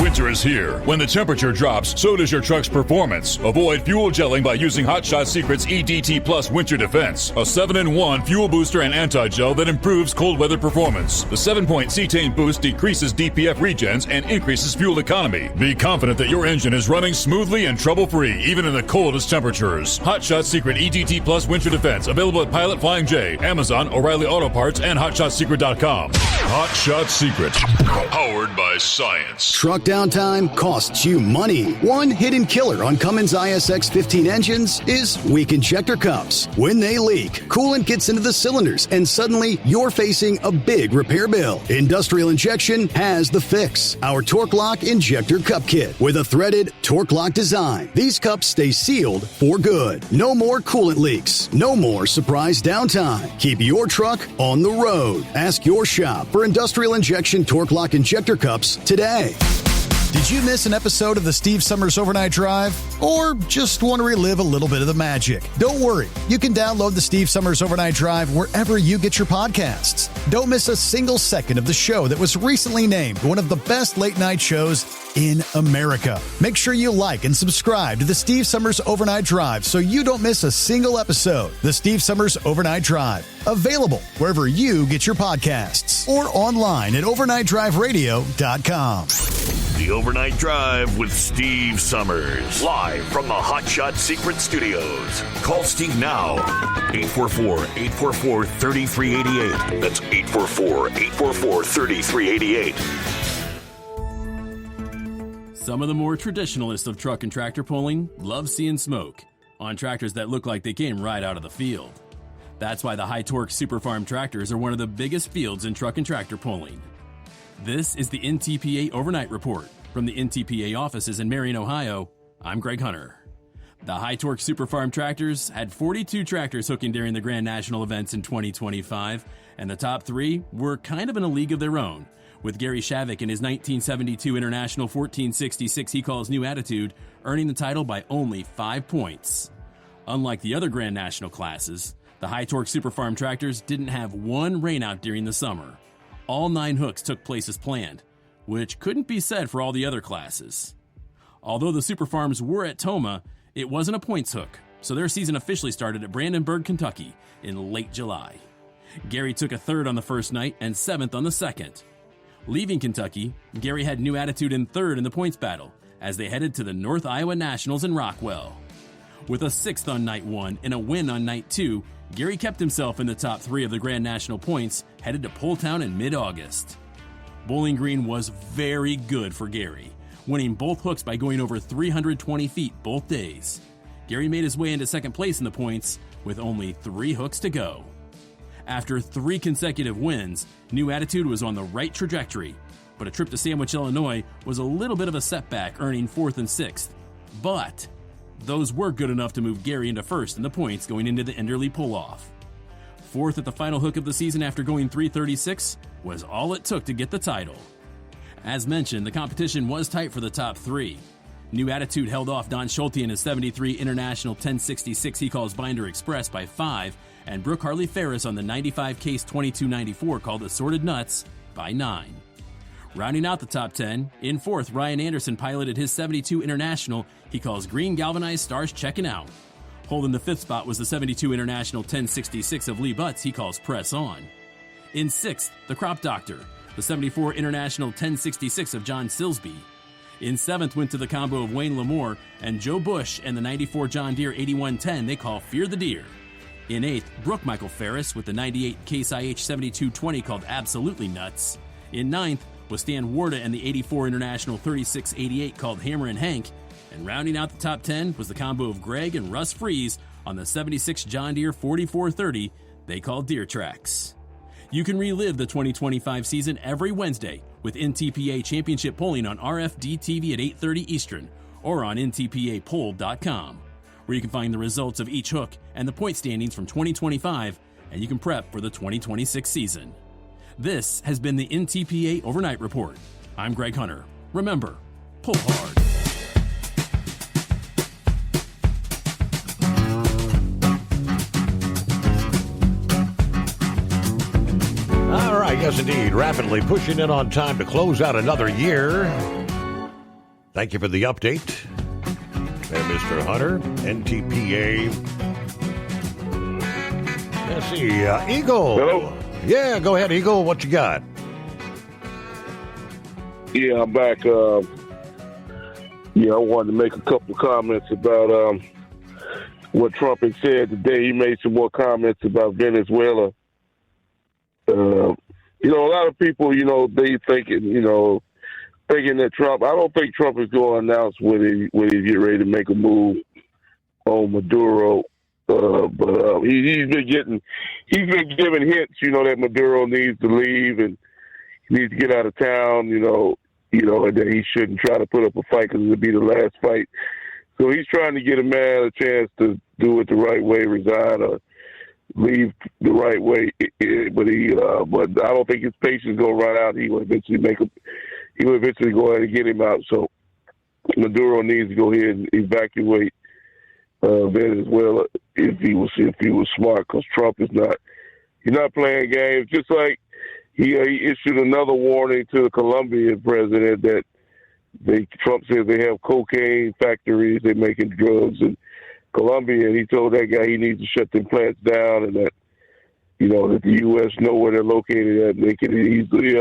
Winter is here. When the temperature drops, so does your truck's performance. Avoid fuel gelling by using Hot Shot Secret's EDT Plus Winter Defense, a 7-in-1 fuel booster and anti-gel that improves cold weather performance. The 7-point cetane boost decreases DPF regens and increases fuel economy. Be confident that your engine is running smoothly and trouble-free, even in the coldest temperatures. Hot Shot Secret EDT Plus Winter Defense, available at Pilot Flying J, Amazon, O'Reilly Auto Parts, and HotShotSecret.com. Hot Shot Secret, powered by science.
Truck downtime costs you money. One hidden killer on Cummins ISX 15 engines is weak injector cups. When they leak, coolant gets into the cylinders and suddenly you're facing a big repair bill. Industrial Injection has the fix. Our Torque Lock Injector Cup Kit with a threaded Torque Lock design. These cups stay sealed for good. No more coolant leaks. No more surprise downtime. Keep your truck on the road. Ask your shop for Industrial Injection Torque Lock Injector Cups today.
Did you miss an episode of the Steve Summers Overnight Drive? Or just want to relive a little bit of the magic? Don't worry. You can download the Steve Summers Overnight Drive wherever you get your podcasts. Don't miss a single second of the show that was recently named one of the best late-night shows in America. Make sure you like and subscribe to the Steve Summers Overnight Drive so you don't miss a single episode. The Steve Summers Overnight Drive. Available wherever you get your podcasts or online at overnightdriveradio.com.
The Overnight Drive with Steve Summers. Live from the Hot Shot Secret Studios. Call Steve now. 844-844-3388. That's 844-844-3388.
Some of the more traditionalists of truck and tractor pulling love seeing smoke on tractors that look like they came right out of the field. That's why the high-torque Superfarm tractors are one of the biggest fields in truck and tractor pulling. This is the NTPA Overnight Report. From the NTPA offices in Marion, Ohio, I'm Greg Hunter. The high-torque Superfarm tractors had 42 tractors hooking during the Grand National events in 2025, and the top three were kind of in a league of their own, with Gary Shavik in his 1972 International 1466 he calls New Attitude earning the title by only 5 points. Unlike the other Grand National classes, the high-torque Superfarm tractors didn't have one rainout during the summer. All 9 hooks took place as planned, which couldn't be said for all the other classes. Although the Superfarms were at Toma, it wasn't a points hook, so their season officially started at Brandenburg, Kentucky in late July. Gary took a 3rd on the first night and 7th on the second. Leaving Kentucky, Gary had New Attitude in 3rd in the points battle as they headed to the North Iowa Nationals in Rockwell. With a 6th on night 1 and a win on night 2, Gary kept himself in the top 3 of the Grand National points, headed to Poletown in mid-August. Bowling Green was very good for Gary, winning both hooks by going over 320 feet both days. Gary made his way into second place in the points with only 3 hooks to go. After 3 consecutive wins, New Attitude was on the right trajectory, but a trip to Sandwich, Illinois was a little bit of a setback, earning 4th and 6th. But those were good enough to move Gary into 1st in the points going into the Enderley pull-off. 4th at the final hook of the season after going 336 was all it took to get the title. As mentioned, the competition was tight for the top 3. New Attitude held off Don Schulte in his 73 International 1066 he calls Binder Express by 5, and Brooke Harley Ferris on the 95 Case 2294 called Assorted Nuts by 9. Rounding out the top 10, in 4th, Ryan Anderson piloted his 72 International he calls Green Galvanized Stars Checking Out. Holding the 5th spot was the 72 International 1066 of Lee Butts he calls Press On. In 6th, the Crop Doctor, the 74 International 1066 of John Silsby. In 7th went to the combo of Wayne Lamore and Joe Bush and the 94 John Deere 8110 they call Fear the Deer. In 8th, Brooke Michael Ferris with the 98 Case IH 7220 called Absolutely Nuts. In 9th was Stan Warda and the 84 International 3688 called Hammer and Hank. And rounding out the top 10 was the combo of Greg and Russ Freeze on the 76 John Deere 4430 they called Deer Tracks. You can relive the 2025 season every Wednesday with NTPA Championship Polling on RFD TV at 8:30 Eastern or on ntpapoll.com, where you can find the results of each hook and the point standings from 2025, and you can prep for the 2026 season. This has been the NTPA Overnight Report. I'm Greg Hunter. Remember, pull hard.
All right, yes, indeed. Rapidly pushing in on time to close out another year. Thank you for the update. And Mr. Hunter, NTPA. Let's see, Eagle.
Hello?
Yeah, go ahead, Eagle. What you got?
Yeah, I'm back. I wanted to make a couple of comments about what Trump had said today. He made some more comments about Venezuela. A lot of people, they thinking that Trump. I don't think Trump is going to announce when he get ready to make a move on Maduro. But he's been giving hints, that Maduro needs to leave and he needs to get out of town, and that he shouldn't try to put up a fight because it'll be the last fight. So he's trying to get a man a chance to do it the right way, resign or leave the right way. But I don't think his patience is going to run out. He will eventually he'll eventually go ahead and get him out. So Maduro needs to go ahead and evacuate Venezuela if he was smart, because Trump is not. He's not playing games. Just like he issued another warning to the Colombian president that Trump says they have cocaine factories, they're making drugs in Colombia, and he told that guy he needs to shut them plants down, and that that the U.S. know where they're located at. They can easily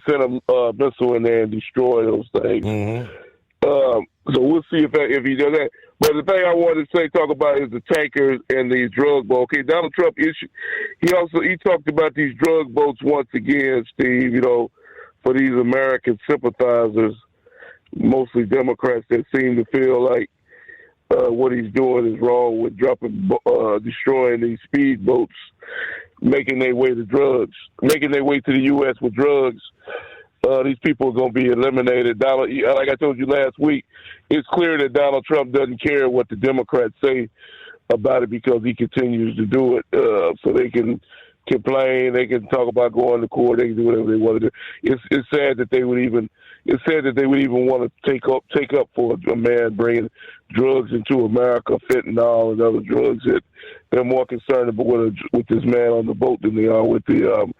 send a missile in there and destroy those things. Mm-hmm. So we'll see if he does that. But the thing I wanted to talk about is the tankers and these drug boats. Okay, Donald Trump he talked about these drug boats once again, Steve. For these American sympathizers, mostly Democrats, that seem to feel like what he's doing is wrong with destroying these speedboats, making their way to the U.S. with drugs. These people are going to be eliminated. Like I told you last week, it's clear that Donald Trump doesn't care what the Democrats say about it, because he continues to do it. So they can complain, they can talk about going to court, they can do whatever they want to do. It's sad that they would even want to take up for a man bringing drugs into America, fentanyl and other drugs. That they're more concerned about with this man on the boat than they are with the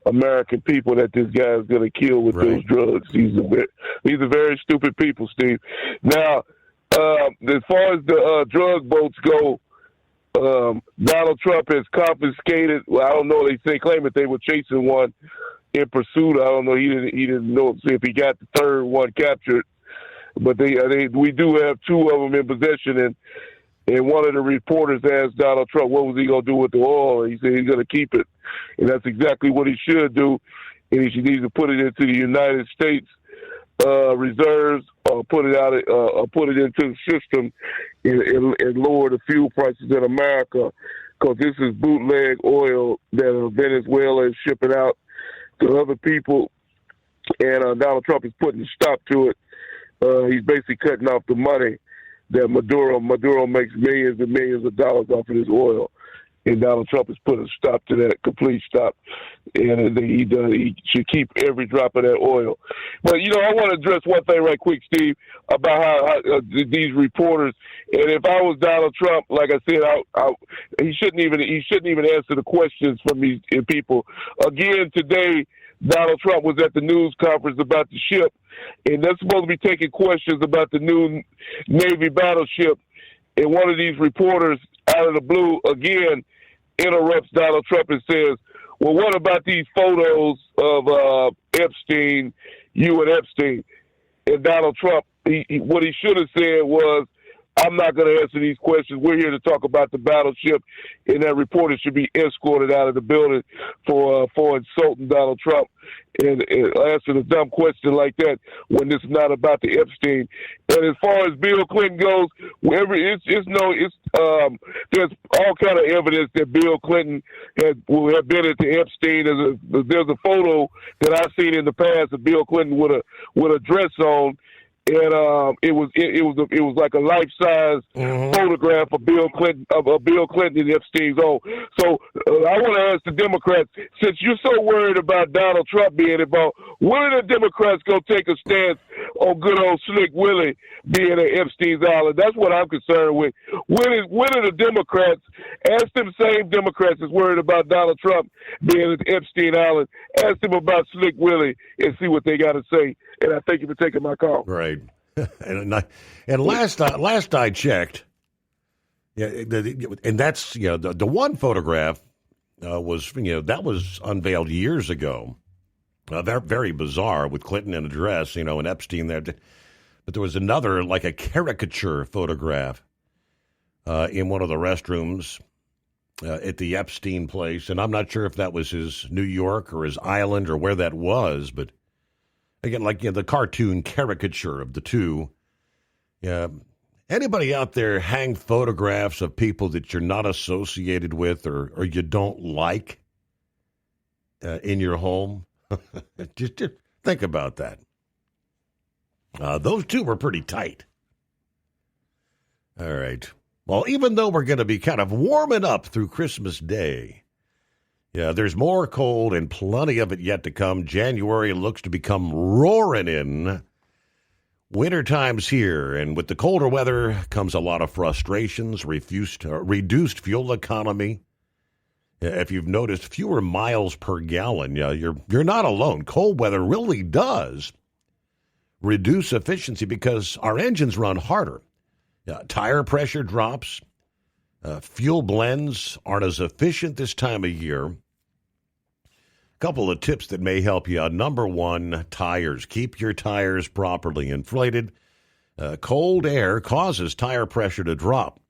American people that this guy is going to kill with those drugs. These are very stupid people, Steve. Now, as far as the drug boats go, Donald Trump has confiscated. Well, I don't know. They claim that they were chasing one in pursuit. I don't know. He didn't know if he got the third one captured, but we do have two of them in possession. And one of the reporters asked Donald Trump, what was he going to do with the oil? And he said he's going to keep it. And that's exactly what he should do. And he needs to put it into the United States reserves, or put it into the system and lower the fuel prices in America, because this is bootleg oil that Venezuela is shipping out to other people. And Donald Trump is putting a stop to it. He's basically cutting off the money that Maduro makes millions and millions of dollars off of this oil, and Donald Trump has put a stop to that, complete stop, and he should keep every drop of that oil. But I want to address one thing right quick, Steve, about how these reporters. And if I was Donald Trump, like I said, he shouldn't even answer the questions from these people. Again today, Donald Trump was at the news conference about the ship, and they're supposed to be taking questions about the new Navy battleship. And one of these reporters, out of the blue, again, interrupts Donald Trump and says, well, what about these photos of Epstein, you and Epstein? And Donald Trump, what he should have said was, I'm not going to answer these questions. We're here to talk about the battleship, and that reporter should be escorted out of the building for insulting Donald Trump and answering a dumb question like that when this is not about the Epstein. And as far as Bill Clinton goes, there's all kind of evidence that Bill Clinton will have been at the Epstein. There's a photo that I've seen in the past of Bill Clinton with a dress on. And it was like a life-size photograph of Bill Clinton in Epstein's own. So I want to ask the Democrats, since you're so worried about Donald Trump being involved, when are the Democrats going to take a stance on good old Slick Willie being at Epstein's Island? That's what I'm concerned with. When are the Democrats, ask them same Democrats that's worried about Donald Trump being at Epstein Island, ask them about Slick Willie and see what they got to say. And I thank you for taking my call.
Right. And last I checked, and that's the one photograph was that was unveiled years ago. They're very bizarre with Clinton in a dress, and Epstein there. But there was another, like a caricature photograph in one of the restrooms at the Epstein place, and I'm not sure if that was his New York or his island or where that was, but. Again, like the cartoon caricature of the two. Yeah. Anybody out there hang photographs of people that you're not associated with or you don't like in your home? just think about that. Those two were pretty tight. All right. Well, even though we're going to be kind of warming up through Christmas Day, Yeah, there's more cold and plenty of it yet to come. January looks to become roaring in. Wintertime's here, and with the colder weather comes a lot of frustrations, reduced fuel economy. If you've noticed, fewer miles per gallon. You're not alone. Cold weather really does reduce efficiency because our engines run harder. Tire pressure drops. Fuel blends aren't as efficient this time of year. Couple of tips that may help you. Number one, tires. Keep your tires properly inflated. Cold air causes tire pressure to drop.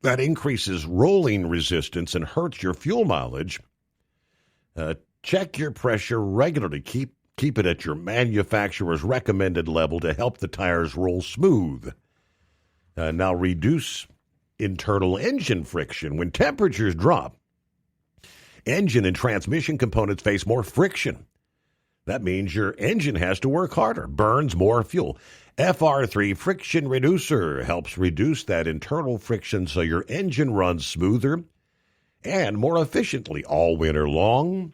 That increases rolling resistance and hurts your fuel mileage. Check your pressure regularly. Keep it at your manufacturer's recommended level to help the tires roll smooth. Now reduce internal engine friction. When temperatures drop, engine and transmission components face more friction. That means your engine has to work harder, burns more fuel. FR3 Friction Reducer helps reduce that internal friction so your engine runs smoother and more efficiently all winter long.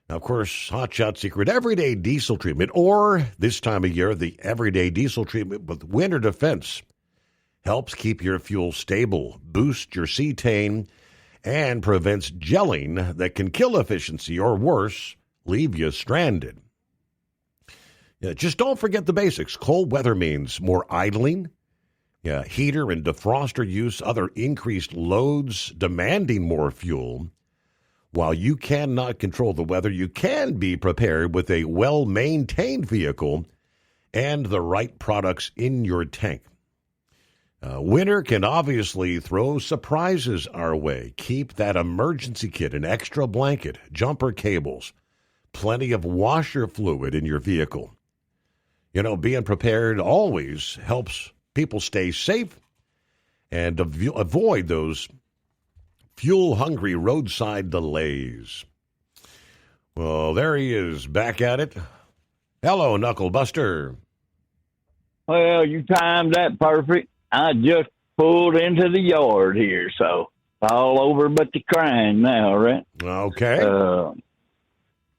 Now, of course, Hot Shot Secret Everyday Diesel Treatment, or this time of year, the Everyday Diesel Treatment with Winter Defense, helps keep your fuel stable, boost your cetane, and prevents gelling that can kill efficiency or worse, leave you stranded. Just don't forget the basics. Cold weather means more idling, heater and defroster use, other increased loads demanding more fuel. While you cannot control the weather, you can be prepared with a well-maintained vehicle and the right products in your tank. Winter can obviously throw surprises our way. Keep that emergency kit, an extra blanket, jumper cables, plenty of washer fluid in your vehicle. Being prepared always helps people stay safe and avoid those fuel-hungry roadside delays. Well, there he is, back at it. Hello, Knuckle Buster.
Well, you timed that perfect. I just pulled into the yard here, so all over but the crying now, right?
Okay.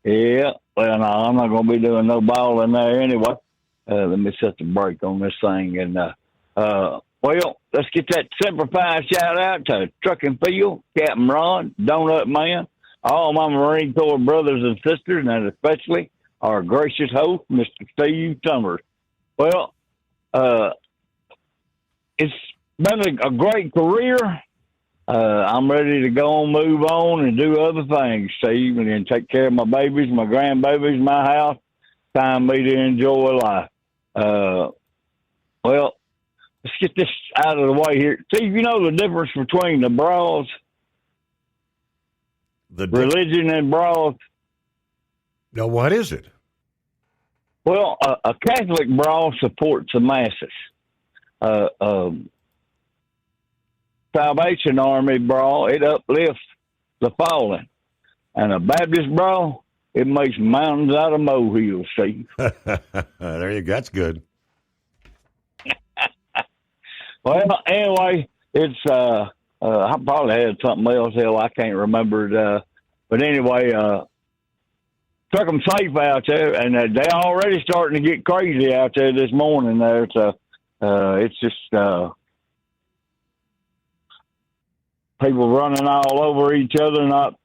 Yeah. Well, no, I'm not going to be doing no balling there anyway. Let me set the brake on this thing. And, well, let's get that simplified shout out to Truck and Field, Captain Ron, Donut Man, all my Marine Corps brothers and sisters, and especially our gracious host, Mr. Steve Summers. Well, it's been a great career. I'm ready to go and move on and do other things, Steve, and then take care of my babies, my grandbabies, my house. Time me to enjoy life. Well, let's get this out of the way here. Steve, you know the difference between the bras, religion and bras?
Now, what is it?
Well, a Catholic bra supports the masses. Salvation Army bra, it uplifts the fallen. And a Baptist bra, it makes mountains out of molehills, Steve.
There you go. That's good.
Well, anyway, it's, I probably had something else, I can't remember it. But anyway, took them safe out there, and they're already starting to get crazy out there this morning there. So, it's just, people running all over each other, not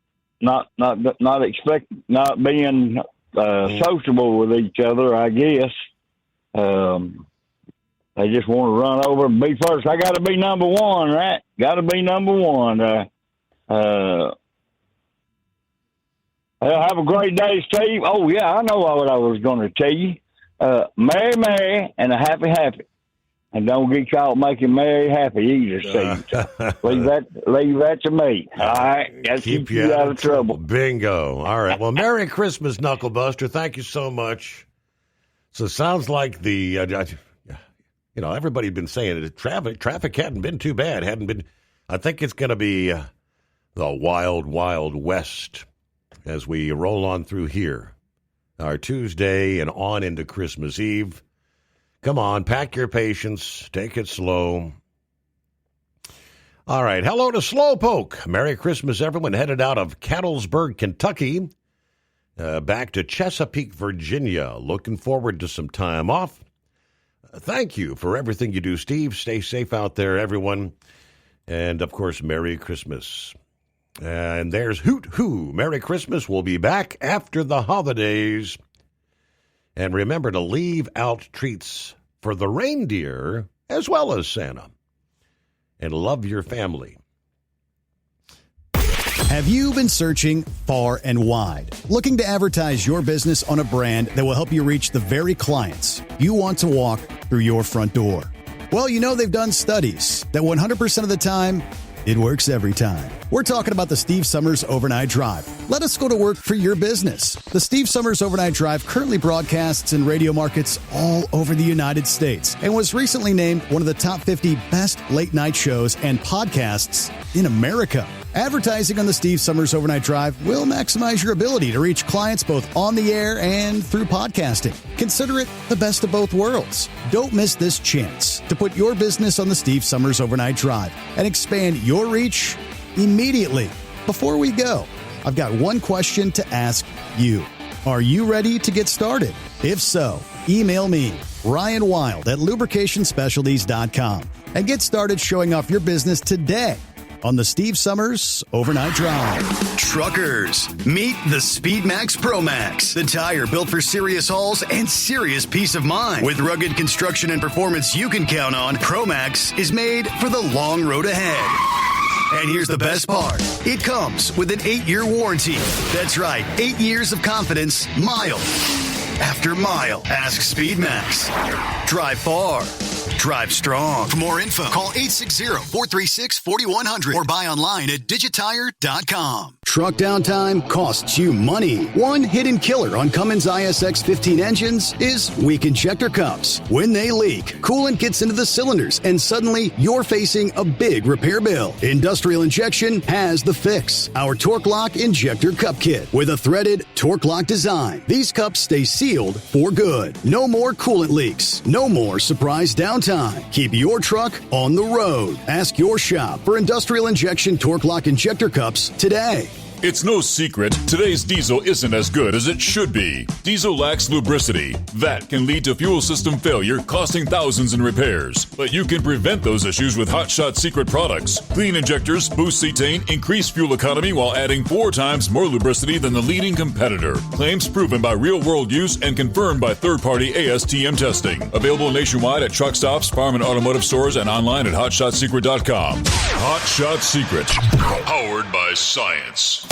being sociable with each other, I guess. They just want to run over and be first. I got to be number one, right? Got to be number one. Have a great day, Steve. Oh, yeah, I know what I was going to tell you. Merry, merry, and a happy, happy. And don't get caught making Mary happy either, Steve. leave that to me. All right? Got to keep you out of trouble.
Bingo. All right. Well, Merry Christmas, Knucklebuster. Thank you so much. So it sounds like the, everybody had been saying it. Traffic hadn't been too bad. I think it's going to be the wild, wild west as we roll on through here. Our Tuesday and on into Christmas Eve. Come on, pack your patience. Take it slow. All right. Hello to Slowpoke. Merry Christmas, everyone. Headed out of Cattlesburg, Kentucky, back to Chesapeake, Virginia. Looking forward to some time off. Thank you for everything you do, Steve. Stay safe out there, everyone. And, of course, Merry Christmas. And there's Hoot Hoo. Merry Christmas. We'll be back after the holidays. And remember to leave out treats for the reindeer as well as Santa. And love your family.
Have you been searching far and wide, looking to advertise your business on a brand that will help you reach the very clients you want to walk through your front door? Well, you know they've done studies that 100% of the time, it works every time. We're talking about the Steve Summers Overnight Drive. Let us go to work for your business. The Steve Summers Overnight Drive currently broadcasts in radio markets all over the United States and was recently named one of the top 50 best late night shows and podcasts in America. Advertising on the Steve Summers Overnight Drive will maximize your ability to reach clients both on the air and through podcasting. Consider it the best of both worlds. Don't miss this chance to put your business on the Steve Summers Overnight Drive and expand your reach immediately. Before we go, I've got one question to ask you. Are you ready to get started? If so, email me, Ryan Wild at lubricationspecialties.com, and get started showing off your business today on the Steve Summers Overnight Drive.
Truckers, meet the SpeedMax Pro Max, the tire built for serious hauls and serious peace of mind. With rugged construction and performance you can count on, Pro Max is made for the long road ahead. And here's the best part. It comes with an 8-year warranty. That's right, 8 years of confidence, mile after mile. Ask SpeedMax. Drive far. Drive strong. For more info, call 860-436-4100 or buy online at digitire.com.
Truck downtime costs you money. One hidden killer on Cummins ISX 15 engines is weak injector cups. When they leak, coolant gets into the cylinders and suddenly you're facing a big repair bill. Industrial Injection has the fix. Our Torque Lock Injector Cup Kit with a threaded Torque Lock design. These cups stay sealed for good. No more coolant leaks. No more surprise downtime. Keep your truck on the road. Ask your shop for Industrial Injection Torque Lock Injector Cups today.
It's no secret, today's diesel isn't as good as it should be. Diesel lacks lubricity. That can lead to fuel system failure, costing thousands in repairs. But you can prevent those issues with Hot Shot Secret products. Clean injectors, boost cetane, increase fuel economy while adding 4 times more lubricity than the leading competitor. Claims proven by real-world use and confirmed by third-party ASTM testing. Available nationwide at truck stops, farm and automotive stores, and online at hotshotsecret.com. Hot Shot Secret. Powered by science.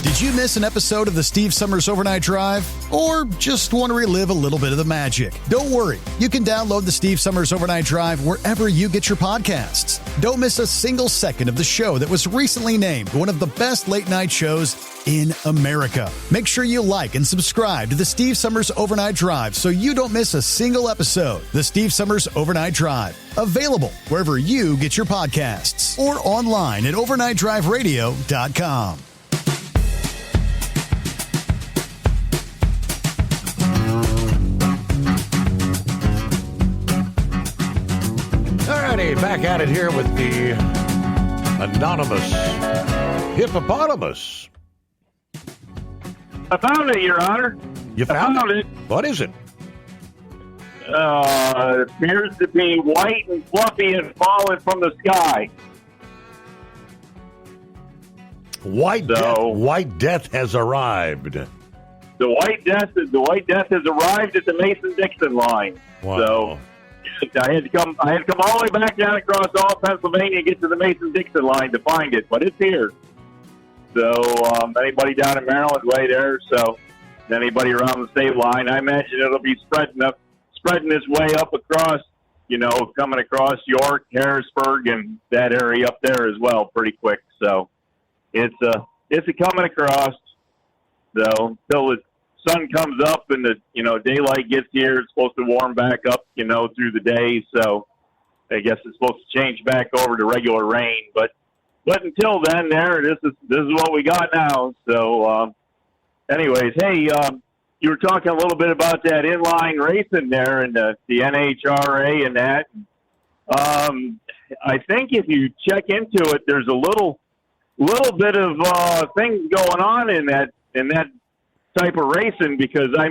Did you miss an episode of the Steve Summers Overnight Drive? Or just want to relive a little bit of the magic? Don't worry. You can download the Steve Summers Overnight Drive wherever you get your podcasts. Don't miss a single second of the show that was recently named one of the best late night shows in America. Make sure you like and subscribe to the Steve Summers Overnight Drive so you don't miss a single episode. The Steve Summers Overnight Drive. Available wherever you get your podcasts or online at overnightdriveradio.com.
Back at it here with the anonymous hippopotamus.
I found it, Your Honor.
You found it? What is it?
It appears to be white and fluffy and falling from the sky.
White death has arrived.
The White Death has arrived at the Mason-Dixon line.
Wow.
So I had to come all the way back down across all Pennsylvania and get to the Mason-Dixon line to find it, but it's here. So anybody down in Maryland, way there. So anybody around the state line, I imagine it'll be spreading its way up across, coming across York, Harrisburg, and that area up there as well, pretty quick. So it's a coming across. So till the sun comes up and the daylight gets here, it's supposed to warm back up through the day, so I guess it's supposed to change back over to regular rain, but until then this is what we got now. So anyways, hey, you were talking a little bit about that inline racing there and the NHRA and that. I think if you check into it, there's a little bit of things going on in that type of racing, because I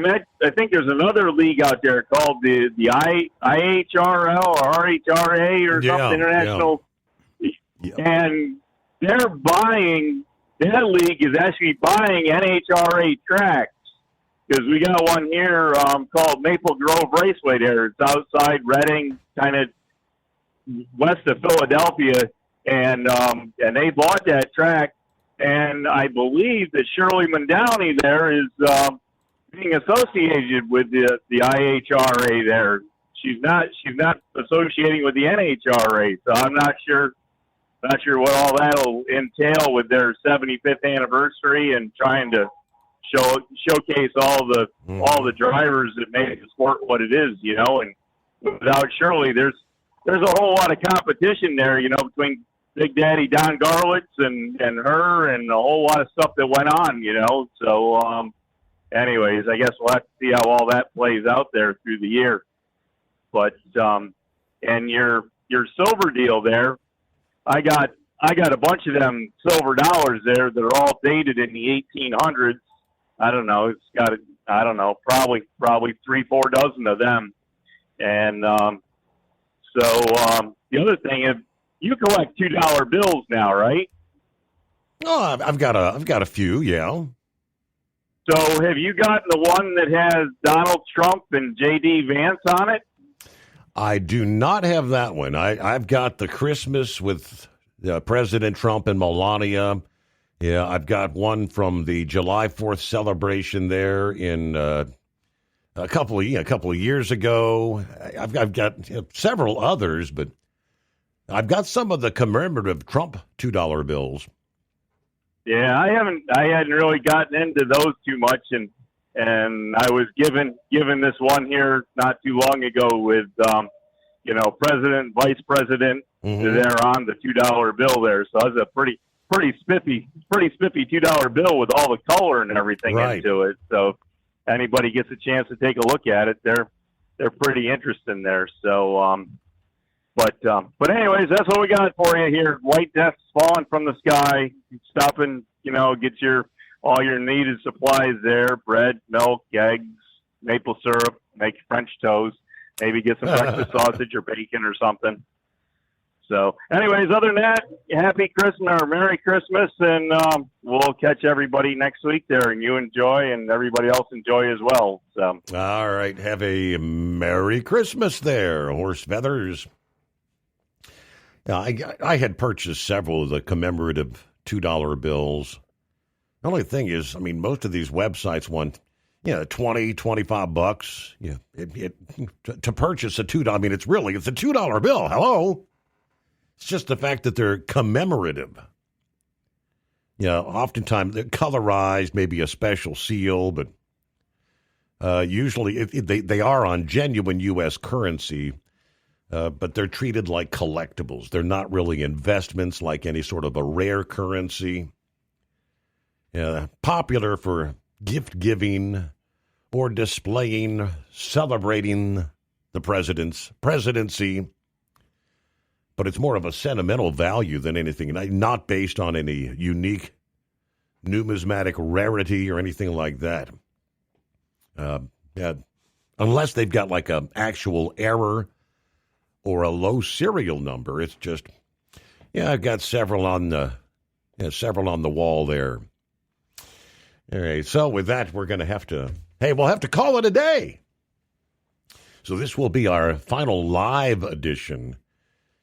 think there's another league out there called the IHRL or RHRA or something international, and they're buying. That league is actually buying NHRA tracks, because we got one here called Maple Grove Raceway there. It's outside Reading, kind of west of Philadelphia, and they bought that track, and I believe that Shirley Mondowney there is being associated with the IHRA there. She's not associating with the NHRA, so I'm not sure what all that'll entail with their 75th anniversary and trying to showcase all the drivers that make the sport what it is, And without Shirley, there's a whole lot of competition there, between Big Daddy Don Garlitz and her, and a whole lot of stuff that went on, So, anyways, I guess we'll have to see how all that plays out there through the year. But and your silver deal there. I got a bunch of them silver dollars there that are all dated in the 1800s. I don't know. It's got probably 3-4 dozen of them. And so the other thing is, you collect $2 bills now, right?
Oh, I've got a few, yeah.
So have you gotten the one that has Donald Trump and J.D. Vance on it?
I do not have that one. I've got the Christmas with President Trump and Melania. Yeah, I've got one from the July 4th celebration there in a couple of years ago. I've got several others, but I've got some of the commemorative Trump $2 bills.
Yeah, I hadn't really gotten into those too much, and I was given this one here not too long ago with president, vice president. They're on the $2 bill there, so it's a pretty spiffy $2 bill with all the color and everything into it. So if anybody gets a chance to take a look at it, they're pretty interesting there. So but anyways, that's what we got for you here. White Death's falling from the sky. Stop and get all your needed supplies there: bread, milk, eggs, maple syrup, make French toast, maybe get some breakfast sausage or bacon or something. So anyways, other than that, happy Christmas or Merry Christmas, and we'll catch everybody next week there, and you enjoy and everybody else enjoy as well. So
all right, have a Merry Christmas there, Horse Feathers. I had purchased several of the commemorative $2 bills. The only thing is, most of these websites want, $20, $25. To purchase a $2. It's a $2 bill. Hello. It's just the fact that they're commemorative. Oftentimes they're colorized, maybe a special seal, but usually they are on genuine U.S. currency. But they're treated like collectibles. They're not really investments like any sort of a rare currency. Popular for gift giving or displaying, celebrating the presidency. But it's more of a sentimental value than anything, not based on any unique numismatic rarity or anything like that. Unless they've got like an actual error or a low serial number. It's just, I've got several on the wall there. All right, so with that, we're going to have to, we'll have to call it a day. So this will be our final live edition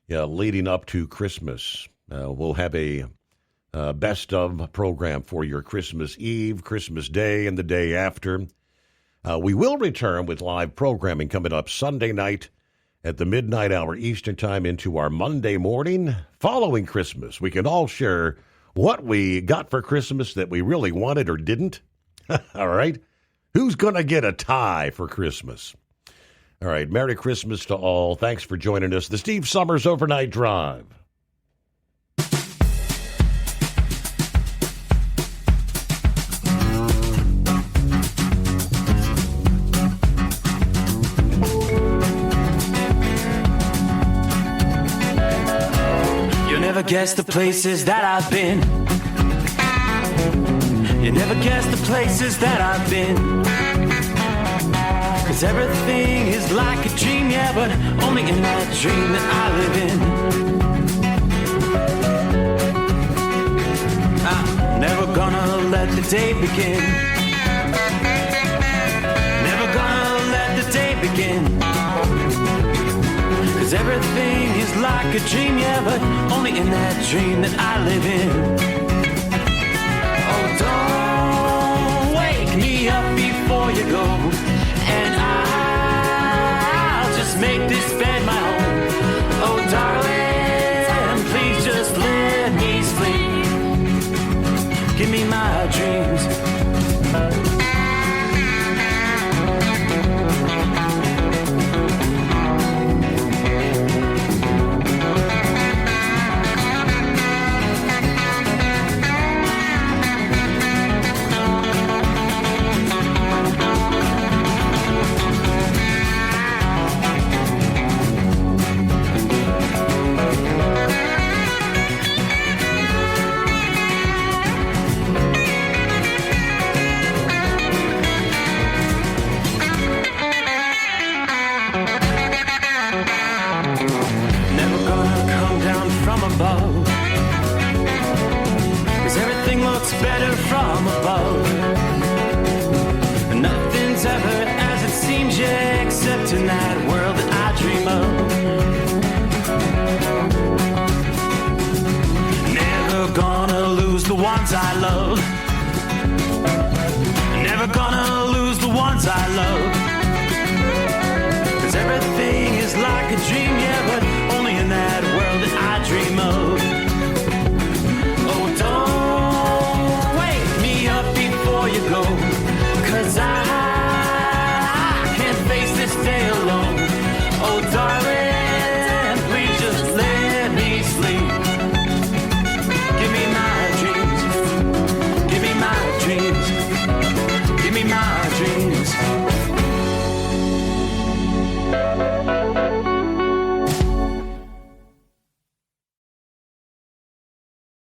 leading up to Christmas. We'll have a best of program for your Christmas Eve, Christmas Day, and the day after. We will return with live programming coming up Sunday night at the midnight hour Eastern Time into our Monday morning following Christmas. We can all share what we got for Christmas that we really wanted or didn't. All right. Who's going to get a tie for Christmas? All right. Merry Christmas to all. Thanks for joining us. The Steve Summers Overnight Drive.
guess the places that I've been. You never guess the places that I've been. 'Cause everything is like a dream, yeah, but only in that dream that I live in. I'm never gonna let the day begin. Never gonna let the day begin. 'Cause everything is like a dream, yeah, but only in that dream that I live in. Oh, don't wake me up before you go, and I'll just make this bed my home. Oh, darling, please just let me sleep. Give me my dreams. Better from above. Nothing's ever as it seems, yeah, except in that world that I dream of. Never gonna lose the ones I love. Never gonna lose the ones I love. 'Cause everything is like a dream, yeah, but